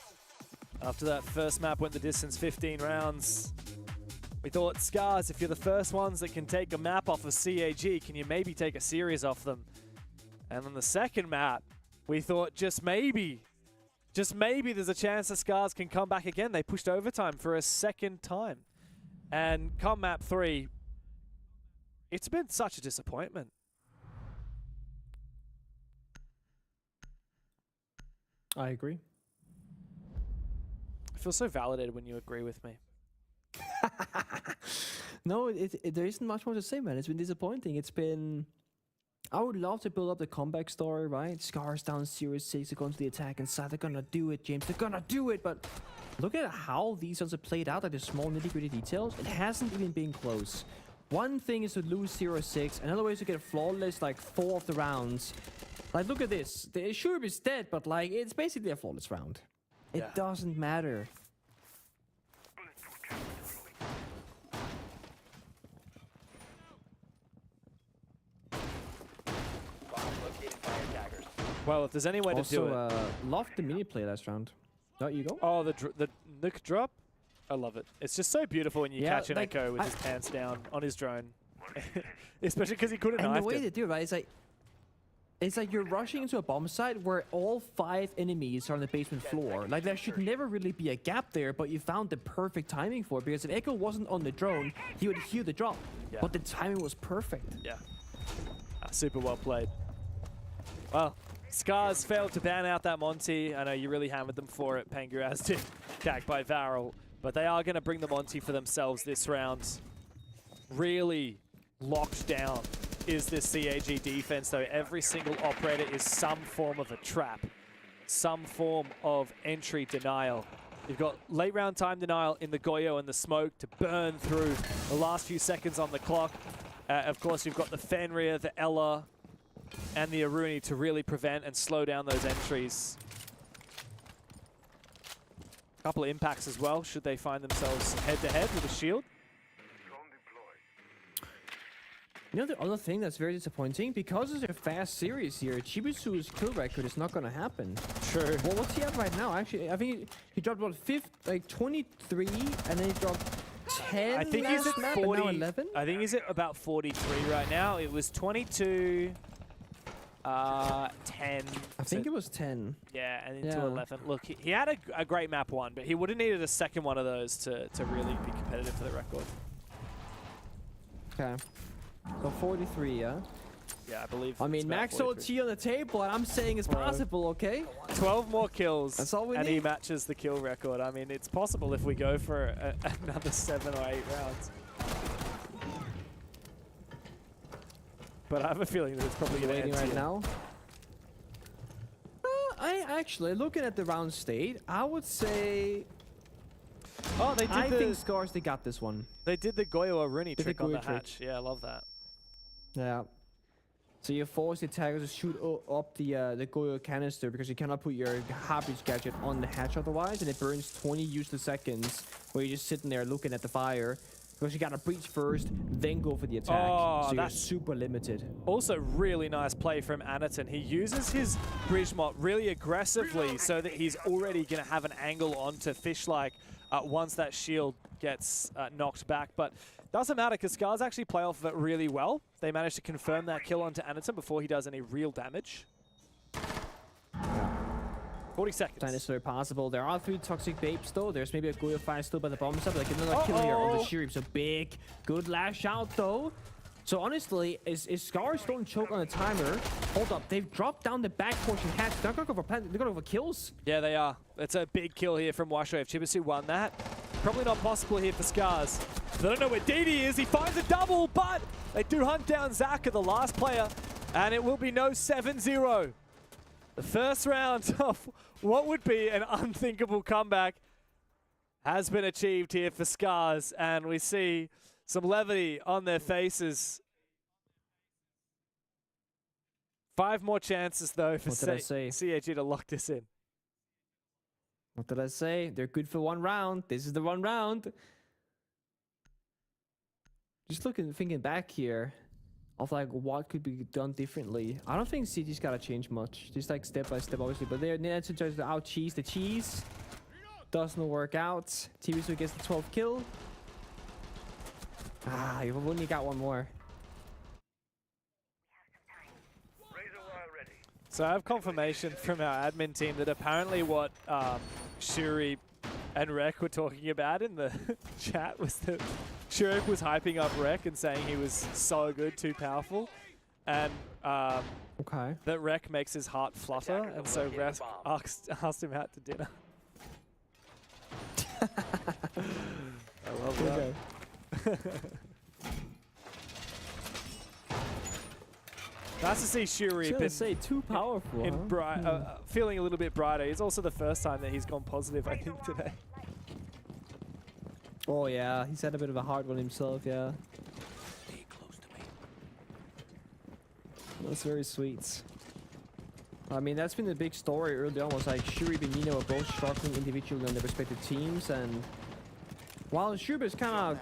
After that first map went the distance, 15 rounds. We thought, Scars, if you're the first ones that can take a map off of CAG, can you maybe take a series off them? And on the second map, we thought just maybe there's a chance that Scars can come back again. They pushed overtime for a second time. And come map 3, it's been such a disappointment. I agree. I feel so validated when you agree with me. No, there isn't much more to say, man. It's been disappointing. It's been... I would love to build up the comeback story, right? Scars down 0-6, they're going to the attack inside. They're gonna do it, James. They're gonna do it, but look at how these ones have played out, like the small nitty-gritty details. It hasn't even been close. One thing is to lose 0-6, another way is to get a flawless, like, 4 of the rounds. Like, look at this. The Shurb is dead, but, like, it's basically a flawless round. It doesn't matter. Well, if there's any way to do it. Also, loved the mini play last round. Oh, you go. Oh, the nuke drop. I love it. It's just so beautiful when you catch an Echo with his pants down on his drone. Especially because he couldn't knife And the way they do it, right, it's like you're rushing into a bomb site where all 5 enemies are on the basement floor. Like, there should never really be a gap there, but you found the perfect timing for it, because if Echo wasn't on the drone, he would hear the drop. Yeah. But the timing was perfect. Yeah. Super well played. Well, Scars failed to ban out that Monty. I know you really hammered them for it, Pengu, as did Jack by Varel. But they are going to bring the Monty for themselves this round. Really locked down is this CAG defense, though. Every single operator is some form of a trap, some form of entry denial. You've got late round time denial in the Goyo and the smoke to burn through the last few seconds on the clock. Of course, you've got the Fenrir, the Ella, and the Aruni to really prevent and slow down those entries. A couple of impacts as well, should they find themselves head-to-head with a shield. You know the other thing that's very disappointing? Because it's a fast series here, Chibisu's kill record is not going to happen. Sure. Well, what's he at right now? Actually, I think he dropped about 23, and then he dropped 10 I think he's last at map, 40. and now 11? I think he's at about 43 right now. It was 22, 10. I think it was 10. Yeah, and into 11. Look, he had a great map 1, but he would have needed a second one of those to really be competitive for the record. Okay. So 43, yeah? Yeah, I believe. I mean, max OT on the table, and I'm saying it's possible, okay? 12 more kills. That's all we and need. he matches the kill record. I mean, it's possible if we go for another 7 or 8 rounds. But I have a feeling that it's probably going to end right now. I actually, looking at the round state, I would say... Oh, they did I think Scars, they got this one. They did the Goyo Aruni Did the trick on the Goyo trick. hatch. Yeah, I love that. Yeah. So you force the attacker to shoot up the Goyo canister because you cannot put your Heartbeat gadget on the hatch otherwise, and it burns 20 useless seconds where you're just sitting there looking at the fire. Because you gotta breach first, then go for the attack. Oh, so you're that's super limited. Also, really nice play from Anaton. He uses his bridge mop really aggressively so that he's already going to have an angle onto Fish-like once that shield gets knocked back. But doesn't matter because Scars actually play off of it really well. They managed to confirm that kill onto Anaton before he does any real damage. 40 seconds. It's not necessarily possible. There are 3 toxic babes though. There's maybe a Goyo fire still by the bomb side, but like another kill here on the Shirip. So big, good lash out though. So honestly, is Scars don't choke on the timer? Hold up, they've dropped down the back portion hatch. They're gonna go for they're gonna go for kills. Yeah, they are. It's a big kill here from Washo. If Chibisu won that, probably not possible here for Scars. They don't know where DD is. He finds a double, but they do hunt down Zaka, the last player, and it will be no 7-0. The first round of what would be an unthinkable comeback has been achieved here for Scars, and we see some levity on their faces. 5 more chances, though, for CAG to lock this in. What did I say? They're good for 1 round. This is the 1 round. Just thinking back here of like what could be done differently. I don't think CG's gotta change much. Just like step by step, obviously. But they need to try to out cheese the cheese. Doesn't work out. Tibisu gets the 12th kill. Ah, you've only got one more. So I have confirmation from our admin team that apparently what Shuri and Rek were talking about in the chat was that Shuri was hyping up Rek and saying he was so good, too powerful, and Okay. that Rek makes his heart flutter, and so Rek asked him out to dinner. I love that. Nice to see Shuri Should I say too powerful? Huh? feeling a little bit brighter. It's also the first time that he's gone positive, I think, today. Oh yeah, he's had a bit of a hard one himself. Yeah. Stay close to me. That's very sweet. I mean, that's been the big story early on. Was like Shuri and Nina were both struggling individually on their respective teams, and while Shuri is kind of,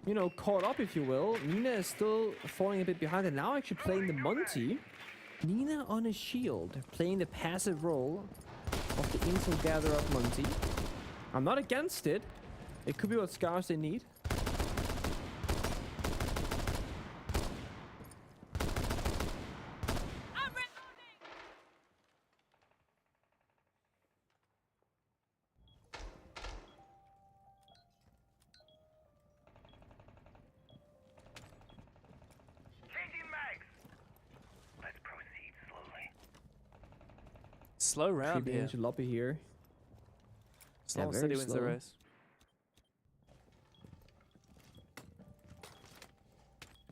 you know, caught up, if you will, Nina is still falling a bit behind, and now actually playing the Monty. Nina on a shield, playing the passive role of the intel gatherer of Monty. I'm not against it. It could be what scars they need. Slow round Creeping here. into lobby here. Slow and very steady wins the slow. race.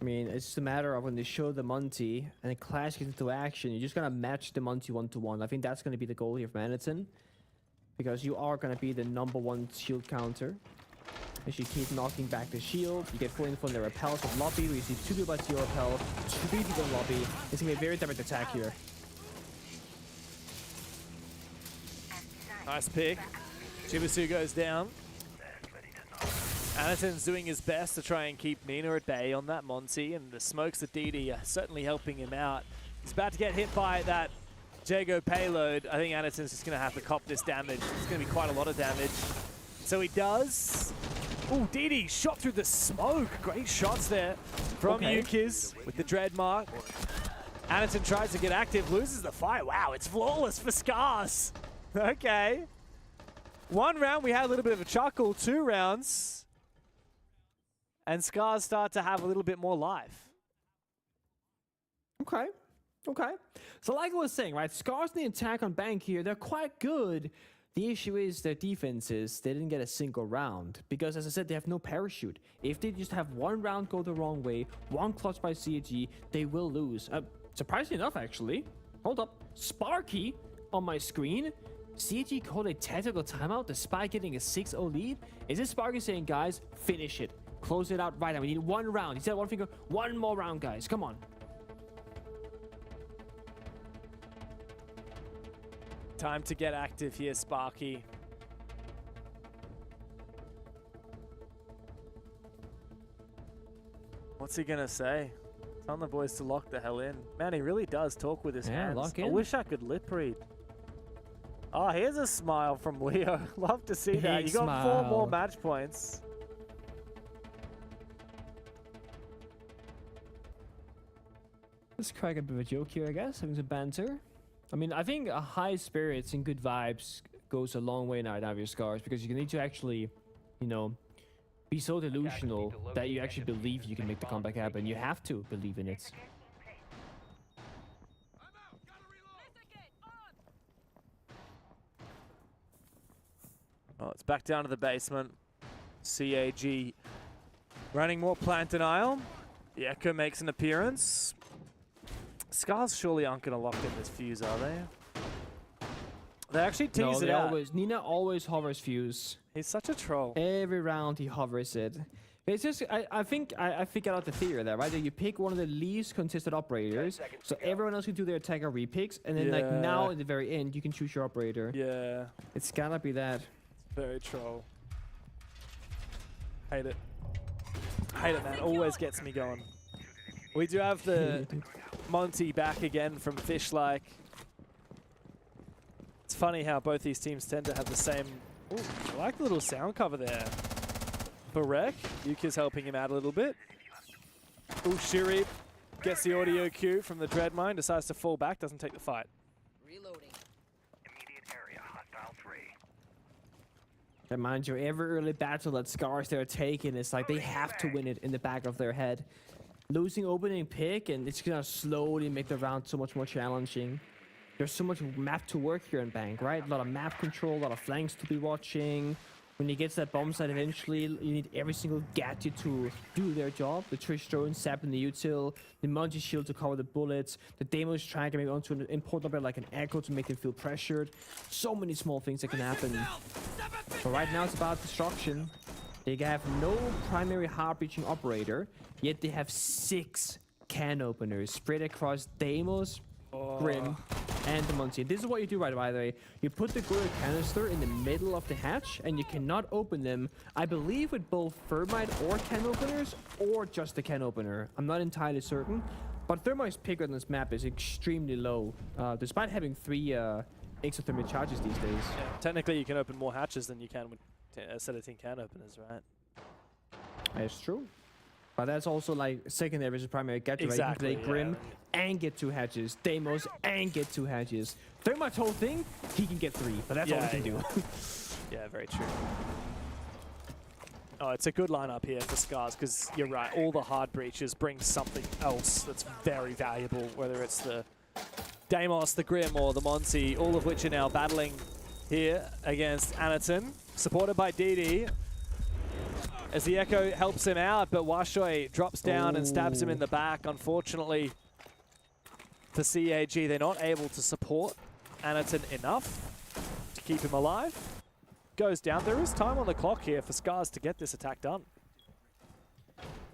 I mean, it's just a matter of when they show the Monty and the Clash gets into action, you're just gonna match the Monty 1-to-1. I think that's gonna be the goal here from Anderton, because you are gonna be the #1 shield counter. As you keep knocking back the shield, you get full info on the repels of lobby, where you see 2 people by your repel, 3 people in lobby. It's gonna be a very direct attack here. Nice pick. Chibisu goes down. Anderton's doing his best to try and keep Nina at bay on that Monty, and the smokes at DD are certainly helping him out. He's about to get hit by that Jago payload. I think Anderton's just going to have to cop this damage. It's going to be quite a lot of damage. So he does. Oh, DD shot through the smoke. Great shots there from Yukiz with the dread mark. Anderton tries to get active, loses the fight. Wow, it's flawless for Scars. Okay. 1 round, we had a little bit of a chuckle. 2 rounds. And Scars start to have a little bit more life. Okay. Okay. So like I was saying, right, Scars in the attack on Bank here, they're quite good. The issue is their defenses, they didn't get a single round. Because as I said, they have no parachute. If they just have 1 round go the wrong way, 1 clutch by CAG, they will lose. Surprisingly enough, actually. Hold up. Sparky on my screen. CAG called a tactical timeout despite getting a 6-0 lead. Is this Sparky saying, guys, finish it. Close it out right now. We need 1 round. He said 1 finger. 1 more round, guys. Come on. Time to get active here, Sparky. What's he gonna say? Tell the boys to lock the hell in. Man, he really does talk with his hands. Lock I in. wish I could lip read. Oh, here's a smile from Leo. Love to see that. Big You got 4 more smile. match points. Let's crack a bit of a joke here, I guess. Having some banter. I mean, I think a high spirits and good vibes goes a long way now of your Scars, because you need to actually, you know, be so delusional that you actually believe you can make the comeback happen. You have to believe in it. Oh, it's back down to the basement. CAG running more plant denial. The Echo makes an appearance. Scars surely aren't going to lock in this fuse, are they? They actually tease No, it they out. always, Nina always hovers fuse. He's such a troll. Every round he hovers it. It's just, I think I figured out the theory there, right? That you pick one of the least consistent operators, so everyone else can do their attacker repicks, and then like now at the very end you can choose your operator. Yeah, It's gotta be that. very troll. Hate it. Hate it, man. Always gets me going. We do have the Monty back again from Fishlike. It's funny how both these teams tend to have the same... Ooh, I like the little sound cover there. for Rek. Yuka's helping him out a little bit. Ooh, Shiri gets the audio cue from the Dreadmine, decides to fall back, doesn't take the fight. Reloading. And mind you, every early battle that Scars they're taking, it's like they have to win it in the back of their head. Losing opening pick, and it's gonna slowly make the round so much more challenging. There's so much map to work here in Bank, right? A lot of map control, a lot of flanks to be watching. When you get to that bomb site eventually, you need every single gadget to do their job. The Trish drone, Sap in the util, the Mungie shield to cover the bullets, the Deimos tracker maybe onto an important bit like an echo to make them feel pressured. So many small things that can happen. But right now it's about destruction. They have no primary heart-breaching operator, yet they have 6 can openers spread across Deimos, Grim, and the Muncie. This is what you do, right, by the way. You put the Goya canister in the middle of the hatch, and you cannot open them, I believe, with both Thermite or can openers, or just the can opener. I'm not entirely certain. But Thermite's pick on this map is extremely low, despite having 3 exothermic charges these days. Yeah, technically, you can open more hatches than you can with a set of 10 can openers, right? That's true. But that's also like secondary versus primary gadget, Exactly, right? You can play Grim and get 2 hatches, Deimos and get 2 hatches. Thermite's whole thing, he can get 3, but that's all he can do. Yeah, very true. Oh, it's a good lineup here for Scars, because you're right, all the hard breaches bring something else that's very valuable, whether it's the Deimos, the Grim, or the Monty, all of which are now battling here against Anaton, supported by DD. As the Echo helps him out, but Washoy drops down and stabs him in the back. Unfortunately, for CAG, they're not able to support Anaton enough to keep him alive. Goes down. There is time on the clock here for Scars to get this attack done.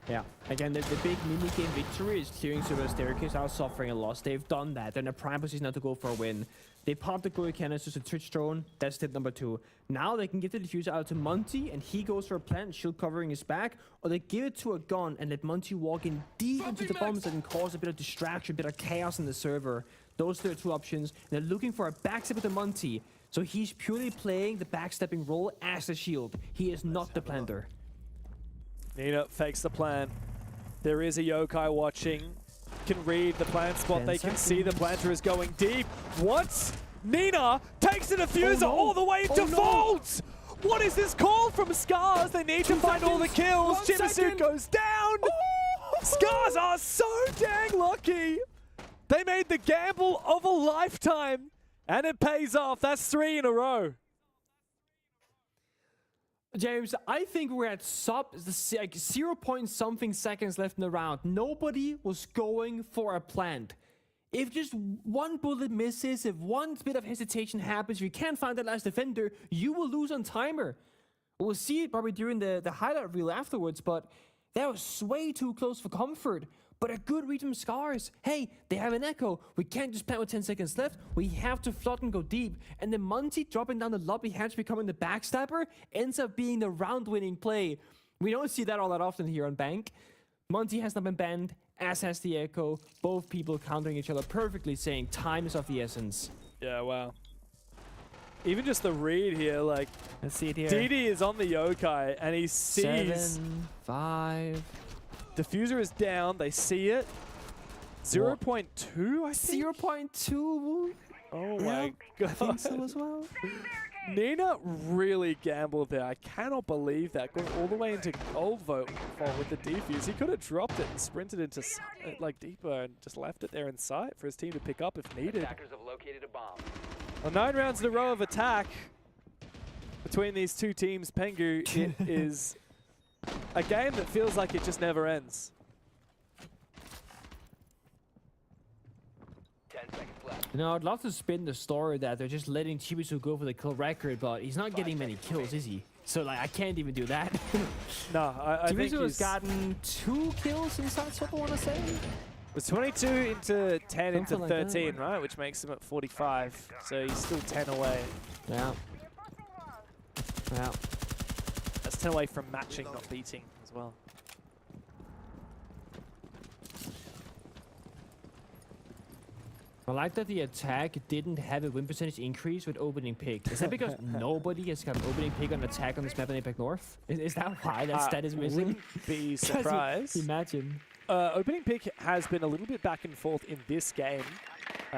Yeah, again, the big mini-game victory is clearing Silver Staircase without suffering a loss. They've done that. They're in a prime position now to go for a win. They popped the Goya canisters to Twitch drone. That's tip number 2. Now they can give the diffuser out to Monty, and he goes for a plant, shield covering his back, or they give it to a gun and let Monty walk in deep into the bombs and cause a bit of distraction, a bit of chaos in the server. Those are their 2 options. They're looking for a backstep with the Monty, so he's purely playing the backstepping role as the shield. He is not the planter. Nina fakes the plant. There is a Yokai watching. Can read the plant spot. They can see the planter is going deep. What? Nina takes the diffuser all the way into Vault! What is this call from Scars? They need to find all the kills. Chimisu goes down. Scars are so dang lucky. They made the gamble of a lifetime, and it pays off. That's 3 in a row. James, I think we're at like 0 point something seconds left in the round. Nobody was going for a plant. If just 1 bullet misses, if 1 bit of hesitation happens, if you can't find that last defender, you will lose on timer. We'll see it probably during the highlight reel afterwards, but that was way too close for comfort. But a good read from Scars. Hey, they have an echo. We can't just plant with 10 seconds left. We have to flood and go deep. And then Monty dropping down the lobby hatch, becoming the backstabber, ends up being the round-winning play. We don't see that all that often here on Bank. Monty has not been banned, as has the echo. Both people countering each other perfectly, saying time is of the essence. Yeah, wow. Even just the read here, like, let's see it here. DD is on the Yokai, and he sees 7, 5. Diffuser is down. They see it. 0.2, I think. 0.2. Oh my god. I think so as well. Nina really gambled there. I cannot believe that. Going all the way into gold vote with the defuse. He could have dropped it and sprinted into like deeper and just left it there in sight for his team to pick up if needed. Attackers have located a bomb. Well, 9 rounds in a row of attack between these 2 teams. Pengu, it is a game that feels like it just never ends. 10 seconds left. You know, I'd love to spin the story that they're just letting Chibisu go for the kill record, but he's not getting many kills, is he? So, like, I can't even do that. No, I think Chibisu has he's gotten 2 kills inside Swap, I want to say. It was 22 into 10 into Something like 13, right? Which makes him at 45. So he's still 10 away. Yeah. Yeah. That's 10 away from matching, not beating as well. I like that the attack didn't have a win percentage increase with opening pick. Is that because nobody has got an opening pick on attack on this map in APAC North? Is that why that stat is missing? Wouldn't be surprised. Imagine. Opening pick has been a little bit back and forth in this game.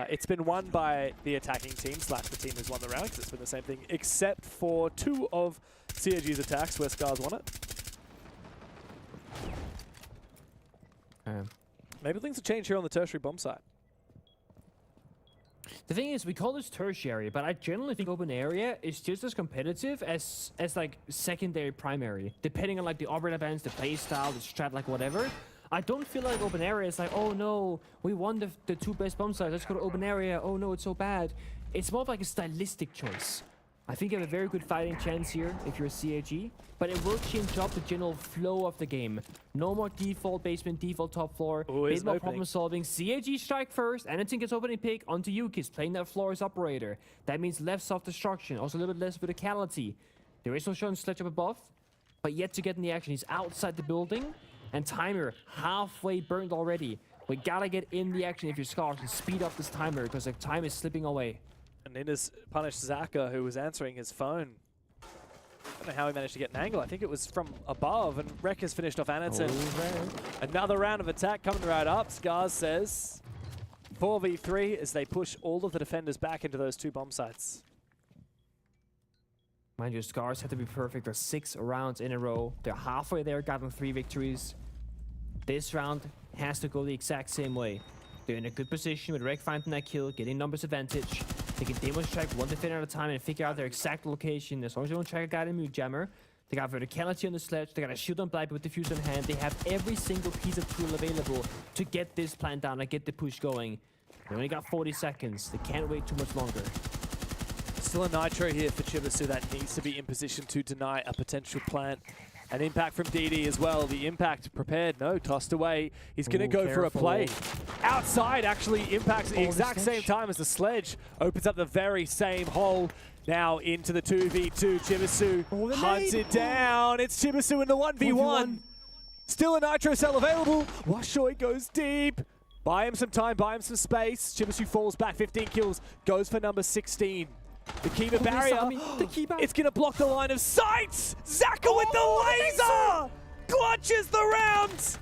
It's been won by the attacking team / the team who's won the round, because it's been the same thing, except for 2 of CAG's attacks where Scars won it. Maybe things have changed here on the tertiary bomb site. The thing is, we call this tertiary, but I generally think open area is just as competitive as like secondary primary, depending on like the operator bands, the play style, the strat, like whatever. I don't feel like open area is like, oh no, we won the 2 best bomb sites, let's go to open area, oh no, it's so bad. It's more of like a stylistic choice. I think you have a very good fighting chance here if you're a CAG, but it will change up the general flow of the game. No more default basement, default top floor, bit more problem solving. CAG strike first, anything gets opening pick onto you, kids playing that floor as operator. That means less self-destruction, also a little bit less verticality. There is no shot on Sledge up above, but yet to get in the action. He's outside the building, and timer halfway burned already. We gotta get in the action if you're Scars and speed up this timer, because the time is slipping away. And Ninda's punished Zaka, who was answering his phone. I don't know how he managed to get an angle. I think it was from above, and Rek has finished off Anderson. Another round of attack coming right up. Scars says 4v3 as they push all of the defenders back into those 2 bomb sites. Mind you, Scars have to be perfect for 6 rounds in a row. They're halfway there, gotten 3 victories. This round has to go the exact same way. They're in a good position with Rek finding that kill, getting numbers advantage. They can demo strike 1 defender at a time and figure out their exact location. As long as they don't track a guy in mute jammer, they got verticality on the Sledge, they got a shield on Blight with diffuse on hand. They have every single piece of tool available to get this plan down and get the push going. They only got 40 seconds. They can't wait too much longer. Still a Nitro here for Chibisu that needs to be in position to deny a potential plant. An impact from DD as well. The impact prepared, no, tossed away. He's going to go for a play. Outside actually impacts at the exact same time as the Sledge. Opens up the very same hole. Now into the 2v2. Chibisu hunts it down. It's Chibisu in the 1v1. Still a Nitro cell available. Washoy goes deep. Buy him some time, buy him some space. Chibisu falls back, 15 kills. Goes for number 16. The Kiva barrier, it's going to block the line of sight! Zaka with the laser! Clutches the round!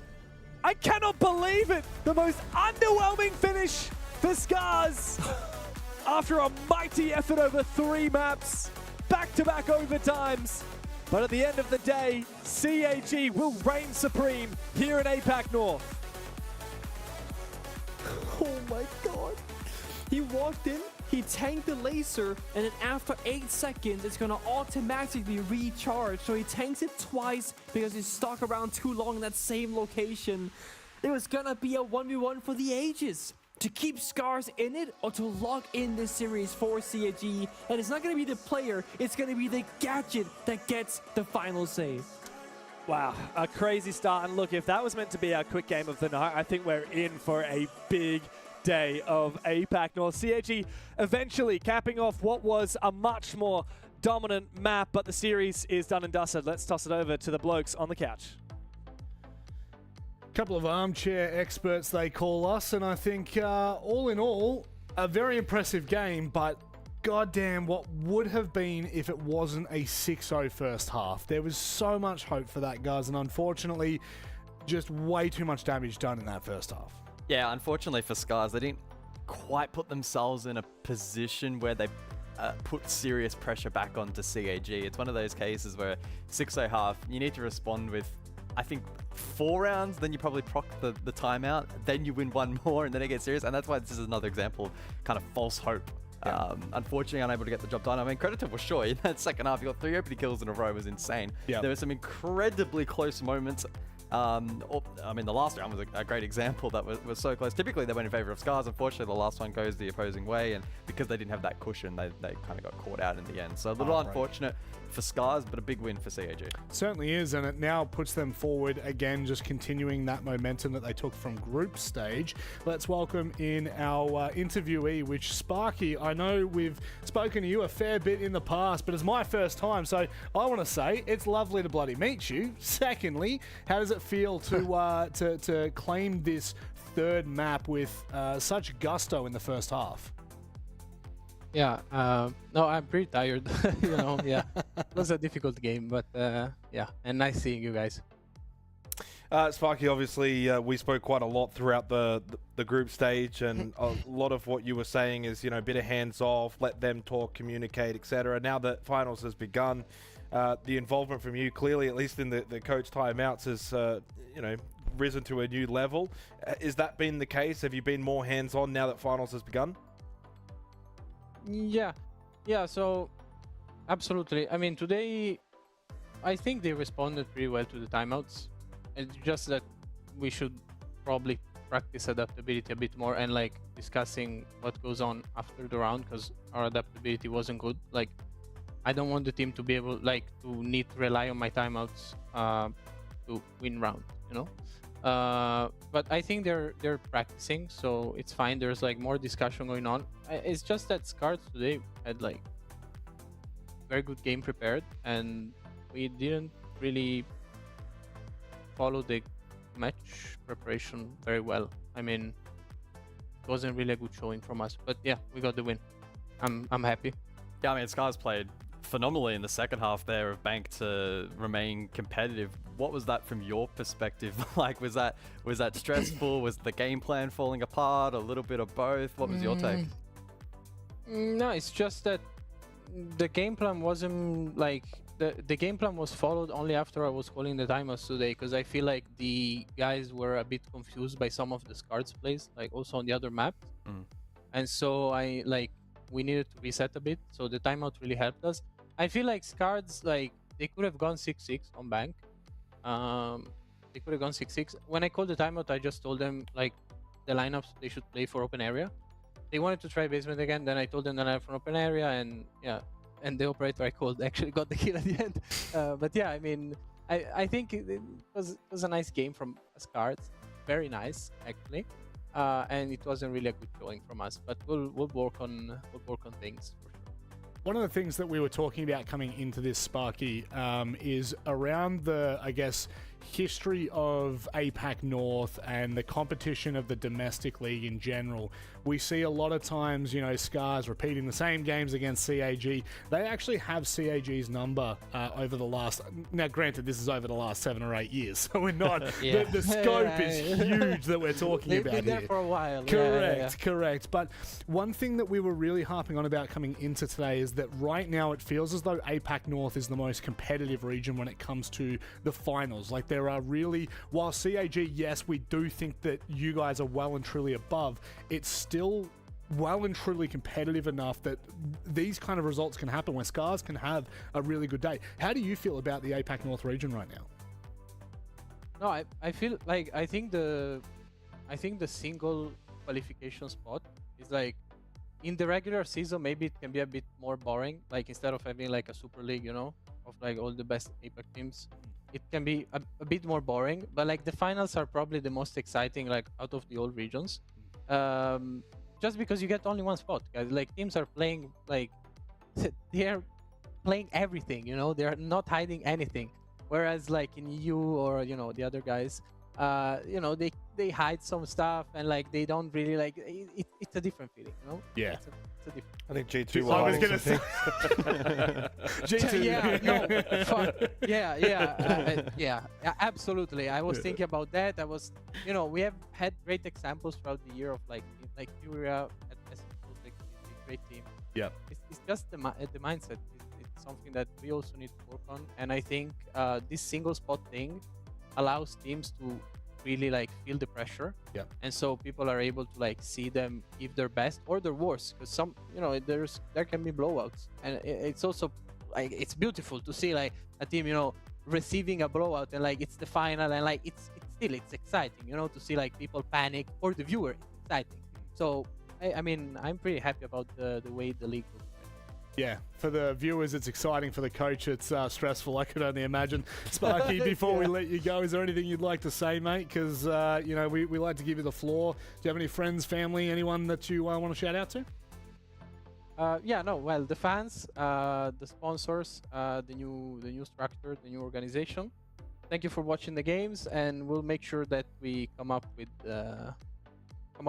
I cannot believe it! The most underwhelming finish for Scars! After a mighty effort over 3 maps, back-to-back overtimes. But at the end of the day, CAG will reign supreme here in APAC North. Oh my god. He walked in, he tanked the laser, and then after 8 seconds, it's gonna automatically recharge. So he tanks it twice because he's stuck around too long in that same location. It was gonna be a 1v1 for the ages. To keep Scars in it or to lock in this series for CAG. And it's not gonna be the player, it's gonna be the gadget that gets the final save. Wow, a crazy start. And look, if that was meant to be our quick game of the night, I think we're in for a big day of APAC North. CAG eventually capping off what was a much more dominant map, but the series is done and dusted. Let's toss it over to the blokes on the couch. Couple of armchair experts, they call us, and I think all in all, a very impressive game, but goddamn, what would have been if it wasn't a 6-0 first half. There was so much hope for that, guys, and unfortunately, just way too much damage done in that first half. Yeah, unfortunately for Scars, they didn't quite put themselves in a position where they put serious pressure back onto CAG. It's one of those cases where 6-0 half, you need to respond with, I think, 4 rounds, then you probably proc the timeout, then you win 1 more, and then it gets serious. And that's why this is another example of kind of false hope. Yeah. Unfortunately, unable to get the job done. I mean, credit to Washoy. In that second half, you got 3 opening kills in a row. It was insane. Yep. There were some incredibly close moments. I mean, the last round was a great example that was so close. Typically, they went in favor of Scars. Unfortunately, the last one goes the opposing way, and because they didn't have that cushion, they kind of got caught out in the end. So a little unfortunate for Scars, but a big win for CAG. Certainly is, and it now puts them forward again, just continuing that momentum that they took from group stage. Let's welcome in our interviewee, which Sparky, I know we've spoken to you a fair bit in the past, but it's my first time, so I want to say it's lovely to bloody meet you. Secondly, how does it feel to claim this third map with such gusto in the first half? Yeah, no, I'm pretty tired. Yeah, it was a difficult game, but yeah, and nice seeing you guys. Sparky, obviously, we spoke quite a lot throughout the group stage, and a lot of what you were saying is, a bit of hands off, let them talk, communicate, etc. Now that finals has begun, the involvement from you, clearly, at least in the coach timeouts, has, risen to a new level. Is that been the case? Have you been more hands-on now that finals has begun? Yeah, so absolutely. I mean, today, I think they responded pretty well to the timeouts. It's just that we should probably practice adaptability a bit more and like discussing what goes on after the round, because our adaptability wasn't good. Like, I don't want the team to be able to need to rely on my timeouts to win round, but I think they're practicing, so it's fine. There's like more discussion going on. It's just that Scards today had like very good game prepared, and we didn't really follow the match preparation very well. I mean, it wasn't really a good showing from us, but yeah, we got the win. I'm happy. Yeah, I mean, Scar's played phenomenally in the second half there of Bank to remain competitive. What was that from your perspective? Like, was that stressful? Was the game plan falling apart? A little bit of both? What was your take? No, it's just that the game plan wasn't like the game plan was followed only after I was calling the timeouts today, because I feel like the guys were a bit confused by some of the Scards plays, like also on the other maps. And so we needed to reset a bit, so the timeout really helped us. I feel like Scards, they could have gone 6-6 on Bank. They could have gone 6-6. When I called the timeout, I just told them the lineups they should play for open area. They wanted to try basement again, then I told them the lineup for open area, and yeah, and the operator I called actually got the kill at the end. But yeah, I mean, I think it was a nice game from Scards. Very nice, actually. And it wasn't really a good showing from us, but we'll work on things for sure. One of the things that we were talking about coming into this, Sparky, is around the, I guess, history of APAC North and the competition of the domestic league in general. We see a lot of times, Scars repeating the same games against CAG. They actually have CAG's number over the last... Now, granted, this is over the last 7 or 8 years, so we're not... Yeah. The scope is huge that we're talking They've about been there here. for a while. Correct. But one thing that we were really harping on about coming into today is that right now it feels as though APAC North is the most competitive region when it comes to the finals. Like, there are really... While CAG, yes, we do think that you guys are well and truly above, it's still well and truly competitive enough that these kind of results can happen where Scars can have a really good day. How do you feel about the APAC North region right now? No, I feel like I think the single qualification spot is like in the regular season maybe it can be a bit more boring. Like instead of having like a super league, of like all the best APAC teams, it can be a bit more boring. But like the finals are probably the most exciting like out of the old regions. Just because you get only one spot, guys. Like teams are playing they're playing everything, they're not hiding anything. Whereas like in EU or the other guys, they hide some stuff and like they don't really like it. It's a different feeling, Yeah. It's a different. I think G2 I was hiding going to say... G2. Yeah, absolutely. I was thinking about that. I was, we have had great examples throughout the year of like Furia at like a great team. Yeah. It's just the mindset. It's something that we also need to work on, and I think this single spot thing allows teams to really like feel the pressure. Yeah. And so people are able to like see them give their best or their worst, because some there can be blowouts, and it's also like it's beautiful to see like a team receiving a blowout and like it's the final and like it's exciting to see like people panic, or the viewer it's exciting. So I mean I'm pretty happy about the way the league looks. Yeah, for the viewers, it's exciting. For the coach, it's stressful. I could only imagine. Sparky, before we let you go, is there anything you'd like to say, mate? Because, we like to give you the floor. Do you have any friends, family, anyone that you want to shout out to? Well, the fans, the sponsors, the new structure, the new organization. thank you for watching the games, and we'll make sure that we come up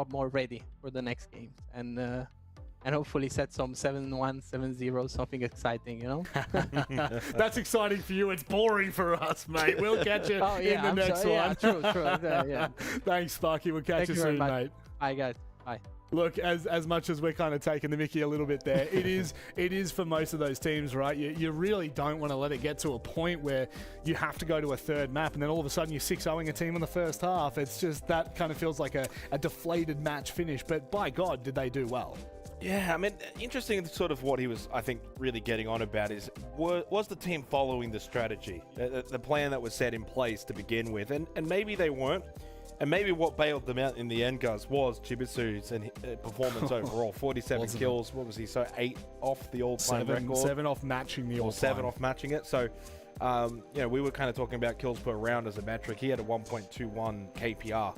more ready for the next games, and hopefully set some 7-1, 7-0, something exciting, you know? That's exciting for you. It's boring for us, mate. We'll catch you Oh, yeah, in the I'm next sorry. one. Yeah, true. Yeah. Thanks, Sparky. We'll catch Thank you you very soon, much. mate. Bye, guys. Bye. Look, as much as we're kind of taking the mickey a little bit there, it is for most of those teams, right? You really don't want to let it get to a point where you have to go to a third map and then all of a sudden you're 6-0ing a team in the first half. It's just that kind of feels like a deflated match finish. But by God, did they do well? Yeah, I mean, interesting sort of what he was, I think, really getting on about is, was the team following the strategy, the plan that was set in place to begin with? And maybe they weren't. And maybe what bailed them out in the end, guys, was Chibisu's and performance overall. 47 kills, what was he? So 8 off the all-time record. 7 off matching the all-time. Or 7 off matching it. So, we were kind of talking about kills per round as a metric. He had a 1.21 KPR.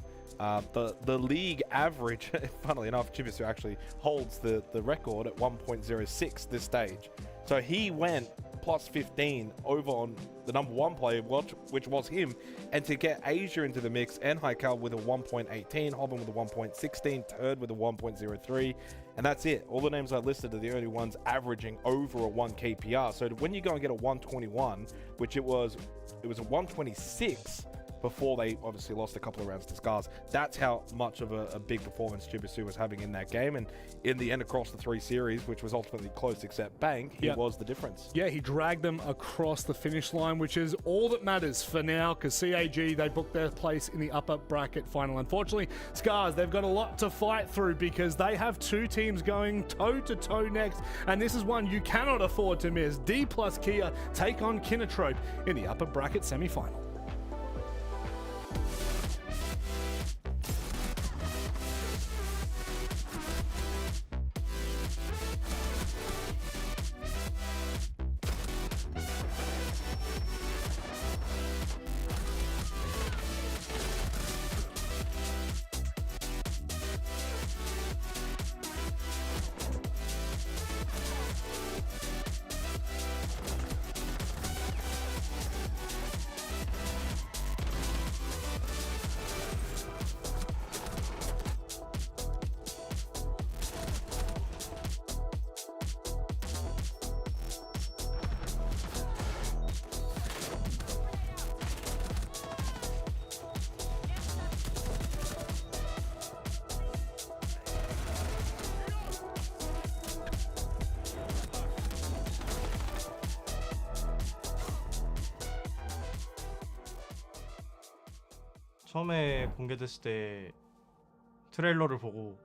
The league average, funnily enough, Chibisu actually holds the record at 1.06 this stage. So he went plus 15 over on the number 1 player, which was him. And to get Asia into the mix, and Haikal with a 1.18, Hobbin with a 1.16, Turd with a 1.03, and that's it. All the names I listed are the only ones averaging over a 1 KPR. So when you go and get a 121, which it was a 126 before they obviously lost a couple of rounds to Scars. That's how much of a big performance Chibisu was having in that game. And in the end, across the 3 series, which was ultimately close except Bang, he was the difference. Yeah, he dragged them across the finish line, which is all that matters for now, because CAG, they booked their place in the upper bracket final. Unfortunately, Scars, they've got a lot to fight through because they have 2 teams going toe-to-toe next, and this is one you cannot afford to miss. D plus Kia take on Kinotrope in the upper bracket semi-final. 처음에 공개됐을 때 트레일러를 보고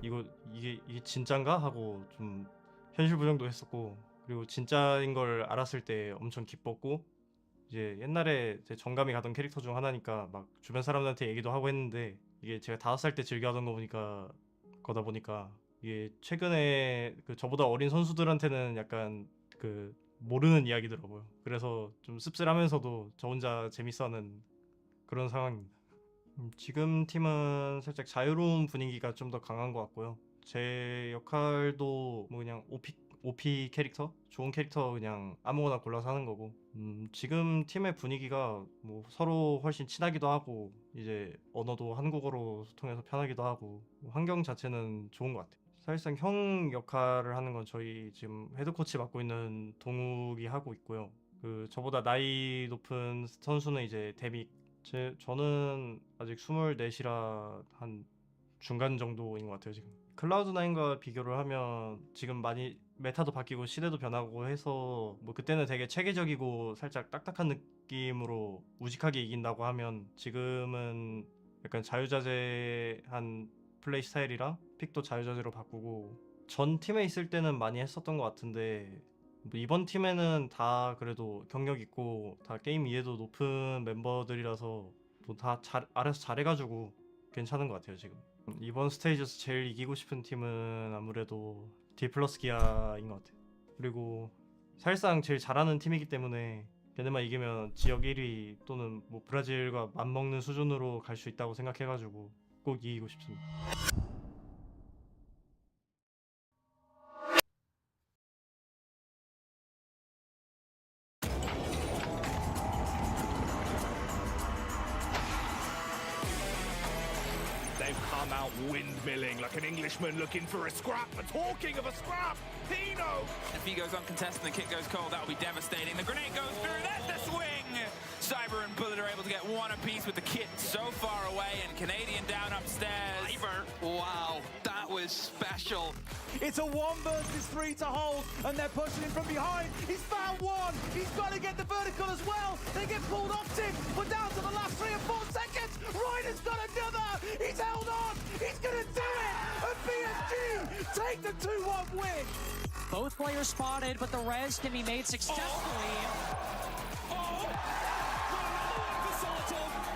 이게 진짠가 하고 좀 현실 부정도 했었고, 그리고 진짜인 걸 알았을 때 엄청 기뻤고, 이제 옛날에 제 정감이 가던 캐릭터 중 하나니까 막 주변 사람들한테 얘기도 하고 했는데, 이게 제가 5살 때 즐겨 하던 거다 보니까 이게 최근에 그 저보다 어린 선수들한테는 약간 그 모르는 이야기더라고요. 그래서 좀 씁쓸하면서도 저 혼자 재밌어하는 그런 상황입니다. 지금 팀은 살짝 자유로운 분위기가 좀 더 강한 것 같고요. 제 역할도 뭐 그냥 OP 캐릭터? 좋은 캐릭터 그냥 아무거나 골라서 하는 거고, 지금 팀의 분위기가 뭐 서로 훨씬 친하기도 하고, 이제 언어도 한국어로 소통해서 편하기도 하고, 환경 자체는 좋은 것 같아요. 사실상 형 역할을 하는 건 저희 지금 헤드코치 맡고 있는 동욱이 하고 있고요. 그 저보다 나이 높은 선수는 이제 데믹, 저는 아직 24이라 한 중간 정도인 것 같아요. 지금 클라우드9과 비교를 하면 지금 많이 메타도 바뀌고 시대도 변하고 해서, 뭐 그때는 되게 체계적이고 살짝 딱딱한 느낌으로 우직하게 이긴다고 하면, 지금은 약간 자유자재한 플레이 스타일이라 픽도 자유자재로 바꾸고, 전 팀에 있을 때는 많이 했었던 것 같은데, 뭐 이번 팀에는 다 그래도 경력 있고 다 게임 이해도 높은 멤버들이라서 뭐 다 알아서 잘해가지고 괜찮은 것 같아요. 지금 이번 스테이지에서 제일 이기고 싶은 팀은 아무래도 D 플러스 기아인 것 같아요. 그리고 사실상 제일 잘하는 팀이기 때문에 걔네만 이기면 지역 1위 또는 뭐 브라질과 맞먹는 수준으로 갈 수 있다고 생각해가지고 꼭 이기고 싶습니다. come out windmilling like an Englishman looking for a scrap. But talking of a scrap, Pino! If he goes uncontested and the kit goes cold, that'll be devastating. The grenade goes through, that's the swing! Cyber and Bullet are able to get one apiece with the kit so far away, and Canadian down upstairs. Wow, that was special. It's a 1 versus 3 to hold, and they're pushing him from behind. He's found one. He's got to get the vertical as well. They get pulled off Tim. We're down to the last 3 or 4 seconds. Ryder's got another. He's held on. He's going to do it. And PSG take the 2-1 win. Both players spotted, but the res can be made successfully.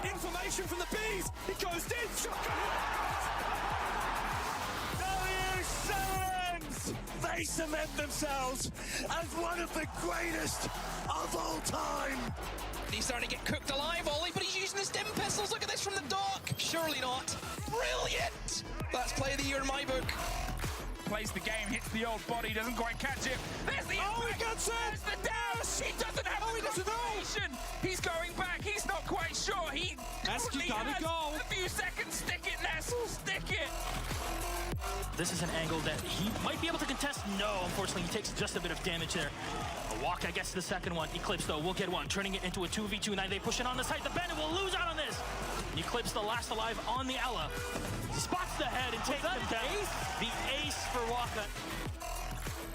Information from the bees. It goes in. W7s! They cement themselves as one of the greatest of all time. He's starting to get cooked alive, Ollie, but he's using the stim pistols. Look at this from the dock. Surely not. Brilliant! That's play of the year in my book. Plays the game, hits the old body, doesn't quite catch it. There's the impact. He gets it! There's the douse! He doesn't have the confirmation. He's going back, he's not quite sure. He definitely has a few seconds. Stick it, Ness, stick it! This is an angle that he might be able to contest. No, unfortunately, he takes just a bit of damage there. A walk, I guess, the second one. Eclipse, though, will get one, turning it into a 2v2. Now they push it on the side. The Bandit will lose out on this. Eclipse, the last alive on the Ela. Spots the head and takes him down. The ace for Waka.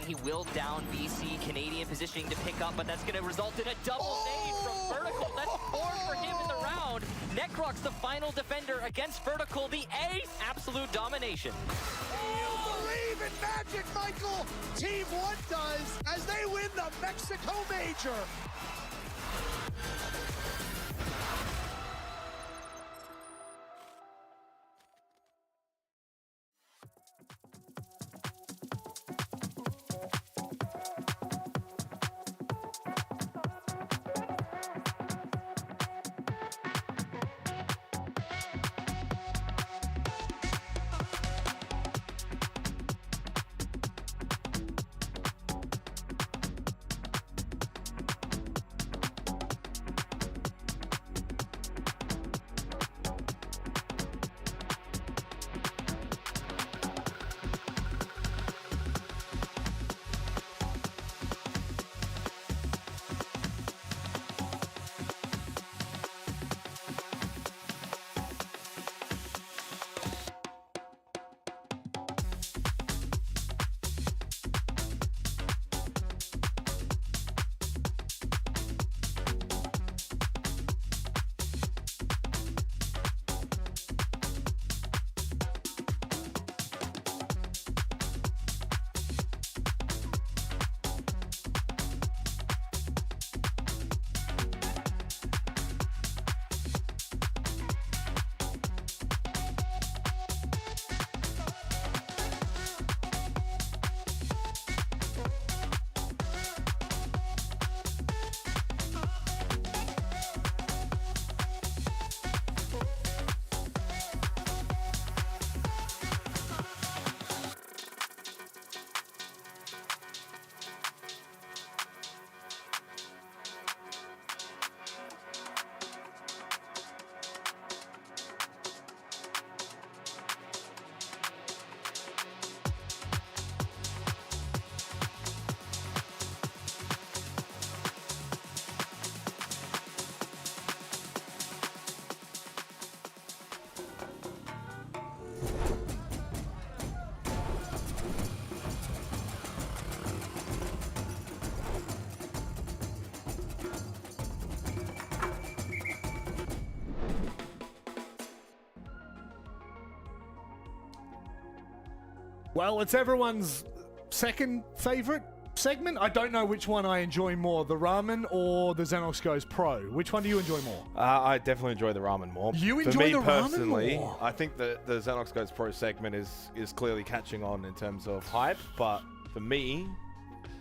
He will down BC. Canadian positioning to pick up, but that's going to result in a double nade from Vertical. That's 4 for him in the round. Necrox, the final defender against Vertical. The ace, absolute domination. You believe in magic, Michael! Team 1 does as they win the Mexico Major. Well, it's everyone's second favorite segment. I don't know which one I enjoy more, the ramen or the Xenox Goes Pro. Which one do you enjoy more? I definitely enjoy the ramen more. You enjoy For me the ramen personally, more? I think the Xenox Goes Pro segment is clearly catching on in terms of hype, but for me,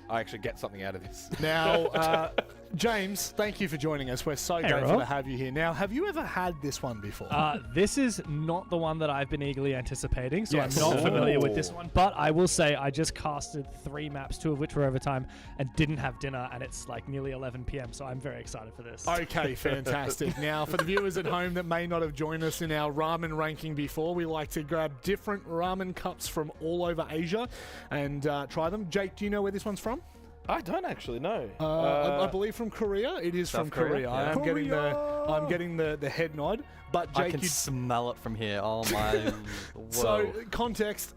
I actually get something out of this. Now, James, thank you for joining us. We're so grateful Rob. to have you here. Now, have you ever had this one before? This is not the one that I've been eagerly anticipating, so Yes. I'm not familiar with this one. But I will say I just casted 3 maps, 2 of which were overtime, and didn't have dinner, and it's like nearly 11 p.m., so I'm very excited for this. Okay, fantastic. Now, for the viewers at home that may not have joined us in our ramen ranking before, we like to grab different ramen cups from all over Asia and try them. Jake, do you know where this one's from? I don't actually know. I believe from Korea. It is South from Korea. Korea? I am Yeah. getting the head nod. But Jake, I can you smell it from here. Oh my. So, Whoa. context,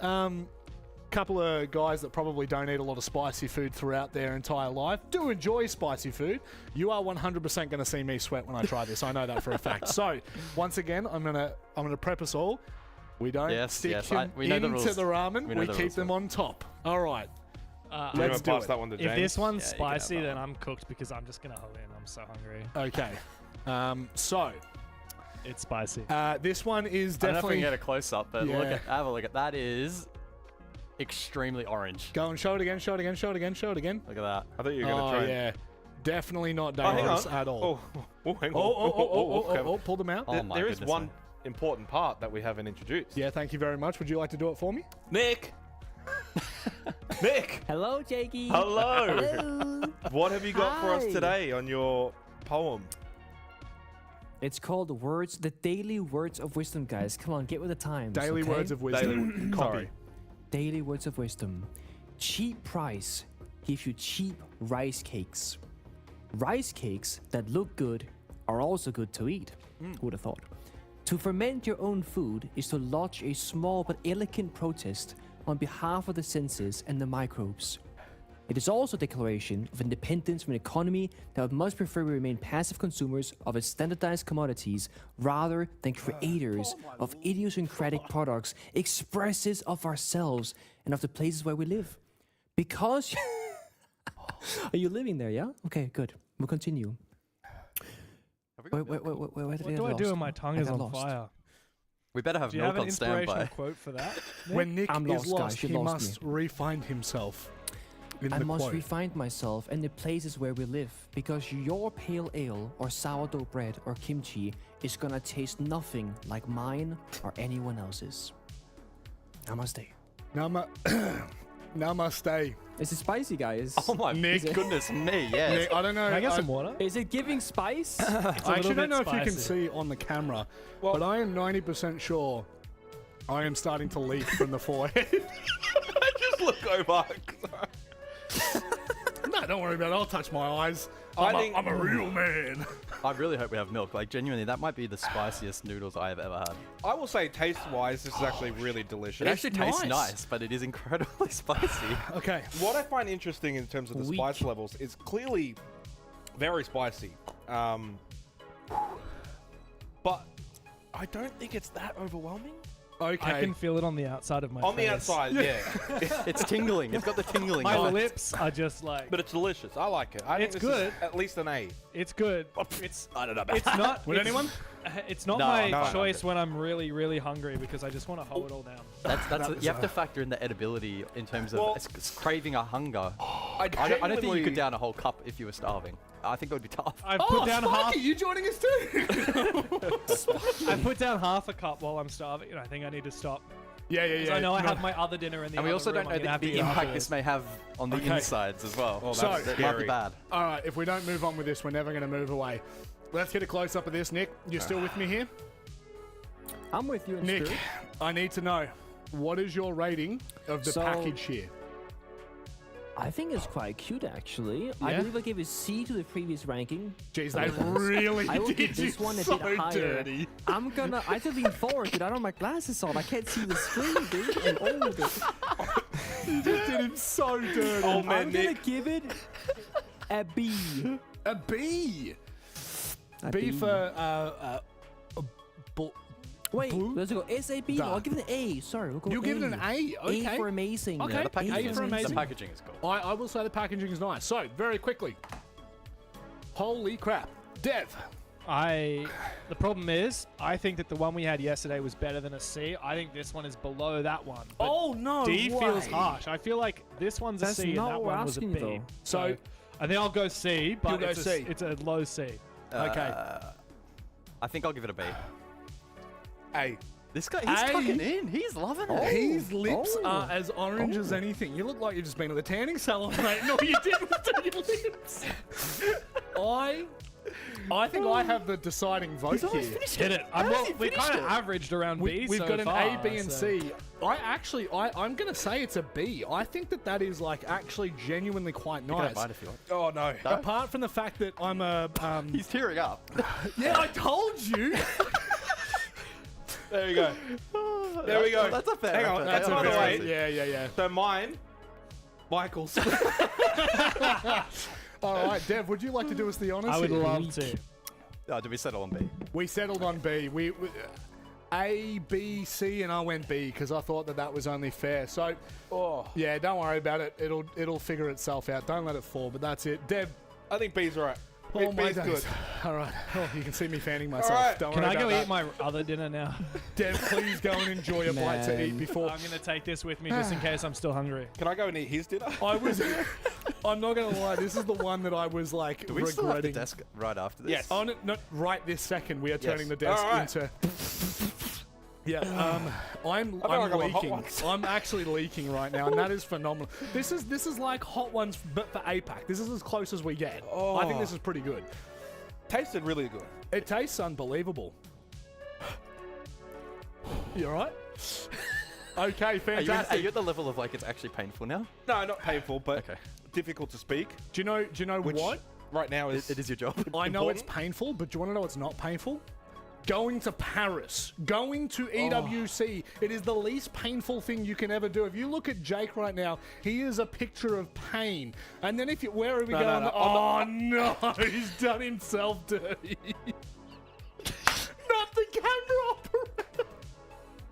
couple of guys that probably don't eat a lot of spicy food throughout their entire life do enjoy spicy food. You are 100% going to see me sweat when I try this. I know that for a fact. So, once again, I'm gonna prep us all. We don't stick them we know the into rules. the ramen. We the keep rules, them on top. All right. Let's do pass that one to James. If this one's Yeah, you can have spicy, that then one. I'm cooked because I'm just going to hold in. I'm so hungry. Okay. So, It's spicy. this one is I don't know if we definitely... can get a close up, but Yeah. have a look at that. Is extremely orange. Go and show it again, show it again, show it again, show it again. Look at that. I thought you were going to try. yeah. Definitely not hang dangerous on. at all. Hang on. Oh, pull them out. Oh my There is goodness, one man. important part that we haven't introduced. Yeah, thank you very much. Would you like to do it for me? Nick! Nick! Hello, Jakey. Hello! Hello. What have you got for us Hi. today on your poem? It's called the Daily Words of Wisdom, guys. Come on, get with the times. Daily okay? words of wisdom. Copy. Daily Words of Wisdom. Cheap price gives you cheap rice cakes. Rice cakes that look good are also good to eat. Who would have thought? To ferment your own food is to lodge a small but elegant protest on behalf of the senses and the microbes. It is also a declaration of independence from an economy that would much prefer we remain passive consumers of its standardized commodities rather than creators of idiosyncratic products, expresses of ourselves and of the places where we live. Because... Are you living there, yeah? Okay, good. We'll continue. Wait, where did What I do get I do lost? when my tongue I is got on lost. fire? We better have Do you milk have an on standby. inspirational quote for that? Nick? When Nick I'm is lost, guys. lost, You he lost must re-find himself. In I the must quote. refine myself in the places where we live, because your pale ale or sourdough bread or kimchi is gonna taste nothing like mine or anyone else's. Namaste. Namaste. Is it spicy, guys? Oh my Nick. goodness me, yes. Nick, I don't know. Can I get some water? Is it giving spice? I actually don't know if you can spicy. see on the camera, but I am 90% sure I am starting to leak from the forehead. I just look over. No, don't worry about it. I'll touch my eyes. I I'm think- a real man. I really hope we have milk. Like, genuinely, that might be the spiciest noodles I have ever had. I will say, taste-wise, this is actually really delicious. It actually tastes nice, but it is incredibly spicy. Okay. What I find interesting in terms of the spice levels is clearly very spicy. But I don't think it's that overwhelming. Okay. I can feel it on the outside of my face. On the outside, yeah. It's tingling. It's got the tingling. My on it. lips are just like... But it's delicious. I like it. I think It's this good. Is at least an A. It's good. It's... I don't know about It's not... Would anyone? It's not No, my no, choice when I'm really, really hungry because I just want to hold it all down. You have to factor in the edibility in terms of it's craving a hunger. I don't think you genuinely- could down a whole cup if you were starving. I think it would be tough. I've put down half. Are you joining us too? I put down half a cup while I'm starving, and I think I need to stop. Yeah. 'Cause I know I have my other dinner in the And we other also room. don't know I'm gonna have to the eat impact afterwards. this may have on the Okay. insides as well. Oh, So- that's It might be scary. bad. All right, if we don't move on with this, we're never going to move away. Let's get a close-up of this. Nick, you still with me here? I'm with you in Nick, spirit. I need to know, what is your rating of the So- package here? I think it's quite cute, actually. I Yeah? believe I gave a C to the previous ranking. Jeez, they really I will did give this you one a so bit higher. dirty. I have to lean forward, dude. I don't have my glasses on. I can't see the screen, dude. I'm old. You just did him so dirty. Oh, man, I'm gonna Nick. give it a B. A B. A B for Wait, blue? let's go. S-A-B? No, I'll give it an A. Sorry, we'll go You A. give it an A? Okay. A for amazing. Okay. Yeah, the packaging, A for the amazing. packaging is cool. I will say the packaging is nice. So, very quickly. Holy crap. Dev. The problem is, I think that the one we had yesterday was better than a C. I think this one is below that one. But Oh, no D feels way. harsh. I feel like this one's a That's C and not that what we're one was a asking B. you, though. So, I think I'll go C, but You'll go C. It's a low C. Okay. I think I'll give it a B. A. This guy, he's tucking in. He's loving it. His lips are as orange as anything. You look like you've just been to the tanning salon, mate. No, you didn't do your lips. I think I have the deciding vote here. Hit it. We kind of averaged around B We've so got an far, A, B, and so- C. I'm going to say it's a B. I think that is like actually genuinely quite You can nice. have mine if you want. Oh, no. Apart from the fact that I'm a... He's tearing up. yeah, I told you. There we go. There we go. That's a fair Hang on. effort. That's By a the very- way, yeah. so mine, Michael's. All right, Dev, would you like to do us the honours? I would here? love to. Oh, did we settle on B? We settled on B. We A, B, C, and I went B because I thought that was only fair. So, yeah, don't worry about it. It'll figure itself out. Don't let it fall. But that's it. Dev. I think B's right. Oh my B's good. days. All right. Oh, you can see me fanning myself. All right. Don't Can worry I go about eat my other dinner now? Dev, please go and enjoy a bite to eat before. I'm going to take this with me just in case I'm still hungry. Can I go and eat his dinner? I'm not going to lie. This is the one that I was like Do we still have the regretting. desk right after this? Yes. On it, not right this second. We are turning the desk All right. into. Yeah, I'm like I'm on Hot leaking. Ones. I'm actually leaking right now, and that is phenomenal. This is like Hot Ones, but for APAC. This is as close as we get. I think this is pretty good. Tasted really good. It tastes unbelievable. You alright? Okay, Are you fantastic. at the level of like it's actually painful now? No, not painful, but Okay. difficult to speak. Do you know Which what? right now is It is your job. I know it's important. painful, but do you want to know what's not painful? Going to Paris, going to EWC, it is the least painful thing you can ever do. If you look at Jake right now, he is a picture of pain. And then where are we going? no. Oh no, he's done himself dirty. Not the camera operator.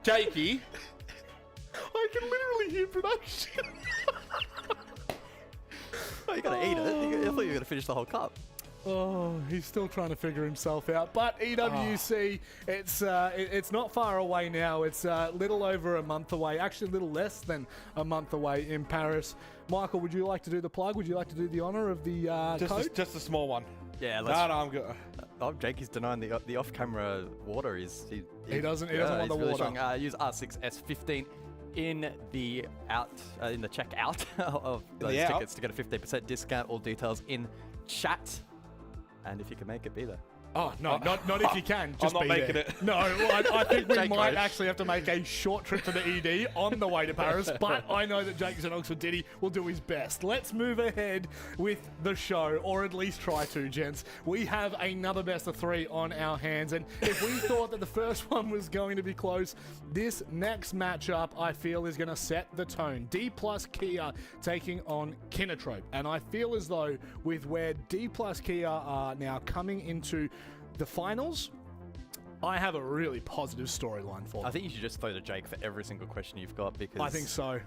Jakey. I can literally hear production. Oh, you gotta eat it. I thought you were gonna finish the whole cup. Oh, he's still trying to figure himself out. But EWC, it's not far away now. It's a little over a month away. Actually, a little less than a month away in Paris. Michael, would you like to do the plug? Would you like to do the honour of the code? Just a small one. Yeah, No, I'm good. Oh, Jakey's denying the off-camera water. He doesn't want the really water. strong. Use R6S15 in the checkout of those out. tickets to get a 15% discount. All details in chat. And if you can make it, be there. Oh, no, not if you can. Just I'm not be making there. it. No, I think we Jake might goes. actually have to make a short trip to the ED on the way to Paris, but I know that Jake Oxford Diddy will do his best. Let's move ahead with the show, or at least try to, gents. We have another best of 3 on our hands, and if we thought that the first one was going to be close, this next matchup, I feel, is going to set the tone. D plus Kia taking on Kinotrope, and I feel as though with where D plus Kia are now coming into the finals, I have a really positive storyline for them. I think you should just throw to Jake for every single question you've got because I think so.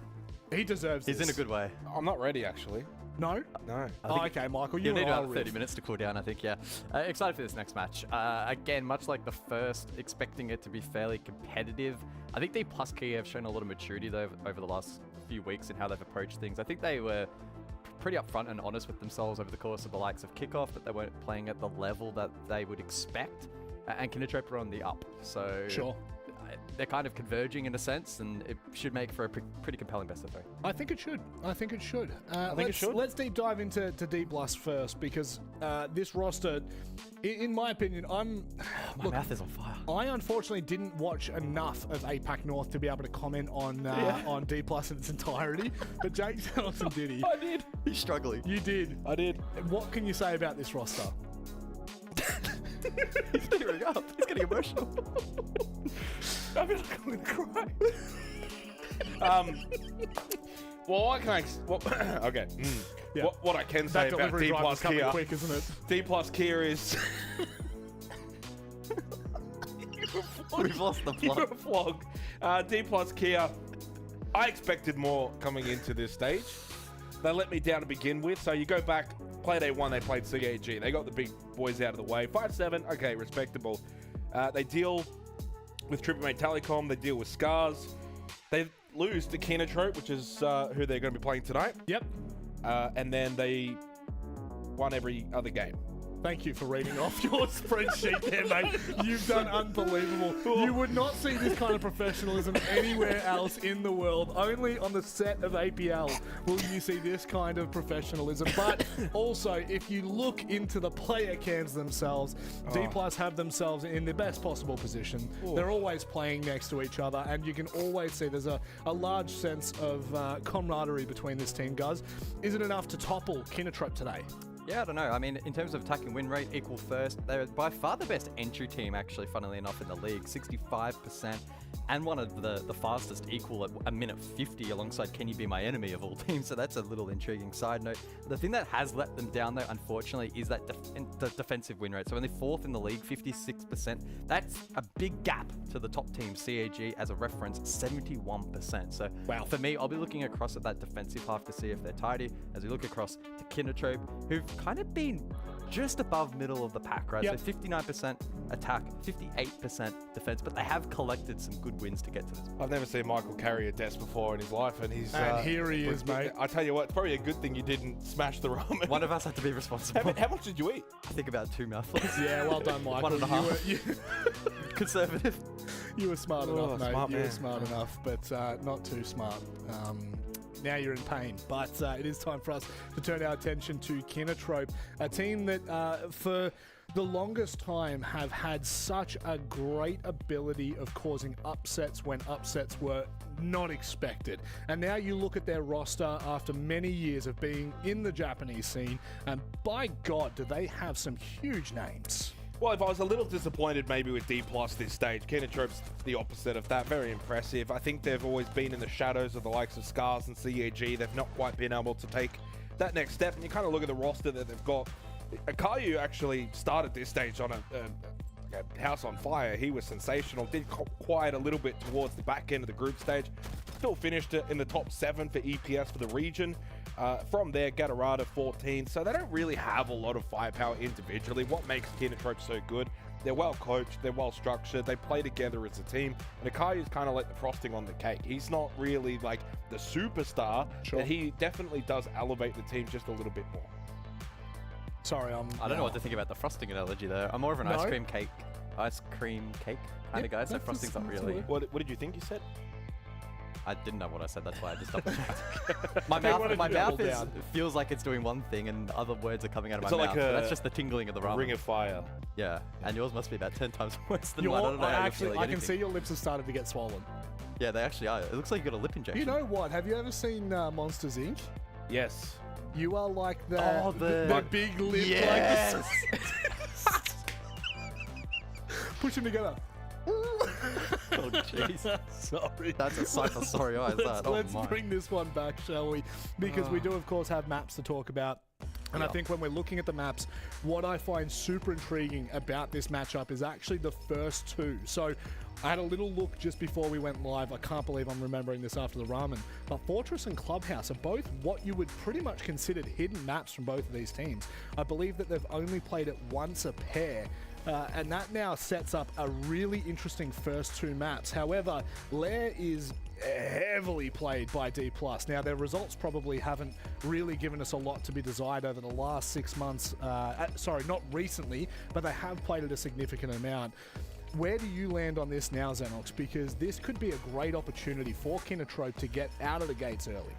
He deserves he's this. in a good way. I'm not ready, actually. No? No. Oh, okay, Michael, you You'll need and I'll about 30 riff. minutes to cool down, I think, yeah. Excited for this next match. Again, much like the first, expecting it to be fairly competitive. I think D plus Kia have shown a lot of maturity, though, over the last few weeks in how they've approached things. I think they were pretty upfront and honest with themselves over the course of the likes of Kickoff, that they weren't playing at the level that they would expect. And Kinotrope are on the up, so Sure. They're kind of converging in a sense, and it should make for a pretty compelling best of 3. I think it should. I think it should. think it should. Let's deep dive into D plus first, because this roster, in my opinion, My mouth is on fire. I unfortunately didn't watch enough of APAC North to be able to comment on D plus in its entirety. But Jake Johnson did he? I did. He's struggling. You did. I did. What can you say about this roster? He's tearing up. He's getting emotional. I feel like I'm going to cry. Well, what can I... okay. Yeah. What I can That say about delivery D drive was plus coming Kia... quick, isn't it? D plus Kia is... We've lost the You're plot. a flog. D plus Kia, I expected more coming into this stage. They let me down to begin with. So you go back, play day 1, they played CAG. They got the big boys out of the way. 5-7, okay, respectable. They deal with Triple Mate Telecom. They deal with Scars. They lose to Kinotrope, which is who they're going to be playing tonight. Yep. And then they one every other game. Thank you for reading off your spreadsheet there, mate. You've done unbelievable. You would not see this kind of professionalism anywhere else in the world. Only on the set of APL will you see this kind of professionalism. But also, if you look into the player cams themselves, D+ have themselves in the best possible position. They're always playing next to each other, and you can always see there's a large sense of camaraderie between this team, Guz. Is it enough to topple Kinatrop today? Yeah, I don't know. I mean, in terms of attacking win rate, equal first. They're by far the best entry team, actually, funnily enough, in the league. 65%. And one of the fastest equal at a minute 50 alongside Can You Be My Enemy of all teams. So that's a little intriguing side note. The thing that has let them down, though, unfortunately, is that the defensive win rate. So only 4th in the league, 56%. That's a big gap to the top team, CAG, as a reference, 71%. So for me, I'll be looking across at that defensive half to see if they're tidy. As we look across to Kinatrop, who've kind of been just above middle of the pack, right? Yep. So 59% attack, 58% defense, but they have collected some good wins to get to this. I've never seen Michael carry a desk before in his life, and he's... And here he is, mate. I tell you what, it's probably a good thing you didn't smash the ramen. One of us had to be responsible. How much did you eat? I think about 2 mouthfuls. Yeah, well done, Michael. 1.5. Conservative. You were smart enough, mate. Smart You were man. smart enough, but not too smart. Now you're in pain, but it is time for us to turn our attention to Kinatrop, a team that for the longest time have had such a great ability of causing upsets when upsets were not expected. And now you look at their roster after many years of being in the Japanese scene, and by God, do they have some huge names. Well, if I was a little disappointed maybe with D+ this stage, Kinatrop's the opposite of that. Very impressive. I think they've always been in the shadows of the likes of Scars and CAG. They've not quite been able to take that next step. And you kind of look at the roster that they've got. Akayu actually started this stage on a house on fire. He was sensational. Did quiet a little bit towards the back end of the group stage. Still finished it in the top 7 for EPS for the region. From there, Gatorada 14. So they don't really have a lot of firepower individually. What makes Kinatrop so good? They're well coached, they're well structured, they play together as a team. And Akayu's kind of like the frosting on the cake. He's not really like the superstar, but he definitely does elevate the team just a little bit more. Sorry, I don't know what to think about the frosting analogy there. I'm more of an ice cream cake kind of guy, so frosting's not really. What did you think you said? I didn't know what I said, that's why I just double checked. my mouth feels like it's doing one thing and other words are coming out of my mouth. But that's just the tingling of the ramen. Ring of fire. Yeah, and yours must be about 10 times worse than mine. I don't know how you're feeling I can see your lips have started to get swollen. Yeah, they actually are. It looks like you got a lip injection. You know what? Have you ever seen Monsters, Inc.? Yes. You are like that. Oh, the big lip. Yes. Like push them together. Oh, jeez. Sorry. That's a sight for sorry eyes, that. Let's bring this one back, shall we? Because we do, of course, have maps to talk about. And I think when we're looking at the maps, what I find super intriguing about this matchup is actually the first 2. So I had a little look just before we went live. I can't believe I'm remembering this after the ramen. But Fortress and Clubhouse are both what you would pretty much consider hidden maps from both of these teams. I believe that they've only played it once a pair. And that now sets up a really interesting first 2 maps. However, Lair is heavily played by D+. Now, their results probably haven't really given us a lot to be desired over the last 6 months. Sorry, not recently, but they have played it a significant amount. Where do you land on this now, Xenox? Because this could be a great opportunity for Kinatrop to get out of the gates early.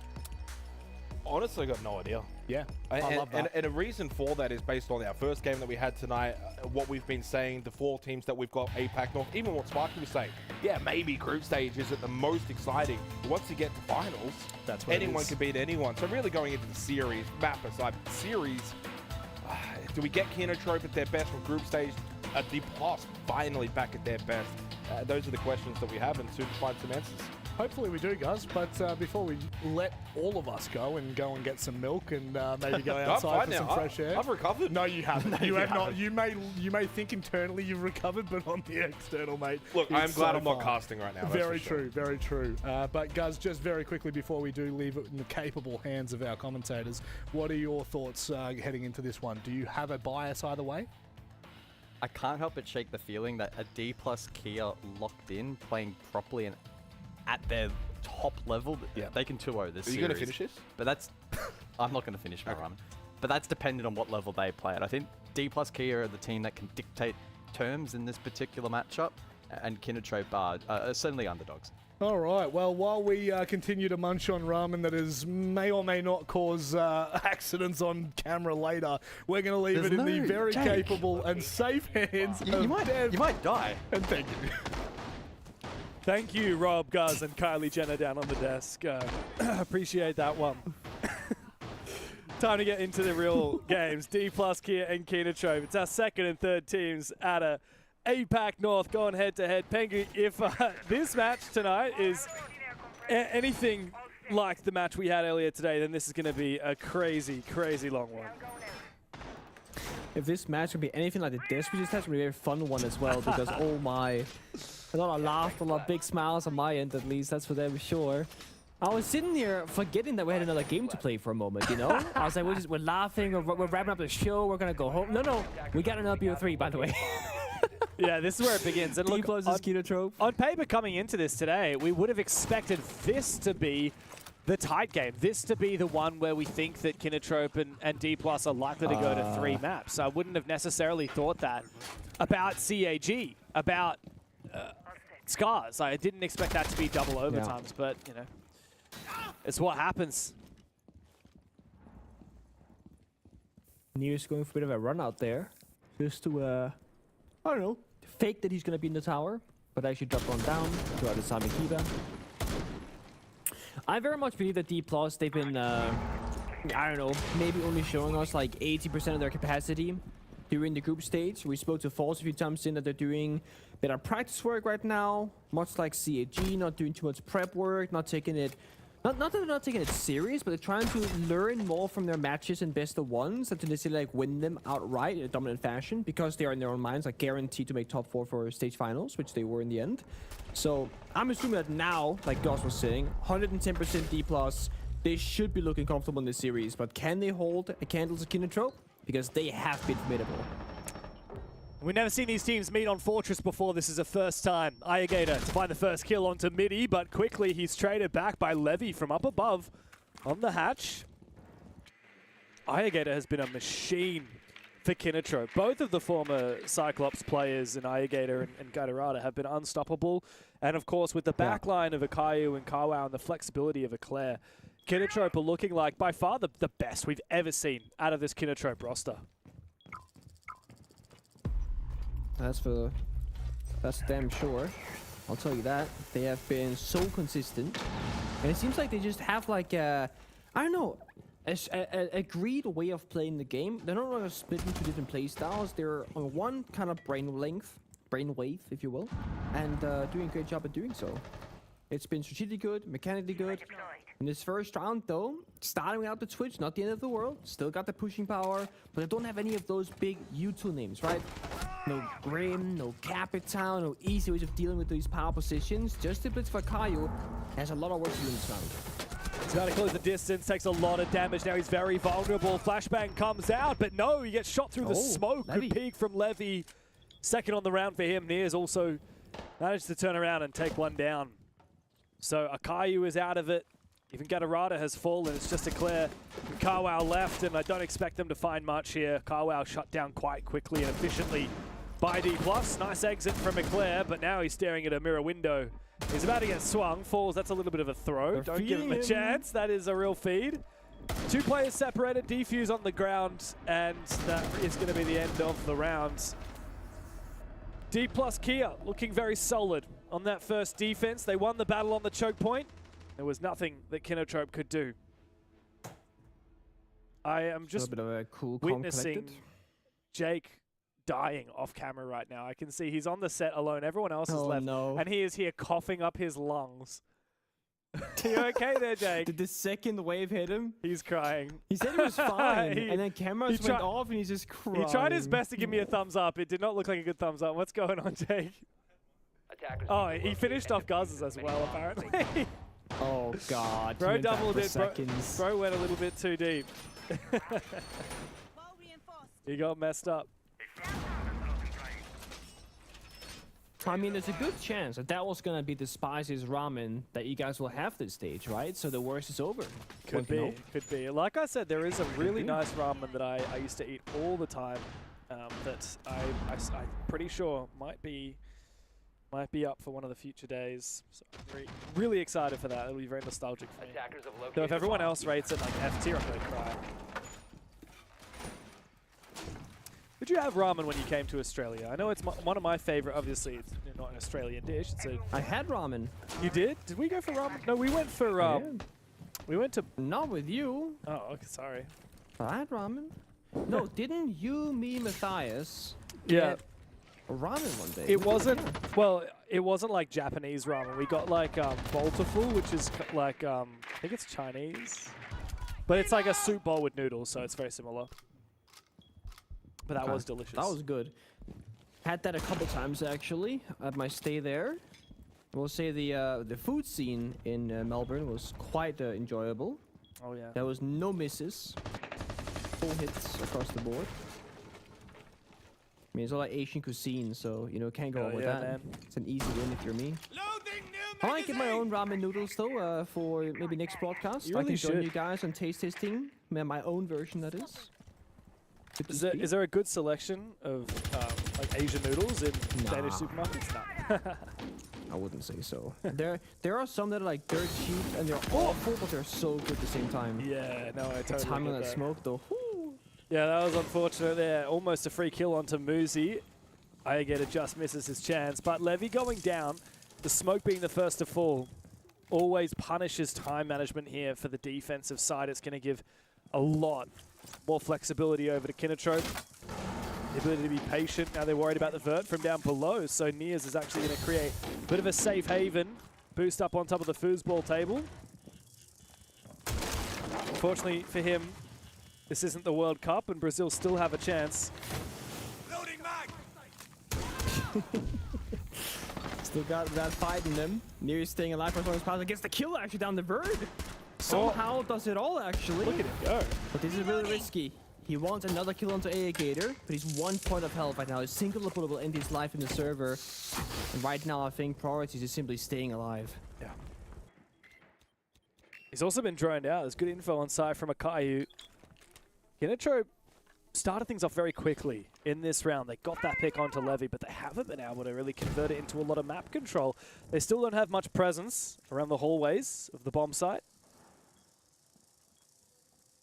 Honestly, I got no idea. Yeah, I love that. And a reason for that is based on our first game that we had tonight, what we've been saying, the 4 teams that we've got, APAC North, even what Sparky was saying. Yeah, maybe group stage isn't the most exciting, but once you get to finals, anyone can beat anyone. So really going into the series, map aside, series, do we get Kinatrop at their best from group stage? D+ finally back at their best? Those are the questions that we have, and soon to find some answers. Hopefully we do, guys. But before we let all of us go and get some milk and maybe go outside for some fresh air. I've recovered. No, you haven't. No, you have not. You may think internally you've recovered, but on the external, mate. Look, I'm glad I'm not casting right now. Very true, very true. But guys, just very quickly before we do leave it in the capable hands of our commentators, what are your thoughts heading into this one? Do you have a bias either way? I can't help but shake the feeling that a D+ Kia locked in, playing properly and at their top level, they can 2-0 this series. Are you going to finish this? But that's... I'm not going to finish my run. but that's dependent on what level they play at. I think D plus Kia are the team that can dictate terms in this particular matchup, and Kinotrope are certainly underdogs. All right. Well, while we continue to munch on ramen that may or may not cause accidents on camera later, we're going to leave it in the very capable and safe hands of Dev. You might die. And thank you. Thank you, Rob, Guz, and Kylie Jenner down on the desk. Appreciate that one. Time to get into the real games. D plus Kia and Kinotrope. It's our second and third teams at a APAC North going head-to-head. Pengu, if this match tonight is anything like the match we had earlier today, then this is going to be a crazy, crazy long one. If this match would be anything like the Death we just had, it would be a very fun one as well, because oh my, a lot of laughter, a lot of big smiles on my end at least, that's for damn sure. I was sitting here forgetting that we had another game to play for a moment, you know? I was like, we're laughing, we're wrapping up the show, we're gonna go home. No, we got another BO3, by the way. Yeah, this is where it begins. And look, on paper coming into this today, we would have expected this to be the tight game. This to be the one where we think that Kinotrope and D+ are likely to go to 3 maps. I wouldn't have necessarily thought that about CAG, about Scars. I didn't expect that to be double overtimes, but, you know, it's what happens. Near's going for a bit of a run out there, just to, I don't know, fake that he's going to be in the tower, but actually drop on down to the Sami Kiba. I very much believe that D+, they've been, I don't know, maybe only showing us like 80% of their capacity during the group stage. We spoke to Falls a few times in that they're doing better practice work right now, much like CAG, not doing too much prep work, not taking it, not that they're not taking it serious, but they're trying to learn more from their matches in best of ones than to necessarily like win them outright in a dominant fashion, because they are in their own minds like guaranteed to make top 4 for stage finals, which they were in the end. So I'm assuming that now, like Gus was saying, 110% D+, they should be looking comfortable in this series, but can they hold a candle to Kinotrope? Because they have been formidable. We've never seen these teams meet on Fortress before. This is a first time. Ayagator to find the first kill onto Midi, but quickly he's traded back by Levy from up above on the hatch. Ayagator has been a machine for Kinotrope. Both of the former Cyclops players in Ayagator and Gatorada have been unstoppable. And of course, with the backline of Akayu and Kawao and the flexibility of Eclair, Kinotrope are looking like by far the best we've ever seen out of this Kinotrope roster. That's damn sure. I'll tell you that. They have been so consistent. And it seems like they just have like a, I don't know, a agreed way of playing the game. They're not going to split into different play styles. They're on one kind of brain wave, if you will, and doing a great job at doing so. It's been strategically good, mechanically good. In this first round, though, starting without the Twitch, not the end of the world. Still got the pushing power, but they don't have any of those big U2 names, right? No Grim, no Capital, no easy ways of dealing with these power positions. Just the Blitz for Kayu has a lot of work to do in this round. He's got to close the distance, takes a lot of damage. Now he's very vulnerable. Flashbang comes out, but no, he gets shot through the smoke. Good peek from Levy. Second on the round for him. Nears also managed to turn around and take one down. So Akayu is out of it. Even Gatorada has fallen. It's just Eclair and Kawao left, and I don't expect them to find much here. Kawao shut down quite quickly and efficiently by D+. Nice exit from Eclair, but now he's staring at a mirror window. He's about to get swung. Falls, that's a little bit of a throw. Don't give him a chance. That is a real feed. 2 players separated. Defuse on the ground, and that is going to be the end of the round. D+ Kia looking very solid on that first defense. They won the battle on the choke point. There was nothing that Kinotrope could do. I am just witnessing Jake dying off camera right now. I can see he's on the set alone. Everyone else is left. And he is here coughing up his lungs. Are you okay there, Jake? Did the second wave hit him? He's crying. He said he was fine, and then cameras went off, and he's just crying. He tried his best to give me a thumbs up. It did not look like a good thumbs up. What's going on, Jake? Oh, he finished off Guz's as well, apparently. Oh, God. Bro doubled it. Bro went a little bit too deep. He got messed up. I mean, there's a good chance that that was gonna be the spiciest ramen that you guys will have this stage, right? So the worst is over. Could be, could be. Like I said, there is a really nice ramen that I used to eat all the time that I'm pretty sure might be up for one of the future days. So I'm really excited for that. It'll be very nostalgic for me. Though if everyone else rates it like F tier, I'm gonna cry. Did you have ramen when you came to Australia? I know it's one of my favorite. Obviously, it's not an Australian dish. I had ramen. You did? Did we go for ramen? No, we went for. We went to. Not with you. Oh, okay, sorry. I had ramen. No, didn't you, me, Matthias? Yeah. Get ramen one day. It wasn't. Well, it wasn't like Japanese ramen. We got like Voltaful, which is like I think it's Chinese, but it's like a soup bowl with noodles, so it's very similar. But that was delicious. That was good. Had that a couple times actually at my stay there. We'll say the food scene in Melbourne was quite enjoyable. Oh yeah. There was no misses. Full hits across the board. I mean, it's all like Asian cuisine, so you know can't go wrong with that. Man. It's an easy win if you're me. I might get my own ramen noodles though for maybe next broadcast. You I really can join should. you guys on taste testing. My own version, that is. Is there a good selection of like Asian noodles in Danish supermarkets? No. I wouldn't say so. There are some that are like dirt cheap and they're awful, but they're so good at the same time. Yeah, no, I The totally time get on that smoke though. Yeah, that was unfortunate there. Almost a free kill onto Muzi. Ayageta just misses his chance, but Levy going down, the smoke being the first to fall, always punishes time management here for the defensive side. It's going to give a lot more flexibility over to Kinotrope. The ability to be patient. Now they're worried about the vert from down below, so Niers is actually going to create a bit of a safe haven. Boost up on top of the foosball table. Unfortunately for him, this isn't the World Cup, and Brazil still have a chance. Still got that fight in them. Nearly staying alive for as long as possible. Gets the kill actually down the bird. Somehow does it all actually. Look at him go. But this is really risky. He wants another kill onto Gator, but he's 1 point of health right now. His single bullet will end his life in the server. And right now I think priority is simply staying alive. Yeah. He's also been droned out. There's good info on site from Akayu. Kinotrope started things off very quickly in this round. They got that pick onto Levy, but they haven't been able to really convert it into a lot of map control. They still don't have much presence around the hallways of the bomb site.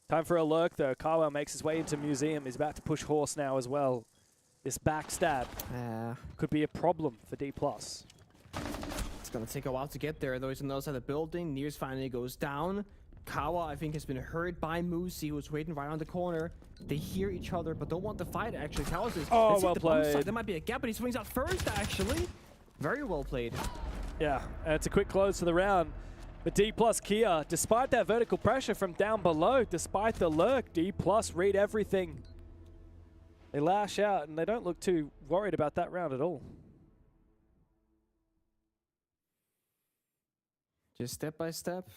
Time for a lurk though. Carwell makes his way into Museum. He's about to push Horse now as well. This backstab could be a problem for D+. It's gonna take a while to get there though. He's on the other side of the building. Nears finally goes down. Kawa, I think, has been hurt by Musi, who's waiting right on the corner. They hear each other, but don't want to fight, actually. Kawa says, oh, well played. There might be a gap, but he swings out first, actually. Very well played. Yeah, and it's a quick close to the round. But D+ Kia, despite that vertical pressure from down below, despite the lurk, D+ read everything. They lash out, and they don't look too worried about that round at all. Just step by step.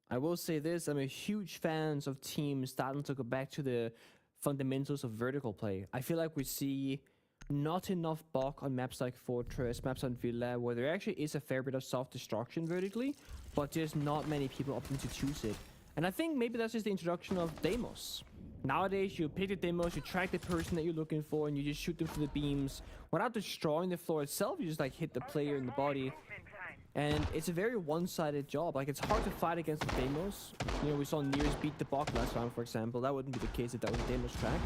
I will say this, I'm a huge fan of teams starting to go back to the fundamentals of vertical play. I feel like we see not enough bulk on maps like Fortress, maps on Villa, where there actually is a fair bit of self-destruction vertically, but just not many people opting to choose it. And I think maybe that's just the introduction of Deimos. Nowadays, you pick the Deimos, you track the person that you're looking for, and you just shoot them through the beams. Without destroying the floor itself, you just like hit the player in the body. And it's a very one-sided job. Like, it's hard to fight against the Deimos. You know, we saw Nears beat the Bok last round, for example. That wouldn't be the case if that was a Deimos track.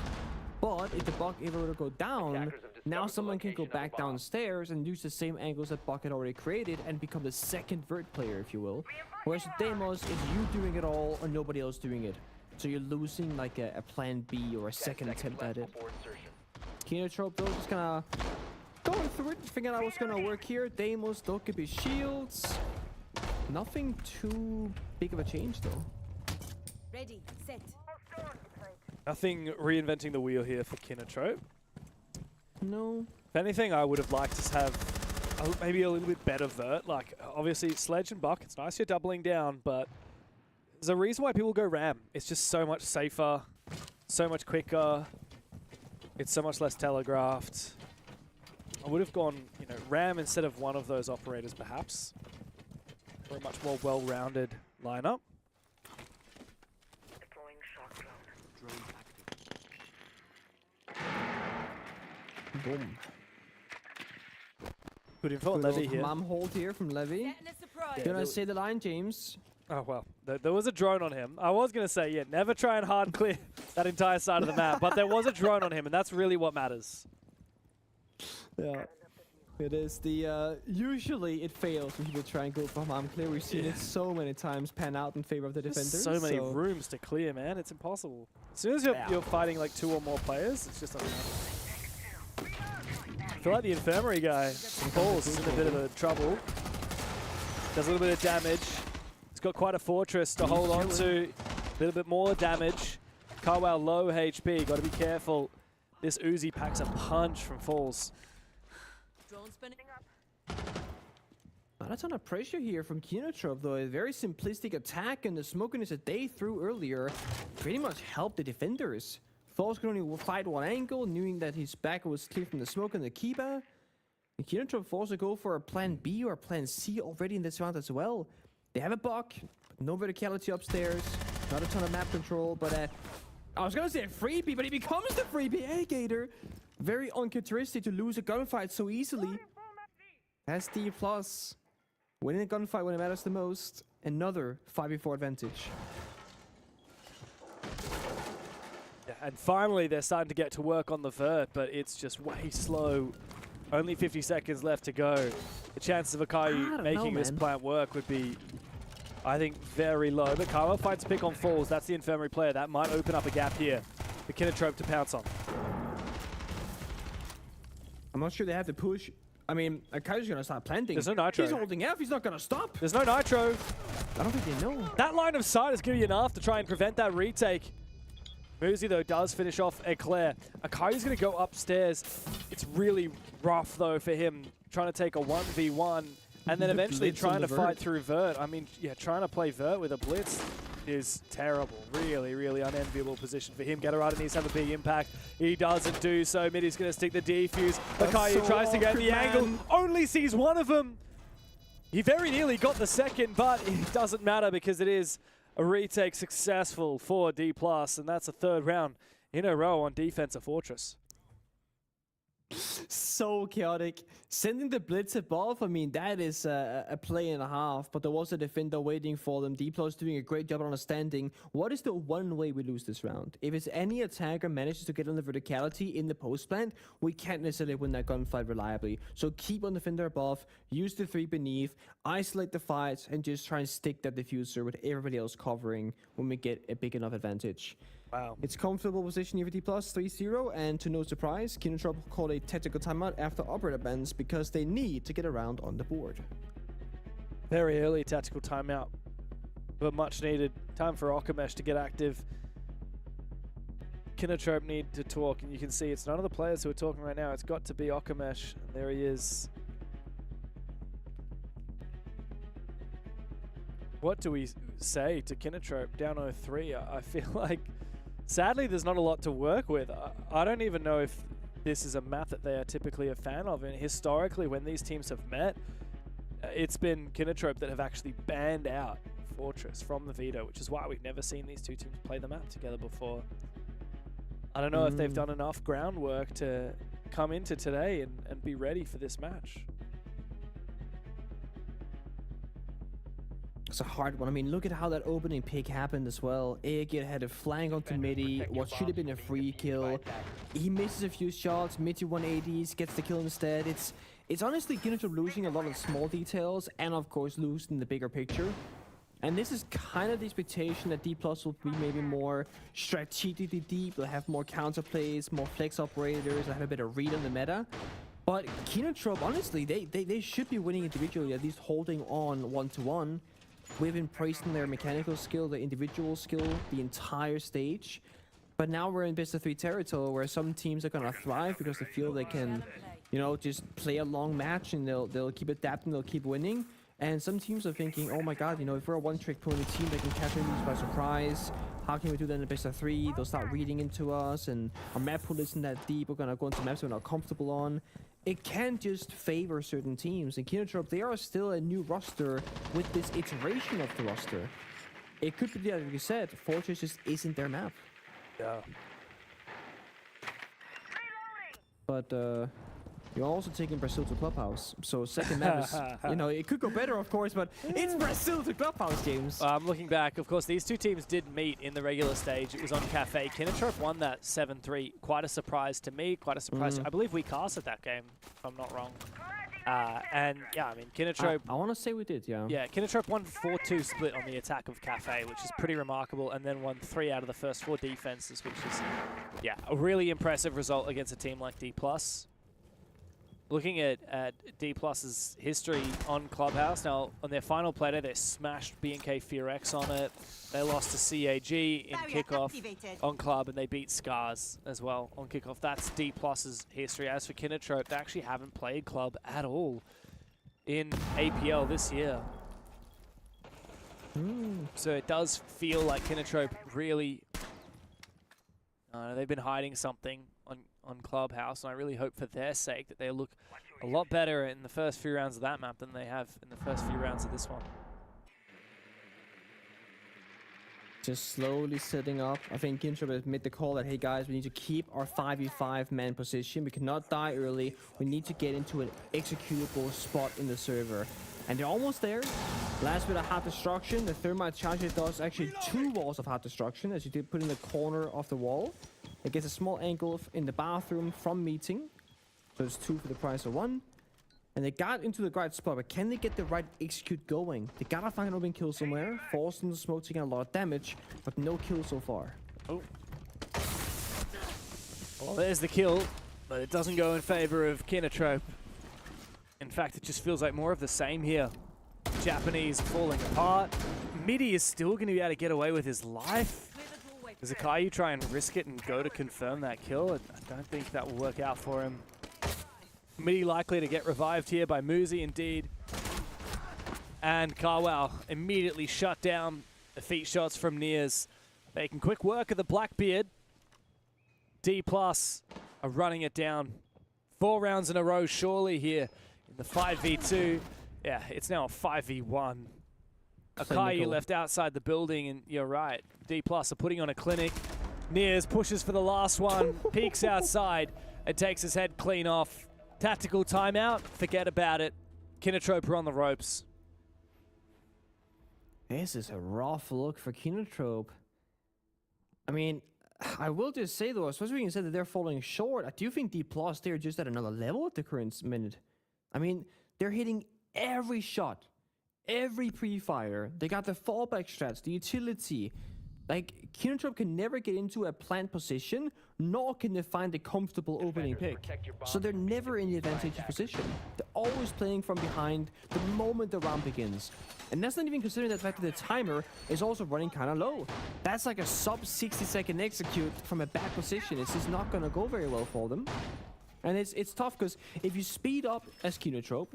But if the Bok ever were to go down, now someone can go back downstairs and use the same angles that Bok had already created and become the second vert player, if you will. Whereas with Deimos, it's you doing it all or nobody else doing it. So you're losing like a plan B or a second attempt at it. Kinotrope though, just kinda going through it, figuring out what's gonna work here. Deimos, Dokkaebi shields. Nothing too big of a change though. Ready, set. Nothing reinventing the wheel here for Kinotrope. No. If anything, I would have liked to have maybe a little bit better vert. Like, obviously, Sledge and Buck, it's nice you're doubling down, but there's a reason why people go Ram. It's just so much safer, so much quicker. It's so much less telegraphed. I would have gone, you know, Ram instead of one of those operators, perhaps, for a much more well-rounded lineup. Boom. Good info on Good Levy old here. Mom hold here from Levy. Gonna say the line, James. Oh, well, there was a drone on him. I was going to say, yeah, never try and hard clear that entire side of the map, but there was a drone on him, and that's really what matters. Yeah. It is the, usually it fails when people try and go for mom clear. We've seen it so many times pan out in favor of the There's defenders. so many rooms to clear, man. It's impossible. As soon as you're fighting like 2 or more players, it's just not enough. I feel like the infirmary guy, Balls, is in a bit of trouble. Does a little bit of damage. He's got quite a fortress to hold on to. A little bit more damage. Carwell low HP. Got to be careful. This Uzi packs a punch from Falls. Drone spinning up. Not a ton of pressure here from Kinotrop, though. A very simplistic attack, and the smokiness that they threw earlier pretty much helped the defenders. Falls could only fight one angle, knowing that his back was clear from the smoke and the Kiba. And Kinotrop forced to go for a plan B or a plan C already in this round as well. They have a buck, no verticality upstairs, not a ton of map control, but I was gonna say a freebie, but he becomes the freebie. Hey, Gator. Very uncharacteristic to lose a gunfight so easily. That's D+. Winning a gunfight when it matters the most. Another 5v4 advantage. Yeah, and finally, they're starting to get to work on the vert, but it's just way slow. Only 50 seconds left to go. The chances of Akayu making this plant work would be, I think, very low. But Carwell finds a pick on Falls. That's the infirmary player. That might open up a gap here for Kinotrope to pounce on. I'm not sure they have to push. I mean, Akayu's gonna start planting. There's no nitro. He's holding F. He's not gonna stop. There's no nitro. I don't think they know. That line of sight is going to be enough to try and prevent that retake. Muzi, though, does finish off Eclair. Akayu's going to go upstairs. It's really rough, though, for him, trying to take a 1v1 and then eventually trying to fight through Vert. I mean, yeah, trying to play Vert with a Blitz is terrible. Really, really unenviable position for him. Gatorada needs to have a big impact. He doesn't do so. Midi's going to stick the defuse. Akayu tries to get the angle. Only sees one of them. He very nearly got the second, but it doesn't matter because it is a retake successful for D+, and that's a third round in a row on defensive Fortress. So chaotic. Sending the blitz above, I mean, that is a play and a half, but there was a defender waiting for them. D+ doing a great job on understanding what is the one way we lose this round. If it's any attacker manages to get on the verticality in the post plant, we can't necessarily win that gunfight reliably. So keep on defender above, use the 3 beneath, isolate the fights, and just try and stick that diffuser with everybody else covering when we get a big enough advantage. Wow. It's comfortable position here for D+, 3-0, and to no surprise, Kinotrop called a tactical timeout after operator bans because they need to get around on the board. Very early tactical timeout, but much needed. Time for Okamesh to get active. Kinotrop need to talk, and you can see it's none of the players who are talking right now. It's got to be Okamesh. There he is. What do we say to Kinotrop down 0-3? I feel like, sadly, there's not a lot to work with. I don't even know if this is a map that they are typically a fan of. And historically, when these teams have met, it's been Kinotrop that have actually banned out Fortress from the veto, which is why we've never seen these two teams play the map together before. I don't know if they've done enough groundwork to come into today and be ready for this match. It's a hard one. I mean, look at how that opening pick happened as well. Aegir had a flank onto Midi, what should have been a free kill. He misses a few shots, Midi 180s, gets the kill instead. It's honestly Kinotrop losing a lot of small details and of course losing the bigger picture. And this is kind of the expectation that D+ will be maybe more strategically deep. They'll have more counterplays, more flex operators, they'll have a better read on the meta. But Kinotrop, honestly, they should be winning individually, at least holding on 1-1. We've been praising their mechanical skill, their individual skill, the entire stage. But now we're in best of 3 territory where some teams are gonna thrive because they feel they can, you know, just play a long match and they'll keep adapting, they'll keep winning. And some teams are thinking, oh my god, you know, if we're a one-trick pony team, they can catch enemies by surprise. How can we do that in the best of 3? They'll start reading into us, and our map pool isn't that deep. We're gonna go into maps we're not comfortable on. it can't just favor certain teams. And Kinotrop, they are still a new roster with this iteration of the roster. It could be, like you said, Fortress just isn't their map. Yeah. But you're also taking Brazil to Clubhouse. So second map is, you know, it could go better, of course, but it's Brazil to Clubhouse, James. Looking back, of course, these two teams did meet in the regular stage. It was on Cafe. Kinotrop won that 7-3. Quite a surprise to me. Quite a surprise. I believe we casted that game, if I'm not wrong. And yeah, I mean, Kinotrop. I want to say we did, yeah. Yeah, Kinotrop won 4-2 split on the attack of Cafe, which is pretty remarkable, and then won 3 out of the first 4 defenses, which is, yeah, a really impressive result against a team like D+. Looking at D+'s history on Clubhouse, now on their final play day, they smashed B&K FearX on it. They lost to CAG in kickoff on Club, and they beat Scars as well on kickoff. That's D+'s history. As for Kinotrope, they actually haven't played Club at all in APL this year. So it does feel like Kinotrope really... they've been hiding something on Clubhouse, and I really hope for their sake that they look a lot better in the first few rounds of that map than they have in the first few rounds of this one. Just slowly setting up. I think Kinotrop has made the call that, hey guys, we need to keep our 5v5 man position. We cannot die early. We need to get into an executable spot in the server. And they're almost there. Last bit of hard destruction. The thermite charger does actually 2 walls of hard destruction, as you did put in the corner of the wall. It gets a small angle in the bathroom from meeting. So it's 2 for the price of 1. And they got into the right spot, but can they get the right execute going? They gotta find an open kill somewhere. Forced into smoke, taking a lot of damage, but no kill so far. Oh. Well, there's the kill, but it doesn't go in favor of Kinotrope. In fact, it just feels like more of the same here. Japanese falling apart. Midi is still going to be able to get away with his life. Does Akayu try and risk it and go to confirm that kill? I don't think that will work out for him. Midi likely to get revived here by Muzi, indeed. And Carwell immediately shut down the feet shots from Nears. Making quick work of the Blackbeard. D+ are running it down. 4 rounds in a row, surely, here in the 5v2. Yeah, it's now a 5v1. Akayu left outside the building, and you're right. D+ are putting on a clinic. Nears pushes for the last one, peeks outside, and takes his head clean off. Tactical timeout, forget about it. Kinotrope are on the ropes. This is a rough look for Kinotrope. I mean, I will just say though, especially when you said that they're falling short, I do think D+, they're just at another level at the current minute. I mean, they're hitting every shot. Every pre-fire, they got the fallback strats, the utility. Like, Kinotrope can never get into a planned position, nor can they find a comfortable opening pick. So they're never in the advantageous position. They're always playing from behind the moment the round begins. And that's not even considering the fact that the timer is also running kind of low. That's like a sub 60-second execute from a bad position. It's just not going to go very well for them. And it's tough because if you speed up as Kinotrope,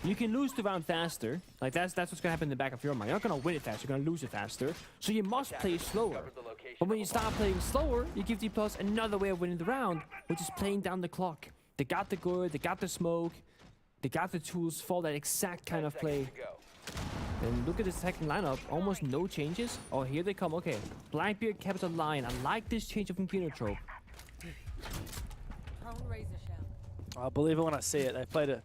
you can lose the round faster. Like that's what's gonna happen in the back of your mind. You're not gonna win it fast, you're gonna lose it faster. So you must play slower. But when you start playing slower, you give D+ another way of winning the round, which is playing down the clock. They got the good, they got the smoke, they got the tools for that exact kind of play. And look at the second lineup, almost no changes. Oh, here they come, okay. Blackbeard kept a line. I like this change from Kinotrope. I'll believe it when I see it. They played a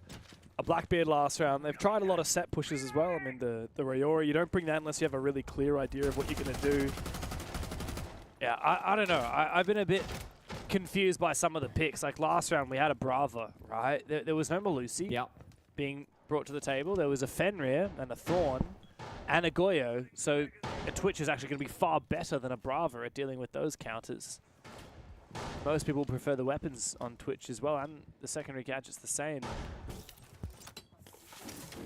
Blackbeard last round. They've tried a lot of set pushes as well. I mean, the Rayori, you don't bring that unless you have a really clear idea of what you're going to do. Yeah, I don't know. I've been a bit confused by some of the picks. Like last round, we had a Brava, right? There was no Malusi being brought to the table. There was a Fenrir and a Thorn and a Goyo. So a Twitch is actually going to be far better than a Brava at dealing with those counters. Most people prefer the weapons on Twitch as well, and the secondary gadgets the same.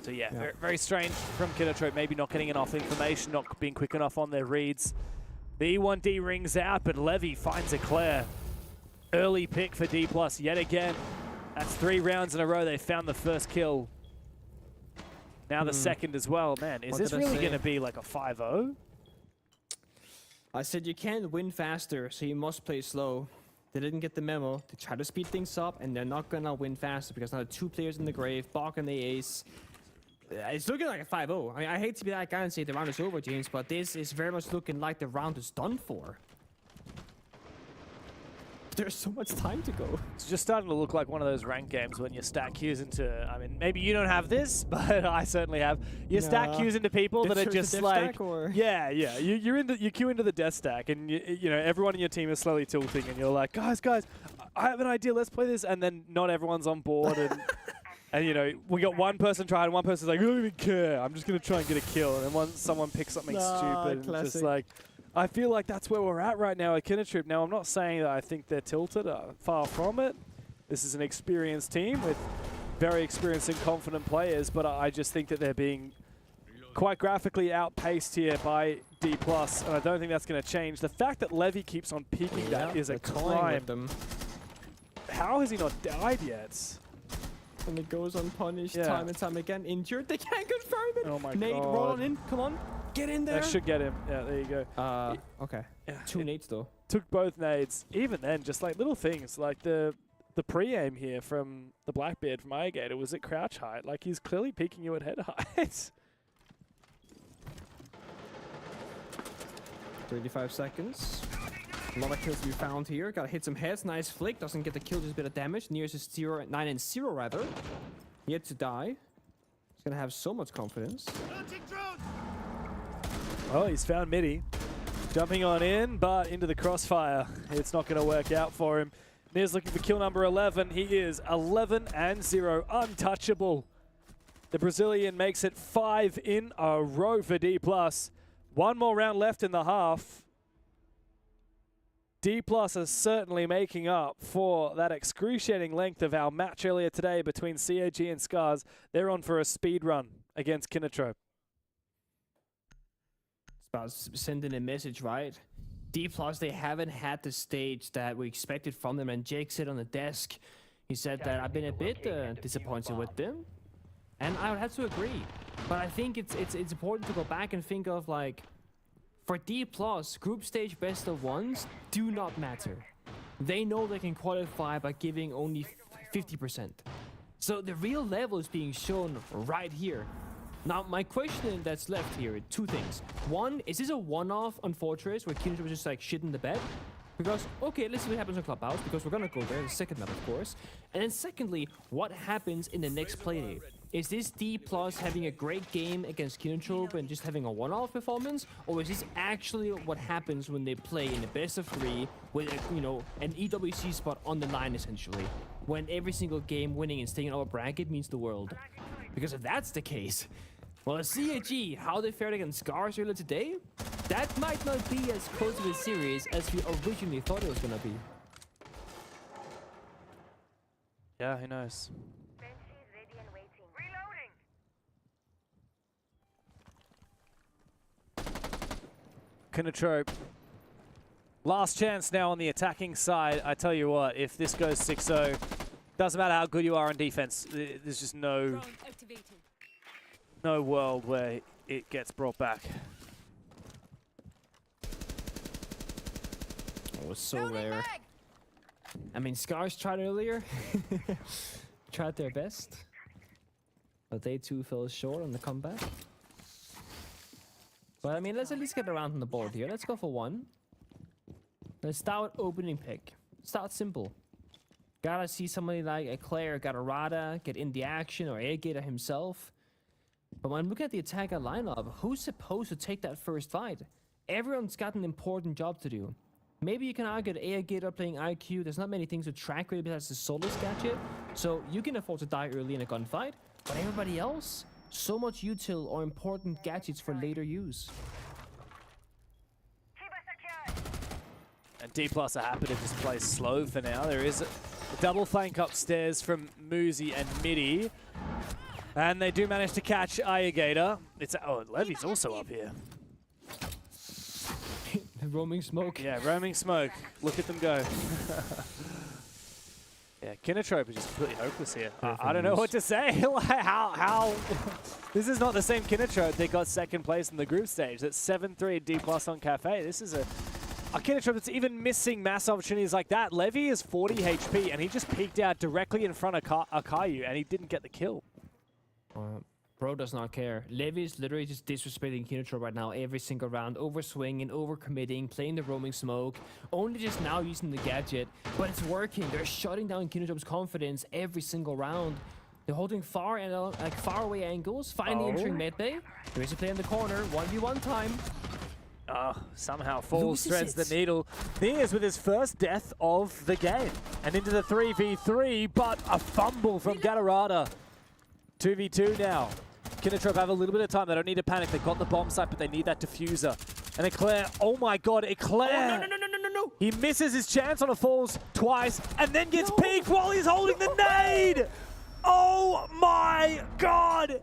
So yeah, very strange from Kinotrope, maybe not getting enough information, not being quick enough on their reads. The E1D rings out, but Levy finds a Claire. Early pick for D+ yet again. That's 3 rounds in a row. They found the first kill. Now the second as well. Man, is this really going to be like a 5-0? I said you can't win faster, so you must play slow. They didn't get the memo. They try to speed things up, and they're not gonna win faster because now 2 players in the grave, Bok and the ace. It's looking like a 5-0. I mean, I hate to be that guy and say the round is over, James, but this is very much looking like the round is done for. There's so much time to go. It's just starting to look like one of those ranked games when you stack queues into, I mean, maybe you don't have this, but I certainly have. You stack queues into people that are just like, yeah, you queue into the death stack, and you know everyone in your team is slowly tilting, and you're like, guys, I have an idea, let's play this, and then not everyone's on board, and and you know we got one person trying, and one person's like, I don't even care, I'm just gonna try and get a kill, and then someone picks something stupid, and just like. I feel like that's where we're at right now at Kinnatrip. Now, I'm not saying that I think they're tilted. Far from it. This is an experienced team with very experienced and confident players, but I just think that they're being quite graphically outpaced here by D+, and I don't think that's going to change. The fact that Levy keeps on peeking that is a crime. How has he not died yet? And it goes unpunished time and time again. Injured. They can't confirm it. Oh my Nate, god. roll on in. Come on. Get in there. That should get him. Yeah, there you go. Okay. Yeah, 2 nades though. Took both nades. Even then, just like little things, like the pre-aim here from the Blackbeard from Irrigator was at crouch height. Like he's clearly peeking you at head height. 35 seconds. A lot of kills to be found here. Gotta hit some heads. Nice flick. Doesn't get the kill, just a bit of damage. Nears is 9-0 rather. Yet to die. He's gonna have so much confidence. Oh, he's found Midi. Jumping on in, but into the crossfire. It's not going to work out for him. Near's looking for kill number 11. He is 11-0, untouchable. The Brazilian makes it 5 in a row for D+. One more round left in the half. D+ is certainly making up for that excruciating length of our match earlier today between CAG and Scars. They're on for a speed run against Kinnatrop. About sending a message, right? D+, they haven't had the stage that we expected from them, and Jake said on the desk, he said that I've been a bit disappointed with them, and I would have to agree. But I think it's important to go back and think of, like, for D+, group stage best of ones do not matter. They know they can qualify by giving only 50%. So the real level is being shown right here. Now, my question that's left here, 2 things. One, is this a one-off on Fortress where Kinnatrop was just like shit in the bed? Because, okay, let's see what happens on Clubhouse, because we're gonna go there, the second map, of course. And then secondly, what happens in the next playdate? Is this D+ having a great game against Kinnatrop and just having a one-off performance? Or is this actually what happens when they play in the best of 3 with, you know, an EWC spot on the line, essentially? When every single game winning and staying in our bracket means the world. Because if that's the case, well, CAG, how they fared against Scars earlier today, that might not be as close of a series as we originally thought it was gonna be. Yeah, who knows? Kinnatrop. Last chance now on the attacking side. I tell you what, if this goes 6-0, doesn't matter how good you are on defense, there's just no world where it gets brought back. Oh, it's so rare. I mean, Scars tried earlier. Tried their best. But they too fell short on the comeback. But I mean, let's at least get around on the board here. Let's go for 1. Let's start with opening pick. Start simple. Gotta see somebody like a Claire, Gatorada, get in the action, or Airgator himself. But when looking at the attacker lineup, who's supposed to take that first fight? Everyone's got an important job to do. Maybe you can argue that Airgator playing IQ, there's not many things to track really besides the Solus gadget, so you can afford to die early in a gunfight, but everybody else, so much util or important gadgets for later use. And D+ are happy to just play slow for now. There is a double flank upstairs from Muzi and Midi. And they do manage to catch Irrigator. Oh, Levy's also up here. Roaming smoke. Yeah, roaming smoke. Look at them go. Yeah, Kinnatrop is just completely hopeless here. I don't know what to say. how? This is not the same Kinnatrop that got second place in the group stage. That's 7-3 D+ on Cafe. This is a Kinatrop is even missing mass opportunities like that. Levy is 40 HP, and he just peeked out directly in front of Akayu, and he didn't get the kill. Bro does not care. Levy is literally just disrespecting Kinatrop right now every single round, overswinging, overcommitting, playing the roaming smoke, only just now using the gadget, but it's working. They're shutting down Kinatrop's confidence every single round. They're holding far away angles, finally entering mid bay. There's a play in the corner, 1v1 time. Somehow Falls threads the needle. Nears with his first death of the game. And into the 3v3, but a fumble from Gatorada. 2v2 now. Kinatrop have a little bit of time. They don't need to panic. They've got the bomb site, but they need that diffuser. And Eclair, oh my god, Eclair! Oh, no. He misses his chance on a Falls twice, and then gets peeked while he's holding the nade! Oh my god!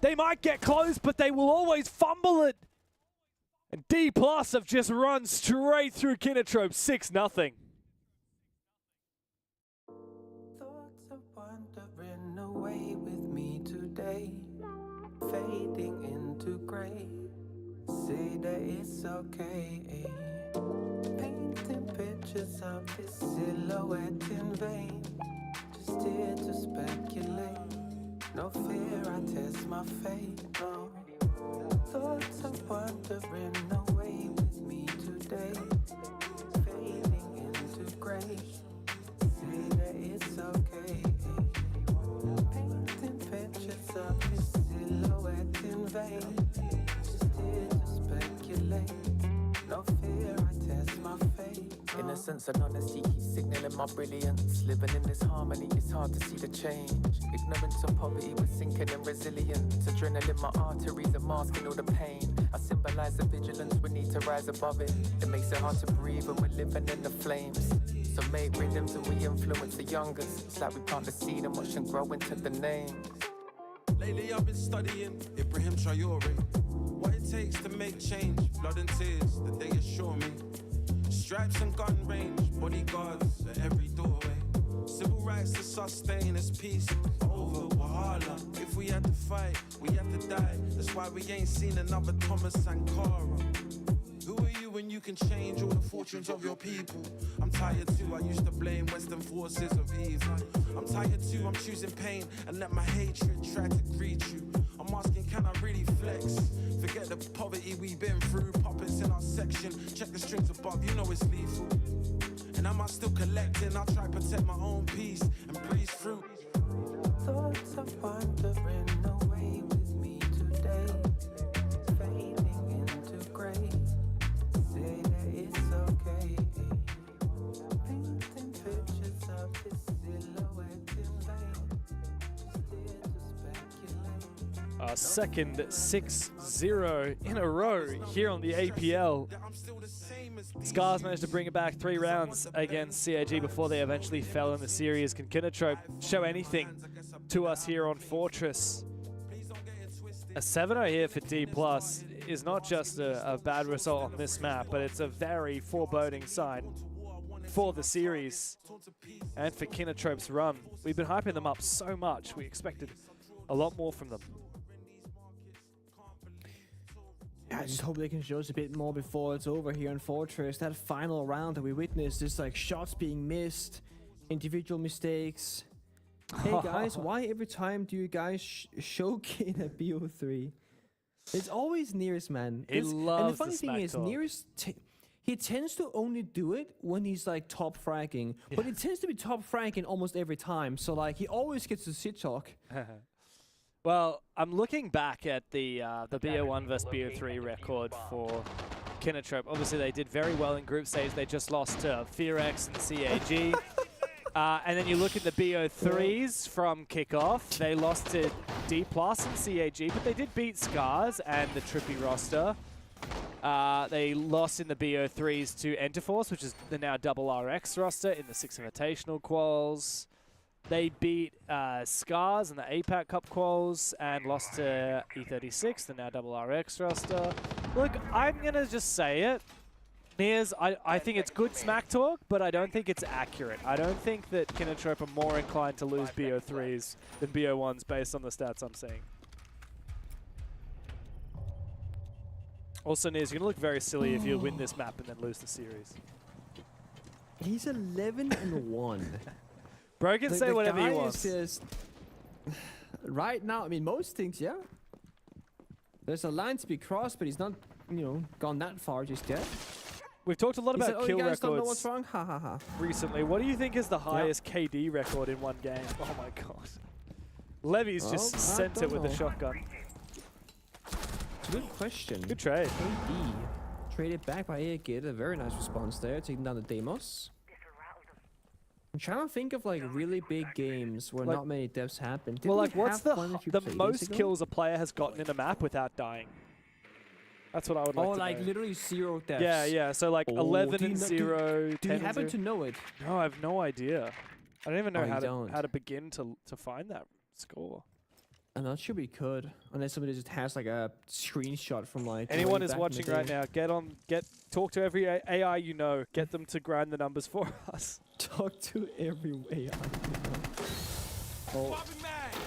They might get close, but they will always fumble it. And D+ have just run straight through Kinatrop, 6-0. Thoughts of wandering away with me today, fading into grey. Say that it's okay. Painting pictures of this silhouette in vain. Just here to speculate. No fear, I test my fate. No. Thoughts of wandering away with me today, fading into grey. Say that it's okay. Painting pictures of this silhouette in vain. Just here to speculate. No fear, I test my fate. Innocence and honesty keep signaling my brilliance. Living in this harmony, it's hard to see the change. Ignorance and poverty, we're sinking in resilience. Adrenaline, my arteries are masking all the pain. I symbolize the vigilance, we need to rise above it. It makes it hard to breathe when we're living in the flames. So make rhythms and we influence the youngest. It's like we plant the seed and watch them grow into the names. Lately I've been studying Ibrahim Traore. What it takes to make change, blood and tears, that they assure me. Stripes and gun range, bodyguards at every doorway. Civil rights to sustain as peace over Wahala. If we had to fight, we have to die. That's why we ain't seen another Thomas Sankara. Who are you when you can change all the fortunes of your people? I'm tired too, I used to blame Western forces of evil. I'm tired too, I'm choosing pain and let my hatred try to greet you. I'm asking, can I really flex? Forget the poverty we've been through. Puppets in our section, check the strings above, you know it's lethal. And am I still collecting? I'll try to protect my own peace and breeze through. Thoughts of wandering away with me today, fading into grey. Say that it's okay. Painting pictures of this silhouette in vain. Just here to speculate. Our second 6-0 in a row here on the APL. Scars managed to bring it back 3 rounds against CAG before they eventually fell in the series. Can Kinatrop show anything to us here on Fortress? A 7-0 here for D+ is not just a bad result on this map, but it's a very foreboding sign for the series and for Kinatrop's run. We've been hyping them up so much. We expected a lot more from them. I just hope they can show us a bit more before it's over here in Fortress. That final round that we witnessed, just like shots being missed, individual mistakes. Hey guys, why every time do you guys show Kin at BO3? It's always Nearest, man. He loves and the funny the thing smack is, talk. Nearest, he tends to only do it when he's like top fragging. But he tends to be top fragging almost every time. So like he always gets the shit talk. Well, I'm looking back at the BO1 versus BO3 record for Kinatrop. Obviously, they did very well in group stage. They just lost to Fearex and CAG. And then you look at the BO3s from kickoff. They lost to D+ and CAG, but they did beat Scars and the Trippy roster. They lost in the BO3s to Enterforce, which is the now double RX roster in the 6 Invitational quals. They beat Scars in the APAC Cup quals and lost to E36, the now double RX roster. Look, I'm going to just say it. Nears, I think it's good smack talk, but I don't think it's accurate. I don't think that Kinatrop are more inclined to lose BO3s than BO1s based on the stats I'm seeing. Also, Niz, you're gonna look very silly if you win this map and then lose the series. He's 11-1. Bro can say whatever he wants. Just right now, I mean, most things, yeah. There's a line to be crossed, but he's not, you know, gone that far just yet. We've talked a lot about kill you guys don't know records what's wrong? Ha ha ha. recently. What do you think is the highest KD record in one game? Oh my god. Levy's just sent it with a shotgun. It's a good question. Good trade. KD. Traded back by Aegid. A very nice response there, taking down the Deimos. I'm trying to think of like really big games where not many deaths happen. Didn't Well, like, we what's have one a few the days most ago? kills a player has gotten in a map without dying? That's what I would like to know. Oh, like literally 0 deaths. Yeah, yeah. So like 11 and 0. Do 10 you and happen 0. to know it? No, I have no idea. I don't even know Oh, how to begin to find that score. I'm not sure we could, unless somebody just has like a screenshot from like. Anyone way is back in watching the right day. now, talk to every AI you know. Get them to grind the numbers for us. Talk to every AI. Oh,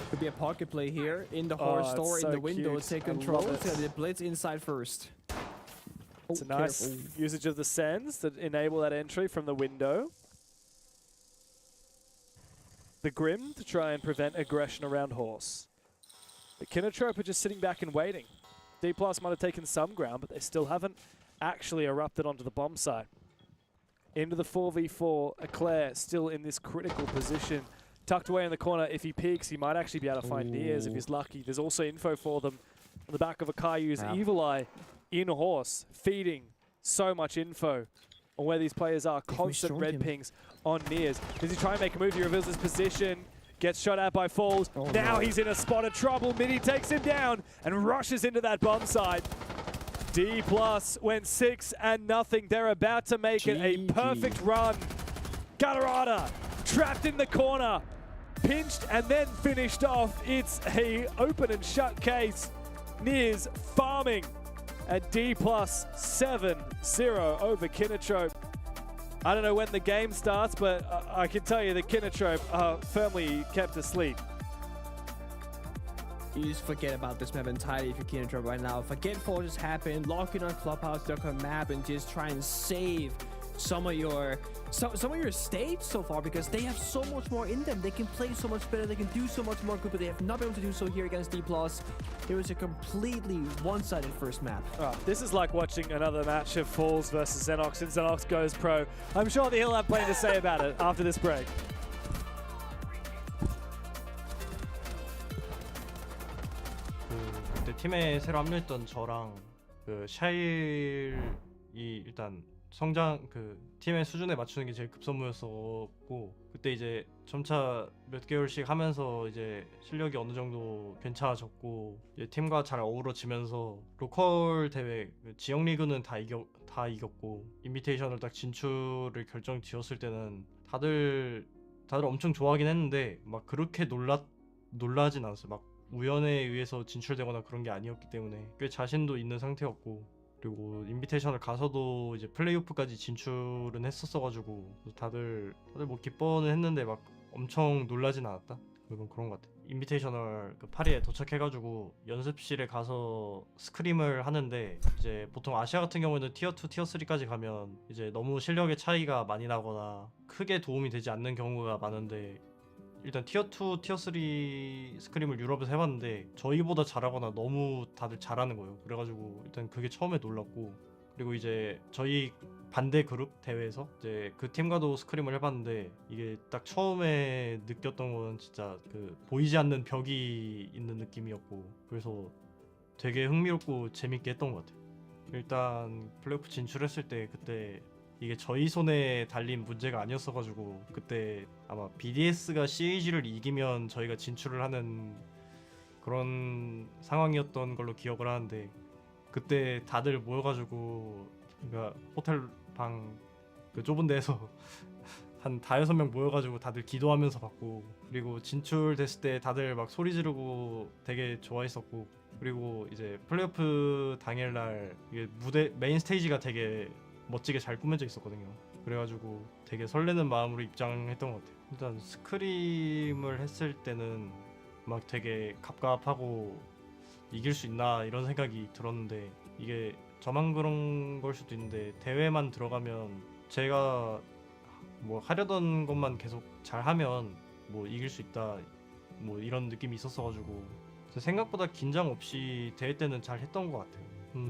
could be a pocket play here in the hard Oh, store it's in the so window. cute. Take I love control. it. It's gonna be the blitz inside first. It's a Oh, nice careful. usage of the sends that enable that entry from the window. The Grim to try and prevent aggression around Horse. The Kinotrope are just sitting back and waiting. D+ might have taken some ground, but they still haven't actually erupted onto the bomb site. Into the 4v4, Eclair still in this critical position. Tucked away in the corner. If he peeks, he might actually be able to find Niers if he's lucky. There's also info for them on the back of a Kayu's Evil Eye in Horse, feeding so much info on where these players are. Constant red pings on Niers. Does he try and make a move? He reveals his position. Gets shot at by Falls. Now he's in a spot of trouble. Mini takes him down and rushes into that bomb site. D+ went 6-0. They're about to make it a perfect run. Galarada trapped in the corner. Pinched and then finished off. It's a open and shut case. Niers farming at D+ 7-0 over Kinotrope. I don't know when the game starts, but I can tell you the Kinotrope are firmly kept asleep. You just forget about this map entirely if you're Kinotrope right now. Forget Forges happen, log in on Clubhouse.com map and just try and save some of your stage so far, because they have so much more in them. They can play so much better, they can do so much more good, but they have not been able to do so here against D+. It was a completely one-sided first map. Oh, this is like watching another match of Falls versus Xenox, and Xenox goes pro. I'm sure that he'll have plenty to say about it after this break. 그때 팀에 새로 합류했던 저랑 그 샤일이 일단 성장 팀의 수준에 맞추는 게 제일 급선무였었고, 그때 이제 점차 몇 개월씩 하면서 이제 실력이 어느 정도 괜찮아졌고, 이제 팀과 잘 어우러지면서 로컬 대회 지역 리그는 다 이겼고, 인비테이셔널 딱 진출을 결정 지었을 때는 다들 엄청 좋아하긴 했는데 막 그렇게 놀라진 않았어요. 막 우연에 의해서 진출되거나 그런 게 아니었기 때문에 꽤 자신도 있는 상태였고, 그리고 인비테이셔널 가서도 이제 플레이오프까지 진출은 했었어가지고 다들 뭐 기뻐는 했는데 막 엄청 놀라진 않았다. 그런 것 같아. 인비테이셔널 파리에 도착해가지고 연습실에 가서 스크림을 하는데, 이제 보통 아시아 같은 경우에는 티어 2, 티어 3까지 가면 이제 너무 실력의 차이가 많이 나거나 크게 도움이 되지 않는 경우가 많은데, 일단 티어 2, 티어 3 스크림을 유럽에서 해봤는데 저희보다 잘하거나 너무 다들 잘하는 거예요. 그래가지고 일단 그게 처음에 놀랐고, 그리고 이제 저희 반대 그룹 대회에서 이제 그 팀과도 스크림을 해봤는데, 이게 딱 처음에 느꼈던 건 진짜 보이지 않는 벽이 있는 느낌이었고, 그래서 되게 흥미롭고 재밌게 했던 것 같아요. 일단 플레이오프 진출했을 때 그때 이게 저희 손에 달린 문제가 아니었어가지고, 그때 아마 BDS가 CAG를 이기면 저희가 진출을 하는 그런 상황이었던 걸로 기억을 하는데, 그때 다들 모여가지고 그러니까 호텔 방 좁은 데에서 한 5-6명 모여가지고 다들 기도하면서 봤고, 그리고 진출됐을 때 다들 막 소리 지르고 되게 좋아했었고, 그리고 이제 플레이오프 당일날 이게 메인 스테이지가 되게 멋지게 잘 꾸며져 있었거든요. 그래가지고 되게 설레는 마음으로 입장했던 것 같아요. 일단 스크림을 했을 때는 막 되게 갑갑하고 이길 수 있나 이런 생각이 들었는데, 이게 저만 그런 걸 수도 있는데 대회만 들어가면 제가 뭐 하려던 것만 계속 잘하면 뭐 이길 수 있다 뭐 이런 느낌이 있었어가지고 생각보다 긴장 없이 대회 때는 잘 했던 것 같아요.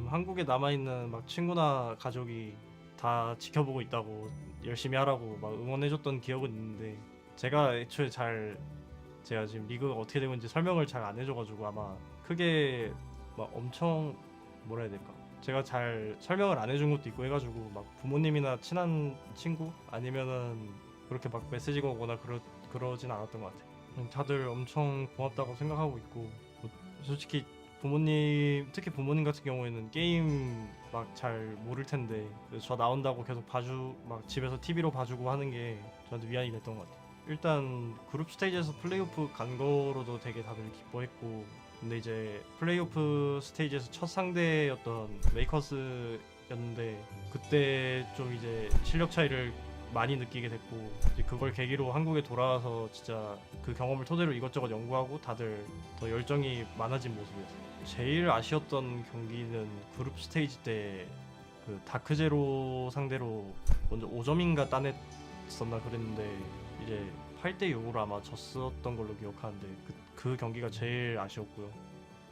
한국에 남아있는 막 친구나 가족이 다 지켜보고 있다고 열심히 하라고 막 응원해줬던 기억은 있는데 제가 애초에 제가 지금 리그가 어떻게 되고 있는지 설명을 잘 안 해줘가지고 아마 크게 막 엄청 뭐라 해야 될까 제가 잘 설명을 안 해준 것도 있고 해가지고 막 부모님이나 친한 친구 아니면은 그렇게 막 메시지가 오거나 그러진 않았던 것 같아요. 다들 엄청 고맙다고 생각하고 있고 솔직히 부모님 특히 부모님 같은 경우에는 게임 막 잘 모를 텐데 저 나온다고 계속 막 집에서 TV로 봐주고 하는 게 저한테 위안이 됐던 것 같아요. 일단 그룹 스테이지에서 플레이오프 간 거로도 되게 다들 기뻐했고 근데 이제 플레이오프 스테이지에서 첫 상대였던 메이커스였는데 그때 좀 이제 실력 차이를 많이 느끼게 됐고 이제 그걸 계기로 한국에 돌아와서 진짜 그 경험을 토대로 이것저것 연구하고 다들 더 열정이 많아진 모습이었어요. 제일 아쉬웠던 경기는 그룹 스테이지 때 그 다크제로 상대로 먼저 5점인가 따냈었나 그랬는데 이제 8대6으로 아마 졌었던 걸로 기억하는데 그 경기가 제일 아쉬웠고요.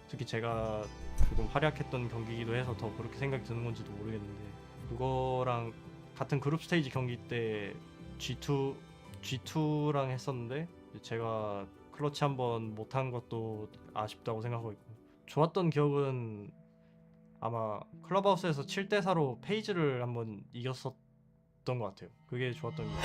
특히 제가 조금 활약했던 경기이기도 해서 더 그렇게 생각이 드는 건지도 모르겠는데 그거랑 같은 그룹 스테이지 경기 때 G2랑 했었는데 제가 클러치 한번 못한 것도 아쉽다고 생각하고 있고 좋았던 기억은 아마 클럽하우스에서 7대4로 페이지를 한번 이겼었던 것 같아요. 그게 좋았던 기억.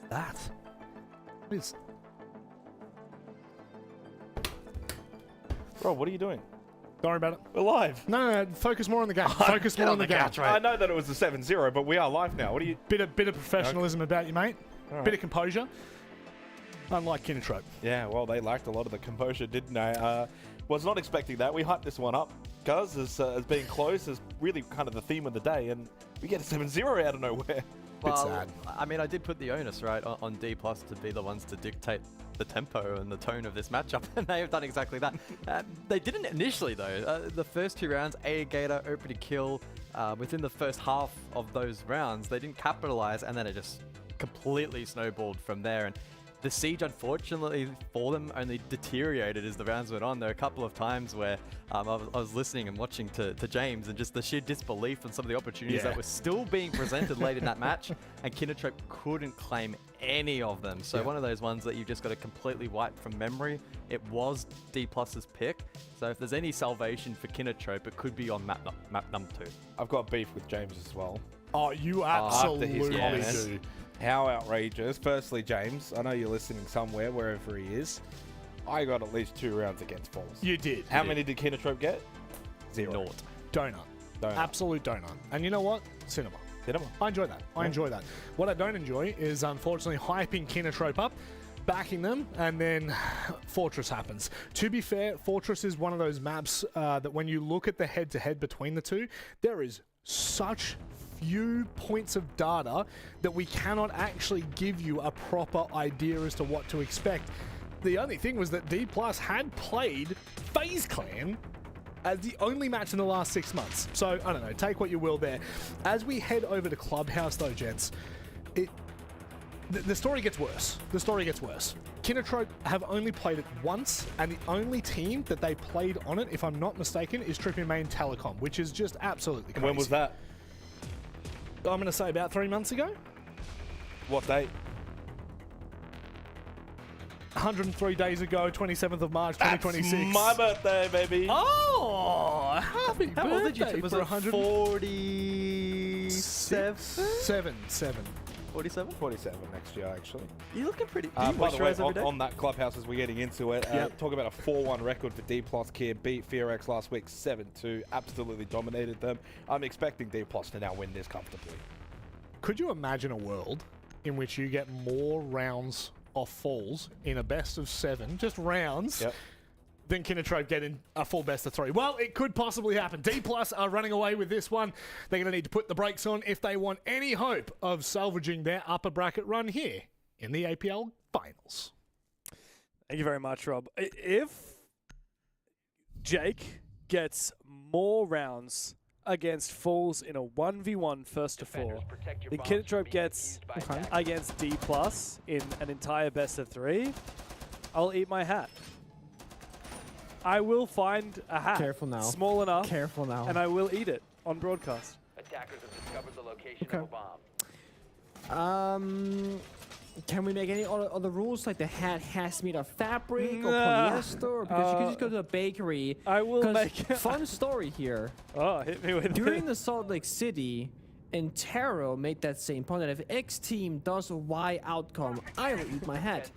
That is. Bro, what are you doing? Don't worry about it. We're live. No, focus more on the game. Focus more on the game. Couch, I know that it was a 7-0, but we are live now. What are you? Bit of professionalism about you, mate. All Bit right. of composure. Unlike Kinnetrope. Yeah, well, they lacked a lot of the composure, didn't they? Was not expecting that. We hyped this one up, Guz, as being close, as really kind of the theme of the day, and we get a 7-0 out of nowhere. Well, sad. I mean, I did put the onus, right, on D+ to be the ones to dictate the tempo and the tone of this matchup, and they have done exactly that. They didn't initially, though. The first 2 rounds, A Gator, open to kill. Within the first half of those rounds, they didn't capitalize, and then it just completely snowballed from there. And the siege, unfortunately for them, only deteriorated as the rounds went on. There were a couple of times where I was listening and watching to James, and just the sheer disbelief on some of the opportunities that were still being presented late in that match, and Kinotrope couldn't claim any of them. So one of those ones that you just got to completely wipe from memory. It was D+'s pick, so if there's any salvation for Kinotrope, it could be on map number 2. I've got beef with James as well. Oh, you absolutely comments. do. How outrageous. Firstly, James, I know you're listening somewhere, wherever he is. I got at least 2 rounds against Falls. You did. How many did Kinotrope get? 0. Naught. Donut. Absolute donut. And you know what? Cinema. I enjoy that. I enjoy that. What I don't enjoy is, unfortunately, hyping Kinotrope up, backing them, and then Fortress happens. To be fair, Fortress is one of those maps that when you look at the head-to-head between the two, there is such few points of data that we cannot actually give you a proper idea as to what to expect. The only thing was that D+ had played FaZe Clan as the only match in the last 6 months. So, I don't know, take what you will there. As we head over to Clubhouse though, gents, the story gets worse. The story gets worse. Kinotrope have only played it once, and the only team that they played on it, if I'm not mistaken, is Trippy Main Telecom, which is just absolutely crazy. When was that? I'm going to say about 3 months ago. What date? 103 days ago, 27th of March, 2026. That's my birthday, baby. Oh, happy birthday. How old did you turn? Was it 47? 47? 47 next year, actually. You're looking pretty... By the way, every day? on that Clubhouse, as we're getting into it, talk about a 4-1 record for D+ here. Beat FearX last week, 7-2. Absolutely dominated them. I'm expecting D+ to now win this comfortably. Could you imagine a world in which you get more rounds off Falls in a best of 7, just rounds, than Kinotrope getting a full best of 3? Well, it could possibly happen. D+ are running away with this one. They're going to need to put the brakes on if they want any hope of salvaging their upper bracket run here in the APL finals. Thank you very much, Rob. If Jake gets more rounds against Falls in a 1v1 first to 4, then Kinotrope gets against D+ in an entire best of 3, I'll eat my hat. I will find a hat. Careful now. Small enough. Careful now. And I will eat it on broadcast. Attackers have discovered the location of a bomb. Can we make any other rules, like the hat has to be made of fabric or polyester? Or because you can just go to a bakery. I will make... Fun story here. Oh, hit me with During the Salt Lake City, Intero made that same point that if X team does a Y outcome, I will eat my hat.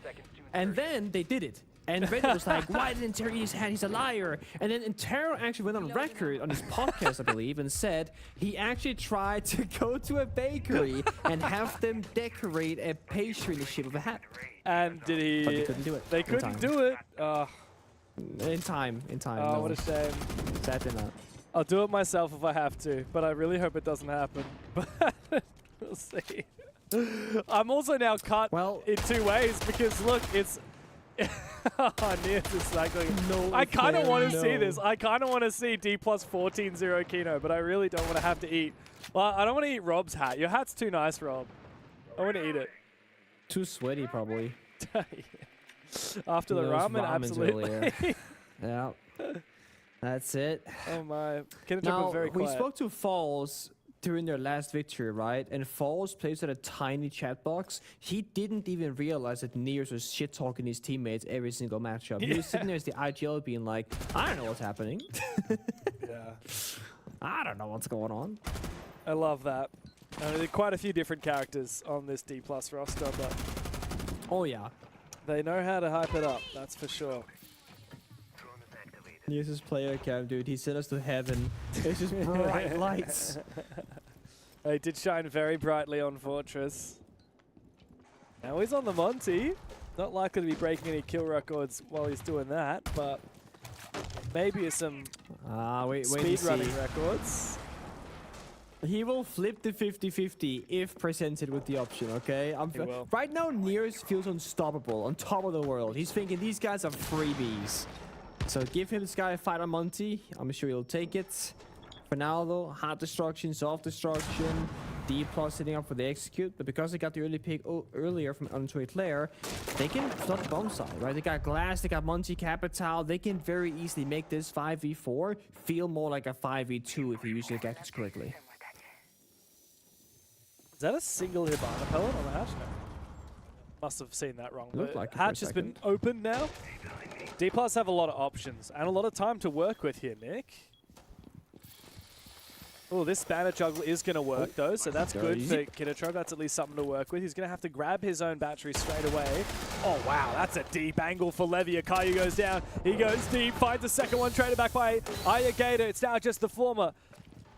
And then they did it. And Reddit was like, why didn't Intero eat his hat? He's a liar. And then Intero actually went on record on his podcast, I believe, and said he actually tried to go to a bakery and have them decorate a pastry in the shape of a hat. And did he... But they couldn't do it. They couldn't do it. In time. Oh, no. what a shame. Sadly not. I'll do it myself if I have to, but I really hope it doesn't happen. But we'll see. I'm also now cut in 2 ways because, look, it's... Near cycling. No, I kind of want to see this. I kind of want to see D+ 14-0 Kino, but I really don't want to have to eat. Well, I don't want to eat Rob's hat. Your hat's too nice, Rob. I want to eat it. Too sweaty, probably. After the ramen, absolutely. Yeah. That's it. Oh my. Now, was very quiet. we spoke to Falls during their last victory, right? And Falls plays at a tiny chat box. He didn't even realize that Nears was shit-talking his teammates every single matchup. He was sitting there as the IGL being like, I don't know what's happening. I don't know what's going on. I love that. There are quite a few different characters on this D+ roster, but... Oh, yeah. They know how to hype it up, that's for sure. Nears' player cam, dude. He sent us to heaven. It's just bright lights. They did shine very brightly on Fortress. Now he's on the Monty. Not likely to be breaking any kill records while he's doing that, but maybe some wait speed running records. He will flip the 50-50 if presented with the option, okay? Right now, Nears feels unstoppable, on top of the world. He's thinking these guys are freebies. So give him this guy a fight on Monty. I'm sure he'll take it. For now, though, hard destruction, soft destruction. D+ sitting up for the execute, but because they got the early pick earlier from Untoy Claire, they can flood the bomb side, right? They got Glass, they got Monty Capital. They can very easily make this 5v4 feel more like a 5v2 if you use the gadgets correctly. Is that a single Hibana pellet on the hatch? No. Must have seen that wrong. Looked like it for a hatch has been opened now. D+ have a lot of options and a lot of time to work with here, Nick. Oh, this banner juggle is going to work, though, so that's good for Kiddertrug. That's at least something to work with. He's going to have to grab his own battery straight away. Oh, wow, that's a deep angle for Levy. Akayu goes down. He goes deep, finds the second one, traded back by Ayagator. It's now just the former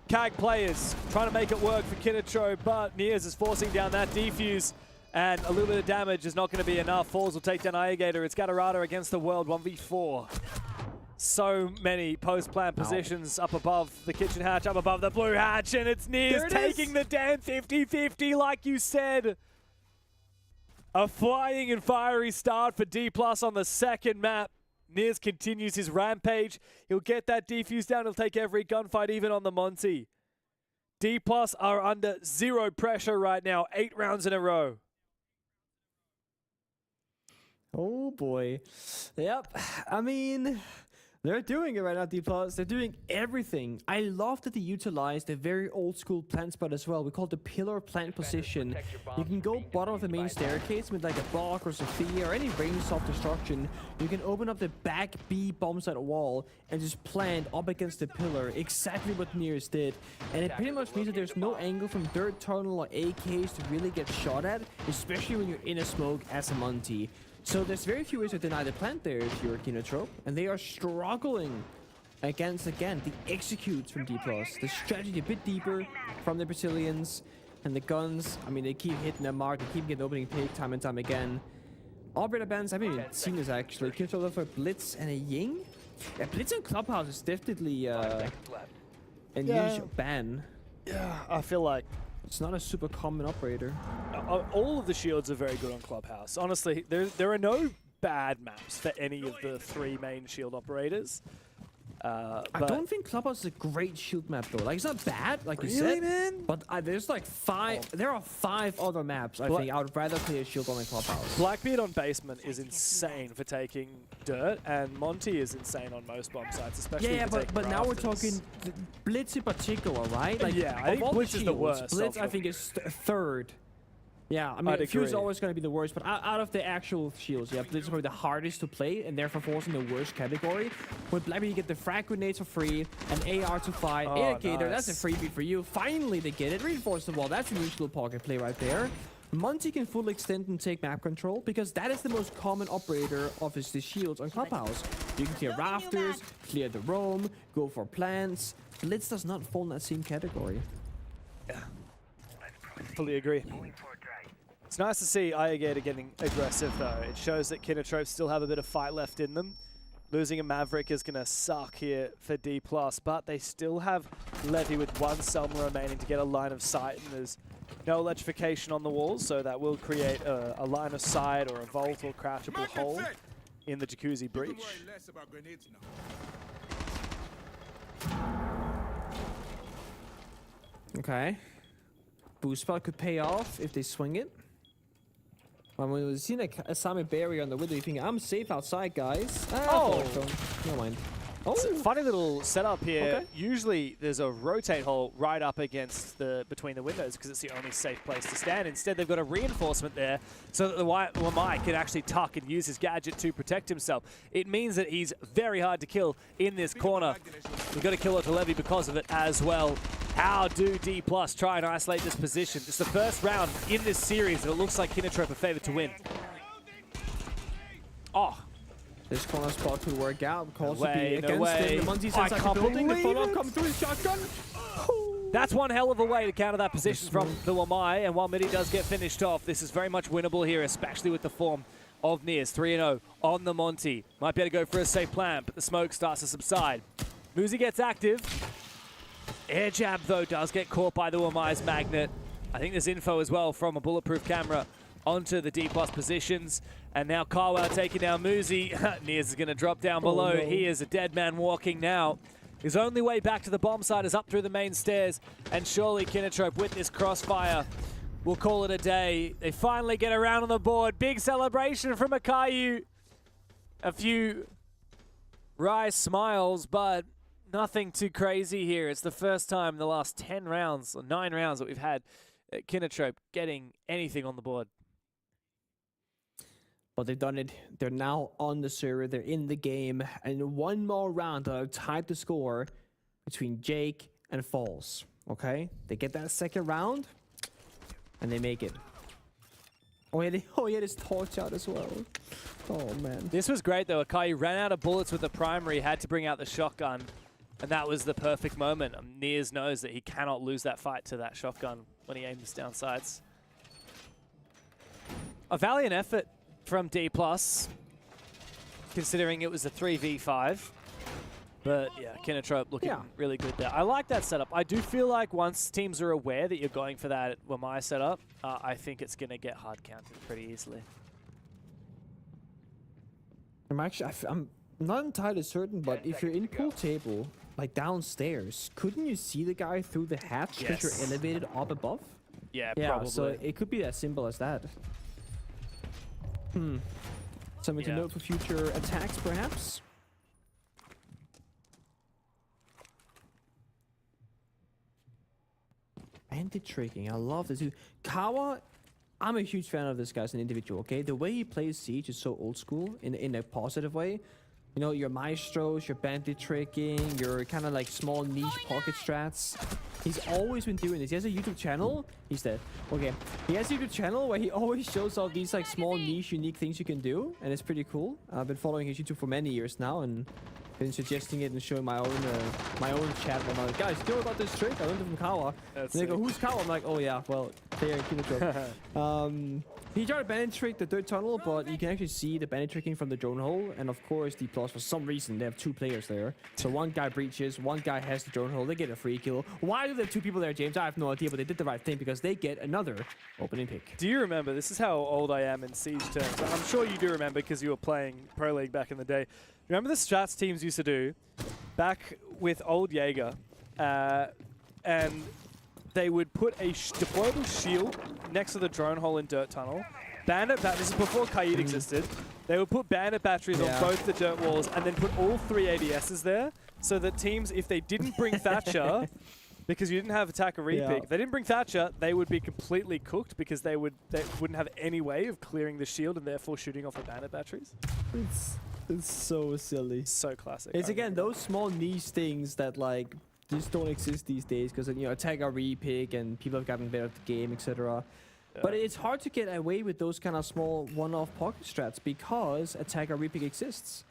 CAG players trying to make it work for Kiddertrug, but Nears is forcing down that defuse, and a little bit of damage is not going to be enough. Falls will take down Ayagator. It's Gatorada against the world, 1v4. So many post-plant positions up above the kitchen hatch, up above the blue hatch, and it's Nears taking the damn 50-50 like you said. A flying and fiery start for D+ on the second map. Nears continues his rampage. He'll get that defuse down. He'll take every gunfight, even on the Monty. D+ are under zero pressure right now, 8 rounds in a row. Oh boy. Yep. I mean, they're doing it right now, D+. They're doing everything. I love that they utilize the very old school plant spot as well. We call it the pillar plant position. You can go bottom of the main staircase with like a Bach or Sophia or any range soft destruction. You can open up the back B bomb site wall and just plant up against the pillar. Exactly what Nears did. And it pretty much means that there's no angle from dirt tunnel or AKs to really get shot at, especially when you're in a smoke as a Monty. So there's very few ways to deny the plant there if you're Kinotrope, and they are struggling against, again, the executes from D+. The strategy a bit deeper from the Brazilians, and the guns, I mean, they keep hitting their mark, they keep getting opening pick time and time again. Operator bans, I haven't even seen this actually. Kinotrope left for a Blitz and a Ying? Yeah, Blitz in Clubhouse is definitely a niche ban. Yeah, I feel like it's not a super common operator. All of the shields are very good on Clubhouse. Honestly, there are no bad maps for any of the 3 main shield operators. I don't think Clubhouse is a great shield map though. Like, it's not bad, like you said. Man? But there's like 5. There are 5 other maps I think I would rather play a shield on than Clubhouse. Blackbeard on basement is insane for taking dirt, and Monty is insane on most bomb sites, especially but now we're talking Blitz in particular, right? Like, yeah, I think Blitz is the worst. Blitz, I think, is third. Yeah, I mean, Fuse is always going to be the worst, but out of the actual shields, yeah, Blitz is probably the hardest to play, and therefore falls in the worst category. With Blackbeard, you get the frag grenades for free, an AR to fight, Indicator, that's a freebie for you. Finally, they get it. Reinforce the wall, that's an usual pocket play right there. Monty can full extend and take map control, because that is the most common operator of the shields on Clubhouse. You can clear rafters, clear the roam, go for plants. Blitz does not fall in that same category. Yeah, fully agree. It's nice to see Ayagator getting aggressive, though. It shows that Kinetropes still have a bit of fight left in them. Losing a Maverick is going to suck here for D+, but they still have Levy with 1 Selma remaining to get a line of sight, and there's no electrification on the walls, so that will create a line of sight or a vault or crouchable hole in the Jacuzzi breach. Okay. Boost spot could pay off if they swing it. I mean, we've seen a Sami barrier on the window. You think, I'm safe outside, guys. Never mind. Oh, it's a funny little setup here. Okay. Usually there's a rotate hole right up against between the windows because it's the only safe place to stand. Instead, they've got a reinforcement there so that the Lamai can actually tuck and use his gadget to protect himself. It means that he's very hard to kill in this corner. We've got to kill it to Levy because of it as well. How do D+ try and isolate this position? It's the first round in this series that it looks like Kinotrope are favored to win. Oh. This corner spot could work out. Calls no to be against him. The Monty's inside the building. The follow-up comes through his shotgun. That's one hell of a way to counter that position from the Wamai. And while Midi does get finished off, this is very much winnable here, especially with the form of Nears. 3-0 on the Monty. Might be able to go for a safe plan, but the smoke starts to subside. Muzi gets active. Air jab, though, does get caught by the Wamai's magnet. I think there's info as well from a bulletproof camera onto the D+ positions. And now Carwell taking down Muzi. Niers is going to drop down below. no. He is a dead man walking now. His only way back to the bomb site is up through the main stairs. And surely Kinotrope with this crossfire will call it a day. They finally get around on the board. Big celebration from Akayu. A few wry smiles, but nothing too crazy here. It's the first time in the last 10 rounds, or 9 rounds that we've had Kinotrope getting anything on the board. But they've done it. They're now on the server. They're in the game. And one more round to tied the score between Jake and Falls. Okay? They get that second round, and they make it. Oh, yeah, this torch out as well. Oh, man. This was great, though. Akayu ran out of bullets with the primary, had to bring out the shotgun, and that was the perfect moment. Niers knows that he cannot lose that fight to that shotgun when he aims down sights. A valiant effort from D+, considering it was a 3v5. But yeah, Kinotrope looking really good there. I like that setup. I do feel like once teams are aware that you're going for that Wamai setup, I think it's going to get hard counted pretty easily. I'm not entirely certain, but if you're in pool table, like downstairs, couldn't you see the guy through the hatch because you're elevated up above? Yeah, Yeah, probably. so it could be as simple as that. Something to note for future attacks, perhaps? Anti-tricking, I love this. Kawa, I'm a huge fan of this guy as an individual, okay? The way he plays Siege is so old school in a positive way. You know, your maestros, your bandit tricking, your kind of like small niche pocket strats. He's always been doing this. He has a YouTube channel. He's dead. Okay. He has a YouTube channel where he always shows all these like small niche unique things you can do. And it's pretty cool. I've been following his YouTube for many years now and been suggesting it and showing my own chat. And I'm like, guys, do you know about this trick? I learned it from Kawa. And they go, who's Kawa? I'm like, oh yeah, well, there, Kinotrope. He tried to bandit trick the third tunnel, but you can actually see the bandit tricking from the drone hole. And of course, D+, for some reason, they have 2 players there. So one guy breaches, one guy has the drone hole. They get a free kill. Why do they have 2 people there, James? I have no idea, but they did the right thing because they get another opening pick. Do you remember, this is how old I am in Siege terms. I'm sure you do remember because you were playing Pro League back in the day. Remember the strats teams used to do back with old Jaeger, and they would put a deployable shield next to the drone hole in dirt tunnel. This is before Kaid existed. They would put bandit batteries on both the dirt walls and then put all 3 ADSs there so that teams, if they didn't bring Thatcher, because you didn't have attacker repick, if they didn't bring Thatcher, they would be completely cooked because they wouldn't have any way of clearing the shield and therefore shooting off the bandit batteries. It's so silly. So classic. It's again those small niche things that like just don't exist these days because you know attacker repick and people have gotten better at the game, etc. But it's hard to get away with those kind of small one-off pocket strats because attacker repick exists.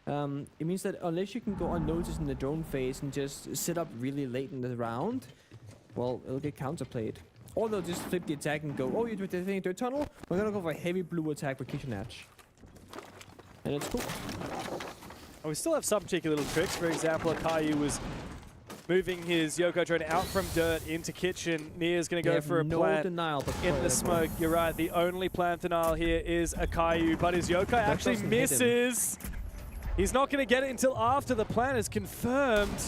It means that unless you can go unnoticed in the drone phase and just sit up really late in the round, well, it'll get counterplayed. Or they'll just flip the attack and go, oh, you're doing the third tunnel? We're gonna go for a heavy blue attack with Kitchen Hatch. And it's cool. And we still have some cheeky little tricks. For example, Akayu was moving his Yoko drone out from dirt into kitchen. Nia's going to go for a plant in the smoke. You're right. The only plant denial here is Akayu, but his Yoko actually misses. He's not going to get it until after the plant is confirmed.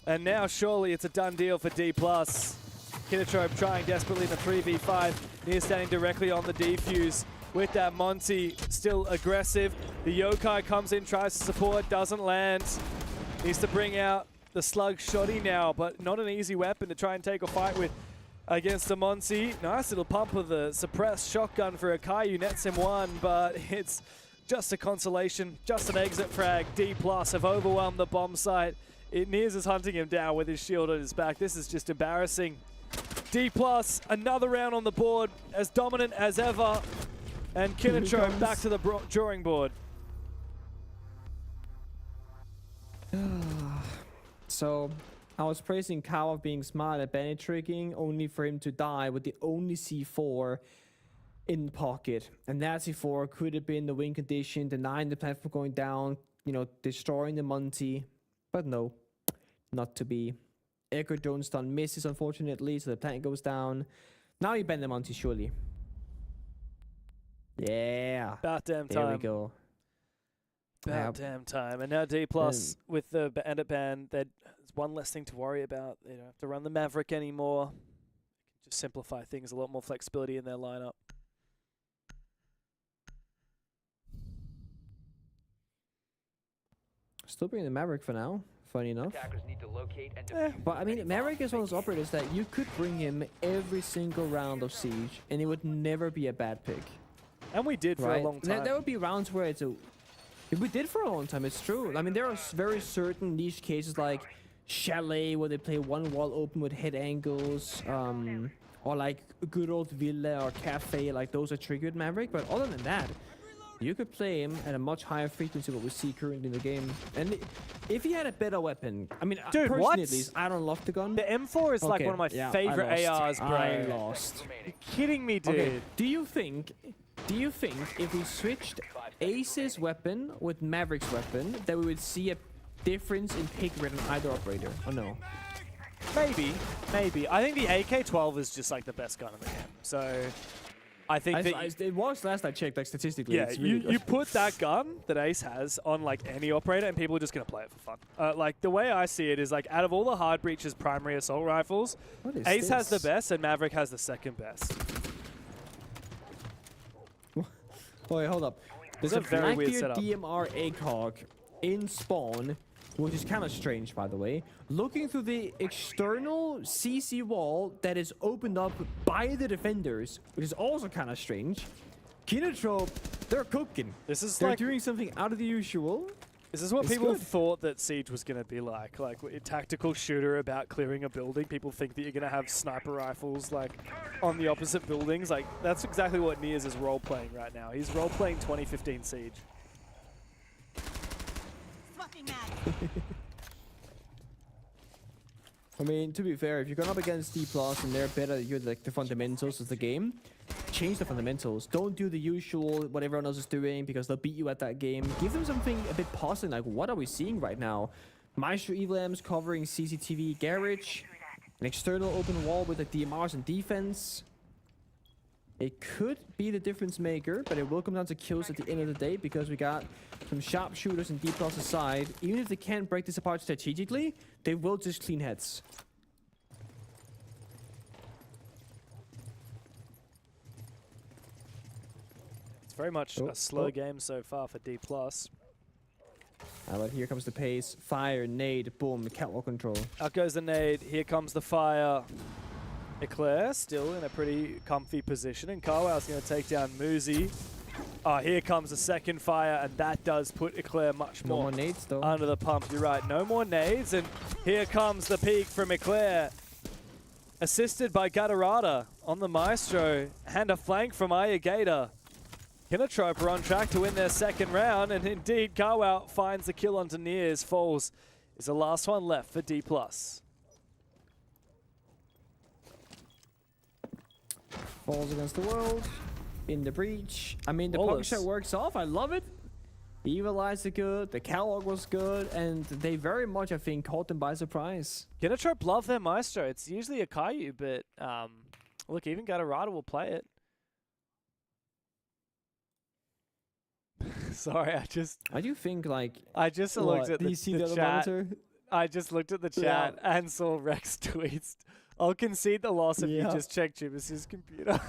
And now surely it's a done deal for D+. Kinotrope trying desperately in the 3v5. Nia standing directly on the defuse. With that Monty still aggressive. The Yokai comes in, tries to support, doesn't land. Needs to bring out the slug shoddy now, but not an easy weapon to try and take a fight with against the Monty. Nice little pump with the suppressed shotgun for Akayu, nets him 1, but it's just a consolation, just an exit frag. D+ have overwhelmed the bomb site. Niers is hunting him down with his shield on his back. This is just embarrassing. D+, another round on the board, as dominant as ever. And Kinotrope back to the drawing board. So, I was praising Kawa being smart at bandit tricking, only for him to die with the only C4 in the pocket. And that C4 could have been the win condition, denying the plant from going down, you know, destroying the Monty. But no, not to be. Echo drone stun misses, unfortunately, so the plant goes down. Now you bend the Monty, surely. Yeah. About damn There time. we go. About damn time. And now D plus with the Bandit ban, there's one less thing to worry about. They don't have to run the Maverick anymore. Just simplify things, a lot more flexibility in their lineup. Still bringing the Maverick for now, funny enough. Attackers need to locate and But I mean, Maverick is one of those operators that you could bring him every single round of Siege, and it would never be a bad pick. And we did for a long time. There would be rounds where it's a... We did for a long time, it's true. I mean, there are very certain niche cases like Chalet, where they play one wall open with head angles, or like good old Villa or Cafe, like those are triggered Maverick. But other than that, you could play him at a much higher frequency than what we see currently in the game. And if he had a better weapon, I mean, dude, personally what? at least, I don't love the gun. The M4 is like one of my favorite ARs, bro. I lost. You're kidding me, dude. Okay, do you think if we switched Ace's weapon with Maverick's weapon, that we would see a difference in pick rate on either operator, or no? Maybe. I think the AK-12 is just like the best gun in the game. So I think it was last I checked, like statistically. Yeah, it's really you put that gun that Ace has on like any operator, and people are just gonna play it for fun. Like the way I see it is like out of all the hard breaches primary assault rifles, Ace has the best and Maverick has the second best. Oh, wait, hold up. There's a very weird Blackbeard setup. DMR ACOG in spawn, which is kind of strange, by the way. Looking through the external CC wall that is opened up by the defenders, which is also kind of strange. Kinotrope, they're cooking. They're doing something out of the usual. This is what It's people good. thought that Siege was going to be like a tactical shooter about clearing a building. People think that you're going to have sniper rifles like on the opposite buildings. Like that's exactly what Niaz is role-playing right now. He's role-playing 2015 Siege. I mean, to be fair, if you're going up against D+ and they're better at like the fundamentals of the game, change the fundamentals. Don't do the usual what everyone else is doing because they'll beat you at that game. Give them something a bit positive. Like, what are we seeing right now? Maestro Evlams covering CCTV garage, an external open wall with the DMRs and defense. It could be the difference maker, but it will come down to kills at the end of the day because we got some sharpshooters and D+ aside. Even if they can't break this apart strategically, they will just clean heads. It's very much a slow game so far for D+. But here comes the pace. Fire, nade, boom, catwalk control. Out goes the nade. Here comes the fire. Eclair still in a pretty comfy position, and Carwow's going to take down Muzi. Here comes the second fire, and that does put Eclair much more nades, though. under the pump. You're right, no more nades, and here comes the peak from Eclair. Assisted by Gatorada on the Maestro, and a flank from Ayagator. Kinotrope are on track to win their second round, and indeed Carwow finds the kill onto Niaz. Falls is the last one left for D+. Falls against the world. In the breach. I mean, the Flawless. poke shot works off. I love it. Evil Eyes are good. The catwalk was good. And they very much, I think, caught them by surprise. Kinotrope love their Maestro. It's usually a Caillou, but look, even Gatorada will play it. Sorry, I do think, like... I just what, looked at do you see the other chat. monitor? I just looked at the chat and saw Rex tweets. I'll concede the loss if you just check Jibus's computer.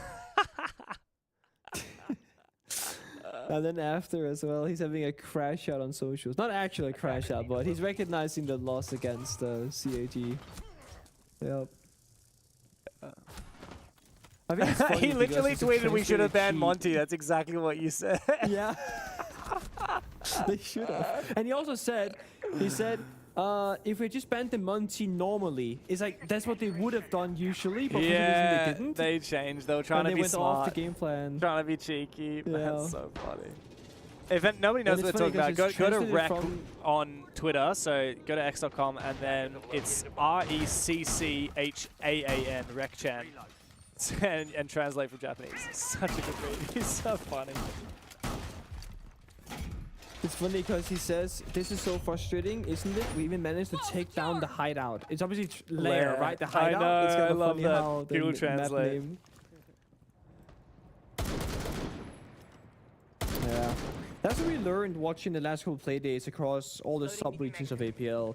And then after as well, he's having a crash out on socials. Not actually a crash out, but he's recognizing the loss against CAG. Yep. I think it's funny He literally because it's a tweeted we should have banned cheat. Monty. That's exactly what you said. Yeah. They should have. And he also said, if we just banned the Monty normally, it's like, that's what they would have done usually, but for some reason they didn't. They changed. They were trying to they be went smart. off the game plan. Trying to be cheeky. Yeah. That's so funny. If nobody knows And what it's they're funny talking about, 'cause go it's to translated Rec from- on Twitter. So go to x.com and then it's RECCHAAN, RecChan. And translate from Japanese. It's such a good read. He's so funny. It's funny because he says, this is so frustrating, isn't it? We even managed to take down the hideout. It's obviously lair, right? The hideout. I know, it's kind I of love funny that. how the Google map Translate. name. Yeah. That's what we learned watching the last couple play days across all the sub-regions of APL.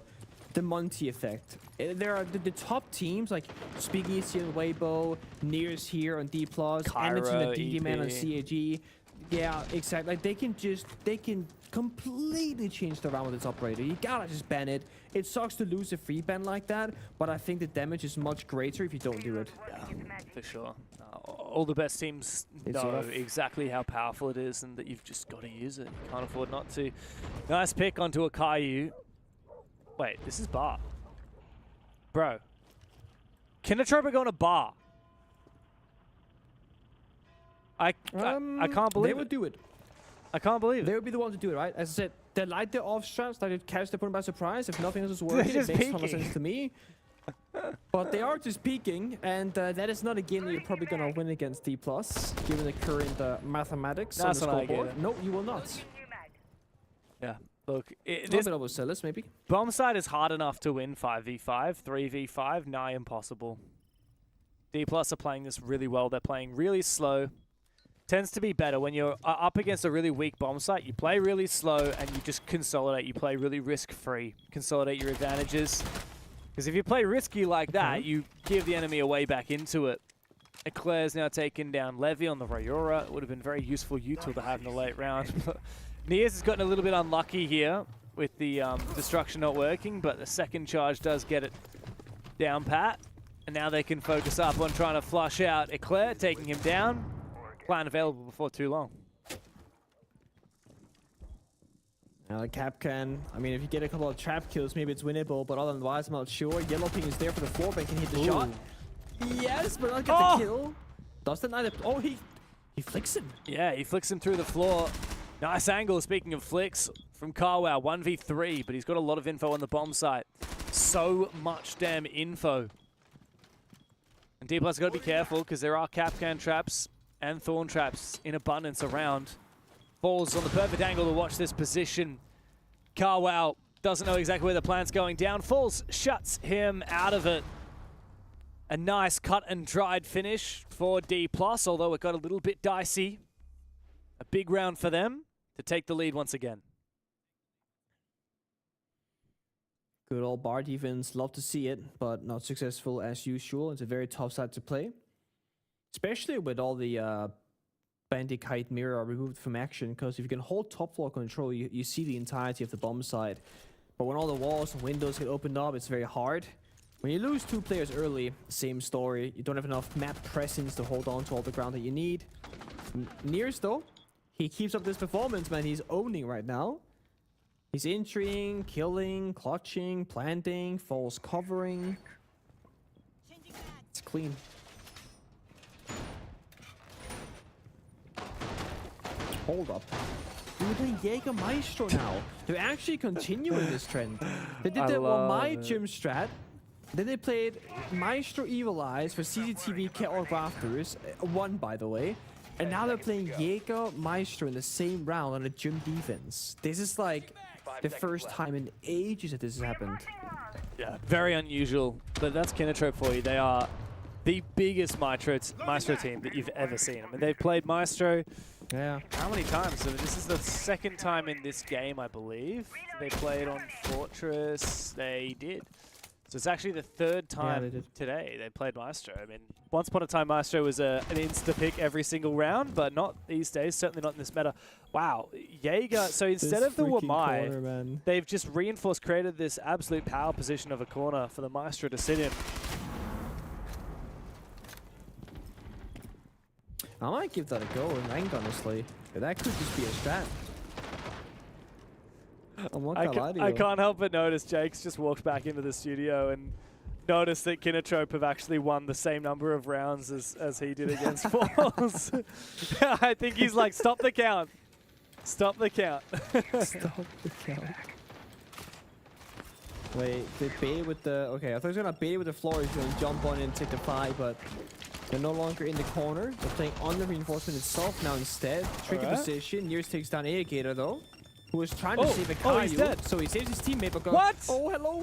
The Monty effect. There are the top teams like Speakeasy and Weibo, Nears here on D+, Anderson and DD Man on CAG. Yeah, exactly. Like they can completely change the round with this operator. You gotta just ban it. It sucks to lose a free ban like that, but I think the damage is much greater if you don't do it. Yeah, for sure. All the best teams It's know rough. exactly how powerful it is and that you've just got to use it. You can't afford not to. Nice pick onto a Caillou. Wait, this is bar. Bro. Kinatropa going to bar. I can't believe They would do it. I can't believe it. They would be the one to do it, right? As I said, they light their off straps, like it catch the opponent by surprise. If nothing else is working, it makes ton of sense to me. But they are just peeking, and that is not a game that you're probably going to win against D+, given the current mathematics on the scoreboard. No, you will not. Yeah, look, This bit zealous, maybe. Bomb side is hard enough to win 5v5, 3v5, nigh impossible. D+ are playing this really well. They're playing really slow. Tends to be better when you're up against a really weak bomb site. You play really slow and you just consolidate. You play really risk-free. Consolidate your advantages. Because if you play risky like that, you give the enemy a way back into it. Eclair's now taken down Levy on the Rayura. It would have been very useful util to have in the late round. Niers has gotten a little bit unlucky here with the destruction not working, but the second charge does get it down pat. And now they can focus up on trying to flush out Eclair, taking him down. Plan available before too long. Now the cap can, I mean, if you get a couple of trap kills, maybe it's winnable, but otherwise, I'm not sure. Yellow ping is there for the floor, but can hit the shot. Yes, but not get the kill. Doesn't either. Oh, he flicks him. Yeah, he flicks him through the floor. Nice angle, speaking of flicks, from Carwow, 1v3, but he's got a lot of info on the bomb site. So much damn info. And D+ got to be careful, because there are Capcan traps and Thorn traps in abundance around. Falls on the perfect angle to watch this position. Carwow doesn't know exactly where the plan's going down. Falls shuts him out of it. A nice cut and dried finish for D+, although it got a little bit dicey. A big round for them to take the lead once again. Good old bar defense, love to see it, but not successful as usual. It's a very tough side to play. Especially with all the Bandit Kite mirror removed from action, because if you can hold top floor control, you see the entirety of the bomb side. But when all the walls and windows get opened up, it's very hard. When you lose 2 players early, same story. You don't have enough map presence to hold on to all the ground that you need. Nears though, he keeps up this performance, man. He's owning right now. He's entering, killing, clutching, planting, falls covering. It's clean. Hold up. They're playing Jaeger Maestro now. They're actually continuing this trend. They did the my gym strat. Then they played Maestro Evil Eyes for CCTV Cat Rafters. Won, by the way. And now they're playing Jaeger Maestro in the same round on a gym defense. This is like the first time in ages that this has happened. Yeah, very unusual. But that's Kinatrope for you. They are the biggest Maestro team that you've ever seen. I mean, they've played Maestro. Yeah. How many times? So this is the second time in this game, I believe. They played on Fortress. They did. So it's actually the third time today they played Maestro. I mean, once upon a time, Maestro was an insta-pick every single round, but not these days, certainly not in this meta. Wow, Jaeger, so instead of the Wamai, they've just reinforced, created this absolute power position of a corner for the Maestro to sit in. I might give that a go in ranked, honestly. That could just be a strat. I can't help but notice Jake's just walked back into the studio and noticed that Kinatrope have actually won the same number of rounds as he did against Falls. I think he's like, stop the count. Stop the count. Stop the count. Wait, they bait with the... Okay, I thought he was going to bait with the floor. He's going to jump on and take the 5, but they're no longer in the corner. They're playing on the reinforcement itself now instead. Tricky position. Nears takes down Aegator though. who was trying to save a Caillou. Oh, he's dead. So he saves his teammate, but goes, What? oh, hello.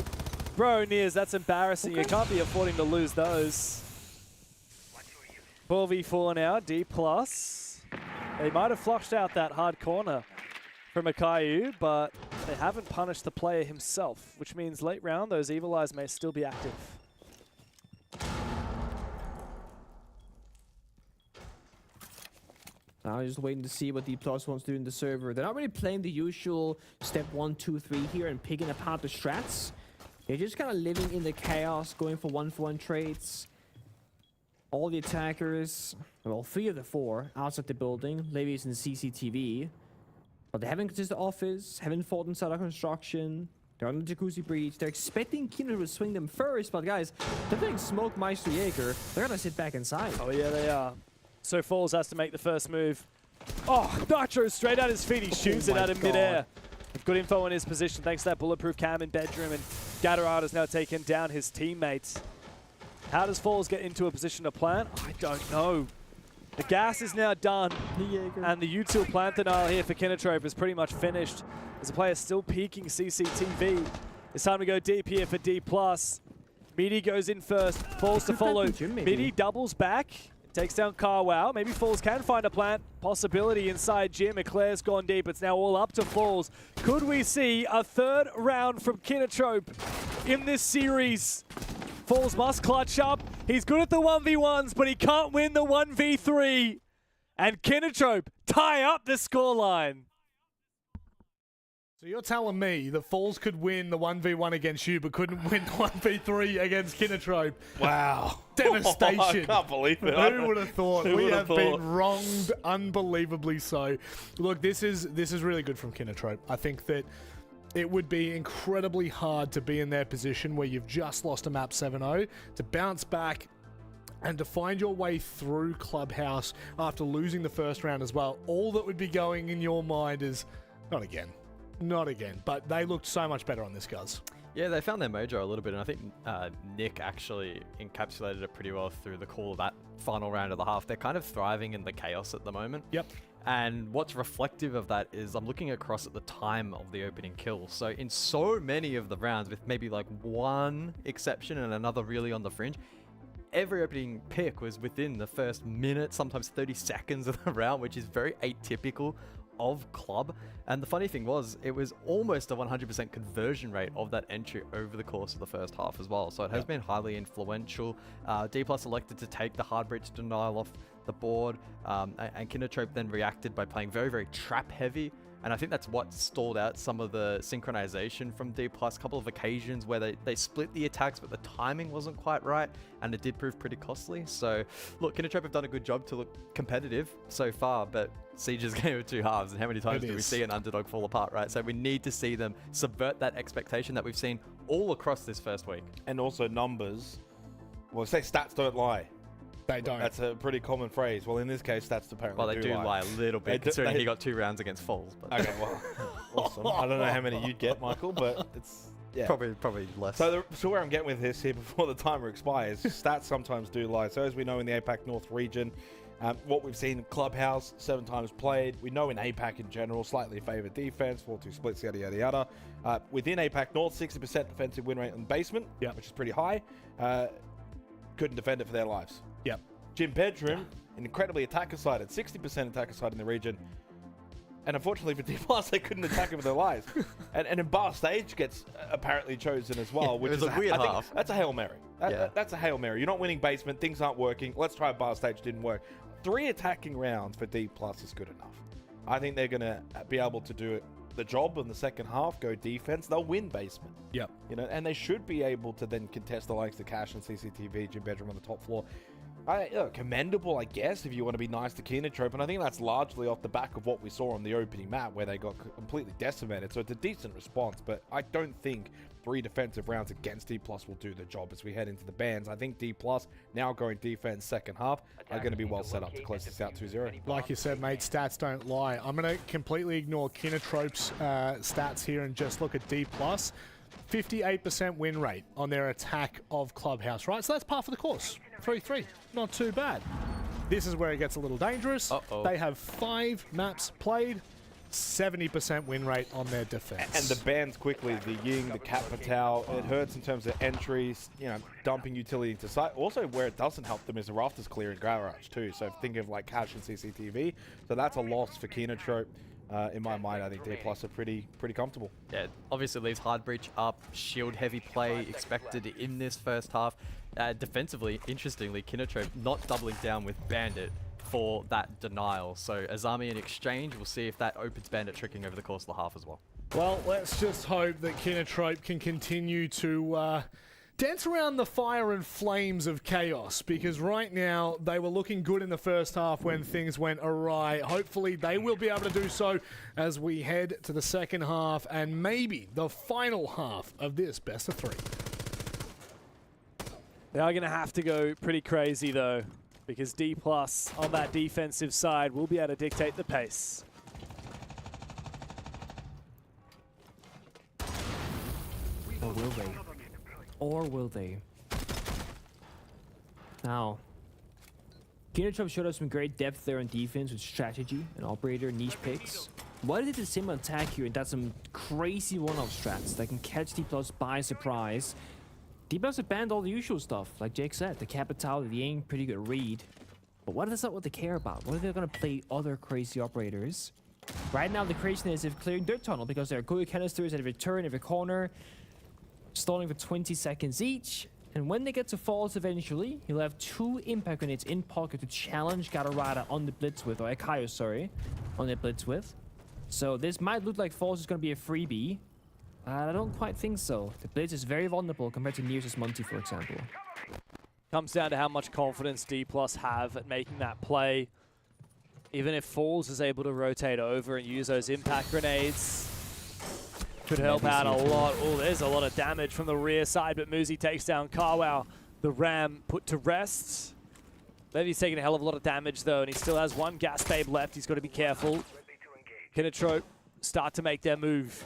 Bro, Nears, that's embarrassing. You can't be affording to lose those. 4v4 now, D+. They might have flushed out that hard corner from a Caillou, but they haven't punished the player himself, which means late round, those Evil Eyes may still be active. Now just waiting to see what D+ wants to do in the server. They're not really playing the usual step 1, 2, 3 here and picking apart the strats. They're just kind of living in the chaos, going for 1-for-1 trades. All the attackers, well, 3 of the 4 outside the building. Levy's in CCTV. But they haven't contested office, haven't fought inside our construction. They're on the Jacuzzi breach. They're expecting Kino to swing them first, but guys, they're playing Smoke, Meister, Jaeger. They're gonna sit back inside. Oh yeah, they are. So Falls has to make the first move. Oh, Nitro straight at his feet. He shoots it out in midair. Good info on his position thanks to that bulletproof cam in bedroom, and Gatorade has now taken down his teammates. How does Falls get into a position to plant? I don't know. The gas is now done, and the util plant denial here for Kinotrope is pretty much finished. As the player still peeking CCTV. It's time to go deep here for D+. Midi goes in first, Falls to follow. Midi doubles back, takes down Carwow. Maybe Falls can find a plant. Possibility inside Jim. Eclair's gone deep. It's now all up to Falls. Could we see a third round from Kinotrope in this series? Falls must clutch up. He's good at the 1v1s, but he can't win the 1v3. And Kinotrope tie up the scoreline. So you're telling me that Falls could win the 1v1 against you, but couldn't win the 1v3 against Kinotrope? Wow. Devastation. I can't believe it. Who would have thought? We have been wronged unbelievably so. Look, this is really good from Kinotrope. I think that it would be incredibly hard to be in their position where you've just lost a map 7-0, to bounce back and to find your way through Clubhouse after losing the first round as well. All that would be going in your mind is, not again. Not again, but they looked so much better on this, guys. Yeah, they found their mojo a little bit, and I think Nick actually encapsulated it pretty well through the call of that final round of the half. They're kind of thriving in the chaos at the moment. Yep. And what's reflective of that is I'm looking across at the time of the opening kill. So in so many of the rounds, with maybe like one exception and another really on the fringe, every opening pick was within the first minute, sometimes 30 seconds of the round, which is very atypical of Club. And the funny thing was, it was almost a 100% conversion rate of that entry over the course of the first half as well. So it has been highly influential. D+ elected to take the hard breach denial off the board, and Kinotrope then reacted by playing very, very trap heavy. And I think that's what stalled out some of the synchronization from D+. A couple of occasions where they split the attacks, but the timing wasn't quite right, and it did prove pretty costly. So, look, Kinotrope have done a good job to look competitive so far, but Siege's game of two halves, and how many times do we see an underdog fall apart, right? So we need to see them subvert that expectation that we've seen all across this first week. And also numbers. Well, say stats don't lie. They don't. That's a pretty common phrase. Well, in this case, stats apparently Well, they do lie a little bit, considering he got 2 rounds against Falls. But okay, well, awesome. I don't know how many you'd get, Michael, but it's yeah, probably less. So where I'm getting with this here before the timer expires, stats sometimes do lie. So as we know in the APAC North region, what we've seen in Clubhouse, 7 times played. We know in APAC in general, slightly favored defense, 4-2 splits, yada, yada, yada. Within APAC North, 60% defensive win rate in basement, which is pretty high. Couldn't defend it for their lives. Yep. Jim Bedroom, incredibly attacker-sided, 60% attacker-sided in the region. And unfortunately for D+, they couldn't attack it with their lives. And in Bar Stage gets apparently chosen as well, which is a weird half. That's a Hail Mary. That's a Hail Mary. You're not winning basement, things aren't working. Let's try Bar Stage, didn't work. 3 attacking rounds for D+ is good enough. I think they're going to be able to do the job in the second half, go defense. They'll win basement. Yep. You know, and they should be able to then contest the likes of Cash and CCTV, Jim Bedroom on the top floor. Commendable, I guess, if you want to be nice to Kinotrope, and I think that's largely off the back of what we saw on the opening map where they got completely decimated, so it's a decent response, but I don't think 3 defensive rounds against D+ will do the job as we head into the bans. I think D+, now going defense second half, are going to be well set up to close this out 2-0. Like you said, mate, stats don't lie. I'm going to completely ignore Kinotrope's stats here and just look at D+. 58% win rate on their attack of Clubhouse, right? So that's par for the course. 3-3, not too bad. This is where it gets a little dangerous. They have 5 maps played. 70% win rate on their defense. And the bans quickly, the Ying, the Cat Patal, it hurts in terms of entries, you know, dumping utility into site. Also, where it doesn't help them is the rafters clearing garage too. So think of like cash and CCTV. So that's a loss for Kinotrope. In my mind, I think D+ are pretty comfortable. Yeah, obviously leaves hard breach up, shield heavy play expected in this first half. Defensively, interestingly, Kinotrope not doubling down with Bandit for that denial. So Azami in exchange, we'll see if that opens Bandit tricking over the course of the half as well. Well, let's just hope that Kinotrope can continue to dance around the fire and flames of chaos, because right now they were looking good in the first half when things went awry. Hopefully they will be able to do so as we head to the second half and maybe the final half of this best of 3. They are going to have to go pretty crazy though, because D+ on that defensive side will be able to dictate the pace. Or will they? Or will they? Now, Kinotrope showed us some great depth there on defense with strategy and operator niche picks. Why did the sim attack here and that's some crazy one-off strats that can catch D+ by surprise? D+ have banned all the usual stuff, like Jake said, the Capital, the Ying, pretty good read. But what is that what they care about? What if they're gonna play other crazy operators? Right now the craziness is clearing dirt tunnel because there are Goyo canisters at every turn, every corner, stalling for 20 seconds each. And when they get to falls eventually, you'll have 2 impact grenades in pocket to challenge Gatorada on the blitz with, or Akayo, sorry, on the blitz with. So this might look like falls is gonna be a freebie. I don't quite think so. The blitz is very vulnerable compared to Nears' Monty, for example. Comes down to how much confidence D+ have at making that play. Even if Falls is able to rotate over and use those impact grenades, could help out a lot. Oh, there's a lot of damage from the rear side, but Muzi takes down Carwow. The Ram put to rest. Levy's taking a hell of a lot of damage though, and he still has 1 gas babe left. He's got to be careful. Kinotrope start to make their move.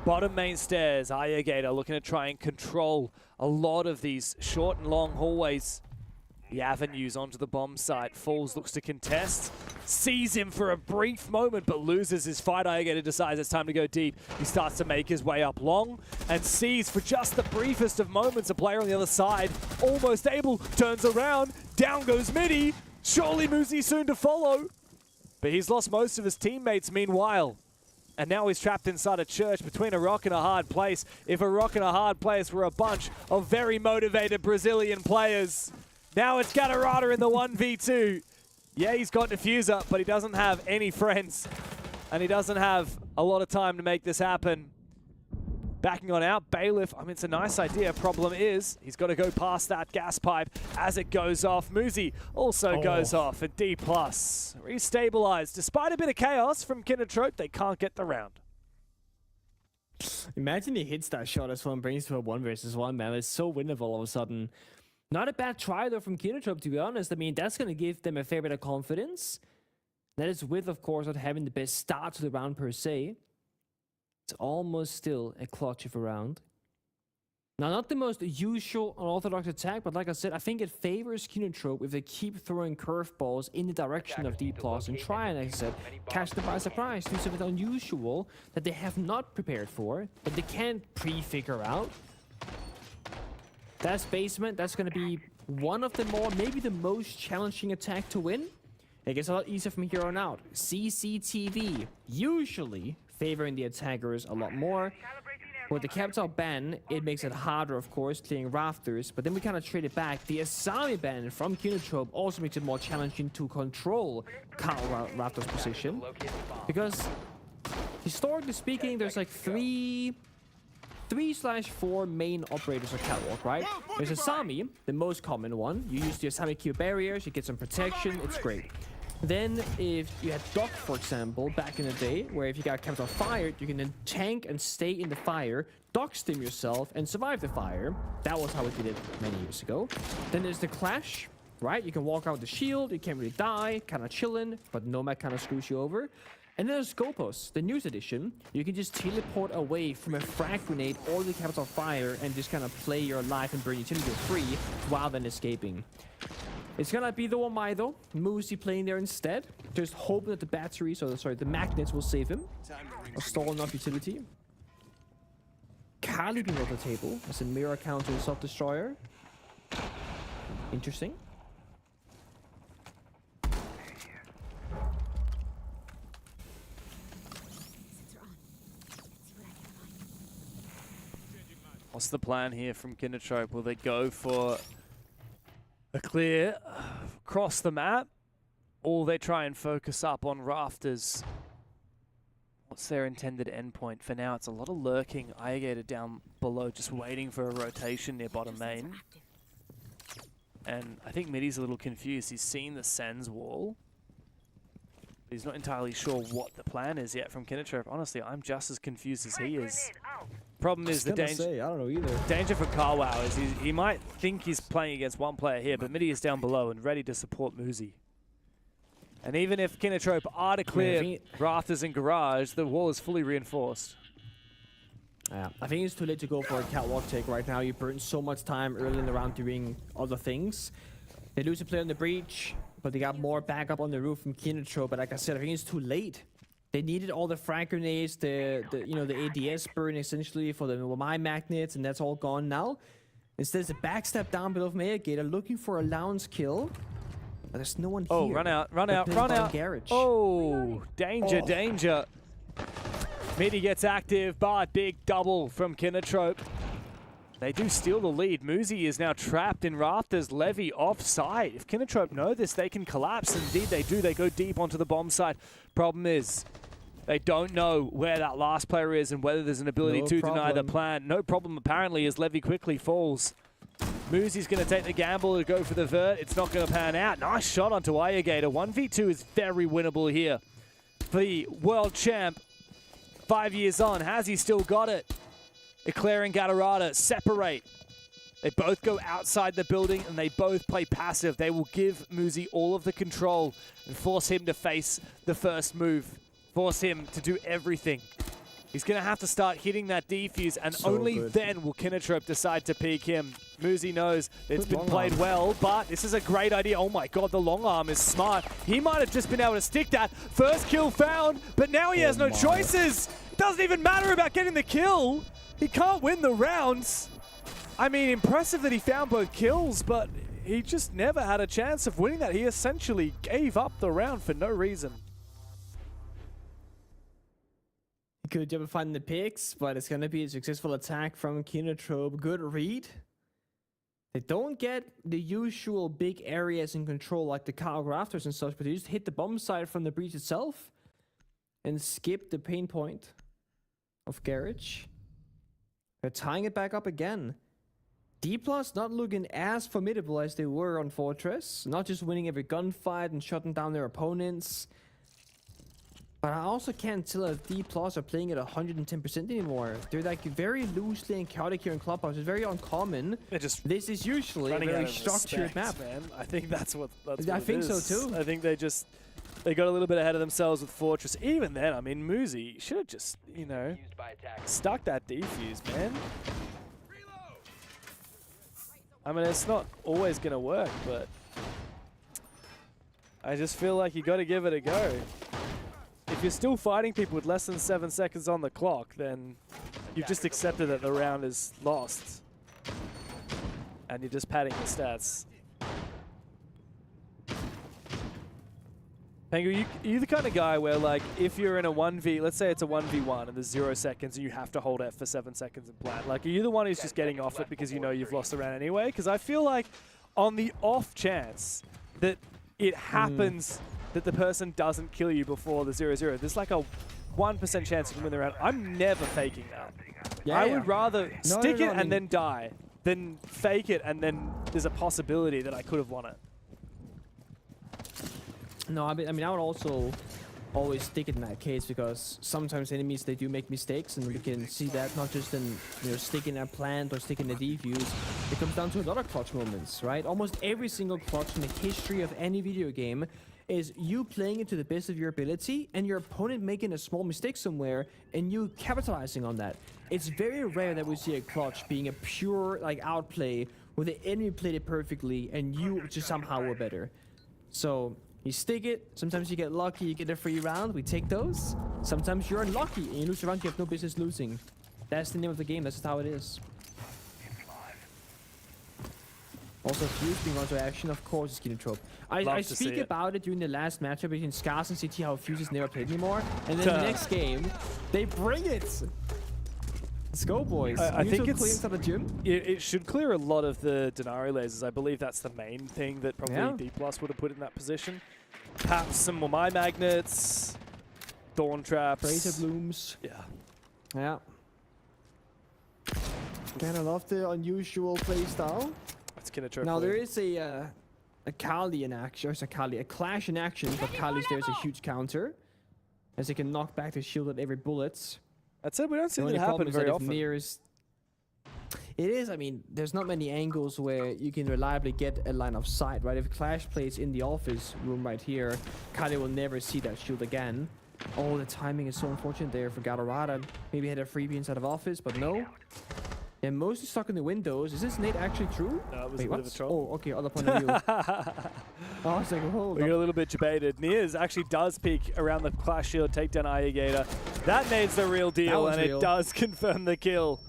Bottom main stairs, Ayagator looking to try and control a lot of these short and long hallways. The avenues onto the bomb site. Falls looks to contest. Sees him for a brief moment, but loses his fight. Ayagator decides it's time to go deep. He starts to make his way up long and sees for just the briefest of moments a player on the other side. Almost able, turns around. Down goes Midi. Surely Muzi soon to follow. But he's lost most of his teammates meanwhile. And now he's trapped inside a church between a rock and a hard place. If a rock and a hard place were a bunch of very motivated Brazilian players. Now it's Gatorada in the 1v2. Yeah, he's got Diffuser, but he doesn't have any friends. And he doesn't have a lot of time to make this happen. Backing on out, Bailiff, I mean, it's a nice idea. Problem is, he's got to go past that gas pipe as it goes off. Muzi also goes off, and D+. Restabilized. Despite a bit of chaos from Kinotrope, they can't get the round. Imagine he hits that shot as well and brings to a 1 versus 1, man. It's so winnable all of a sudden. Not a bad try, though, from Kinotrope, to be honest. I mean, that's going to give them a fair bit of confidence. That is with, of course, not having the best start to the round per se. It's almost still a clutch of a round. Now, not the most usual unorthodox attack, but like I said, I think it favors Kinotrope if they keep throwing curveballs in the direction of D+ and try and, like I said, catch them by surprise. Do something unusual that they have not prepared for, that they can't pre-figure out. That's basement. That's going to be one of the more, maybe the most challenging attack to win. It gets a lot easier from here on out. CCTV, usually favoring the attackers a lot more. With the Capital ban, it makes it harder, of course, clearing rafters, but then we kind of trade it back. The Asami ban from Kinotrope also makes it more challenging to control Rafters' position. Because, historically speaking, there's like 3/4 main operators of Catwalk, right? There's Asami, the most common one. You use the Asami Q barriers, you get some protection, it's great. Then if you had Doc, for example, back in the day, where if you got Capital fired, you can then tank and stay in the fire, Doc stim yourself, and survive the fire. That was how we did it many years ago. Then there's the Clash, right? You can walk out with the shield, you can't really die, kind of chilling, but Nomad kind of screws you over. And then there's Scopus, the newest edition. You can just teleport away from a frag grenade or the Capital fire and just kind of play your life and burn utility free while then escaping. It's gonna be the Wamai though. Moosey playing there instead. Just hoping that the batteries, or sorry, the magnets will save him. Or stall enough utility. Kali being off the table as a mirror counter self-destroyer. Interesting. What's the plan here from Kindertrope? Will they go for a clear across the map, or they try and focus up on rafters? What's their intended endpoint? For now, it's a lot of lurking. Iagator down below, just waiting for a rotation near bottom main. And I think Midi's a little confused. He's seen the Sens wall. He's not entirely sure what the plan is yet from Kindertrope. Honestly, I'm just as confused as he is. Problem is the danger. I don't know either. Danger for Carwow is he might think he's playing against one player here, but Midi is down below and ready to support Moosey. And even if Kindertrope are to clear rafters and garage, the wall is fully reinforced. Yeah, I think it's too late to go for a catwalk take right now. You burn so much time early in the round doing other things. They lose a player in the breach, but they got more backup on the roof from Kindertrope. But like I said, I think it's too late. They needed all the frag grenades, the ADS burn essentially for the Wamai magnets, and that's all gone now. Instead, it's a backstab down below from Iagator looking for a Lounge kill. But there's no one here. Oh, run out, run out, run out. Garage. Oh, danger, danger. Midi gets active, but big double from Kindertrope. They do steal the lead. Moosey is now trapped in rafters. Levy offside. If Kindertrope know this, they can collapse. Indeed, they do. They go deep onto the bomb site. Problem is, they don't know where that last player is and whether there's an ability to deny the plan. No problem, apparently, as Levy quickly falls. Moosey's going to take the gamble to go for the vert. It's not going to pan out. Nice shot onto Iagator. 1v2 is very winnable here for the world champ. 5 years on, has he still got it? Eclair and Gatorada separate. They both go outside the building and they both play passive. They will give Moosey all of the control and force him to face the first move. Force him to do everything. He's going to have to start hitting that defuse, and only then will Kindertrope decide to peek him. Moosey knows it's been played well, but this is a great idea. Oh my god, the long arm is smart. He might have just been able to stick that. First kill found, but now he has no choices. It doesn't even matter about getting the kill. He can't win the rounds. I mean, impressive that he found both kills, but he just never had a chance of winning that. He essentially gave up the round for no reason. Good job of finding the picks, but it's going to be a successful attack from Kindertrope. Good read. They don't get the usual big areas in control like the car rafters and such, but they just hit the bomb site from the breach itself and skip the pain point of Garage. They're tying it back up again. D+ not looking as formidable as they were on Fortress. Not just winning every gunfight and shutting down their opponents. But I also can't tell if D+ are playing at 110% anymore. They're like very loosely and chaotic here in Clubhouse. It's very uncommon. This is usually a very structured map. Man. I think that's what I think so too. I think they got a little bit ahead of themselves with Fortress. Even then, I mean, Moosey should have just, stuck that defuse, man. I mean, it's not always going to work, but I just feel like you got to give it a go. If you're still fighting people with less than 7 seconds on the clock, then you've just accepted that the round is lost. And you're just padding the stats. Pengu, you're the kind of guy where, like, if you're in a 1v, let's say it's a 1v1 and there's 0 seconds and you have to hold F for 7 seconds and plan. Like, are you the one who's just getting off it because you know you've lost the round anyway? Because I feel like on the off chance that it happens that the person doesn't kill you before the 0-0, there's like a 1% chance you can win the round. I'm never faking that. I would rather stick it and then die than fake it and then there's a possibility that I could have won it. No, I mean, I would also always stick it in that case because sometimes enemies, they do make mistakes, and we can see that not just in sticking a plant or sticking a defuse. It comes down to a lot of clutch moments, right? Almost every single clutch in the history of any video game is you playing it to the best of your ability and your opponent making a small mistake somewhere and you capitalizing on that. It's very rare that we see a clutch being a pure outplay where the enemy played it perfectly and you just somehow were better. So you stick it. Sometimes you get lucky, you get a free round. We take those. Sometimes you're unlucky and you lose a round you have no business losing. That's the name of the game. That's just how it is. Also, Fuse being onto action, of course, is Kinotrope. I speak about it during the last matchup between Scars and CT, how Fuse is never played anymore. And then the next game, they bring it! Let's go, boys. I think it's at the gym. It should clear a lot of the Denari lasers. I believe that's the main thing that probably D+ would have put in that position. Perhaps some more My Magnets, Dawn Traps. Razor Blooms. Yeah. Yeah. Kind of love the unusual playstyle. That's Kinotrope. Now there is a Kali in action, a Clash in action, but Kali's there's a huge counter, as he can knock back the shield at every bullet. That's it. We don't see that happen very often. It is. I mean, there's not many angles where you can reliably get a line of sight, right? If Clash plays in the office room right here, Kali will never see that shield again. Oh, the timing is so unfortunate there for Galarada. Maybe had a freebie inside of office, but no. They're mostly stuck in the windows. Is this nade actually true? No, it was a bit of a troll. Oh, okay, other point of view. Oh, I was like, hold We got a little bit debated. Niaz actually does peek around the Clash Shield, take down Alligator. That nade's the real deal, and it does confirm the kill.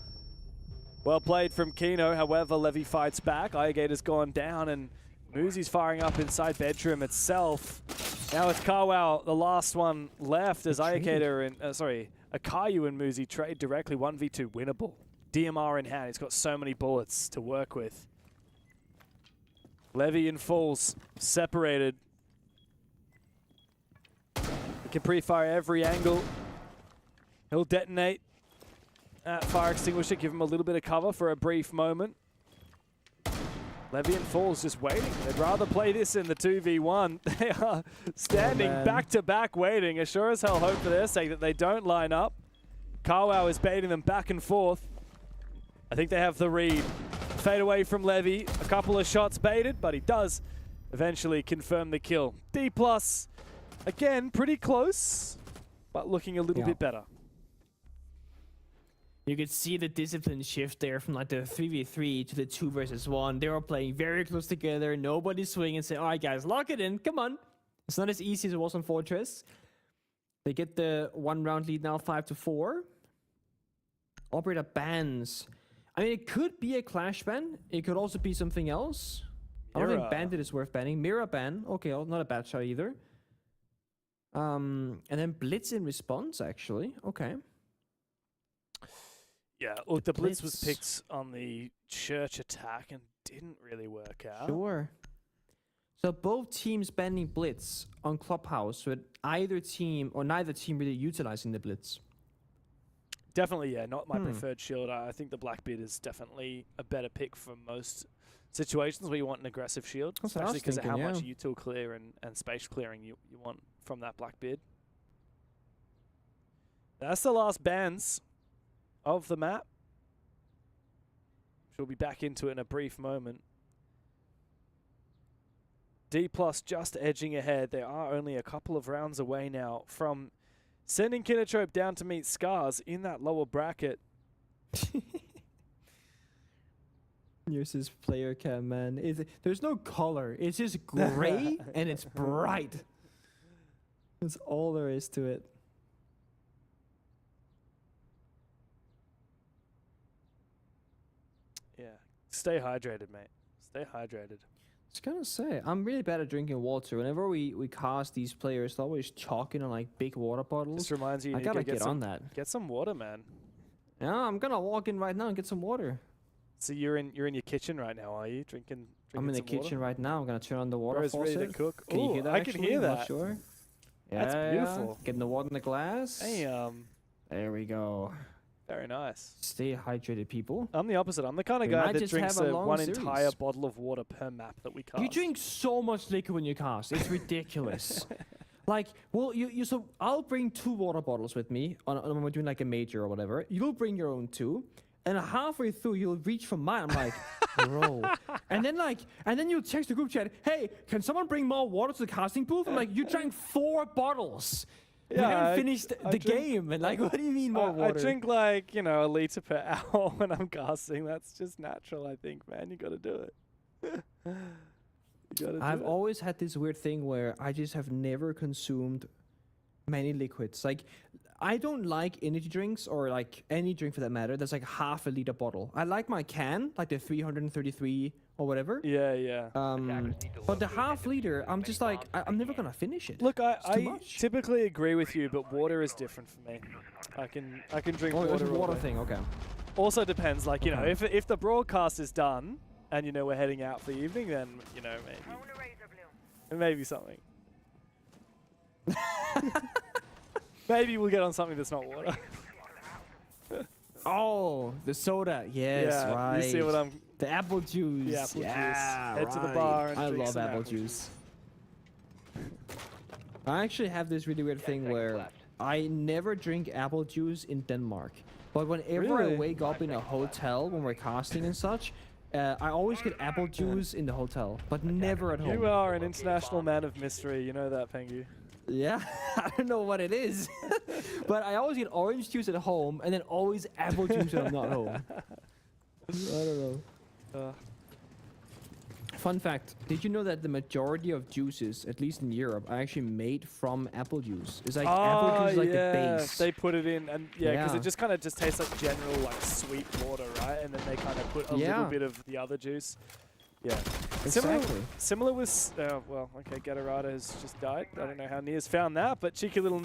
Well played from Kino. However, Levy fights back. Alligator's gone down, and Moosey's firing up inside bedroom itself. Now it's Carwow, the last one left, as Alligator and, Akayu and Moosey trade directly 1v2 winnable. DMR in hand, he's got so many bullets to work with. Levy and Falls separated. He can pre-fire every angle. He'll detonate at fire extinguisher, give him a little bit of cover for a brief moment. Levy and Falls just waiting. They'd rather play this in the 2v1. They are standing back to back waiting. I sure as hell hope for their sake that they don't line up. Carwow is baiting them back and forth. I think they have the read. Fade away from Levy. A couple of shots baited, but he does eventually confirm the kill. D+, again, pretty close, but looking a little bit better. You could see the discipline shift there from like the 3v3 to the 2 versus 1. They were playing very close together. Nobody swing and say, all right, guys, lock it in. Come on. It's not as easy as it was on Fortress. They get the 1 round lead now, 5-4. Operator bans. I mean, it could be a Clash ban. It could also be something else. I don't think Bandit is worth banning. Mira ban. Okay, not a bad shot either. And then Blitz in response, actually. Okay. Yeah, look, the Blitz was picked on the Church attack and didn't really work out. Sure. So both teams banning Blitz on Clubhouse with either team or neither team really utilizing the Blitz. Definitely, yeah, not my preferred shield. I think the Blackbeard is definitely a better pick for most situations where you want an aggressive shield, especially because of how much util clear and space clearing you want from that Blackbeard. That's the last bans of the map. She'll be back into it in a brief moment. D+ just edging ahead. They are only a couple of rounds away now from sending Kinotrope down to meet Scars in that lower bracket. Here's his player cam, man. There's no color. It's just gray and it's bright. That's all there is to it. Yeah. Stay hydrated, mate. Stay hydrated. I was gonna say, I'm really bad at drinking water. Whenever we cast these players, they're always chalking on like big water bottles. This reminds you, I gotta get on that. Get some water, man. Yeah, I'm gonna walk in right now and get some water. So you're in your kitchen right now, are you? Drinking I'm in the kitchen right now. I'm gonna turn on the water faucet. Ready to cook. Can you hear that? I can hear that. Not sure. That's beautiful. Getting the water in the glass. Hey, there we go. Very nice. Stay hydrated, people. I'm the opposite. I'm the kind of guy that drinks one entire bottle of water per map that we cast. You drink so much liquor when you cast. It's ridiculous. Like, well, so I'll bring 2 water bottles with me when we're doing like a major or whatever. You'll bring your own 2. And halfway through, you'll reach for mine. I'm like, bro. And then you'll text the group chat, hey, can someone bring more water to the casting booth? I'm like, you drank 4 bottles. We haven't finished the game, and like, what do you mean more water? I drink like, you know, a liter per hour when I'm casting. That's just natural, I think, man. You gotta do it. I've always had this weird thing where I just have never consumed many liquids. Like, I don't like energy drinks or like any drink for that matter that's like half a liter bottle. I like my can, like the 333 or whatever. Yeah, yeah. But the half liter, I'm just like, I'm never gonna finish it. Look, I typically agree with you, but water is different for me. I can drink water. It's a water thing, okay. Also depends, like, you know, if the broadcast is done and, you know, we're heading out for the evening, then, you know, maybe something. Maybe we'll get on something that's not water. Oh, the soda. Yes, yeah, right. You see what I'm... The apple juice. The apple juice. Head to the right. bar and I drink love some apple juice. I actually have this really weird thing where I never drink apple juice in Denmark. But whenever I wake up in a hotel when we're casting and such, I always get apple juice in the hotel, but never at home. You are an international man of mystery. You know that, Pengu. Yeah, I don't know what it is. But I always get orange juice at home and then always apple juice when I'm not home. I don't know. Fun fact, did you know that the majority of juices, at least in Europe, are actually made from apple juice? It's like apple juice is like the base. They put it in, and because it just kind of tastes like general like sweet water, right? And then they kind of put a little bit of the other juice. Yeah. Exactly. Similar with, well, okay, Gatorada has just died. I don't know how Nia's found that, but cheeky little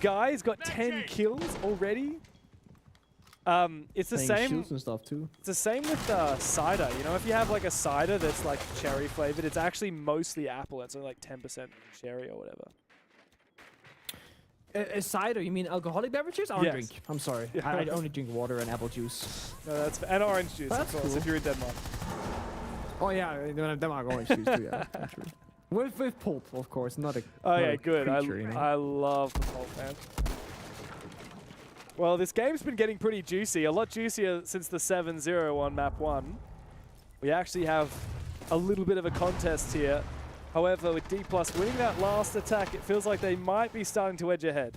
guy, he's got 10 kills already. It's the same. Shields and stuff too. It's the same with cider. You know, if you have like a cider that's like cherry flavored, it's actually mostly apple. It's only like 10% cherry or whatever. A cider? You mean alcoholic beverages? I don't drink. I'm sorry. Yeah. I only drink water and apple juice. No, and orange juice, That's of course, cool. if you're in Denmark. Oh yeah, Denmark orange juice too. Yeah, true. With pulp, of course, not a. Oh yeah, good. Creature, you know? I love the pulp, man. Well, this game's been getting pretty juicy, a lot juicier since the 7-0 on map 1. We actually have a little bit of a contest here. However, with D+ winning that last attack, it feels like they might be starting to edge ahead.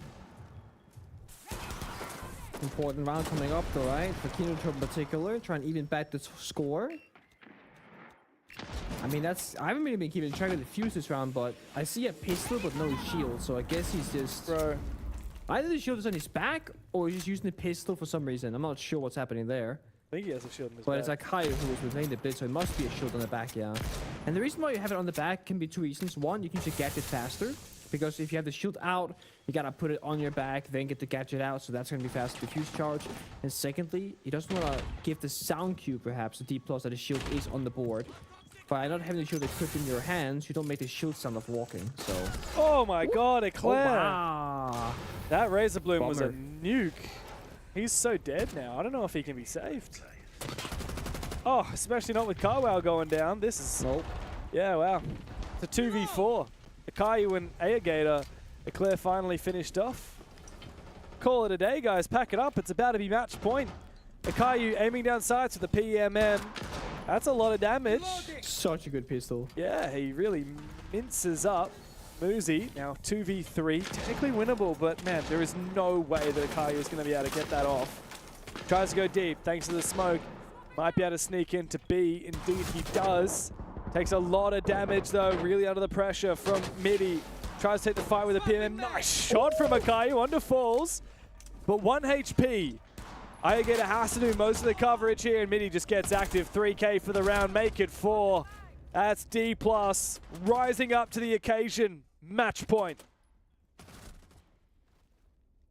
Important round coming up though, right? For Kinoto in particular, trying to even back the score. I mean, I haven't really been keeping track of the fuse this round, but I see a pistol but no shield, so I guess he's just... Bro. Either the shield is on his back, or he's just using the pistol for some reason. I'm not sure what's happening there. I think he has a shield on his but back. it's like Kaya who was playing the bit, so it must be a shield on the back, yeah. And the reason why you have it on the back can be two reasons. One, you can just gadget faster, because if you have the shield out, you gotta put it on your back, then get the gadget out, so that's gonna be faster to fuse charge. And secondly, he doesn't wanna give the sound cue, perhaps, the D+ that the shield is on the board. By not having the shield equipped in your hands, you don't make the shield sound of walking, so... Oh my god, Eclair! Oh, wow! That Razor Bloom Bummer. was a nuke. He's so dead now. I don't know if he can be saved. Oh, especially not with Carwow going down. This is... Nope. Yeah, wow. It's a 2v4. Akayu and Aegator. Eclair finally finished off. Call it a day, guys. Pack it up. It's about to be match point. Akayu aiming down sights with the PMM. That's a lot of damage. Such a good pistol. Yeah, he really minces up Muzi. Now 2v3, technically winnable, but man, there is no way that Akayu is going to be able to get that off. Tries to go deep, thanks to the smoke. Might be able to sneak into B. Indeed, he does. Takes a lot of damage though, really under the pressure from Midi. Tries to take the fight with a PMM. Nice shot from Akayu, under falls, but 1 HP. Aegator has to do most of the coverage here, and Midi just gets active. 3K for the round, make it 4. That's D+, rising up to the occasion. Match point.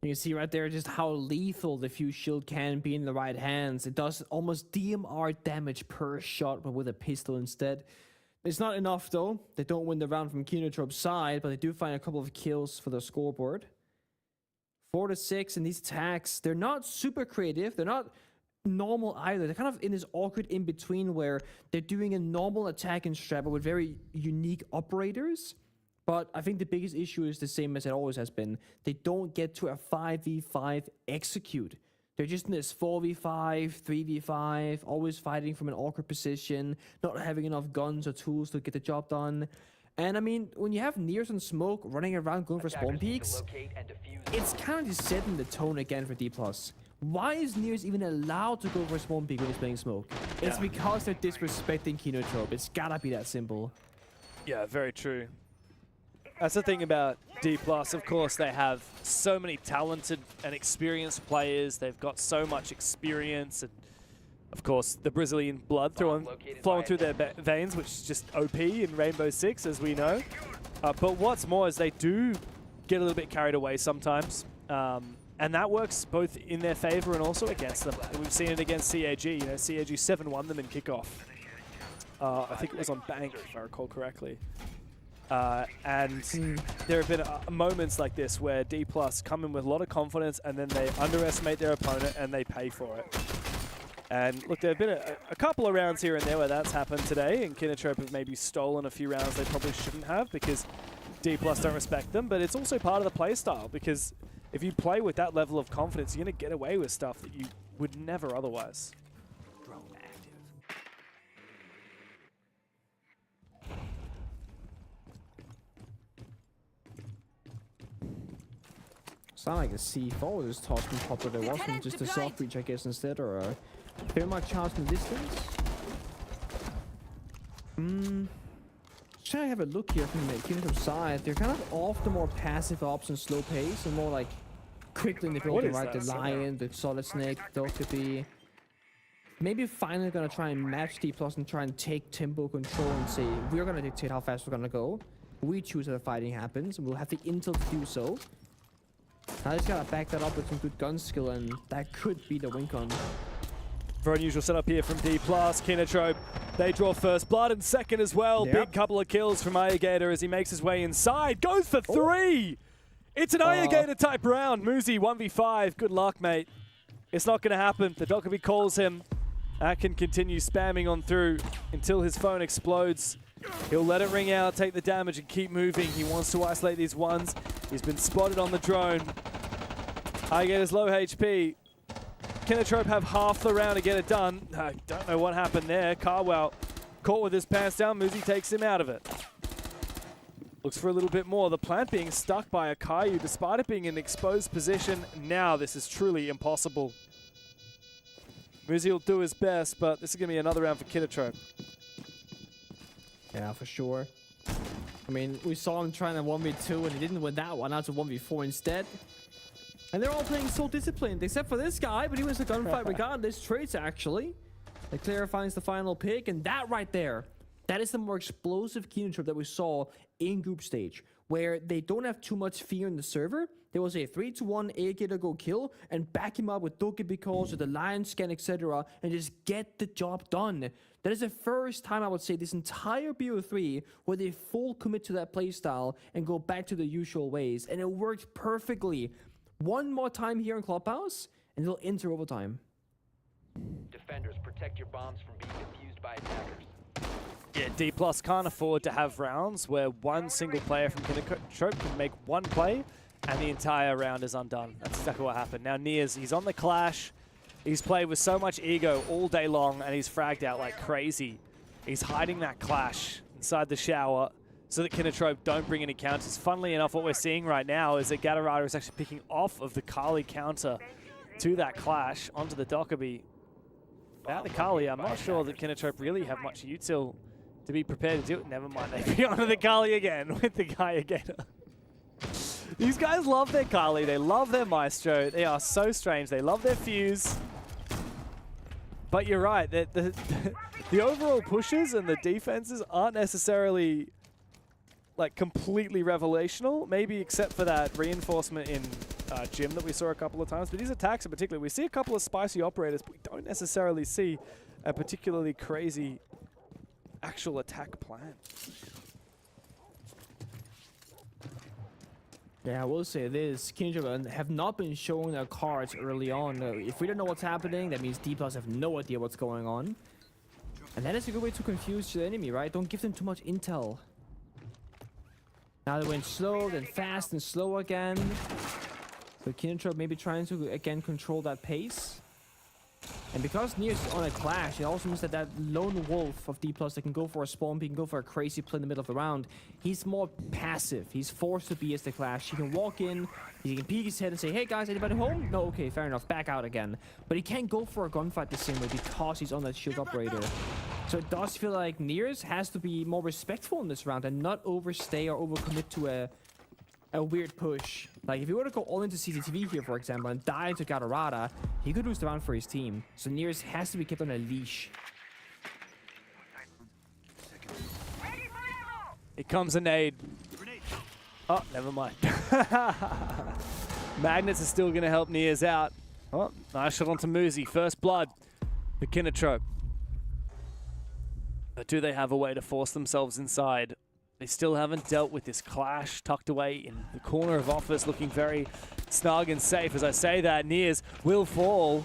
You can see right there just how lethal the fuse shield can be in the right hands. It does almost DMR damage per shot, but with a pistol instead. It's not enough though. They don't win the round from Kinotrope's side, but they do find a couple of kills for the scoreboard. 4-6 in these attacks. They're not super creative. They're not normal either. They're kind of in this awkward in-between where they're doing a normal attack and strat, but with very unique operators. But I think the biggest issue is the same as it always has been. They don't get to a 5v5 execute. They're just in this 4v5, 3v5, always fighting from an awkward position, not having enough guns or tools to get the job done. And I mean, when you have Nears and Smoke running around going for spawn peaks, it's kind of just setting the tone again for D+. Why is Nears even allowed to go for a spawn peak when he's playing Smoke? It's because they're disrespecting Kinotrope. It's gotta be that simple. Yeah, very true. That's the thing about D+. Of course, they have so many talented and experienced players. They've got so much experience. And of course, the Brazilian blood flowing through their veins, which is just OP in Rainbow Six, as we know. But what's more is they do get a little bit carried away sometimes. And that works both in their favor and also against them. We've seen it against CAG. You know, CAG 7-1 them in kickoff. I think it was on Bank, if I recall correctly. And there have been moments like this where D+ come in with a lot of confidence and then they underestimate their opponent and they pay for it. And look, there have been a couple of rounds here and there where that's happened today, and Kinotrope have maybe stolen a few rounds they probably shouldn't have because D+ don't respect them, but it's also part of the playstyle because if you play with that level of confidence, you're going to get away with stuff that you would never otherwise. Sound like a C4 was tossed from top, but there wasn't. Just a soft breach, I guess, instead, or a very much charge from the distance. Trying to have a look here from the Kinotrope side. They're kind of off the more passive ops and slow pace, and more like quickly in the building, right? The Lion, the Solid Snake, Dokkaebi. Maybe finally gonna try and match D+ and try and take tempo control and say, we're gonna dictate how fast we're gonna go. We choose how the fighting happens, and we'll have the intel to do so. I just gotta back that up with some good gun skill, and that could be the win con. Very unusual setup here from D+. Kinotrope, they draw first blood and second as well. Big couple of kills from Ayagator as he makes his way inside. Goes for 3! It's an Ayagator type round. Muzi 1v5. Good luck, mate. It's not gonna happen. The Dokkaebi calls him. That can continue spamming on through until his phone explodes. He'll let it ring out, take the damage, and keep moving. He wants to isolate these ones. He's been spotted on the drone. Ayagator's low HP. Kinotrope have half the round to get it done. I don't know what happened there. Carwell caught with his pants down. Muzi takes him out of it. Looks for a little bit more. The plant being stuck by a Caillou despite it being in an exposed position. Now this is truly impossible. Muzi will do his best, but this is going to be another round for Kinotrope. Yeah, for sure. I mean, we saw him trying a 1v2 and he didn't win that one. Now it's a 1v4 instead. And they're all playing so disciplined, except for this guy, but he was a gunfight regardless. Traits, actually. Leclerc finds the final pick, and that right there, that is the more explosive Kinotrope that we saw in group stage, where they don't have too much fear in the server. There was a 3-1 Ayagator go kill and back him up with Dokkaebi calls or the Lion scan, etc., and just get the job done. That is the first time I would say this entire BO3 where they full commit to that playstyle and go back to the usual ways, and it worked perfectly. One more time here in Clubhouse, and they'll enter overtime. Defenders, protect your bombs from being defused by attackers. Yeah, D+ can't afford to have rounds where one single player from Kinotrope can make one play and the entire round is undone. That's exactly what happened. Now Nears, he's on the clash. He's played with so much ego all day long and he's fragged out like crazy. He's hiding that clash inside the shower so that Kinotrope don't bring any counters. Funnily enough, what we're seeing right now is that Gatorada is actually picking off of the Kali counter to that clash onto the Dokkaebi. Without the Kali, I'm not sure that Kinotrope really have much util to be prepared to do it. Never mind, they be onto the Kali again with the Ayagator. These guys love their Kali, they love their Maestro. They are so strange, they love their Fuse. But you're right, the overall pushes and the defenses aren't necessarily like completely revelational, maybe except for that reinforcement in Gym that we saw a couple of times. But these attacks in particular, we see a couple of spicy operators, but we don't necessarily see a particularly crazy actual attack plan. Yeah, I will say this, Kinotrope have not been showing their cards early on. If we don't know what's happening, that means D+ have no idea what's going on. And that is a good way to confuse the enemy, right? Don't give them too much intel. Now they went slow, then fast, and slow again. So Kinotrope maybe trying to, again, control that pace. And because Nears is on a clash, it also means that that lone wolf of D+ that can go for a spawn peek, can go for a crazy play in the middle of the round, he's more passive. He's forced to be as the clash. He can walk in, he can peek his head and say, hey guys, anybody home? No, okay, fair enough, back out again. But he can't go for a gunfight the same way because he's on that shield operator. So it does feel like Nears has to be more respectful in this round and not overstay or overcommit to a weird push. Like, if he were to go all into CCTV here, for example, and die into Gatorada, he could lose the round for his team. So Nears has to be kept on a leash. Here comes a nade. Oh, never mind. Magnets are still going to help Nears out. Oh, nice shot onto Muzi. First blood for Kinatrope. But do they have a way to force themselves inside? They still haven't dealt with this clash tucked away in the corner of office, looking very snug and safe. As I say that, Nears will fall.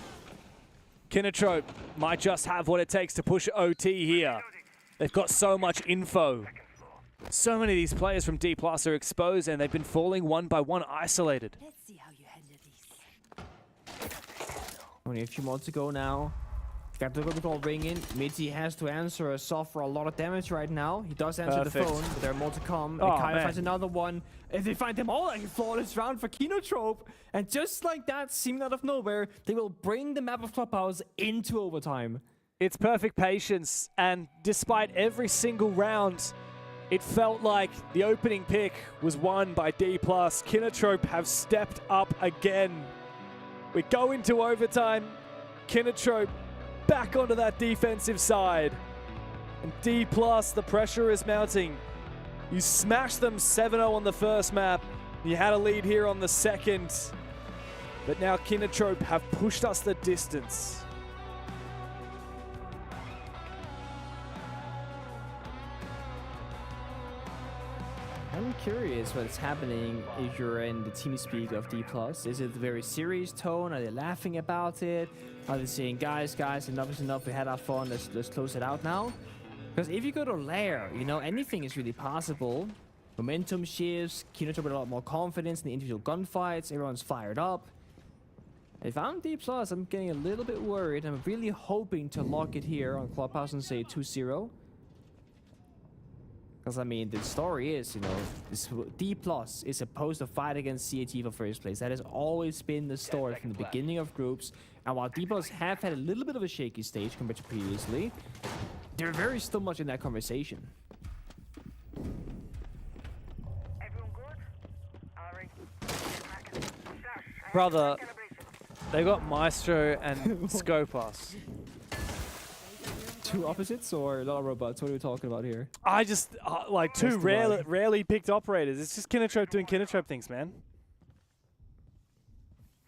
Kinatrope might just have what it takes to push OT here. They've got so much info. So many of these players from D+ are exposed, and they've been falling one by one, isolated. Let's see how you handle these. Only a few more to go now. Got the call ringing. Mitzi has to answer suffer a lot of damage right now. He does answer the phone, but there are more to come. Oh, Kaya finds another one. If they find them all, like a flawless round for Kinotrope. And just like that, seeming out of nowhere, they will bring the map of Clubhouse into overtime. It's perfect patience, and despite every single round, it felt like the opening pick was won by D+. Kinotrope have stepped up again. We go into overtime. Kinotrope back onto that defensive side. And D+, the pressure is mounting. You smashed them 7-0 on the first map. You had a lead here on the second. But now Kinotrope have pushed us the distance. I'm curious what's happening if you're in the team speak of D+. Is it a very serious tone? Are they laughing about it? Are they saying, guys, enough is enough, we had our fun, let's close it out now? Because if you go to Lair, you know, anything is really possible. Momentum shifts, Kinotrope with a lot more confidence in the individual gunfights, everyone's fired up. If I'm D+, I'm getting a little bit worried. I'm really hoping to lock it here on Clubhouse and say 2-0. Because, I mean, the story is, you know, D+ is supposed to fight against CAT for first place. That has always been the story from the beginning of groups. And while D+ have had a little bit of a shaky stage compared to previously, they're very still much in that conversation. Brother, they got Maestro and Skopos. Two opposites or a lot of robots? What are we talking about here? I just, like, two rarely picked operators. It's just Kinotrope doing Kinotrope things, man.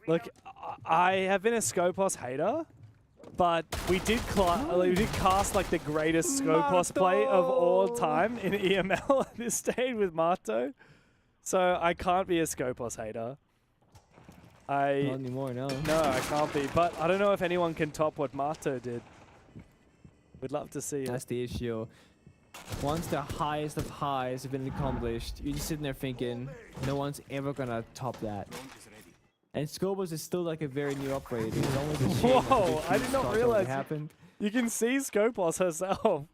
Look, I have been a Skopos hater, but we did cast like the greatest Skopos play of all time in EML at this stage with Marto. So I can't be a Skopos hater. Not anymore, no. No, I can't be. But I don't know if anyone can top what Marto did. We'd love to see it. That's the issue. Once the highest of highs have been accomplished, you're just sitting there thinking, no one's ever gonna top that. And Skobos is still like a very new operator. Whoa, I did not realize happened. You can see Skopos herself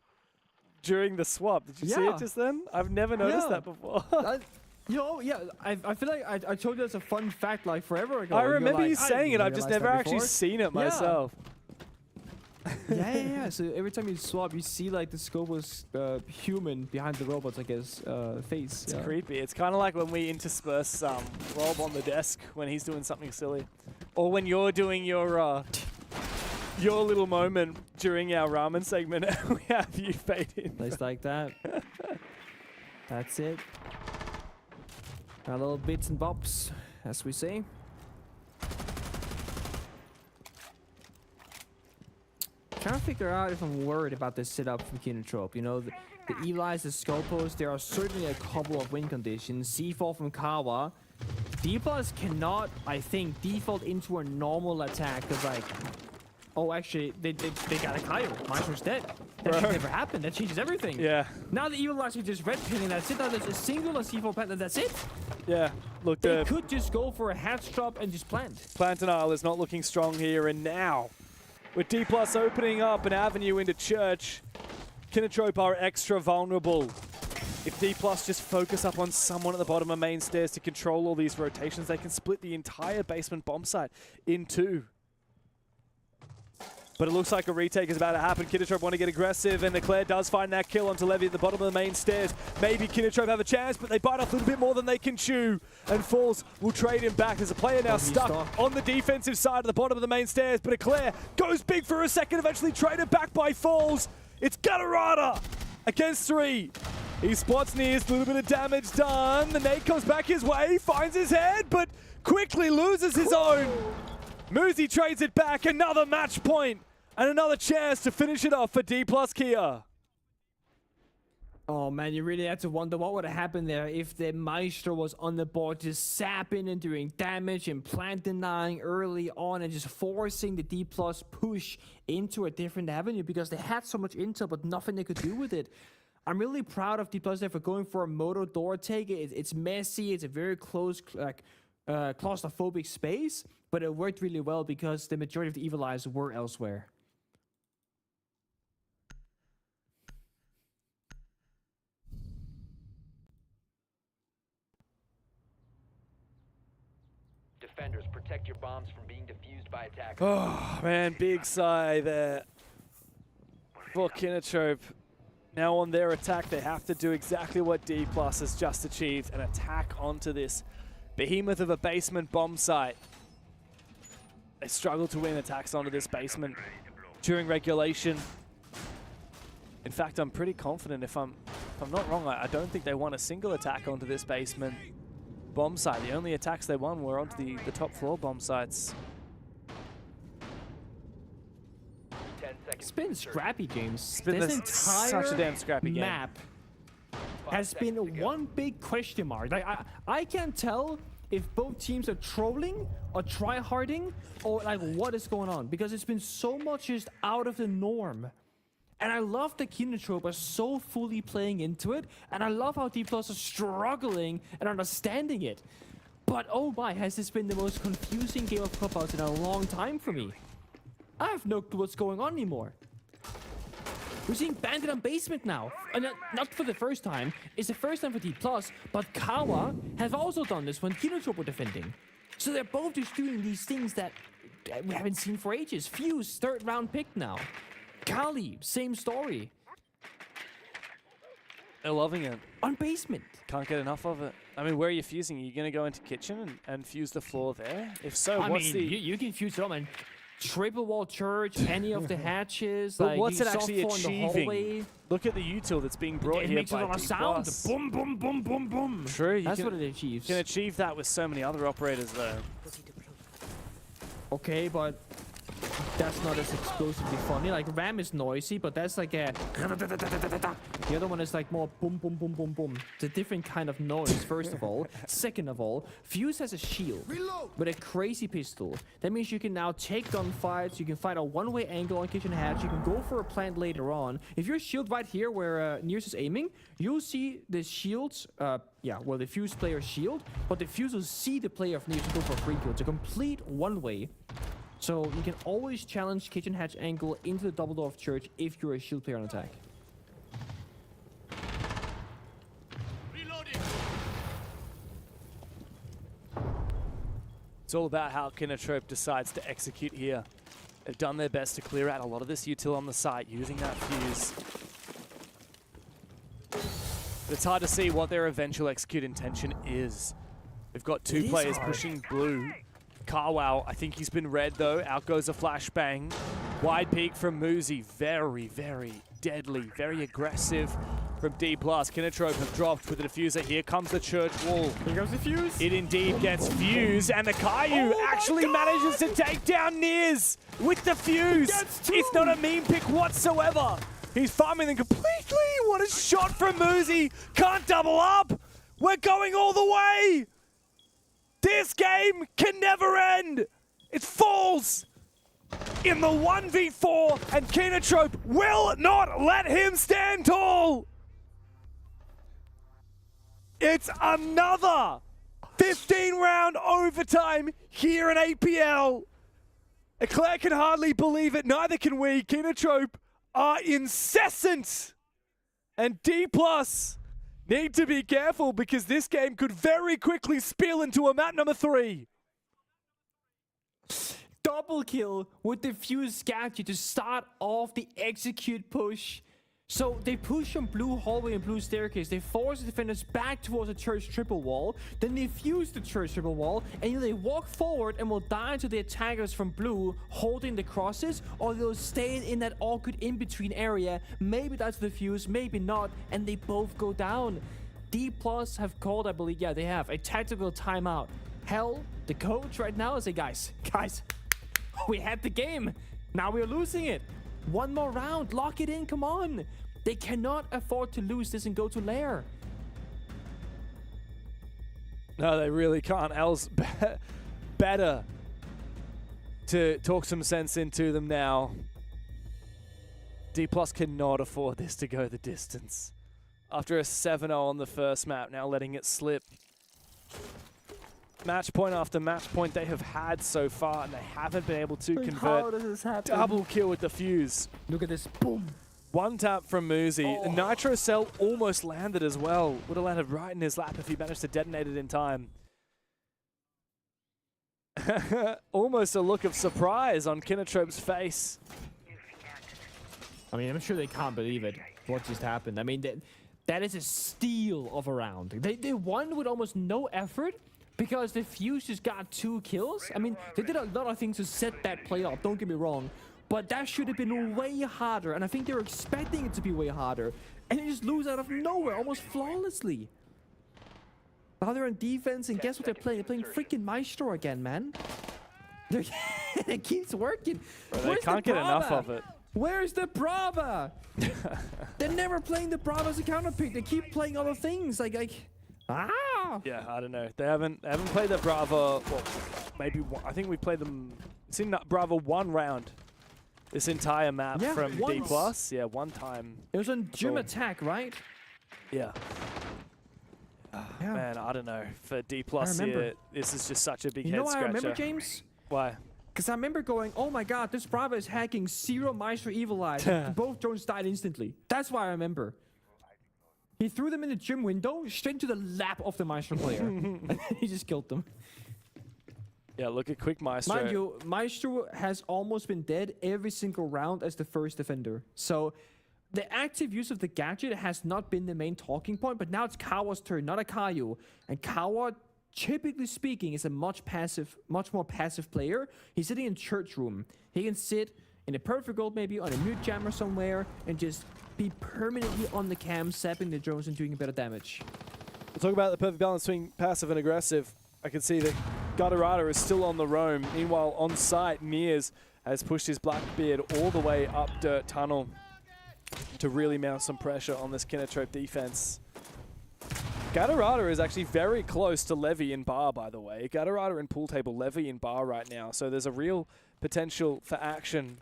during the swap. Did you see it just then? I've never noticed that before. I feel like I told you that's a fun fact like forever ago. I remember you saying it, I've just never actually seen it myself. Yeah. So every time you swap, you see like the Skobos human behind the robot's, I guess, face. It's creepy. It's kind of like when we intersperse Rob on the desk when he's doing something silly. Or when you're doing your little moment during our ramen segment and we have you fade in. Place like that. That's it. Our little bits and bops, as we say. Trying to figure out if I'm worried about this setup from Kinotrope. You know, the Eli's, the Skopos, there are certainly a couple of win conditions. C4 from Kawa. D+ cannot, I think, default into a normal attack because, like, oh, actually, they got a Kaio. Maestro's dead. That should never happen. That changes everything. Yeah. Now the Evil Eyes are just red pinning. That's it. Now there's a single C4 plant, and that's it. Yeah. Look, they could just go for a hatch drop and just plant. Plant denial is not looking strong here, and now With D+ opening up an avenue into Church, Kinotrope are extra vulnerable. If D+ just focus up on someone at the bottom of main stairs to control all these rotations, they can split the entire basement bomb site in two. But it looks like a retake is about to happen. Kinotrope want to get aggressive, and Leclerc does find that kill onto Levy at the bottom of the main stairs. Maybe Kinotrope have a chance, but they bite off a little bit more than they can chew. And Falls will trade him back. There's a player now stuck on the defensive side at the bottom of the main stairs, but Leclerc goes big for a second, eventually traded back by Falls. It's Galarada against 3. He spots Nears, a little bit of damage done. The nade comes back his way, finds his head, but quickly loses his own. Muzi trades it back, another match point. And another chance to finish it off for D+ Kia. Oh man, you really had to wonder what would have happened there if the Maestro was on the board, just sapping and doing damage and plant denying early on and just forcing the D+ push into a different avenue because they had so much intel but nothing they could do with it. I'm really proud of D+ there for going for a moto door take. It's messy, it's a very close, claustrophobic space, but it worked really well because the majority of the evil eyes were elsewhere. Defenders, protect your bombs from being defused by attackers. Oh man, big sigh there for Kinotrope. Now on their attack, they have to do exactly what D+ has just achieved, an attack onto this behemoth of a basement bomb site. They struggle to win attacks onto this basement during regulation. In fact, I'm pretty confident, if I'm not wrong, I don't think they won a single attack onto this basement bomb site. The only attacks they won were onto the top floor bomb sites. It's been scrappy, James. Been this entire such a damn scrappy game. map has been one big question mark. Like, I can't tell if both teams are trolling or try-harding or like what is going on because it's been so much just out of the norm. And I love that Kinotrope are so fully playing into it, and I love how D+ are struggling and understanding it. But oh my, has this been the most confusing game of Clubhouse in a long time for me. I have no clue what's going on anymore. We're seeing Bandit on basement now. And not for the first time. It's the first time for D+, but Kawa have also done this when Kinotrope were defending. So they're both just doing these things that we haven't seen for ages. Fuse, third round pick now. Kali, same story. They're loving it. On basement. Can't get enough of it. I mean, where are you fusing? Are you going to go into kitchen and fuse the floor there? If so, what's the... You can fuse it on, man. Triple wall church, any of the hatches. But like, what's it actually in the hallway. achieving? Look at the util that's being brought it here makes by it on a D+. sound. Boom, boom, boom, boom, boom. True. That's what it achieves. You can achieve that with so many other operators, though. Okay, but that's not as explosively funny. Like, Ram is noisy, but that's like a... The other one is like more boom, boom, boom, boom, boom. It's a different kind of noise, first of all. Second of all, Fuse has a shield with a crazy pistol. That means you can now take gunfights, you can fight a one-way angle on kitchen hatch, you can go for a plant later on. If your shield right here where Nears is aiming, you'll see the shields, the Fuse player's shield, but the Fuse will see the player of Nears and go for a free kill. It's a complete one-way. So you can always challenge kitchen hatch angle into the double door of church if you're a shield player on attack. It's all about how Kinotrope decides to execute here. They've done their best to clear out a lot of this util on the site using that fuse. But it's hard to see what their eventual execute intention is. We've got two players pushing blue. Carwow, I think he's been red though. Out goes a flashbang. Wide peek from Muzi. Very, very deadly, very aggressive from D+. Kinotrope have dropped with the diffuser. Here comes the church wall. Here goes the fuse. It indeed gets fused, and the Caillou actually manages to take down Nears with the fuse. It's not a meme pick whatsoever. He's farming them completely. What a shot from Muzi. Can't double up. We're going all the way. This game can never end. It falls in the 1v4, and Kinotrope will not let him stand tall. It's another 15-round overtime here in APL. Eclair can hardly believe it. Neither can we. Kinotrope are incessant. And D+ need to be careful because this game could very quickly spill into a map number 3. Double kill with the fuse gadget to start off the execute push. So they push from blue hallway and blue staircase. They force the defenders back towards the church triple wall. Then they fuse the church triple wall. And either they walk forward and will die to the attackers from blue holding the crosses, or they'll stay in that awkward in-between area. Maybe that's the fuse, maybe not. And they both go down. D+ have called, I believe, yeah, they have a tactical timeout. Hell, the coach right now is saying, guys, we had the game. Now we're losing it. One more round. Lock it in. Come on. They cannot afford to lose this and go to lair. No, they really can't. L's better to talk some sense into them now. D+ cannot afford this to go the distance. After a 7-0 on the first map, now letting it slip. Match point after match point they have had so far, and they haven't been able to convert. How does this happen? Double kill with the fuse. Look at this. Boom. One tap from Muzi. The Nitro Cell almost landed as well. Would have landed right in his lap if he managed to detonate it in time. Almost a look of surprise on Kinotrope's face. I mean, I'm sure they can't believe it. What just happened? I mean, that is a steal of a round. They won with almost no effort, because the Fuse just got 2 kills. I mean, they did a lot of things to set that play up, don't get me wrong. But that should have been way harder, and I think they were expecting it to be way harder. And they just lose out of nowhere, almost flawlessly. Now they're on defense, and guess what they're playing? They're playing freaking Maestro again, man. It keeps working. Bro, they can't get enough of it. Where's the Brava? They're never playing the Brava as a counter pick. They keep playing other things, Yeah, I don't know. They haven't played the Brava. Well, maybe one. I think we played them. It's in Brava 1 round. This entire map from D+. Yeah, one time. It was on Gym Attack, right? Yeah. Man, I don't know. For D+ here, this is just such a big head scratcher. You know why I remember, James? Why? Because I remember going, oh my god, this Brava is hacking 0 Maestro Evil Eye. Both drones died instantly. That's why I remember. He threw them in the gym window, straight into the lap of the Maestro player. And he just killed them. Yeah, look at quick Maestro. Mind you, Maestro has almost been dead every single round as the first defender. So the active use of the gadget has not been the main talking point, but now it's Kawa's turn, not Akayu. And Kawa, typically speaking, is a much more passive player. He's sitting in church room. He can sit in a perfect gold, maybe on a mute jammer somewhere, and just be permanently on the cam, sapping the drones and doing better damage. We'll talk about the perfect balance between passive and aggressive. I can see that Gatorada is still on the roam. Meanwhile, on site, Mears has pushed his Blackbeard all the way up Dirt Tunnel to really mount some pressure on this Kinotrope defense. Gatorada is actually very close to Levy in bar, by the way. Gatorada in pool table, Levy in bar right now. So there's a real potential for action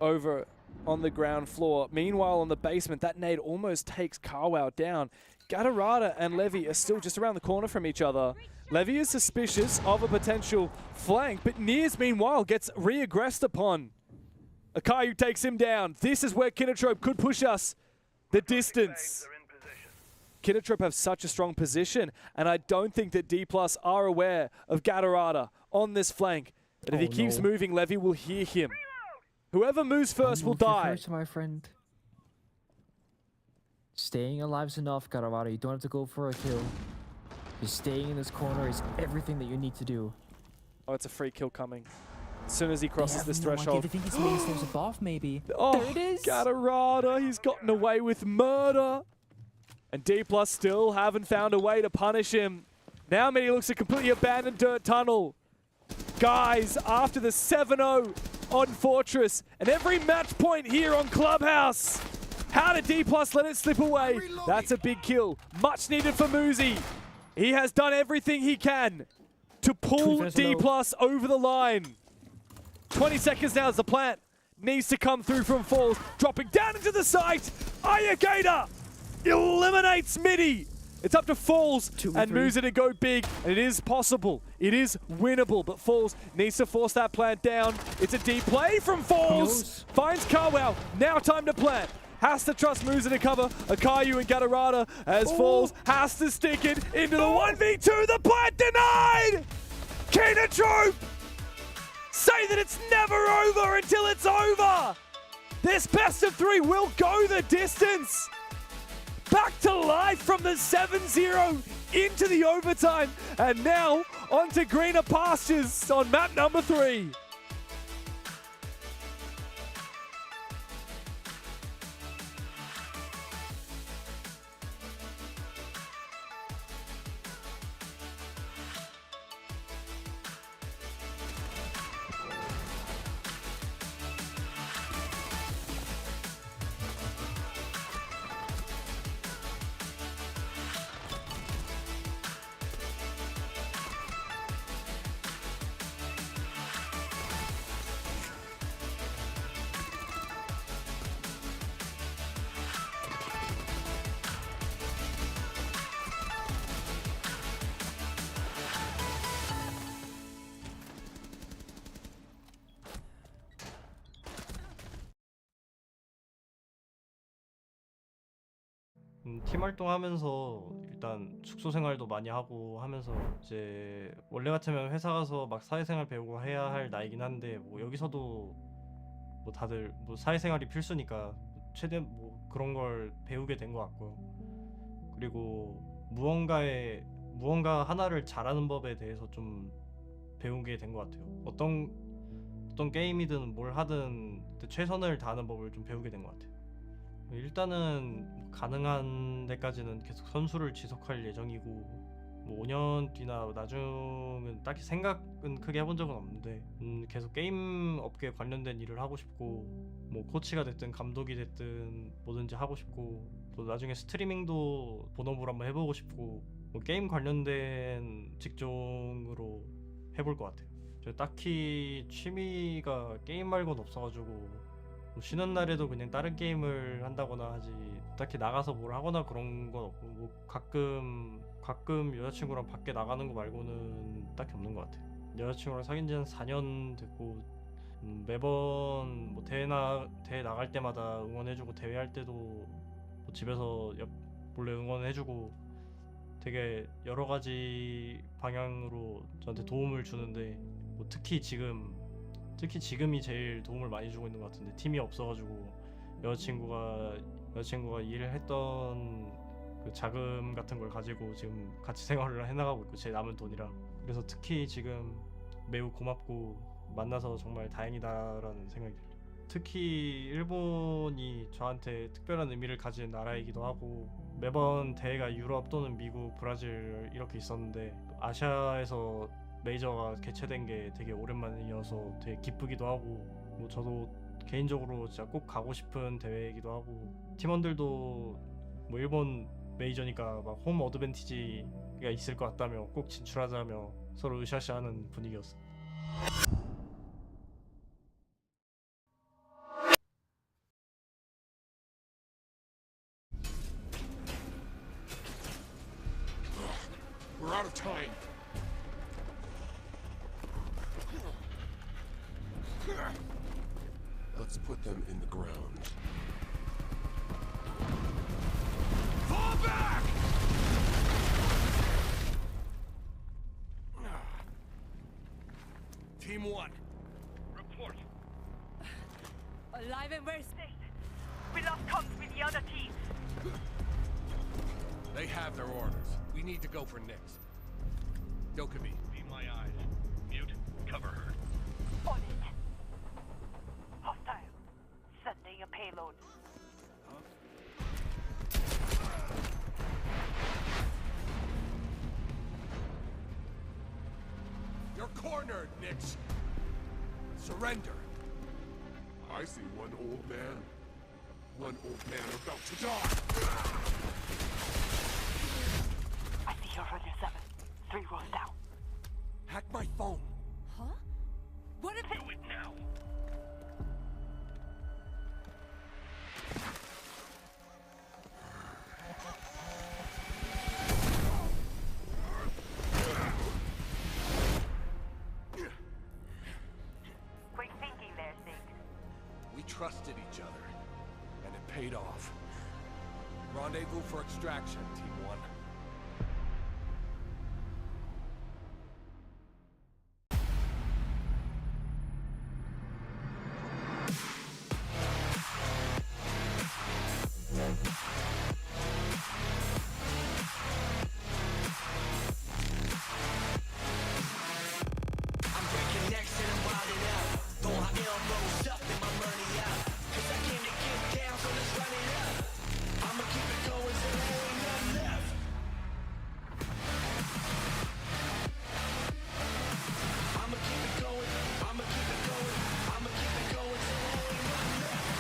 over on the ground floor. Meanwhile, on the basement, that nade almost takes Carwow down. Gatorada and Levy are still just around the corner from each other. Levy is suspicious of a potential flank, but Nears, meanwhile, gets re-aggressed upon. Akayu takes him down. This is where Kinotrope could push us the distance. Kinotrope have such a strong position, and I don't think that D+ are aware of Gatorada on this flank. But if he keeps moving, Levy will hear him. Whoever moves first will die. First, my friend. Staying alive's enough, Gatorada. You don't have to go for a kill. Just staying in this corner is everything that you need to do. Oh, it's a free kill coming. As soon as he crosses this threshold. I think he's many steps above, maybe. Oh, there it is. Gatorada, he's gotten away with murder. And D+ still haven't found a way to punish him. Now Mini looks a completely abandoned Dirt Tunnel. Guys, after the 7-0 on Fortress, and every match point here on Clubhouse, how did D+ let it slip away? That's a big kill. Much needed for Muzi. He has done everything he can to pull D+ over the line. 20 seconds now as the plant needs to come through from Falls. Dropping down into the site. Ayakeda eliminates Midi It's up to Falls 2v3. and Musa to go big, and it is possible. It is winnable, but Falls needs to force that plant down. It's a deep play from Falls. Finds Carwell. Now time to plant. Has to trust Musa to cover Akayu and Gatorada as Falls has to stick it into the 1v2. The plant denied! Kina Troop say that it's never over until it's over. This best of 3 will go the distance. Back to life from the 7-0 into the overtime. And now onto greener pastures on map number 3. 팀 활동하면서 일단 숙소 생활도 많이 하고 하면서 이제 원래 같으면 회사 가서 막 사회생활 배우고 해야 할 나이긴 한데 뭐 여기서도 뭐 다들 뭐 사회생활이 필수니까 최대한 뭐 그런 걸 배우게 된 것 같고요. 그리고 무언가 하나를 잘하는 법에 대해서 좀 배우게 된 것 같아요. 어떤 게임이든 뭘 하든 최선을 다하는 법을 좀 배우게 된 것 같아요. 일단은 가능한 데까지는 계속 선수를 지속할 예정이고 뭐 5년 뒤나 나중은 딱히 생각은 크게 해본 적은 없는데 계속 게임 업계에 관련된 일을 하고 싶고 뭐 코치가 됐든 감독이 됐든 뭐든지 하고 싶고 또 나중에 스트리밍도 본업으로 한번 해보고 싶고 뭐 게임 관련된 직종으로 해볼 것 같아요. 저 딱히 취미가 게임 말고는 없어가지고 뭐 쉬는 날에도 그냥 다른 게임을 한다거나 하지 딱히 나가서 뭘 하거나 그런 건 없고 뭐 가끔 여자친구랑 밖에 나가는 거 말고는 딱히 없는 것 같아요. 여자친구랑 사귄 지 한 4년 됐고 매번 뭐 대회 나갈 때마다 응원해주고 대회 할 때도 뭐 집에서 몰래 응원해주고 되게 여러 가지 방향으로 저한테 도움을 주는데 뭐 특히 지금이 제일 도움을 많이 주고 있는 것 같은데 팀이 없어가지고 여자친구가 일을 했던 그 자금 같은 걸 가지고 지금 같이 생활을 해나가고 있고 제 남은 돈이랑 그래서 특히 지금 매우 고맙고 만나서 정말 다행이다라는 생각이 들어요. 특히 일본이 저한테 특별한 의미를 가진 나라이기도 하고 매번 대회가 유럽 또는 미국, 브라질 이렇게 있었는데 아시아에서 메이저가 개최된 게 되게 오랜만이어서 되게 기쁘기도 하고 뭐 저도 개인적으로 진짜 꼭 가고 싶은 대회이기도 하고 팀원들도 뭐 일본 메이저니까 막 홈 어드밴티지가 있을 것 같다며 꼭 진출하자며 서로 으쌰으쌰하는 분위기였어요. We're out of time. Let's put them in the ground. Fall back! Team 1. Report. Alive and we're safe. We lost comms with the other team. They have their orders. We need to go for Nyx. Dokkaebi, be my eyes. Mute, cover her. On it. Hostile. Sending a payload. You're cornered, Nyx. Surrender. I see one old man. One old man about to die. I see your runner 7. 3 rows down. Hack my phone. Huh? What if Do it now. trusted each other, and it paid off. Rendezvous for extraction, Team 1. I'm breaking necks and I'm wilding out. Throw my elbows up and my money out. 'Cause I came to get down, so let's run it up. I'ma keep it going till there ain't nothing left. I'ma keep it going, I'ma keep it going, I'ma keep it going till there ain't nothing left.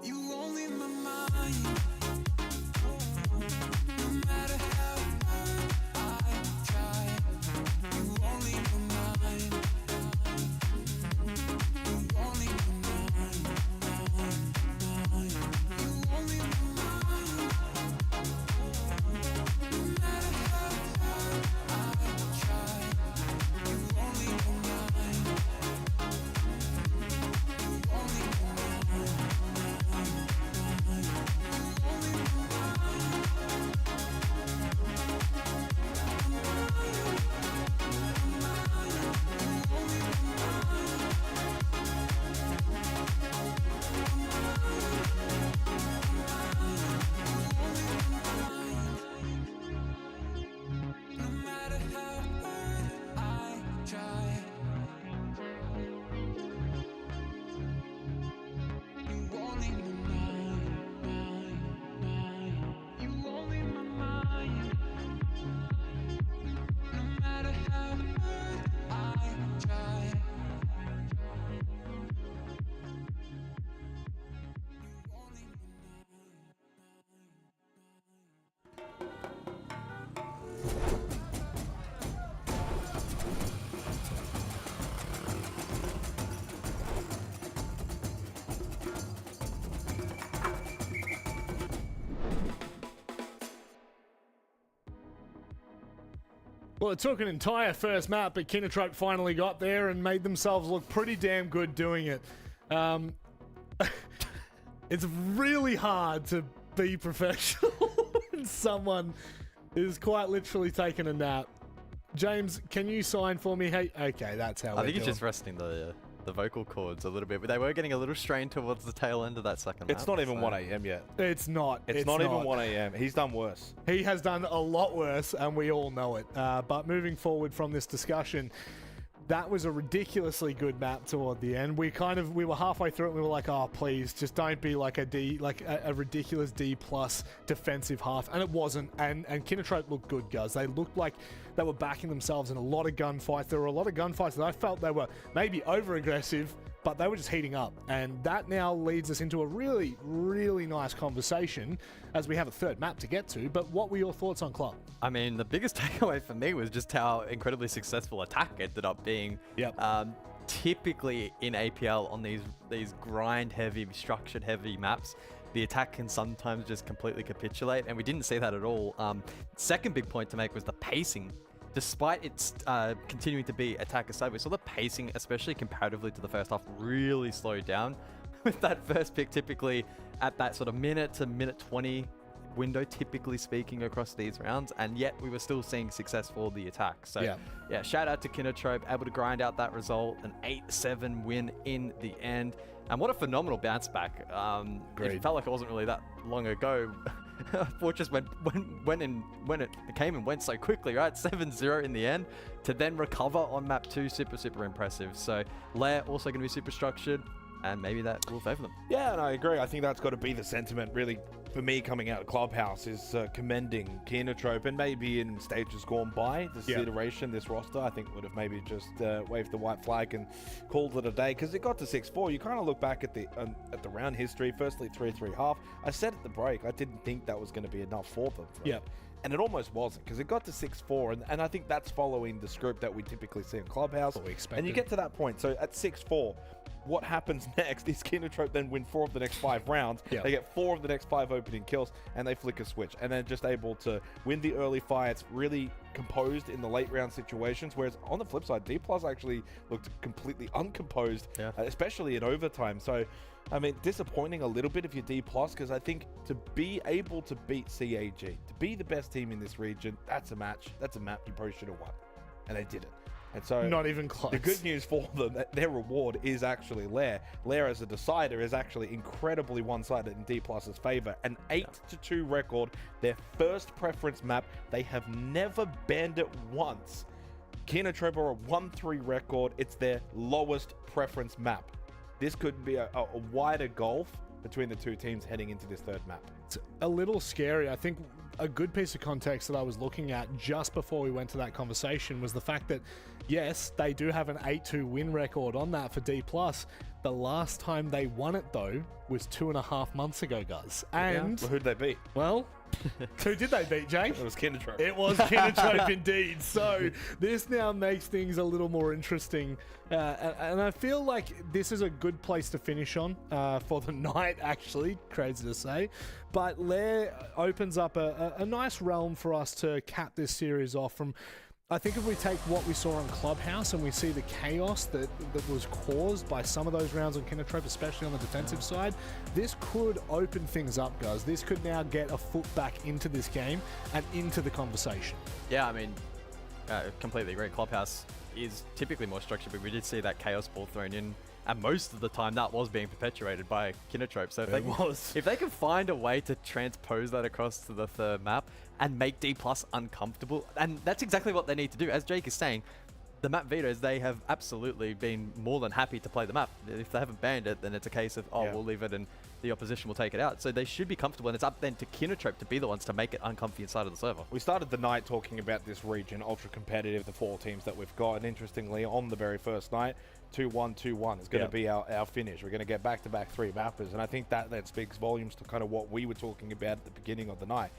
You only in my mind. No matter how hard I try, you only in my mind. You only in my mind. You only in my mind. No matter how hard I try, you only in my mind. You only in my mind. No matter how hard I try, you only in my mind. You only in my mind. No matter how hard I try. Well, it took an entire first map, but Kinotrope finally got there and made themselves look pretty damn good doing it. It's really hard to be professional when someone is quite literally taking a nap. James, can you sign for me? Hey, okay, that's how I we're think he's doing. just resting the the vocal cords a little bit, but they were getting a little strained towards the tail end of that second map. It's not even 1 a.m. yet. It's not. It's not even 1 a.m. He's done worse. He has done a lot worse, and we all know it. But moving forward from this discussion, that was a ridiculously good map toward the end. We were halfway through it and we were like, oh, please, just don't be like a ridiculous D+ defensive half. And it wasn't. And Kinotrope looked good, guys. They looked like they were backing themselves in a lot of gunfights. There were a lot of gunfights that I felt they were maybe over-aggressive, but they were just heating up. And that now leads us into a really, really nice conversation as we have a third map to get to. But what were your thoughts on Club? I mean, the biggest takeaway for me was just how incredibly successful attack ended up being. Yep. Typically in APL on these grind-heavy, structured-heavy maps, the attack can sometimes just completely capitulate, and we didn't see that at all. Second big point to make was the pacing. Despite its continuing to be attacker side, we saw the pacing, especially comparatively to the first half, really slowed down. With that first pick typically at that sort of minute to minute 20 window, typically speaking, across these rounds, and yet we were still seeing success for the attack. So yeah, shout out to Kinotrope, able to grind out that result, an 8-7 win in the end. And what a phenomenal bounce back. It felt like it wasn't really that long ago. Fortress when it came and went so quickly, right? 7-0 in the end to then recover on map 2, super impressive. So Lair also going to be super structured, and maybe that will favor them. Yeah, and I agree. I think that's got to be the sentiment, really, for me coming out of Clubhouse, is commending Kinotrope, and maybe in stages gone by, this iteration, this roster, I think would have maybe just waved the white flag and called it a day, because it got to 6-4. You kind of look back at the round history. Firstly, 3-3 half. I said at the break, I didn't think that was going to be enough for them. Right? And it almost wasn't, because it got to 6-4, and I think that's following the script that we typically see in Clubhouse. What we expected. And you get to that point. So at 6-4, what happens next is Kinotrope then win 4 of the next 5 rounds. They get 4 of the next 5 opening kills, and they flick a switch, and then just able to win the early fights, really composed in the late round situations. Whereas on the flip side, D+ actually looked completely uncomposed, especially in overtime. So, I mean, disappointing a little bit if you're D+, because I think to be able to beat CAG, to be the best team in this region, that's a map you probably should have won, and they didn't. And so, not even close. The good news for them, that their reward is actually Lair. Lair as a decider is actually incredibly one-sided in D+'s favor. An 8-2 record, their first preference map. They have never banned it once. Kinotrope are a 1-3 record. It's their lowest preference map. This could be a wider gulf between the two teams heading into this third map. It's a little scary. I think a good piece of context that I was looking at just before we went to that conversation was the fact that, yes, they do have an 8-2 win record on that for D+. The last time they won it, though, was 2.5 months ago, guys. And well, who'd they beat? Well, who did they beat, Jake? It was Kinotrope. It was Kinotrope indeed. So this now makes things a little more interesting. And I feel like this is a good place to finish on for the night, actually. Crazy to say. But Lair opens up a nice realm for us to cap this series off from. I think if we take what we saw on Clubhouse and we see the chaos that was caused by some of those rounds on Kinotrope, especially on the defensive side, this could open things up, guys. This could now get a foot back into this game and into the conversation. Yeah, I mean, completely agree. Clubhouse is typically more structured, but we did see that chaos ball thrown in, and most of the time that was being perpetuated by Kinotrope. So if they can find a way to transpose that across to the third map and make D+ uncomfortable, and that's exactly what they need to do. As Jake is saying, the map vetoes, they have absolutely been more than happy to play the map. If they haven't banned it, then it's a case of, we'll leave it and the opposition will take it out. So they should be comfortable, and it's up then to Kinotrope to be the ones to make it uncomfy inside of the server. We started the night talking about this region, ultra competitive, the 4 teams that we've got, and interestingly, on the very first night, 2-1, 2-1 is going to be our finish. We're going to get back-to-back 3 mappers, and I think that speaks volumes to kind of what we were talking about at the beginning of the night.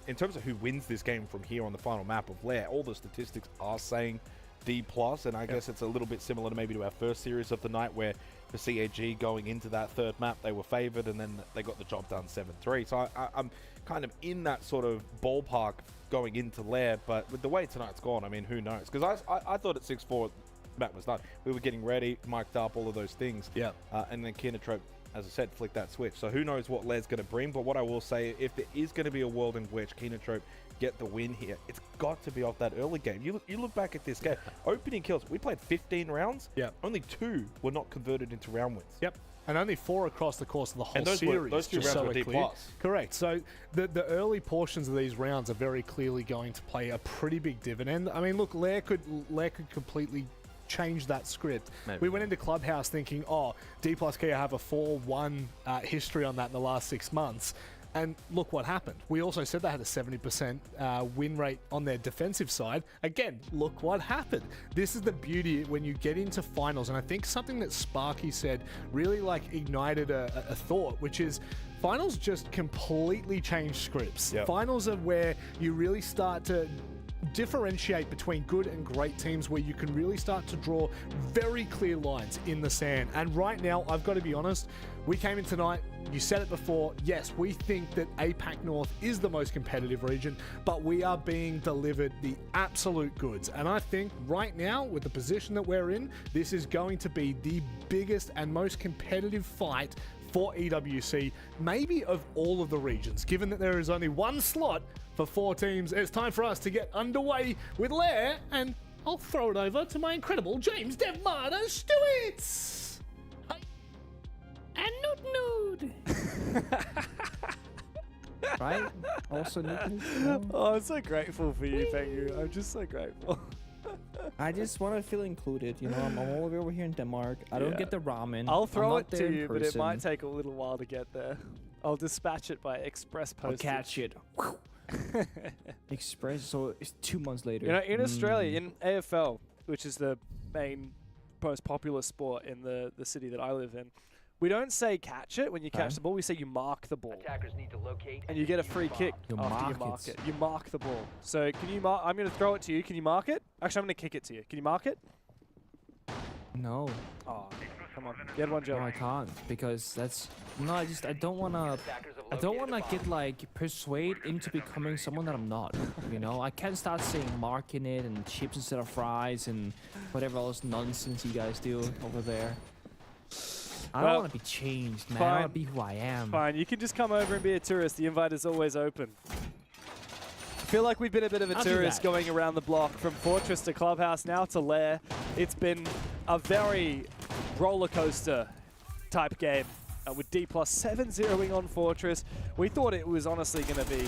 In terms of who wins this game from here on the final map of Lair, all the statistics are saying D+, and I guess it's a little bit similar to maybe to our first series of the night, where for CAG going into that third map, they were favored, and then they got the job done 7-3. So I'm kind of in that sort of ballpark going into Lair, but with the way tonight's gone, I mean, who knows? Because I thought at 6-4, map was done. We were getting ready, mic'd up, all of those things. And then Kinotrope, as I said, flicked that switch. So who knows what Lair's going to bring, but what I will say, if there is going to be a world in which Kinotrope get the win here, it's got to be off that early game. You look back at this game, opening kills, we played 15 rounds. Yep. Only 2 were not converted into round wins. Yep. And only 4 across the course of the whole and those series. Those 2 rounds so were D+. Correct. So the early portions of these rounds are very clearly going to play a pretty big dividend. I mean, look, Lair could completely change that script. Maybe. We went into Clubhouse thinking, oh, D+Kia have a 4-1 history on that in the last 6 months. And look what happened. We also said they had a 70% win rate on their defensive side. Again, look what happened. This is the beauty when you get into finals. And I think something that Sparky said really like ignited a thought, which is finals just completely change scripts. Yep. Finals are where you really start to differentiate between good and great teams, where you can really start to draw very clear lines in the sand. And right now, I've got to be honest, we came in tonight, you said it before, yes, we think that APAC North is the most competitive region, but we are being delivered the absolute goods. And I think right now, with the position that we're in, this is going to be the biggest and most competitive fight for EWC, maybe of all of the regions. Given that there is only one slot for 4 teams, it's time for us to get underway with Lair, and I'll throw it over to my incredible James Devmada Stewarts. Hi. And Nude. Right? Also Nude. Oh, I'm so grateful for you, Pengu. I'm just so grateful. I just want to feel included, you know. I'm all the way over here in Denmark. I don't get the ramen. I'll throw it there to you, but it might person. take a little while to get there. I'll dispatch it by express I'll postage. catch it. Express, so it's 2 months later. You know, in Australia, in AFL, which is the main, most popular sport in the city that I live in, we don't say catch it when you catch the ball. We say you mark the ball. Attackers need to locate And you get a free kick You after you mark mark it. it. You mark the ball. So can you mark? I'm going to throw it to you. Can you mark it? Actually, I'm going to kick it to you. Can you mark it? No. Oh, come on. Get one, Joe. No, I can't, because that's no. I don't wanna get like persuade into becoming someone that I'm not. You know, I can't start saying marking it and chips instead of fries and whatever else nonsense you guys do over there. I don't want to be changed, man. I want to be who I am. Fine, you can just come over and be a tourist. The invite is always open. I feel like we've been a bit of a I'll do tourist that. going around the block from Fortress to Clubhouse, now to Lair. It's been a very roller coaster type game with D+ 7-0ing on Fortress. We thought it was honestly going to be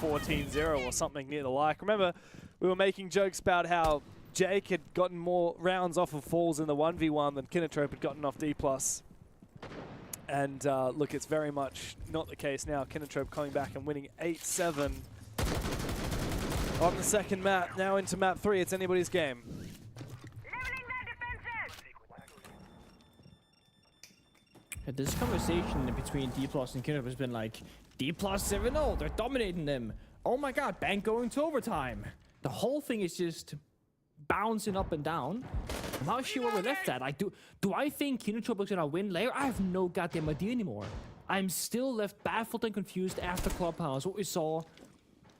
14-0 or something near the like. Remember, we were making jokes about how Jake had gotten more rounds off of falls in the 1v1 than Kinotrope had gotten off D+. And look, it's very much not the case now. Kinotrope coming back and winning 8-7 on the second map. Now into map 3, it's anybody's game. This conversation between D+ and Kinotrope has been like, D+ 7-0, they're dominating them. Oh my god, bank going to overtime. The whole thing is just bouncing up and down. I'm not sure where we're left at. Like, do I think Kinotrope is gonna win Lair? I have no goddamn idea anymore. I'm still left baffled and confused after Clubhouse, what we saw.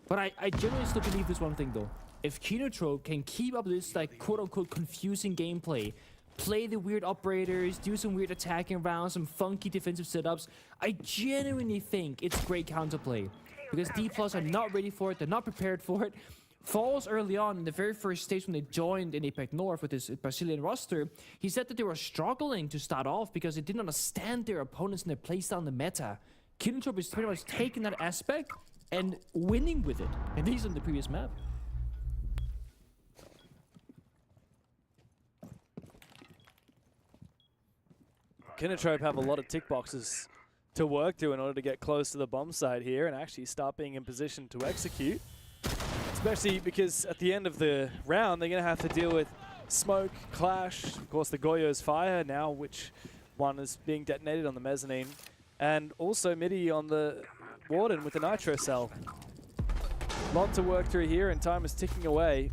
But I genuinely still believe this one thing though. If Kinotrope can keep up this like quote-unquote confusing gameplay, play the weird operators, do some weird attacking rounds, some funky defensive setups, I genuinely think it's great counterplay. Because D+ are not ready for it, they're not prepared for it. Falls early on in the very first stage when they joined in APAC North with this Brazilian roster, he said that they were struggling to start off because they didn't understand their opponents and their playstyle in the meta. Kinotrope is pretty much taking that aspect and winning with it, at least on the previous map. Kinotrope have a lot of tick boxes to work through in order to get close to the bomb site here and actually start being in position to execute. Especially because at the end of the round, they're going to have to deal with smoke, clash, of course the Goyo's fire now, which one is being detonated on the mezzanine, and also Midi on the Warden with the Nitro Cell. Lot to work through here, and time is ticking away.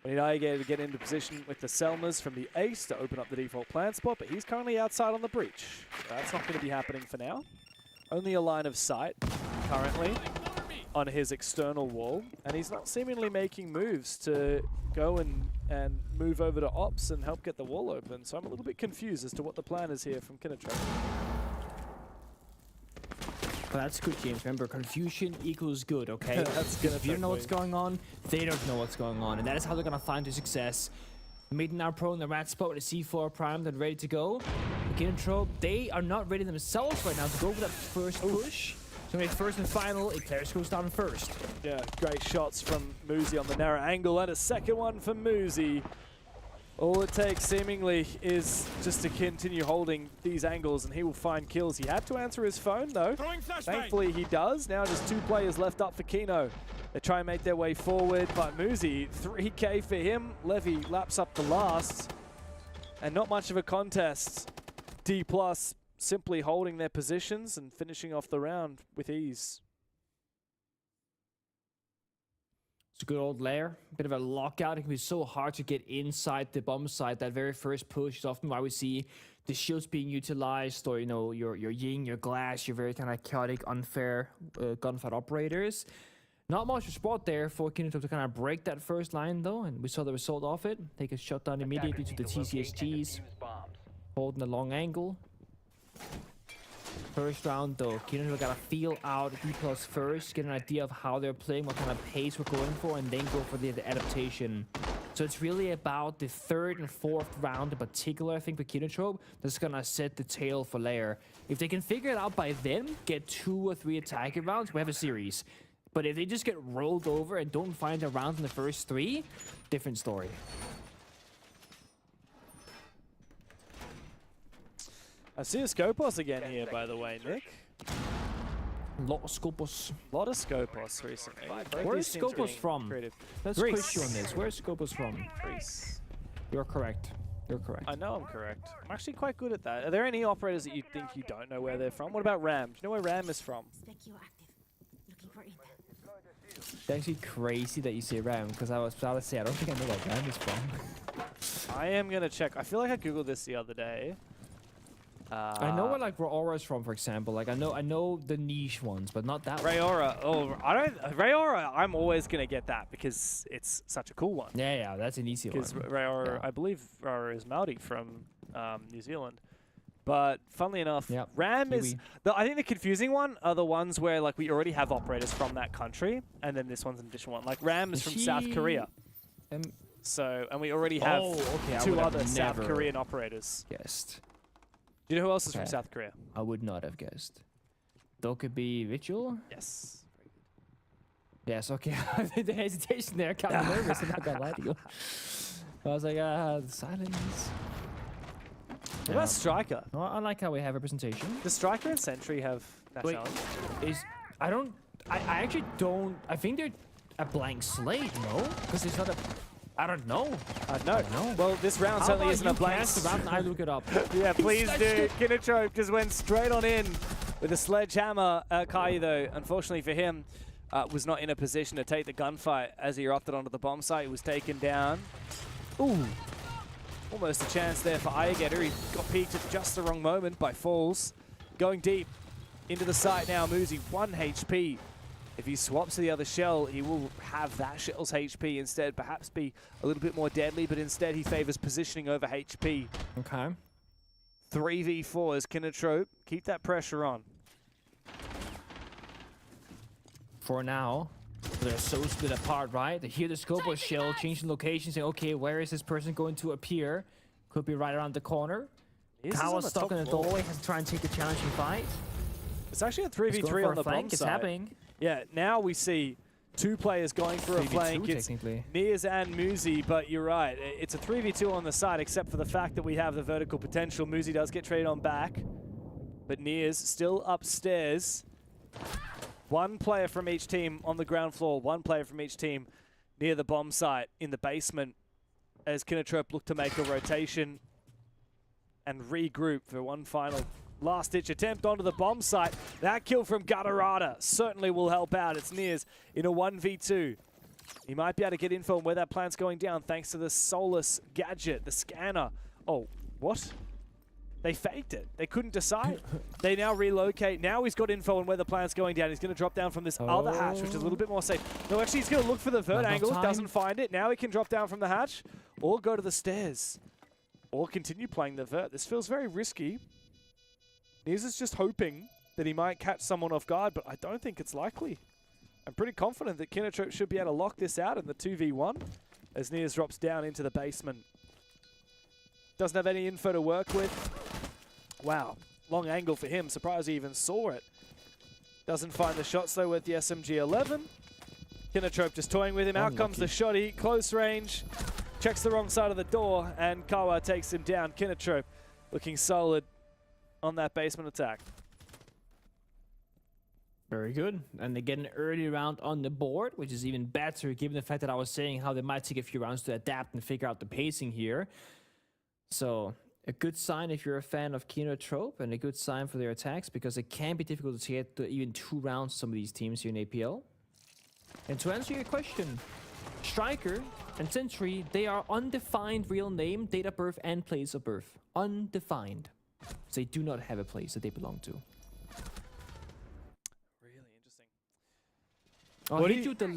We need Aigator to get into position with the Selmas from the Ace to open up the default plant spot, but he's currently outside on the breach. That's not going to be happening for now. Only a line of sight currently on his external wall, and he's not seemingly making moves to go and move over to Ops and help get the wall open. So I'm a little bit confused as to what the plan is here from Kinotrope. But that's good, James. Remember, confusion equals good, okay? That's good. If you don't know what's going on, they don't know what's going on. And that is how they're going to find their success. Maiden now pro in the rat spot with a C4 primed and ready to go. Intro, they are not ready themselves right now to go for that first push. So it's first and final, Eclairs goes down first. Yeah, great shots from Muzi on the narrow angle, and a second one for Muzi. All it takes, seemingly, is just to continue holding these angles, and he will find kills. He had to answer his phone, though. Thankfully, he does. Now just 2 players left up for Kino. They try and make their way forward, but Muzi, 3K for him. Levy laps up the last, and not much of a contest. D+ simply holding their positions and finishing off the round with ease. It's a good old lair, a bit of a lockout. It can be so hard to get inside the bomb site. That very first push is often why we see the shields being utilized, or, you know, your Ying, your Glass, your very kind of chaotic, unfair gunfight operators. Not much support there for Kino to kind of break that first line, though, and we saw the result of it. Take a shot down immediately to the TCSGs, holding the long angle. First round, though, Kino gotta feel out D+ first, get an idea of how they're playing, what kind of pace we're going for, and then go for the adaptation. So it's really about the 3rd and 4th round in particular, I think, for Kinotrope, that's gonna set the tail for Lair. If they can figure it out by then, get 2 or 3 attacking rounds, we have a series. But if they just get rolled over and don't find a round in the first 3, different story. I see a Scopos again here, by the way, Nick. Lot of Scopos. Lot of Scopos recently. Where's Scopos from? Creative. Let's quiz you on this. Where's Scopos from? Greece. You're correct. You're correct. I know I'm correct. I'm actually quite good at that. Are there any operators that you think you don't know where they're from? What about Ram? Do you know where Ram is from? It's actually crazy that you say Ram, because I was about to say I don't think I know where Ram is from. I am gonna check. I feel like I googled this the other day. I know where like Aura is from, for example. Like I know the niche ones, but not that Rayora. Oh, I don't. Rayora. I'm always gonna get that because it's such a cool one. Yeah, that's an easy one. Because Rayora, I believe Rayora is Maori from New Zealand. But funnily enough, Ram is. I think the confusing one are the ones where like we already have operators from that country, and then this one's an additional one. Like Ram is from South Korea. So, and we already have 2 other South Korean operators. Guessed. Do you know who else is from South Korea? I would not have guessed. Though could be Vigil? Yes. Yes, okay. The hesitation there got me nervous, I'm not gonna lie to you. I was like, silence. What about Striker? Well, I like how we have representation. Does Striker and Sentry have nationality? I actually don't, I think they're a blank slate, no? Because it's not a, I don't know. I don't know. Well, this round certainly isn't a blank. I look it up. Yeah, please do. Kinotrope just went straight on in with a sledgehammer. Kai, though, unfortunately for him, was not in a position to take the gunfight as he erupted onto the bomb site. He was taken down. Ooh. Almost a chance there for Ayagetter. He got peeked at just the wrong moment by Falls. Going deep into the site now. Muzi, 1 HP. If he swaps to the other shell, he will have that shell's HP instead, perhaps be a little bit more deadly, but instead he favors positioning over HP. Okay. 3v4 as Kinotrope. Keep that pressure on. For now, they're so split apart, right? They hear the scope of shell, changing location, saying, okay, where is this person going to appear? Could be right around the corner. Kawa's stuck in the doorway, has to try and take a challenging fight. It's actually a 3v3 on the bomb It's side. happening. Yeah, now we see 2 players going for a flank. It's Niers and Muzi, but you're right. It's a 3v2 on the side, except for the fact that we have the vertical potential. Muzi does get traded on back, but Niers still upstairs. 1 player from each team on the ground floor, 1 player from each team near the bomb site in the basement as Kinotrope look to make a rotation and regroup for one final last-ditch attempt onto the bomb site. That kill from Gutterata certainly will help out. It's Niers in a 1v2. He might be able to get info on where that plant's going down thanks to the Solus gadget, the scanner. Oh, what? They faked it. They couldn't decide. They now relocate. Now he's got info on where the plant's going down. He's going to drop down from this other hatch, which is a little bit more safe. No, actually, he's going to look for the vert angle. Doesn't find it. Now he can drop down from the hatch or go to the stairs or continue playing the vert. This feels very risky. Niers is just hoping that he might catch someone off guard, but I don't think it's likely. I'm pretty confident that Kinotrope should be able to lock this out in the 2v1 as Nias drops down into the basement. Doesn't have any info to work with. Wow, long angle for him. Surprised he even saw it. Doesn't find the shots though with the SMG-11. Kinotrope just toying with him. Out comes the shotty, close range. Checks the wrong side of the door, and Kawa takes him down. Kinotrope looking solid on that basement attack. Very good. And they get an early round on the board, which is even better given the fact that I was saying how they might take a few rounds to adapt and figure out the pacing here. So a good sign if you're a fan of Kinotrope, and a good sign for their attacks, because it can be difficult to get to even 2 rounds some of these teams here in APL. And to answer your question, Striker and Sentry, they are undefined real name, date of birth, and place of birth. Undefined. So they do not have a place that they belong to. Really interesting. I'll hit you with the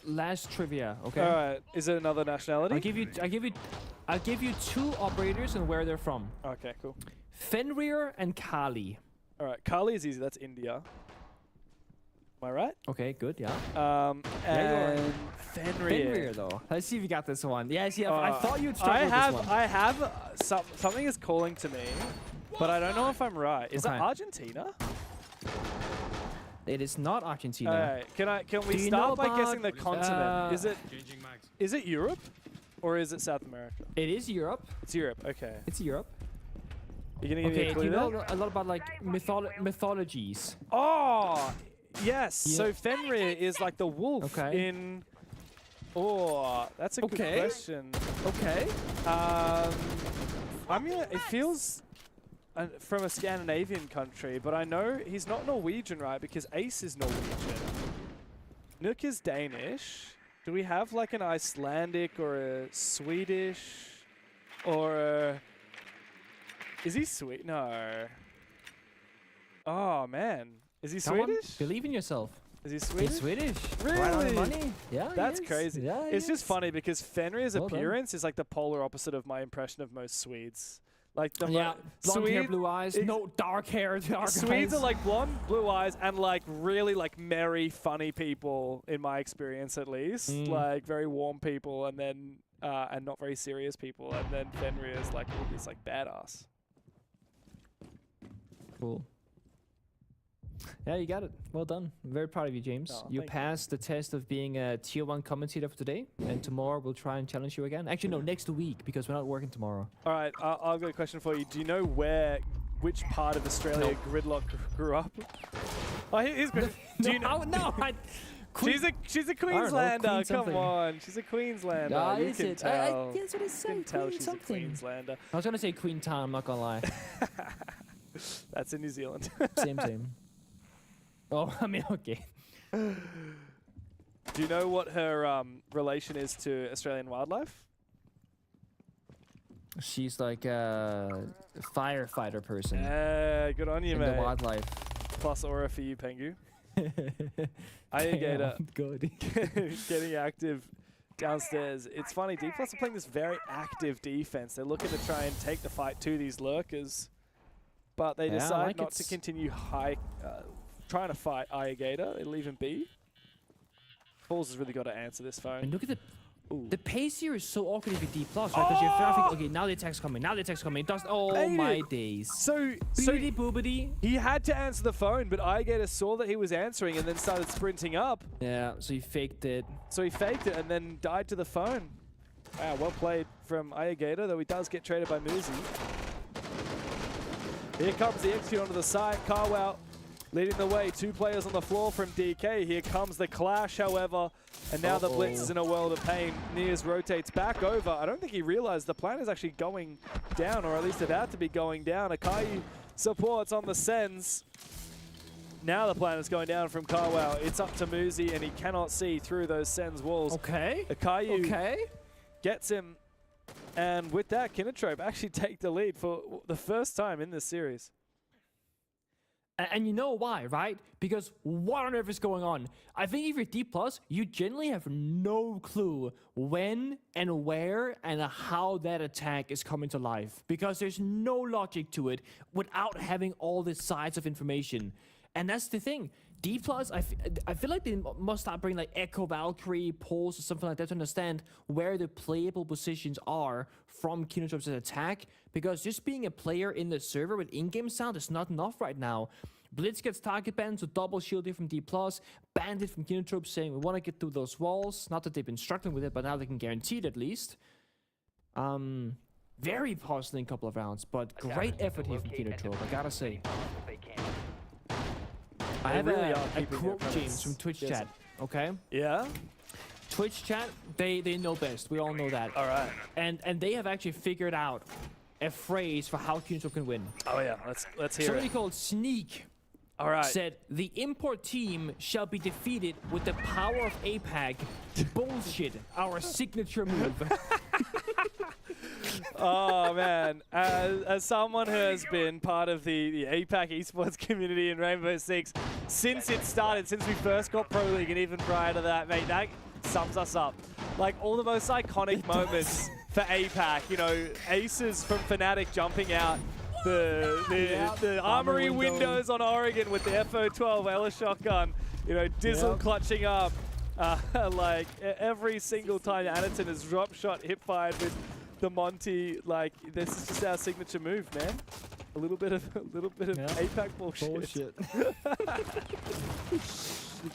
last trivia, okay? All right. Is it another nationality? I'll give you 2 operators and where they're from. Okay, cool. Fenrir and Kali. All right, Kali is easy. That's India. Am I right? Okay, good, yeah. And Fenrir, though. Let's see if you got this one. Yes, yeah, I thought you'd struggle with this one. I have something is calling to me, but I don't know if I'm right. Is it Argentina? It is not Argentina. All right, can we start by guessing the continent? Is it Europe or is it South America? It is Europe. It's Europe. Okay. It's Europe. You gonna give me a clue? Do you know a lot about like mythologies? Oh, yes. Yeah. So Fenrir is like the wolf in. Oh, that's a good question. Okay. I mean, it feels from a Scandinavian country, but I know he's not Norwegian, right? Because Ace is Norwegian. Nook is Danish. Do we have like an Icelandic or a Swedish or a... Is he Swedish? No. Oh, man. Is he Swedish? Believe in yourself. Is he Swedish? He's Swedish. Really? Right on the money. Yeah, that's crazy. Yeah, it's just funny because Fenrir's appearance is like the polar opposite of my impression of most Swedes. Like the blonde hair, blue eyes, no dark hair, dark Swedes eyes. are like blonde, blue eyes, and like really like merry, funny people in my experience at least. Like very warm people, and then and not very serious people. And then Fenrir is like this like badass. Cool. Yeah, you got it. Well done. I'm very proud of you, James. Oh, you passed the test of being a tier 1 commentator for today, and tomorrow we'll try and challenge you again. Actually, no, next week, because we're not working tomorrow. All right, I've got a question for you. Do you know which part of Australia Gridlock grew up? Oh, here's good. Do you know? No, she's a Queenslander. Come on, she's a Queenslander. You can tell. That's what I said. You can tell she's a Queenslander. I was gonna say Queen Town. I'm not gonna lie. That's in New Zealand. Same. Oh, I mean, okay. Do you know what her relation is to Australian wildlife? She's like a firefighter person. Yeah, good on you, in mate. the wildlife. Plus aura for you, Pengu. Gator. Good. Getting active downstairs. It's funny, D+ are playing this very active defense. They're looking to try and take the fight to these lurkers, but they decide not to continue trying to fight Gator. They leave him be. Balls has really got to answer this phone. And look at the pace here is so awkward if you're D+, right? Because you're thinking, okay, now the attack's coming, my days. So boobity. He had to answer the phone, but Gator saw that he was answering and then started sprinting up. Yeah, so he faked it. And then died to the phone. Wow, well played from Gator, though he does get traded by Muzi. Here comes the execute onto the side. Carwow leading the way. 2 players on the floor from DK. Here comes the clash, however. And now the Blitz is in a world of pain. Nias rotates back over. I don't think he realized the plan is actually going down, or at least about to be going down. Akayu supports on the Sens. Now the plan is going down from Carwow. It's up to Muzi, and he cannot see through those Sens walls. Okay. Akayu gets him. And with that, Kinotrope actually take the lead for the first time in this series. And you know why, right? Because what on earth is going on? I think if you're D+, you generally have no clue when and where and how that attack is coming to life. Because there's no logic to it without having all the sides of information. And that's the thing. D+, I feel like they must start bringing like Echo Valkyrie, Pulse, or something like that to understand where the playable positions are from Kinotrope's attack. Because just being a player in the server with in-game sound is not enough right now. Blitz gets target banned, so double shielding from D+, Bandit from Kinotrope saying we want to get through those walls. Not that they've been struggling with it, but now they can guarantee it at least. Very puzzling couple of rounds, but great effort here from Kinotrope, I gotta say. I have a quote, James, from Twitch chat, okay? Yeah? Twitch chat, they know best. We all know that. All right. And they have actually figured out a phrase for how Kinotrope can win. Oh yeah, let's hear Somebody it. called Sneak All right. said, the import team shall be defeated with the power of APAC. Bullshit, our signature move. Oh man, as someone who has been part of the APAC esports community in Rainbow Six since it started, since we first got Pro League and even prior to that, mate, that sums us up. Like all the most iconic moments for APAC, you know, aces from Fnatic jumping out, the armory windows on Oregon with the FO12 Ella shotgun, you know, Dizzle clutching up, like every single time Anaton has drop shot hip fired with the Monty, like this is just our signature move, man. A little bit of APAC bullshit.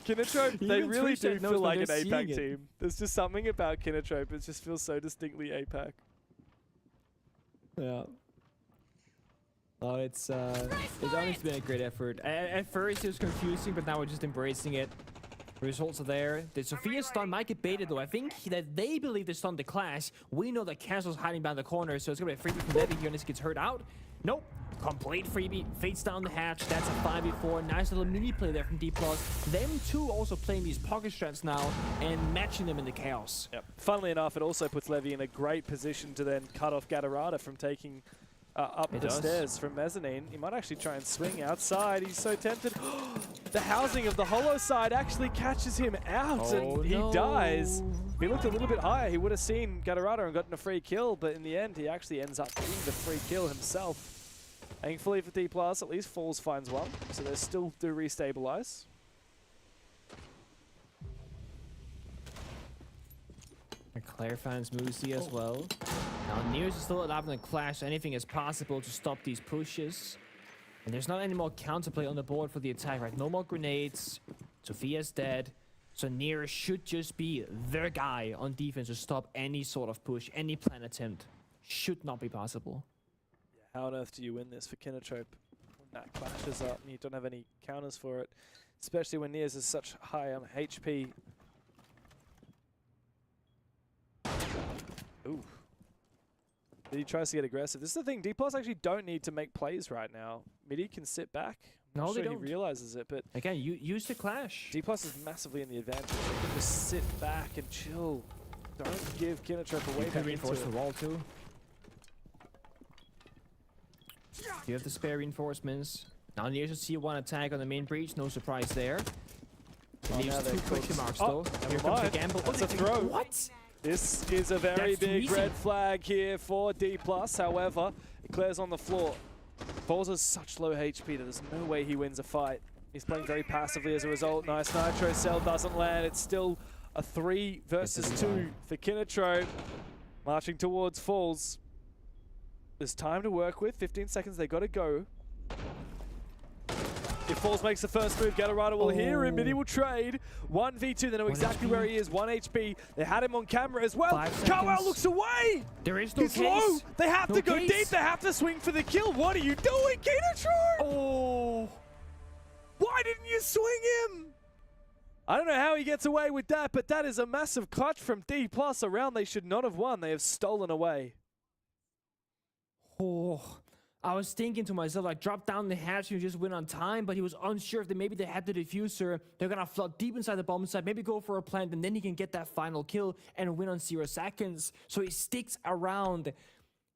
Kinotrope, they really do feel like an APAC team. There's just something about Kinotrope, it just feels so distinctly APAC. Yeah. Oh, it's honestly been a great effort. At first it was confusing, but now we're just embracing it. The results are there. The Sophia stun might get baited though. I think that they believe they stunned the Clash. We know that Castle's hiding behind the corner, so it's gonna be a freebie from Levy here unless he gets hurt out. Nope. Complete freebie. Fates down the hatch. That's a 5v4. Nice little mini play there from D+. Them two also playing these pocket strats now and matching them in the chaos. Yep. Funnily enough, it also puts Levy in a great position to then cut off Gatorada from taking up the stairs from mezzanine. He might actually try and swing outside. He's so tempted. The housing of the hollow side actually catches him out and he dies. If he looked a little bit higher, he would have seen Gatorada and gotten a free kill, but in the end, he actually ends up getting the free kill himself. Thankfully for D+, at least Falls finds one, so they still do restabilize. Claire finds Moosey as well. Now Nears is still alive in the Clash, so anything is possible to stop these pushes. And there's not any more counterplay on the board for the attack, right? No more grenades. Sophia's dead. So Nears should just be the guy on defense to stop any sort of push, any plan attempt. Should not be possible. How on earth do you win this for Kinotrope when that clashes up and you don't have any counters for it? Especially when Nears is such high on HP. Ooh. He tries to get aggressive. This is the thing, D+ actually don't need to make plays right now. Midi can sit back. No, I'm they sure don't. he realizes it, but again, you use the Clash. D+ is massively in the advantage. They can just sit back and chill. Don't give Kinotrope away back reinforce into the it. wall too. You have the spare reinforcements. Now Nears will see one attack on the main breach. No surprise there. It leaves two question marks though. Here comes the gamble. That's a throw. What? This is a very big red flag here for D+. However, it clears on the floor. Falls has such low HP that there's no way he wins a fight. He's playing very passively as a result. Nice nitro cell doesn't land. It's still a 3 versus 2 for Kinotrope. Marching towards Falls. There's time to work with. 15 seconds, they gotta go. If Falls makes the first move, Gatorada will hear him, Midi will trade. 1v2, they know exactly where he is, 1 HP. They had him on camera as well. Carwell looks away! There is no He's case. low! They have No to go case. deep, they have to swing for the kill. What are you doing, Kinotrope? Oh! Why didn't you swing him? I don't know how he gets away with that, but that is a massive clutch from D+. A round they should not have won. They have stolen away. Oh, I was thinking to myself, like, drop down the hatch and just win on time, but he was unsure if maybe they had the diffuser. They're gonna flood deep inside the bomb site, maybe go for a plant, and then he can get that final kill and win on 0 seconds. So he sticks around.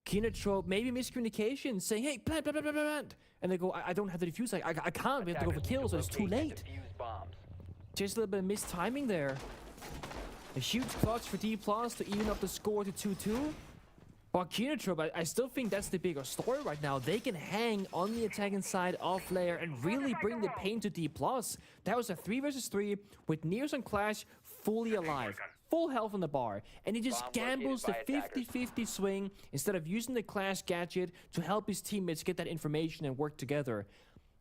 Kinotrope, maybe miscommunication, saying, hey, plant, plant, plant, plant, plant. And they go, I don't have the diffuser, I can't, we have to go for kills, so it's too late. Just a little bit of mistiming there. A huge clutch for D+ to even up the score to 2-2. But Kinotrope, I still think that's the bigger story right now. They can hang on the attacking side of Flare and really bring the pain to D+. That was a 3 versus 3 with Nears and Clash fully alive. Full health on the bar. And he just gambles the 50-50 swing instead of using the Clash gadget to help his teammates get that information and work together.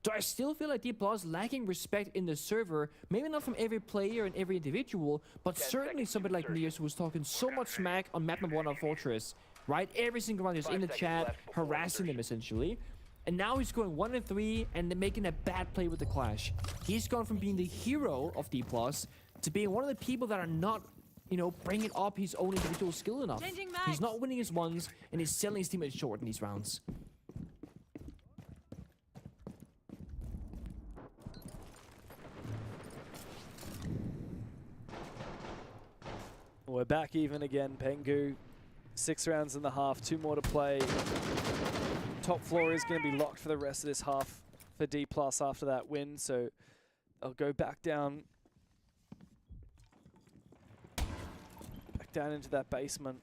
So I still feel like D+ lacking respect in the server, maybe not from every player and every individual, but certainly somebody like Nears who was talking so much smack on map number 1 on Fortress. Right? Every single one is in the chat, harassing them essentially. And now he's going 1-3 and they're making a bad play with the Clash. He's gone from being the hero of D+ to being one of the people that are not, you know, bringing up his own individual skill enough. He's not winning his ones and he's selling his teammates short in these rounds. We're back even again, Pengu. 6 rounds and a half, 2 more to play. Top floor is going to be locked for the rest of this half for D+ after that win, so they'll go back down into that basement.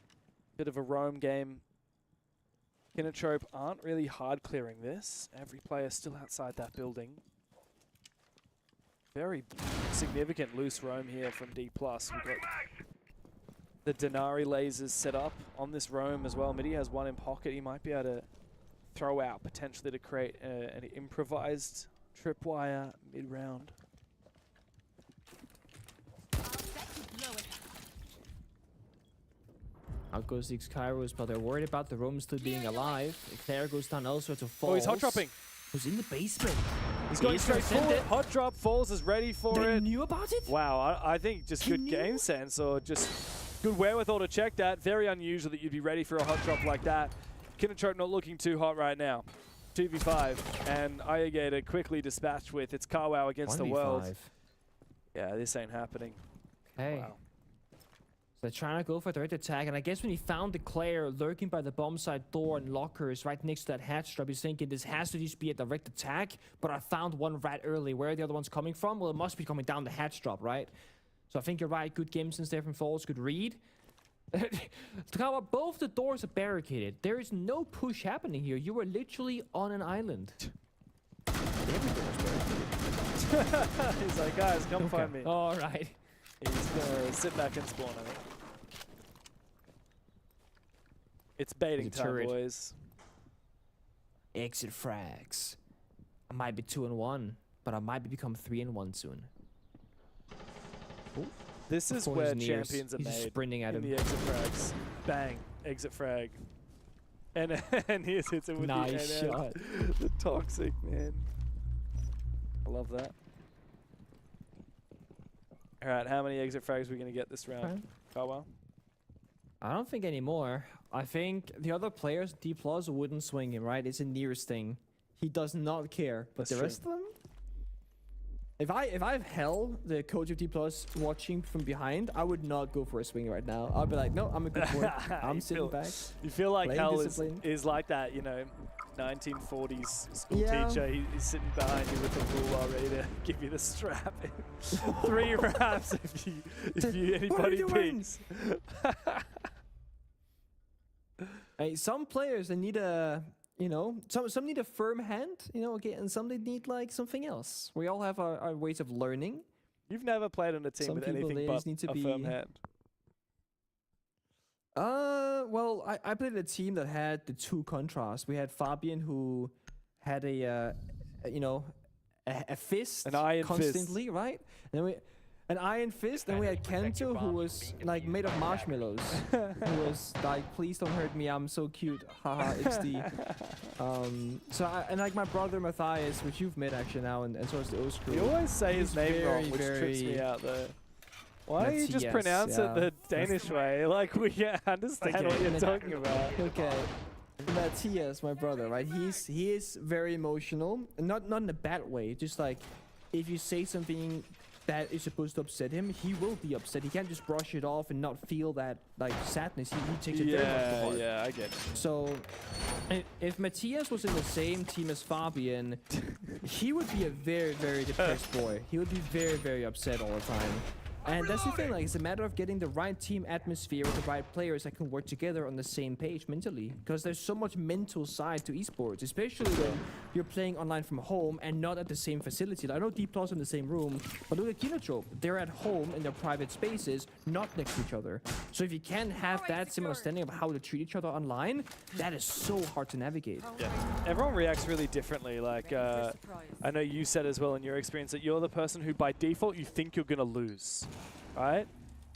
Bit of a roam game. Kinotrope aren't really hard clearing this. Every player still outside that building. Very significant loose roam here from D+. We've got the Denari lasers set up on this roam as well. Midi has 1 in pocket. He might be able to throw out potentially to create an improvised tripwire mid-round. Out goes the Kairos, but they're worried about the roam still being alive. Claire goes down also to Falls. Oh, he's hot dropping. Who's in the basement? He's going straight forward. Hot drop. Falls is ready for it. They knew about it? Wow, I think just good game sense or just good wherewithal to check that. Very unusual that you'd be ready for a hot drop like that. Kinotrope not looking too hot right now. 2v5, and Ayagator quickly dispatched with it's Carwow against the world. Yeah, this ain't happening. Okay. Wow. So they're trying to go for a direct attack, and I guess when he found the Claire lurking by the bomb side door and lockers right next to that hatch drop, he's thinking this has to just be a direct attack, but I found one rat early. Where are the other ones coming from? Well, it must be coming down the hatch drop, right? So I think you're right. Good game sense there from Falls. Good read. Both the doors are barricaded. There is no push happening here. You are literally on an island. Every door is barricaded. He's like, guys, come find me. All right. He's gonna sit back and spawn, I think. It's baiting time, boys. Exit frags. I might be 2-1, but I might become 3-1 soon. Ooh. This is where champions are made. Sprinting at him. The exit frags. Bang. Exit frag. And he hits it with nice the shot. The toxic, man. I love that. All right, how many exit frags are we going to get this round? Carwell? I don't think any more. I think the other players, D+ wouldn't swing him, right? It's a nearest thing. He does not care. But the rest of them? If I have Hell, the coach of D+, watching from behind, I would not go for a swing right now. I'd be like, no, I'm a good boy. I'm sitting back. You feel like Hell is like that, you know, 1940s school teacher. He's sitting behind you with the ruler ready to give you the strap. 3 rounds if anybody pings. Hey, some players, they need a... You know, some need a firm hand, you know, okay, and some they need like something else. We all have our ways of learning. You've never played on a team with anything but a firm hand. Well, I played a team that had the 2 contrasts. We had Fabian, who had a fist, an iron constantly, fist. Right? And then an iron fist, then we had Kento, who was like made of marshmallows. Who was like, please don't hurt me, I'm so cute, haha, XD. And like my brother Matthias, which you've met actually now, and so is the O's crew. You always say his name wrong, which trips me out though. Why don't you just pronounce it the Danish way? Like, we understand what you're talking about. Okay. Matthias, my brother, right? He is very emotional, not in a bad way, just like if you say something that is supposed to upset him, he will be upset. He can't just brush it off and not feel that like sadness. He takes it very much to heart. Yeah, I get it. So, if Matthias was in the same team as Fabian, he would be a very, very depressed boy. He would be very, very upset all the time. And that's the thing, like, it's a matter of getting the right team atmosphere with the right players that can work together on the same page mentally. Because there's so much mental side to esports, especially when you're playing online from home and not at the same facility. Like, I know D+ in the same room, but look at Kinotrope. They're at home in their private spaces, not next to each other. So if you can't have that same understanding of how to treat each other online, that is so hard to navigate. Yeah, everyone reacts really differently. Like, I know you said as well in your experience that you're the person who by default you think you're gonna lose, right?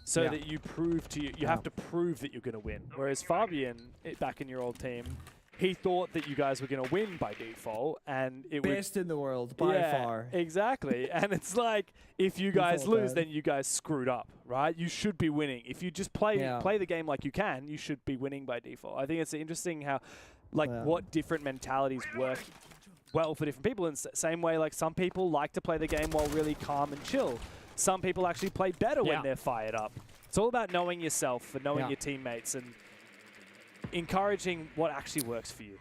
So that you prove to you have to prove that you're gonna win. Whereas Fabian, back in your old team, he thought that you guys were gonna win by default, and it was best in the world by far. Exactly, and it's like if you guys lose, then you guys screwed up, right? You should be winning. If you just play the game like you can, you should be winning by default. I think it's interesting how, like, what different mentalities work well for different people. In the same way, like some people like to play the game while really calm and chill. Some people actually play better when they're fired up. It's all about knowing yourself and knowing your teammates and encouraging what actually works for you.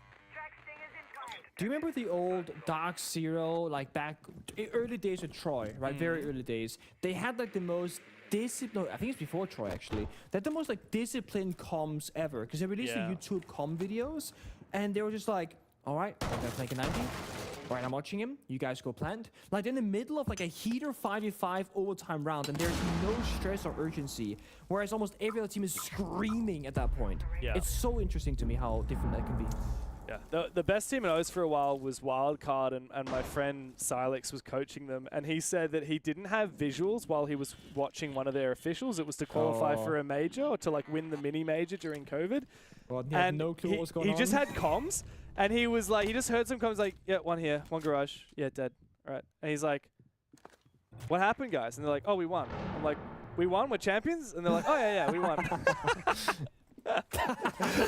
Do you remember the old Dark Zero, like back early days with Troy, right? Very early days. They had like the most disciplined, I think it's before Troy actually, they had the most like disciplined comms ever, because they released the YouTube comm videos and they were just like, all right, I'm gonna take a 90. All right, I'm watching him. You guys go plant. Like in the middle of like a heater 5v5 overtime round, and there's no stress or urgency. Whereas almost every other team is screaming at that point. Yeah. It's so interesting to me how different that can be. Yeah, the best team in O's for a while was Wildcard, and my friend Silex was coaching them, and he said that he didn't have visuals while he was watching one of their officials. It was to qualify for a major or to like win the mini major during COVID. Well, he had no clue what was going on. He just had comms, and he was like, he just heard some comms like, yeah, one here, one garage, yeah, dead, all right. And he's like, what happened, guys? And they're like, oh, we won. I'm like, we won? We're champions? And they're like, oh, yeah, we won.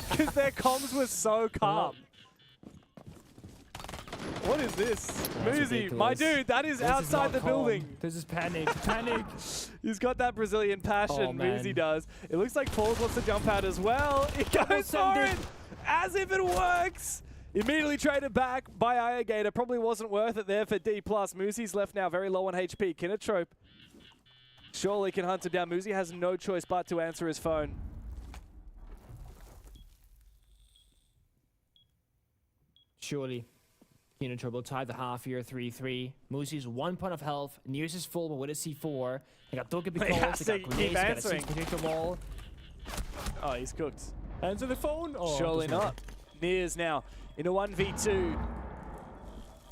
Because their comms was so calm. What is this? Muzi, my dude, that is outside the building. This is panic, panic. He's got that Brazilian passion, Muzi does. It looks like Falls wants to jump out as well. He goes for it, as if it works. Immediately traded back by Iagator. Probably wasn't worth it there for D+. Muzi's left now very low on HP. Kinotrope surely can hunt him down. Muzi has no choice but to answer his phone. Surely. Kinotrope will tie the half here, 3-3. Muzi's 1 point of health. Nears is full, but with a C4. They got Doka because they got grenades, they got a 6 projector wall. Oh, he's cooked. Answer the phone? Oh, surely not. Nears now in a 1v2.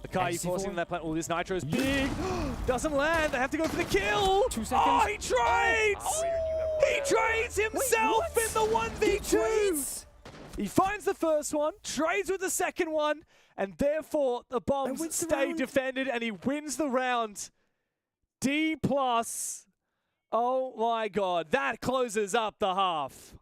Akai forcing that plant. Oh, this Nitro's big. Doesn't land. They have to go for the kill. 2 seconds. Oh, he trades! He trades himself in the 1v2. He finds the first one, trades with the second one, and therefore the bombs stay defended, and he wins the round. D+. Oh my god, that closes up the half.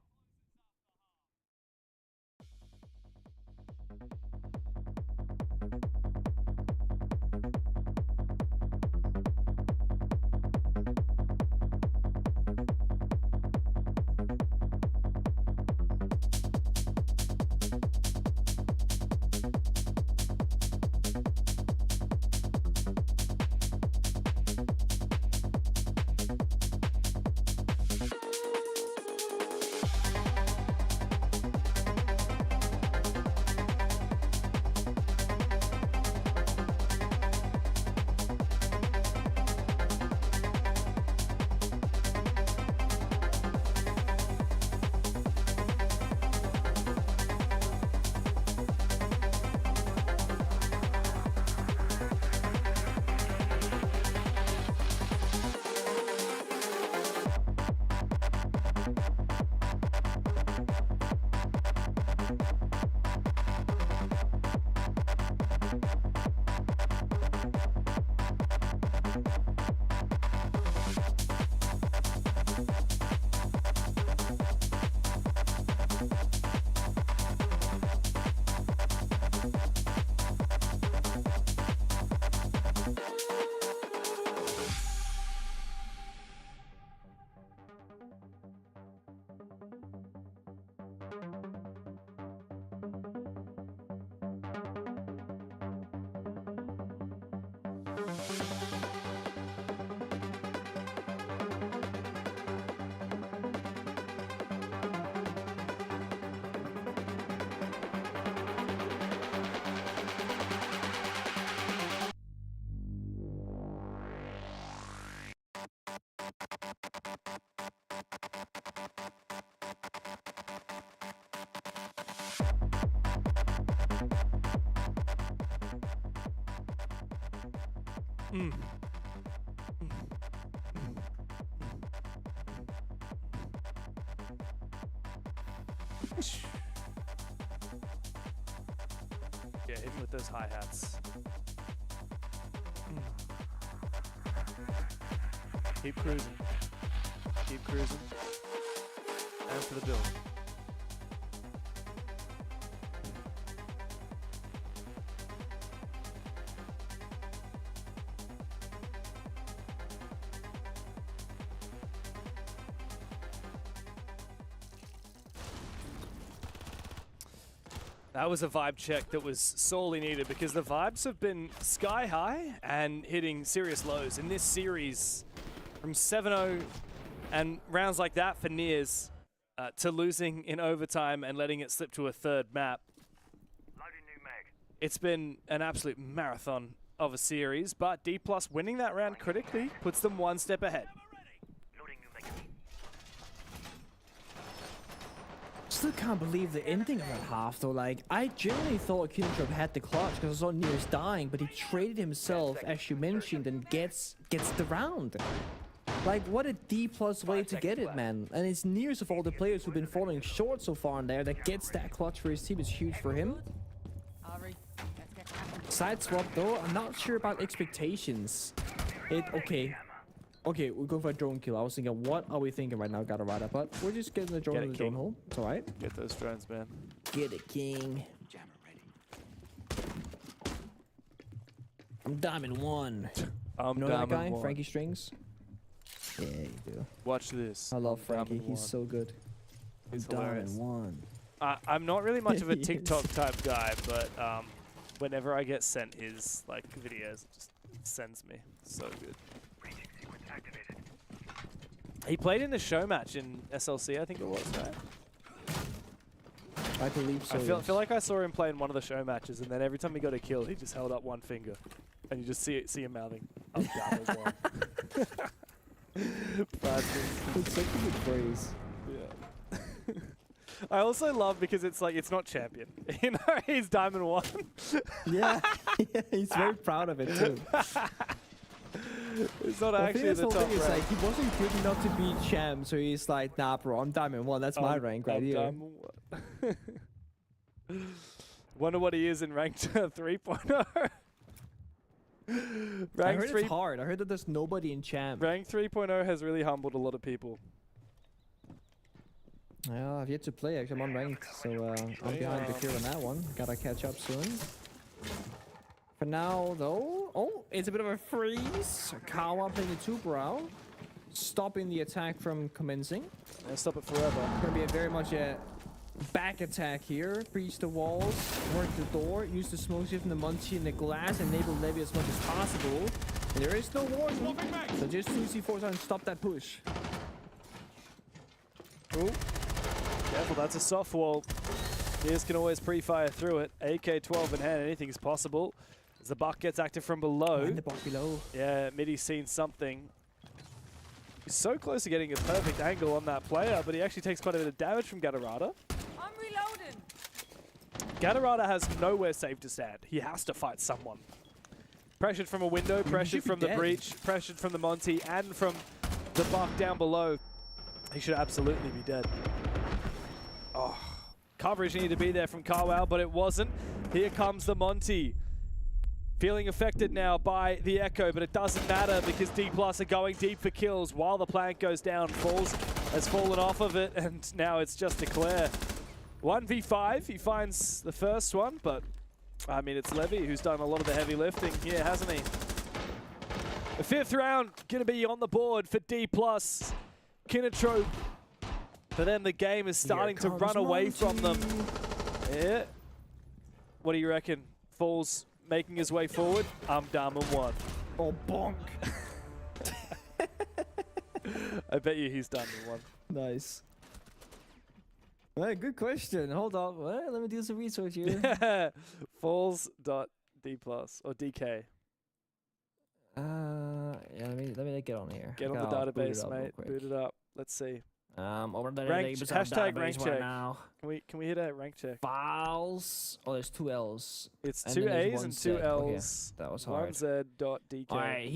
Yeah, hit him with those hi-hats. Keep cruising. Keep cruising. And for the build. That was a vibe check that was sorely needed because the vibes have been sky high and hitting serious lows in this series. From 7-0 and rounds like that for Nears to losing in overtime and letting it slip to a third map. It's been an absolute marathon of a series, but D+ winning that round critically puts them one step ahead. Still can't believe the ending of that half though. Like, I genuinely thought Kintrop had the clutch because I saw Nears dying, but he traded himself, as you mentioned, and gets the round. Like, what a D+ way to get it, man. And it's Nears of all the players who've been falling short so far in there that gets that clutch for his team is huge for him. Side swap though, I'm not sure about expectations. Okay, we'll go for a drone kill. I was thinking, what are we thinking right now, Gatorada? But we're just getting the drone in the drone hole. It's alright. Get those drones, man. Get it, king. I'm Diamond 1. I'm you know Diamond that guy, 1. Frankie Strings? Yeah, you do. Watch this. I love I'm Frankie. Diamond He's 1. so good. It's Diamond hilarious. 1. I'm not really much of a TikTok type guy, but whenever I get sent his like videos, it just sends me. So good. He played in the show match in SLC, I think it was, right? I believe so. I feel like I saw him play in one of the show matches, and then every time he got a kill, he just held up one finger, and you just see him mouthing, "I'm Diamond 1." It's such a good phrase. Yeah. I also love because it's like, it's not champion. You know, he's Diamond 1. Yeah. Yeah, he's very proud of it too. It's not actually the top rank. Is like, he wasn't good enough to beat champ, so he's like, nah bro, I'm Diamond 1, that's my rank right here. Diamond 1. Wonder what he is in ranked 3.0. I heard it's hard. I heard that there's nobody in champ. Rank 3.0 has really humbled a lot of people. Yeah, I've yet to play actually. I'm unranked, so I'm behind the queue on that one. Gotta catch up soon. For now, though, oh, it's a bit of a freeze. Kawa playing the 2-brow, stopping the attack from commencing. Yeah, stop it forever. Gonna be very much a back attack here. Breach the walls, work the door, use the smoke shift from the Munchie and the glass, enable Levy as much as possible. And there is no warning, so just 2C4s and stop that push. Ooh. Careful, that's a soft wall. Nears can always pre-fire through it. AK-12 in hand, anything's possible. As the buck gets active from below. In the buck below. Yeah, Middy's seen something. He's so close to getting a perfect angle on that player, but he actually takes quite a bit of damage from Gatorada. I'm reloading. Gatorada has nowhere safe to stand. He has to fight someone. Pressured from a window, pressured from the breach, pressured from the Monty, and from the buck down below. He should absolutely be dead. Oh, coverage needed to be there from Carwell, but it wasn't. Here comes the Monty. Feeling affected now by the Echo, but it doesn't matter because D+ are going deep for kills while the plank goes down. Falls has fallen off of it, and now it's just Declare. 1v5, he finds the first one, but I mean, it's Levy who's done a lot of the heavy lifting here, hasn't he? The 5th round gonna be on the board for D+. Kinatrope. But then the game is starting to run away from them. Yeah. What do you reckon? Falls making his way forward. I'm Diamond 1. Oh, bonk. I bet you he's Diamond 1. Nice. Well, good question. Hold on. Well, let me do some research here. Yeah. Falls.D+ or DK. Yeah, let me get on here. Get on the database, mate. Boot it up. Let's see. Over there, Hashtag rank check. right now. Can we hit a rank check? Files. Oh, there's 2 L's. It's And 2 then there's A's one and Z. 2 L's. Okay, that was hard. 1Z.dk. Alright,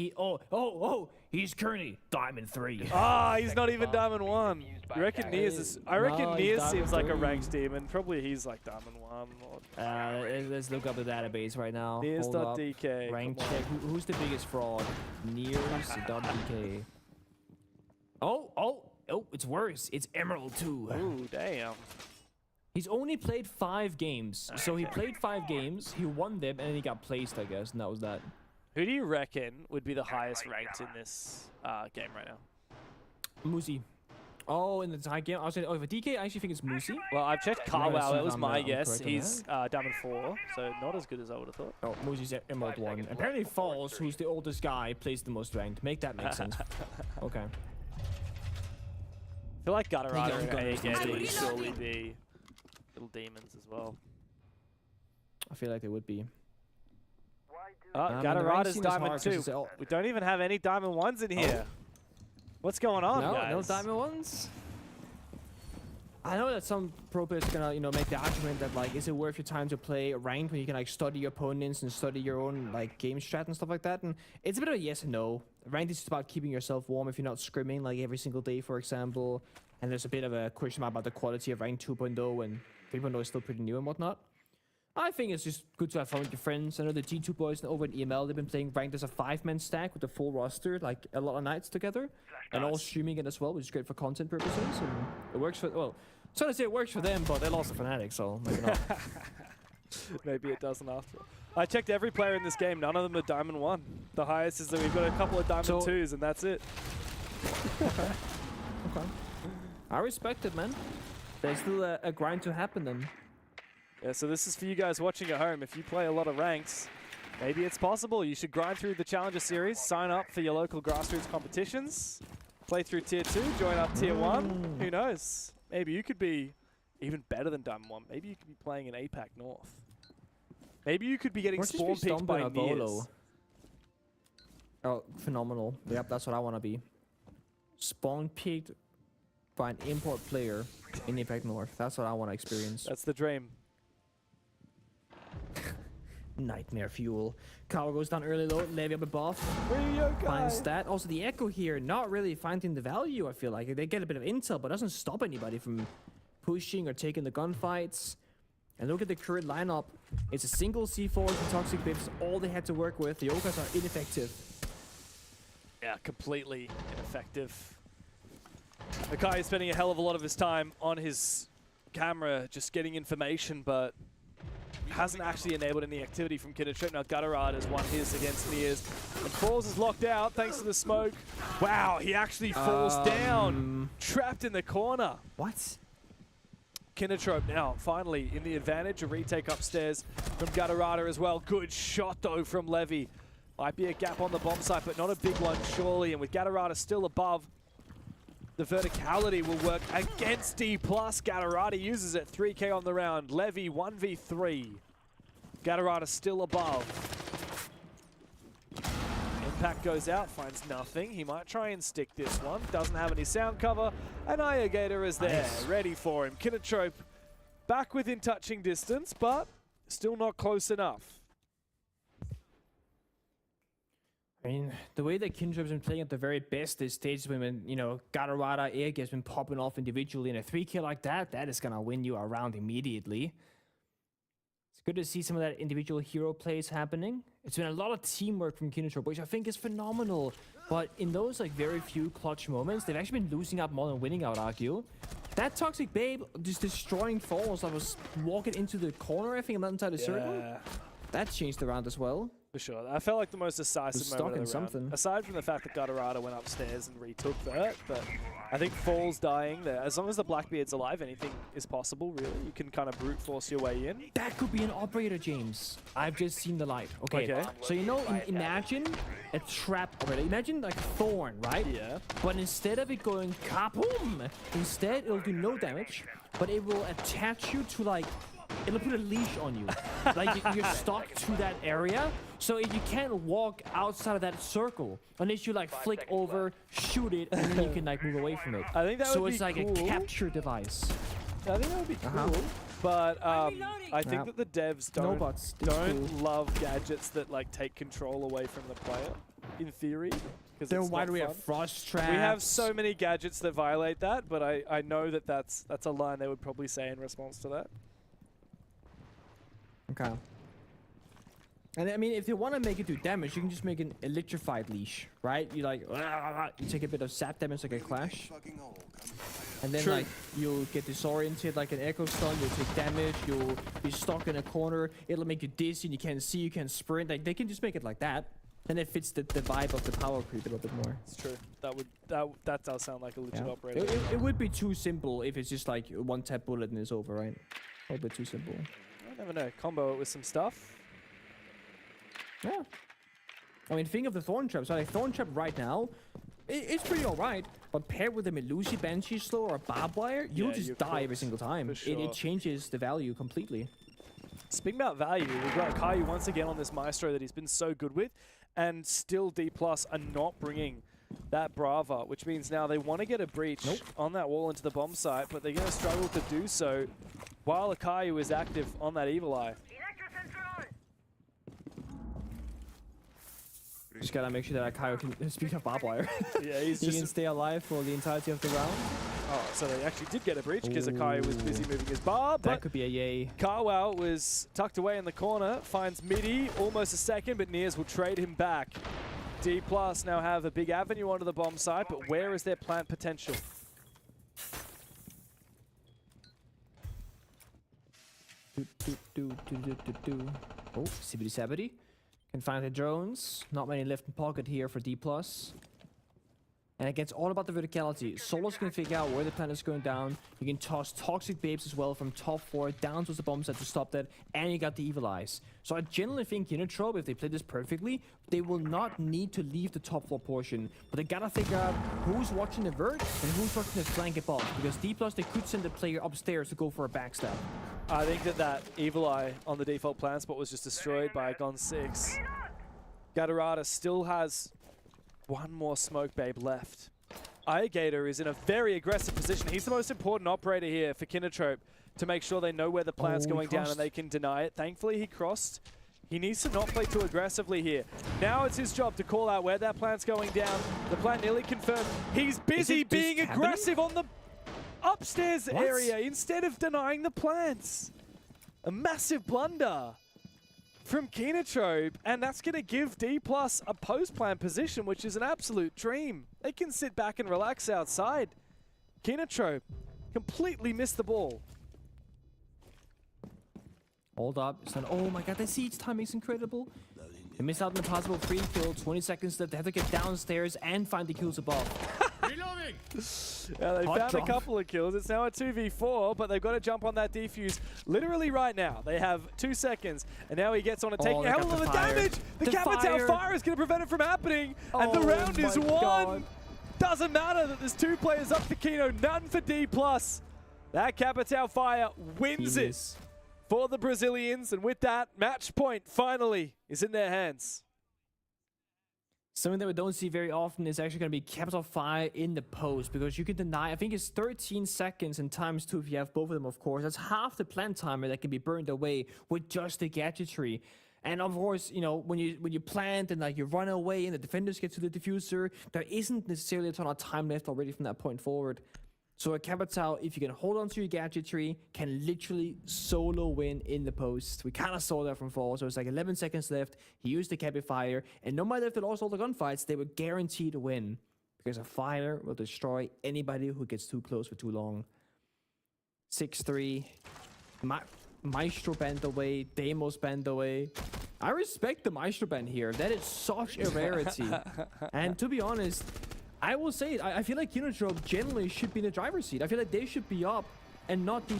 he's currently Diamond 3. He's not even Diamond 1. You reckon Niers is... I reckon Niers seems like a ranked demon. Probably he's like Diamond 1. Or... let's look up the database right now. Niers.dk. Rank check. Who's the biggest fraud? Niers.dk. Oh, it's worse. It's Emerald 2. Ooh, damn. He's only played 5 games. So he played 5 games, he won them, and then he got placed, I guess, and that was that. Who do you reckon would be the highest ranked in this game right now? Musi. Oh, in the tie game? I was saying, for DK, I actually think it's Musi. Well, I've checked Carwow. That was my guess. correct on He's Diamond 4, so not as good as I would have thought. Oh, Musi's Emerald 1. Apparently Falls, who's the oldest guy, plays the most ranked. Make that make sense. Okay. I feel like Gutterada and AEG would surely be little demons as well. I feel like they would be. Gutterada's Diamond 2. We don't even have any Diamond 1s in here. What's going on, guys? No Diamond 1s? I know that some pro players are gonna, make the argument that, like, is it worth your time to play ranked when you can, like, study your opponents and study your own, like, game strat and stuff like that? And it's a bit of a yes and no. Ranked is just about keeping yourself warm if you're not scrimming, like, every single day, for example. And there's a bit of a question mark about the quality of ranked 2.0, and 3.0 is still pretty new and whatnot. I think it's just good to have fun with your friends. I know the G2 boys over in EML, they've been playing ranked as a 5-man stack with the full roster, like, a lot of nights together. And all streaming it as well, which is great for content purposes. And it works for, well, I'm trying to say it works for them, but they lost the Fnatic, so maybe not. Maybe it doesn't after. I checked every player in this game. None of them are Diamond 1. The highest is that we've got a couple of Diamond 2s, and that's it. Okay. I respect it, man. There's still a grind to happen then. Yeah, so this is for you guys watching at home. If you play a lot of ranks, maybe it's possible. You should grind through the Challenger Series, sign up for your local grassroots competitions, play through Tier 2, join up Tier 1. Who knows? Maybe you could be even better than Diamond 1. Maybe you could be playing in APAC North. Maybe you could be getting spawn picked by Niers. Oh, phenomenal. Yep, that's what I want to be. Spawn picked by an import player in APAC North. That's what I want to experience. That's the dream. Nightmare fuel. Carl goes down early though. Levy up above. Finds that. Also the Echo here, not really finding the value, I feel like. They get a bit of intel, but doesn't stop anybody from pushing or taking the gunfights. And look at the current lineup. It's a single C4 with Toxic Bibs. All they had to work with. The Okas are ineffective. Yeah, completely ineffective. Akai is spending a hell of a lot of his time on his camera just getting information, but hasn't actually enabled any activity from Kiddertrip. Now Gutterad has won his against Niers. And Falls is locked out thanks to the smoke. Wow, he actually falls down. Trapped in the corner. What? Kindertrope now finally in the advantage. A retake upstairs from Gutterada as well. Good shot though from Levy. Might be a gap on the bomb site, but not a big one surely. And with Gutterada still above, the verticality will work against D+. Gutterada uses it. 3k on the round. Levy 1v3. Gutterada still above. Impact goes out, finds nothing. He might try and stick this one. Doesn't have any sound cover. And Gator is there, ready for him. Kindertrope back within touching distance, but still not close enough. I mean, the way that Kindertrope's been playing at the very best this stage when, Gutterada, Aeg has been popping off individually, and a 3k like that, that is gonna win you a round immediately. It's good to see some of that individual hero plays happening. It's been a lot of teamwork from Kindertrope, which I think is phenomenal. But in those very few clutch moments, they've actually been losing out more than winning, I would argue. That Toxic Babe just destroying Falls. I was walking into the corner, I think, I'm not entirely certain. That changed the round as well. For sure. I felt like the most decisive moment of the round. Aside from the fact that Gutterada went upstairs and retook that, but I think Falls dying there. As long as the Blackbeard's alive, anything is possible, really. You can kind of brute force your way in. That could be an operator, James. I've just seen the light. Okay. So, imagine a trap operator. Imagine like Thorn, right? Yeah. But instead of it going kaboom, instead it'll do no damage, but it will attach you to it'll put a leash on you. Like you're stuck to that area, so you can't walk outside of that circle unless you like flick over, shoot it, and then you can like move away from it. I think that so would it's be like cool. a capture device. I think that would be cool. But I think that the devs don't love gadgets that like take control away from the player. In theory, because Then why do we have frost traps? We have so many gadgets that violate that, but I know that that's a line they would probably say in response to that. Okay. And I mean, if they want to make it do damage, you can just make an electrified leash, right? You like, you take a bit of sap damage like a clash. And then like, you'll get disoriented like an echo stun, you'll take damage, you'll be stuck in a corner, it'll make you dizzy and you can't see, you can't sprint. Like, they can just make it like that. And it fits the vibe of the power creep a little bit more. It's true. That does sound like a legit operator. It would be too simple if it's just like one tap bullet and it's over, right? A little bit too simple. I never know. Combo it with some stuff. Yeah. I mean, think of the Thorn Trap. So like Thorn Trap right now, it's pretty alright. But paired with a Melusi Banshee Slow or a Barbed Wire, you'll just die every single time. Sure. It changes the value completely. Speaking about value, we've got Caillou once again on this Maestro that he's been so good with, and still D+ are not bringing that Brava, which means now they want to get a breach on that wall into the bomb site, but they're going to struggle to do so while Caillou is active on that Evil Eye. Just gotta make sure that Caillou can speak of Barbed Wire. Yeah, he can stay alive for the entirety of the round. Oh, so they actually did get a breach because Caillou was busy moving his barb. That could be a yay. Carwow was tucked away in the corner, finds Midi, almost a second, but Nears will trade him back. D+ now have a big avenue onto the bomb site, but where is their plant potential? Oh, Sibbity Sabbity. Can find the drones. Not many left in pocket here for D+. And it gets all about the verticality. Solo's can figure out where the plant is going down. You can toss Toxic Babes as well from top 4 down to the bomb set to stop that. And you got the Evil Eyes. So I generally think Unitrope, if they play this perfectly, they will not need to leave the top floor portion. But they gotta figure out who's watching the vert and who's watching the flank above. Because D+, they could send the player upstairs to go for a backstab. I think that Evil Eye on the default plant spot was just destroyed by Gon 6. Gatorada still has one more Smoke Babe left. Gator is in a very aggressive position. He's the most important operator here for Kinotrope to make sure they know where the plant's going down and they can deny it. Thankfully, he crossed. He needs to not play too aggressively here. Now it's his job to call out where that plant's going down. The plant nearly confirmed. He's busy being aggressive on the upstairs area instead of denying the plants. A massive blunder from Kinotrope, and that's going to give D+ a post-plant position, which is an absolute dream. They can sit back and relax outside. Kinotrope completely missed the ball. Hold up. Oh my god, the siege timing is incredible. They missed out on the possible free kill. 20 seconds left. They have to get downstairs and find the kills above. Reloading! Yeah, they found a couple of kills. It's now a 2v4, but they've got to jump on that defuse literally right now. They have 2 seconds, and now he gets on it, taking a hell of a lot of damage. The Capitão Fire is going to prevent it from happening, and the round is won. Doesn't matter that there's 2 players up for Kino, none for D+. That Capitão Fire wins it for the Brazilians, and with that, match point finally is in their hands. Something that we don't see very often is actually going to be Capitão Fire in the post, because you can deny, I think it's 13 seconds and times 2 if you have both of them, of course. That's half the plant timer that can be burned away with just the gadgetry. And of course, you know, when you plant and like you run away and the defenders get to the diffuser, there isn't necessarily a ton of time left already from that point forward. So a Capitão, if you can hold on to your gadgetry, can literally solo win in the post. We kind of saw that from Fall. So it's like 11 seconds left. He used the Cappy Fire. And no matter if they lost all the gunfights, they were guaranteed to win. Because a fire will destroy anybody who gets too close for too long. 6-3. Maestro banned away. Deimos banned away. I respect the Maestro ban here. That is such a rarity. And to be honest, I will say it. I feel like Kinotrope generally should be in the driver's seat. I feel like they should be up and not D+.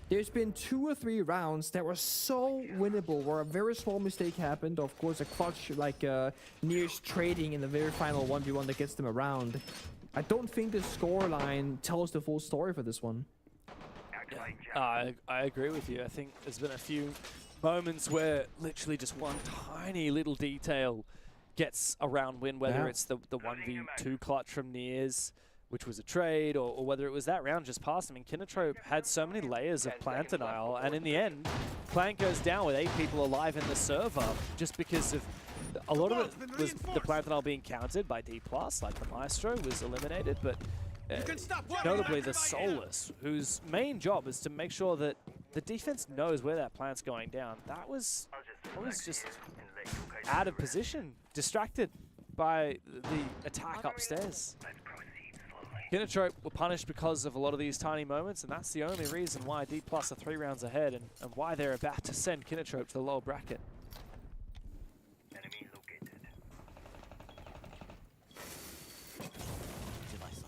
There's been 2 or 3 rounds that were so winnable where a very small mistake happened. Of course, a clutch like Nears trading in the very final 1v1 that gets them around. I don't think the scoreline tells the full story for this one. I agree with you. I think there's been a few moments where literally just one tiny little detail gets a round win, whether it's the 1v2 clutch from Nears, which was a trade, or whether it was that round just past. I mean, Kinotrope had so many layers of plant denial, and in the end, plant goes down with 8 people alive in the server just because of a lot of it was the plant denial being countered by D+, like the Maestro was eliminated, but notably the Solus, whose main job is to make sure that the defense knows where that plant's going down. That was just out of position, distracted by the attack upstairs. Kinotrope were punished because of a lot of these tiny moments, and that's the only reason why D+ are 3 rounds ahead and why they're about to send Kinotrope to the lower bracket.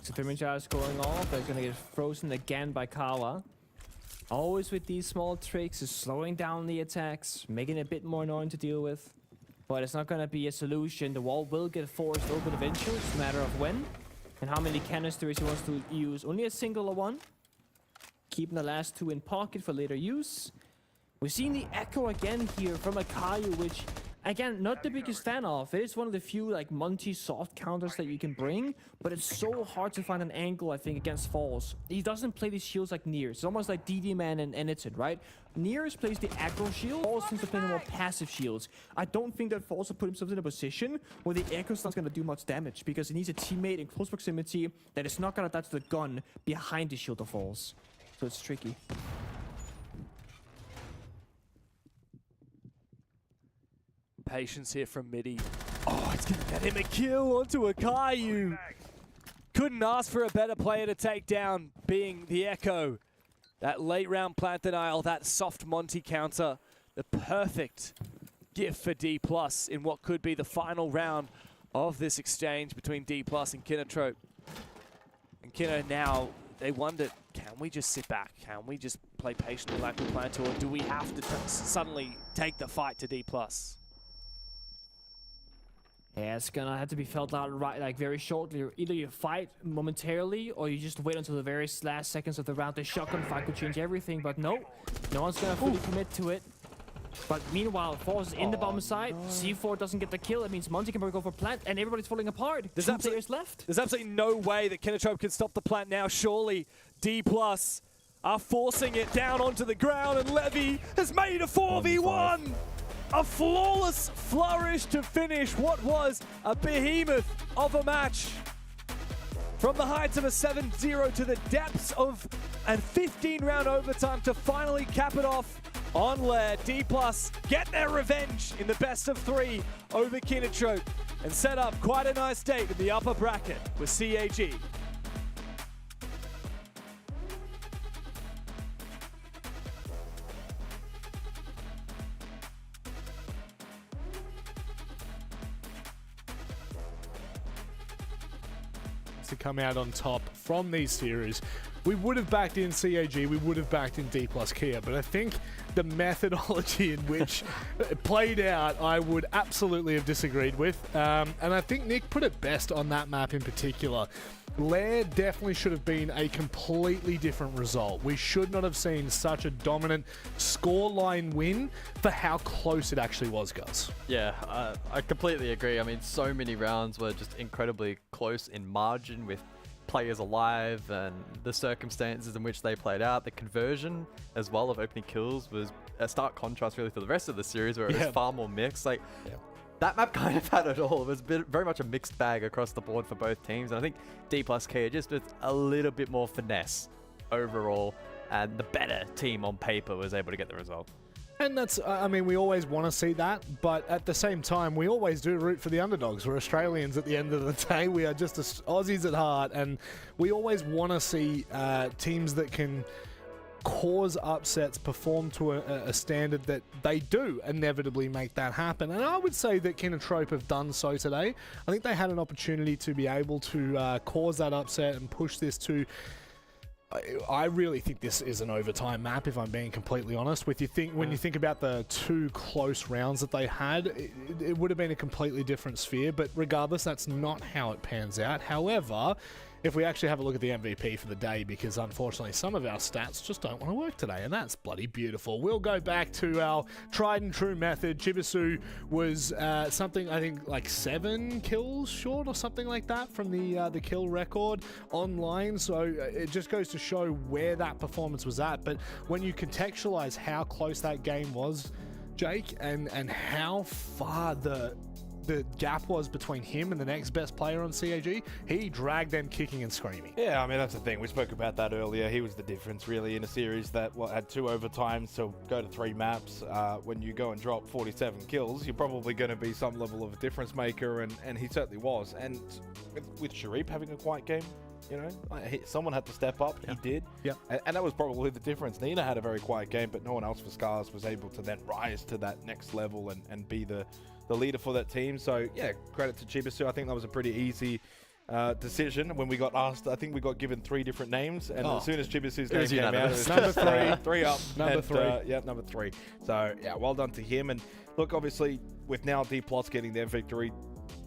So Thermidor is going off, but it's gonna get frozen again by Kawa. Always with these small tricks, is slowing down the attacks, making it a bit more annoying to deal with. But it's not gonna be a solution. The wall will get forced open eventually. It's a matter of when and how many canisters he wants to use. Only a single one. Keeping the last 2 in pocket for later use. We're seeing the echo again here from Akayu, which, again, not the biggest fan of. It is one of the few, like, Monty soft counters that you can bring, but it's so hard to find an angle, I think, against Falls. He doesn't play these shields like Nears. It's almost like DD Man and Eniton, right? Nears plays the aggro shield. Falls tends to play the more passive shields. I don't think that Falls will put himself in a position where the echo's not going to do much damage, because he needs a teammate in close proximity that is not going to touch the gun behind the shield of Falls. So it's tricky. Patience here from Midi. Oh, it's going to get him a kill onto Akayu. Couldn't ask for a better player to take down, being the Echo. That late round plant denial, that soft Monty counter, the perfect gift for D+ in what could be the final round of this exchange between D+ and Kinotrope. And Kino now, they wondered, can we just sit back? Can we just play patiently like we plan to, or do we have to suddenly take the fight to D+? Yeah, it's gonna have to be felt out right, like very shortly. Either you fight momentarily, or you just wait until the very last seconds of the round. The shotgun fight could change everything, but no one's gonna fully commit to it. But meanwhile, Falls is in the bomb side. No. C4 doesn't get the kill. It means Monty can probably go for plant, and everybody's falling apart. There's 2 players left. There's absolutely no way that Kinotrope can stop the plant now. Surely D+ are forcing it down onto the ground, and Levy has made a 4v1. A flawless flourish to finish what was a behemoth of a match. From the heights of a 7-0 to the depths of a 15-round overtime to finally cap it off on Lair. D+ get their revenge in the best of 3 over Kinotrope and set up quite a nice date in the upper bracket with CAG. To come out on top from these series. We would have backed in CAG, we would have backed in D+ Kia, but I think the methodology in which it played out, I would absolutely have disagreed with. And I think Nick put it best on that map in particular. Lair definitely should have been a completely different result. We should not have seen such a dominant scoreline win for how close it actually was, Gus. Yeah, I completely agree. I mean, so many rounds were just incredibly close in margin with players alive, and the circumstances in which they played out, the conversion as well of opening kills was a stark contrast really to the rest of the series, where it was far more mixed. Like, that map kind of had it all. It was very much a mixed bag across the board for both teams. And I think D+ K just with a little bit more finesse overall, and the better team on paper was able to get the result. And that's, I mean, we always want to see that, but at the same time, we always do root for the underdogs. We're Australians at the end of the day. We are just Aussies at heart, and we always want to see teams that can cause upsets perform to a standard that they do inevitably make that happen. And I would say that Kinotrope have done so today. I think they had an opportunity to be able to cause that upset and push this to... I really think this is an overtime map, if I'm being completely honest. When you think about the 2 close rounds that they had, it would have been a completely different sphere, but regardless, that's not how it pans out. However, if we actually have a look at the MVP for the day, because unfortunately some of our stats just don't want to work today, and that's bloody beautiful. We'll go back to our tried and true method. Chibisu was something, I think, like 7 kills short or something like that from the kill record online, so it just goes to show where that performance was at. But when you contextualize how close that game was, Jake, and how far the gap was between him and the next best player on CAG, he dragged them kicking and screaming. Yeah, I mean, that's the thing. We spoke about that earlier. He was the difference, really, in a series that had 2 overtimes, so go to 3 maps. When you go and drop 47 kills, you're probably going to be some level of a difference maker, and he certainly was. And with Sharif having a quiet game, you know, someone had to step up. Yeah. He did. Yeah. And that was probably the difference. Nina had a very quiet game, but no one else for Scars was able to then rise to that next level and be the leader for that team. So yeah, credit to Chibisu. I think that was a pretty easy decision. When we got asked, I think we got given 3 different names, and as soon as Chibisu's name came out, it was number just, 3 up. Number 3. Yeah, number 3. So yeah, well done to him. And look, obviously with now D+ getting their victory,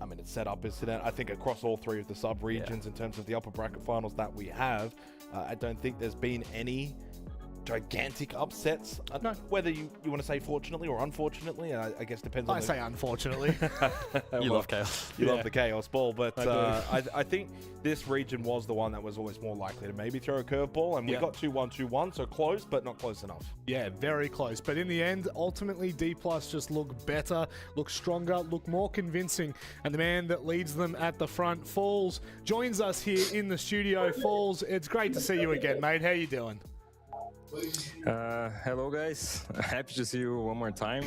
I mean, it's set up, isn't it? I think across all 3 of the sub-regions in terms of the upper bracket finals that we have, I don't think there's been any gigantic upsets. No. Whether you want to say fortunately or unfortunately, I guess depends on I say unfortunately. You love chaos. You love the chaos ball, but I I think this region was the one that was always more likely to maybe throw a curveball, and we got 2-1-2-1, so close, but not close enough. Yeah, very close. But in the end, ultimately, D+ just look better, look stronger, look more convincing. And the man that leads them at the front, Falls, joins us here in the studio. Falls, it's great to see you again, mate. How you doing? Hello guys, happy to see you one more time.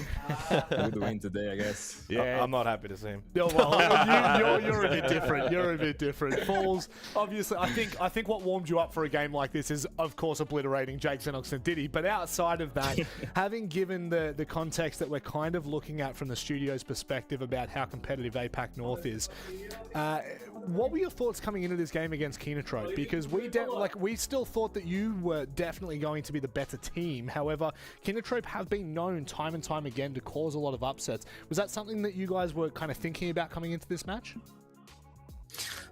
Good win today, I guess. Yeah, I'm not happy to see him. Yeah, well, you're a bit different. You're a bit different. Falls, obviously, I think what warmed you up for a game like this is, of course, obliterating Jake Xenox and Diddy. But outside of that, having given the context that we're kind of looking at from the studio's perspective about how competitive APAC North is, what were your thoughts coming into this game against Kinotrope? Because we still thought that you were definitely going to be the better team. However, Kinotrope have been known time and time again to cause a lot of upsets. Was that something that you guys were kind of thinking about coming into this match?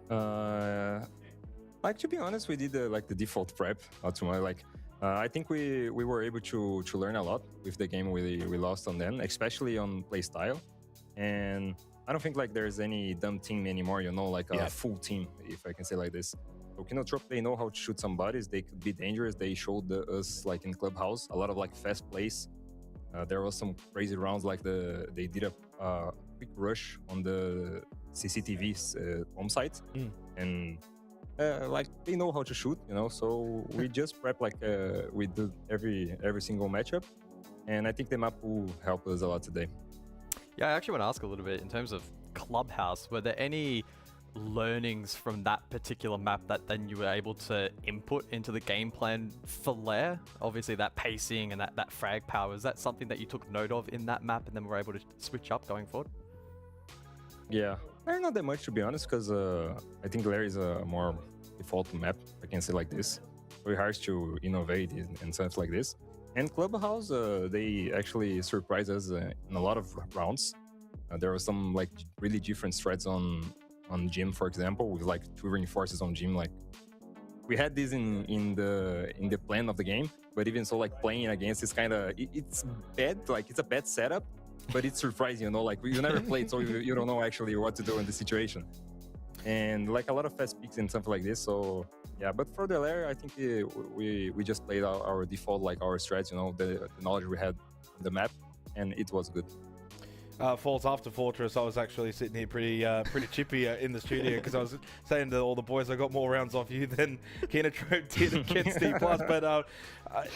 Like, to be honest, we did the default prep. I think we were able to learn a lot with the game we lost on them, especially on play style. And I don't think like there's any dumb team anymore, you know, like a full team, if I can say like this. So Kinotrope, they know how to shoot some bodies. They could be dangerous. They showed us like in Clubhouse a lot of like fast plays. There was some crazy rounds, like they did a quick rush on the CCTV's home site, and like they know how to shoot, you know. So we just prep like we do every single matchup, and I think the map will help us a lot today. Yeah, I actually want to ask a little bit in terms of Clubhouse. Were there any learnings from that particular map that then you were able to input into the game plan for Lair? Obviously that pacing and that frag power, is that something that you took note of in that map and then were able to switch up going forward? Yeah, not that much to be honest, because I think Lair is a more default map, I can say like this. Very hard to innovate and stuff like this. And Clubhouse, they actually surprised us in a lot of rounds. There were some like really different threats on gym, for example, with like 2 reinforces on gym. Like we had this in the plan of the game, but even so, like playing against is kind of it's bad. Like it's a bad setup, but it's surprising, you know. Like you never played, so you don't know actually what to do in the situation. And like a lot of fast picks and stuff like this. So yeah, but for the Lair, I think we just played our default, like our strats, you know, the knowledge we had on the map, and it was good. Falls after Fortress, I was actually sitting here pretty chippy in the studio because I was saying to all the boys, I got more rounds off you than Kinotrope did against D+. But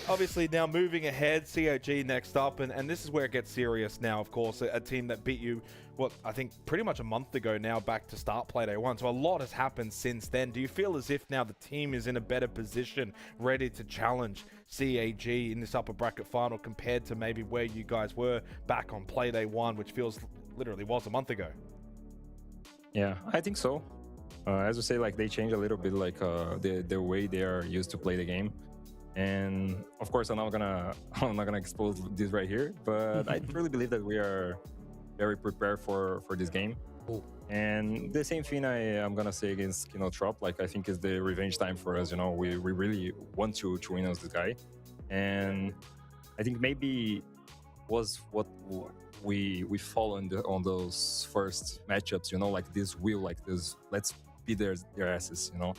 obviously now moving ahead, COG next up, and this is where it gets serious now, of course. A team that beat you, what, I think pretty much a month ago now, back to start Playday 1. So a lot has happened since then. Do you feel as if now the team is in a better position, ready to challenge CAG in this upper bracket final compared to maybe where you guys were back on Playday 1, which feels literally was a month ago? Yeah, I think so. As you say, like they changed a little bit, like the way they are used to play the game. And of course, I'm not gonna expose this right here, but I truly believe that we are very prepared for this game. And the same thing I'm gonna say against Kinotrop. Like, I think it's the revenge time for us. You know, we really want to win us this guy, and I think maybe was what we follow on those first matchups. You know, like this will, like this. Let's beat their asses. You know,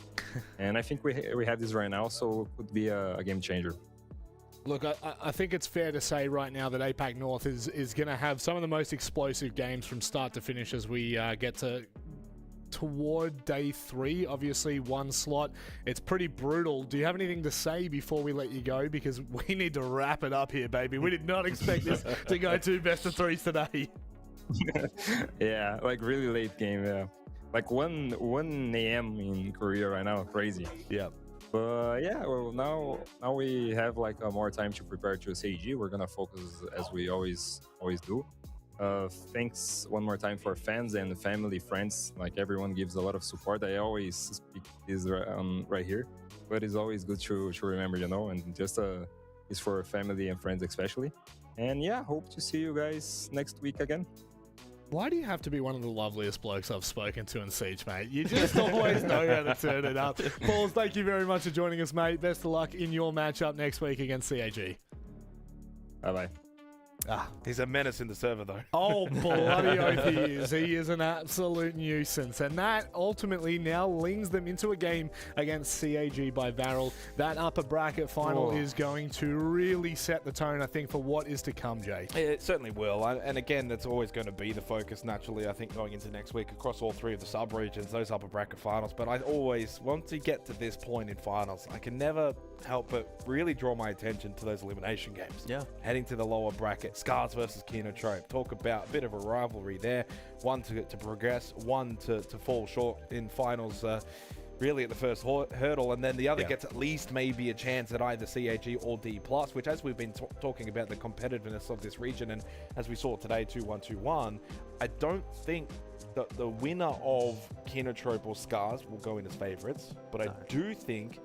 and I think we have this right now, so it could be a game changer. Look, I think it's fair to say right now that APAC North is going to have some of the most explosive games from start to finish as we get toward day 3. Obviously, one slot. It's pretty brutal. Do you have anything to say before we let you go? Because we need to wrap it up here, baby. We did not expect this to go to best of 3s today. Yeah, like really late game. Yeah, like 1 a.m. in Korea right now. Crazy. Yeah. But yeah, well, now we have like more time to prepare to SAG. We're gonna focus as we always do. Thanks one more time for fans and family, friends. Like, everyone gives a lot of support. I always speak this right here, but it's always good to remember, you know, and just it's for family and friends especially. And yeah, hope to see you guys next week again. Why do you have to be one of the loveliest blokes I've spoken to in Siege, mate? You just always know how to turn it up. Pauls, thank you very much for joining us, mate. Best of luck in your matchup next week against CAG. Bye-bye. He's a menace in the server, though. Oh, bloody oath he is. He is an absolute nuisance. And that ultimately now links them into a game against CAG by Varel. That upper bracket final is going to really set the tone, I think, for what is to come, Jay. It certainly will. And again, that's always going to be the focus, naturally, I think, going into next week across all 3 of the sub-regions, those upper bracket finals. But I always, once you get to this point in finals, I can never help but really draw my attention to those elimination games. Yeah. Heading to the lower bracket, Scars versus Kinotrope. Talk about a bit of a rivalry there. One to progress, one to fall short in finals really at the first hurdle, and then the other gets at least maybe a chance at either CAG or D+, which, as we've been talking about the competitiveness of this region, and as we saw today, 2-1-2-1, I don't think that the winner of Kinotrope or Scars will go in as favourites, but I do think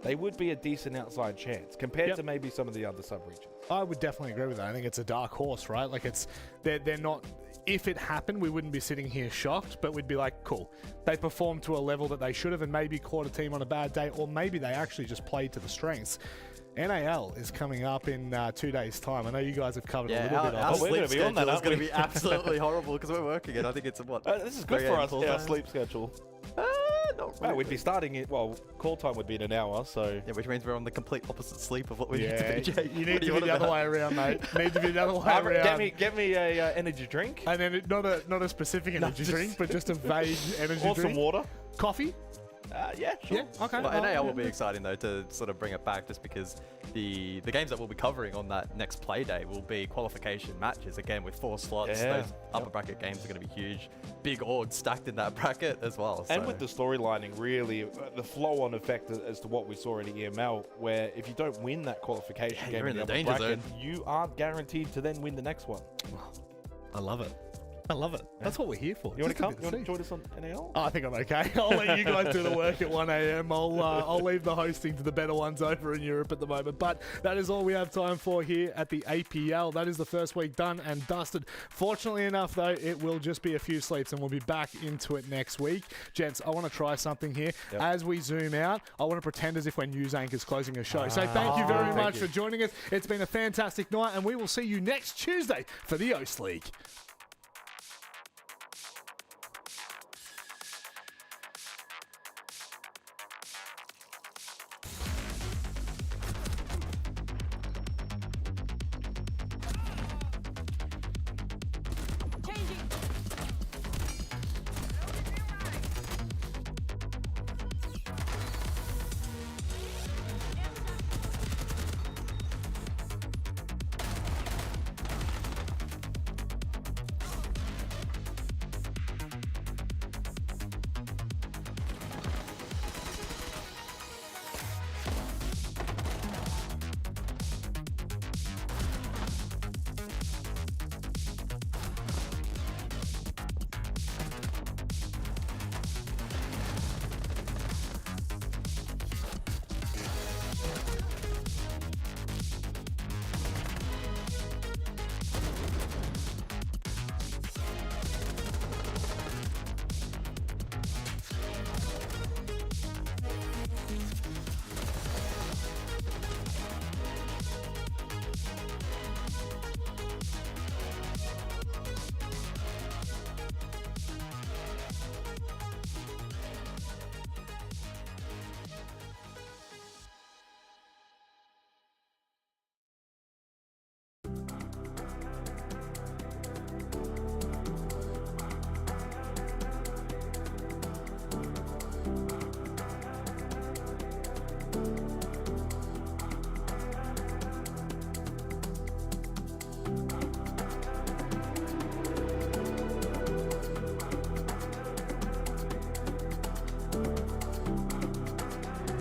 they would be a decent outside chance compared to maybe some of the other sub-regions. I would definitely agree with that. I think it's a dark horse, right? Like, they're not... If it happened, we wouldn't be sitting here shocked, but we'd be like, cool. They performed to a level that they should have and maybe caught a team on a bad day, or maybe they actually just played to the strengths. NAL is coming up in 2 days' time. I know you guys have covered a little bit of it. Our sleep schedule is going to be absolutely horrible because we're working it. I think it's what? This is good for us, our sleep schedule. Not really. We'd be starting it, well, call time would be in an hour, so... Yeah, which means we're on the complete opposite sleep of what we need to be, Jay. You need to be the other way around, mate. Need to be the other way around. Get me a energy drink. And then not a specific energy drink, but just a vague energy drink. Or some water. Coffee? Yeah, sure. Yeah, okay. Well, NAL will be exciting, though, to sort of bring it back, just because the games that we'll be covering on that next play day will be qualification matches, again, with 4 slots. Yeah. Those upper bracket games are going to be huge. Big orgs stacked in that bracket as well. And with the storylining, really, the flow-on effect as to what we saw in EML, where if you don't win that qualification game you're in the upper danger bracket, zone. you aren't guaranteed to then win the next one. I love it. I love it. That's what we're here for. You want to come? You want to join us on NAL? I think I'm okay. I'll let you guys do the work at 1 a.m. I'll leave the hosting to the better ones over in Europe at the moment. But that is all we have time for here at the APL. That is the first week done and dusted. Fortunately enough, though, it will just be a few sleeps and we'll be back into it next week. Gents, I want to try something here. Yep. As we zoom out, I want to pretend as if we're news anchors closing a show. So thank you very much for joining us. It's been a fantastic night and we will see you next Tuesday for the Oast League. Changing.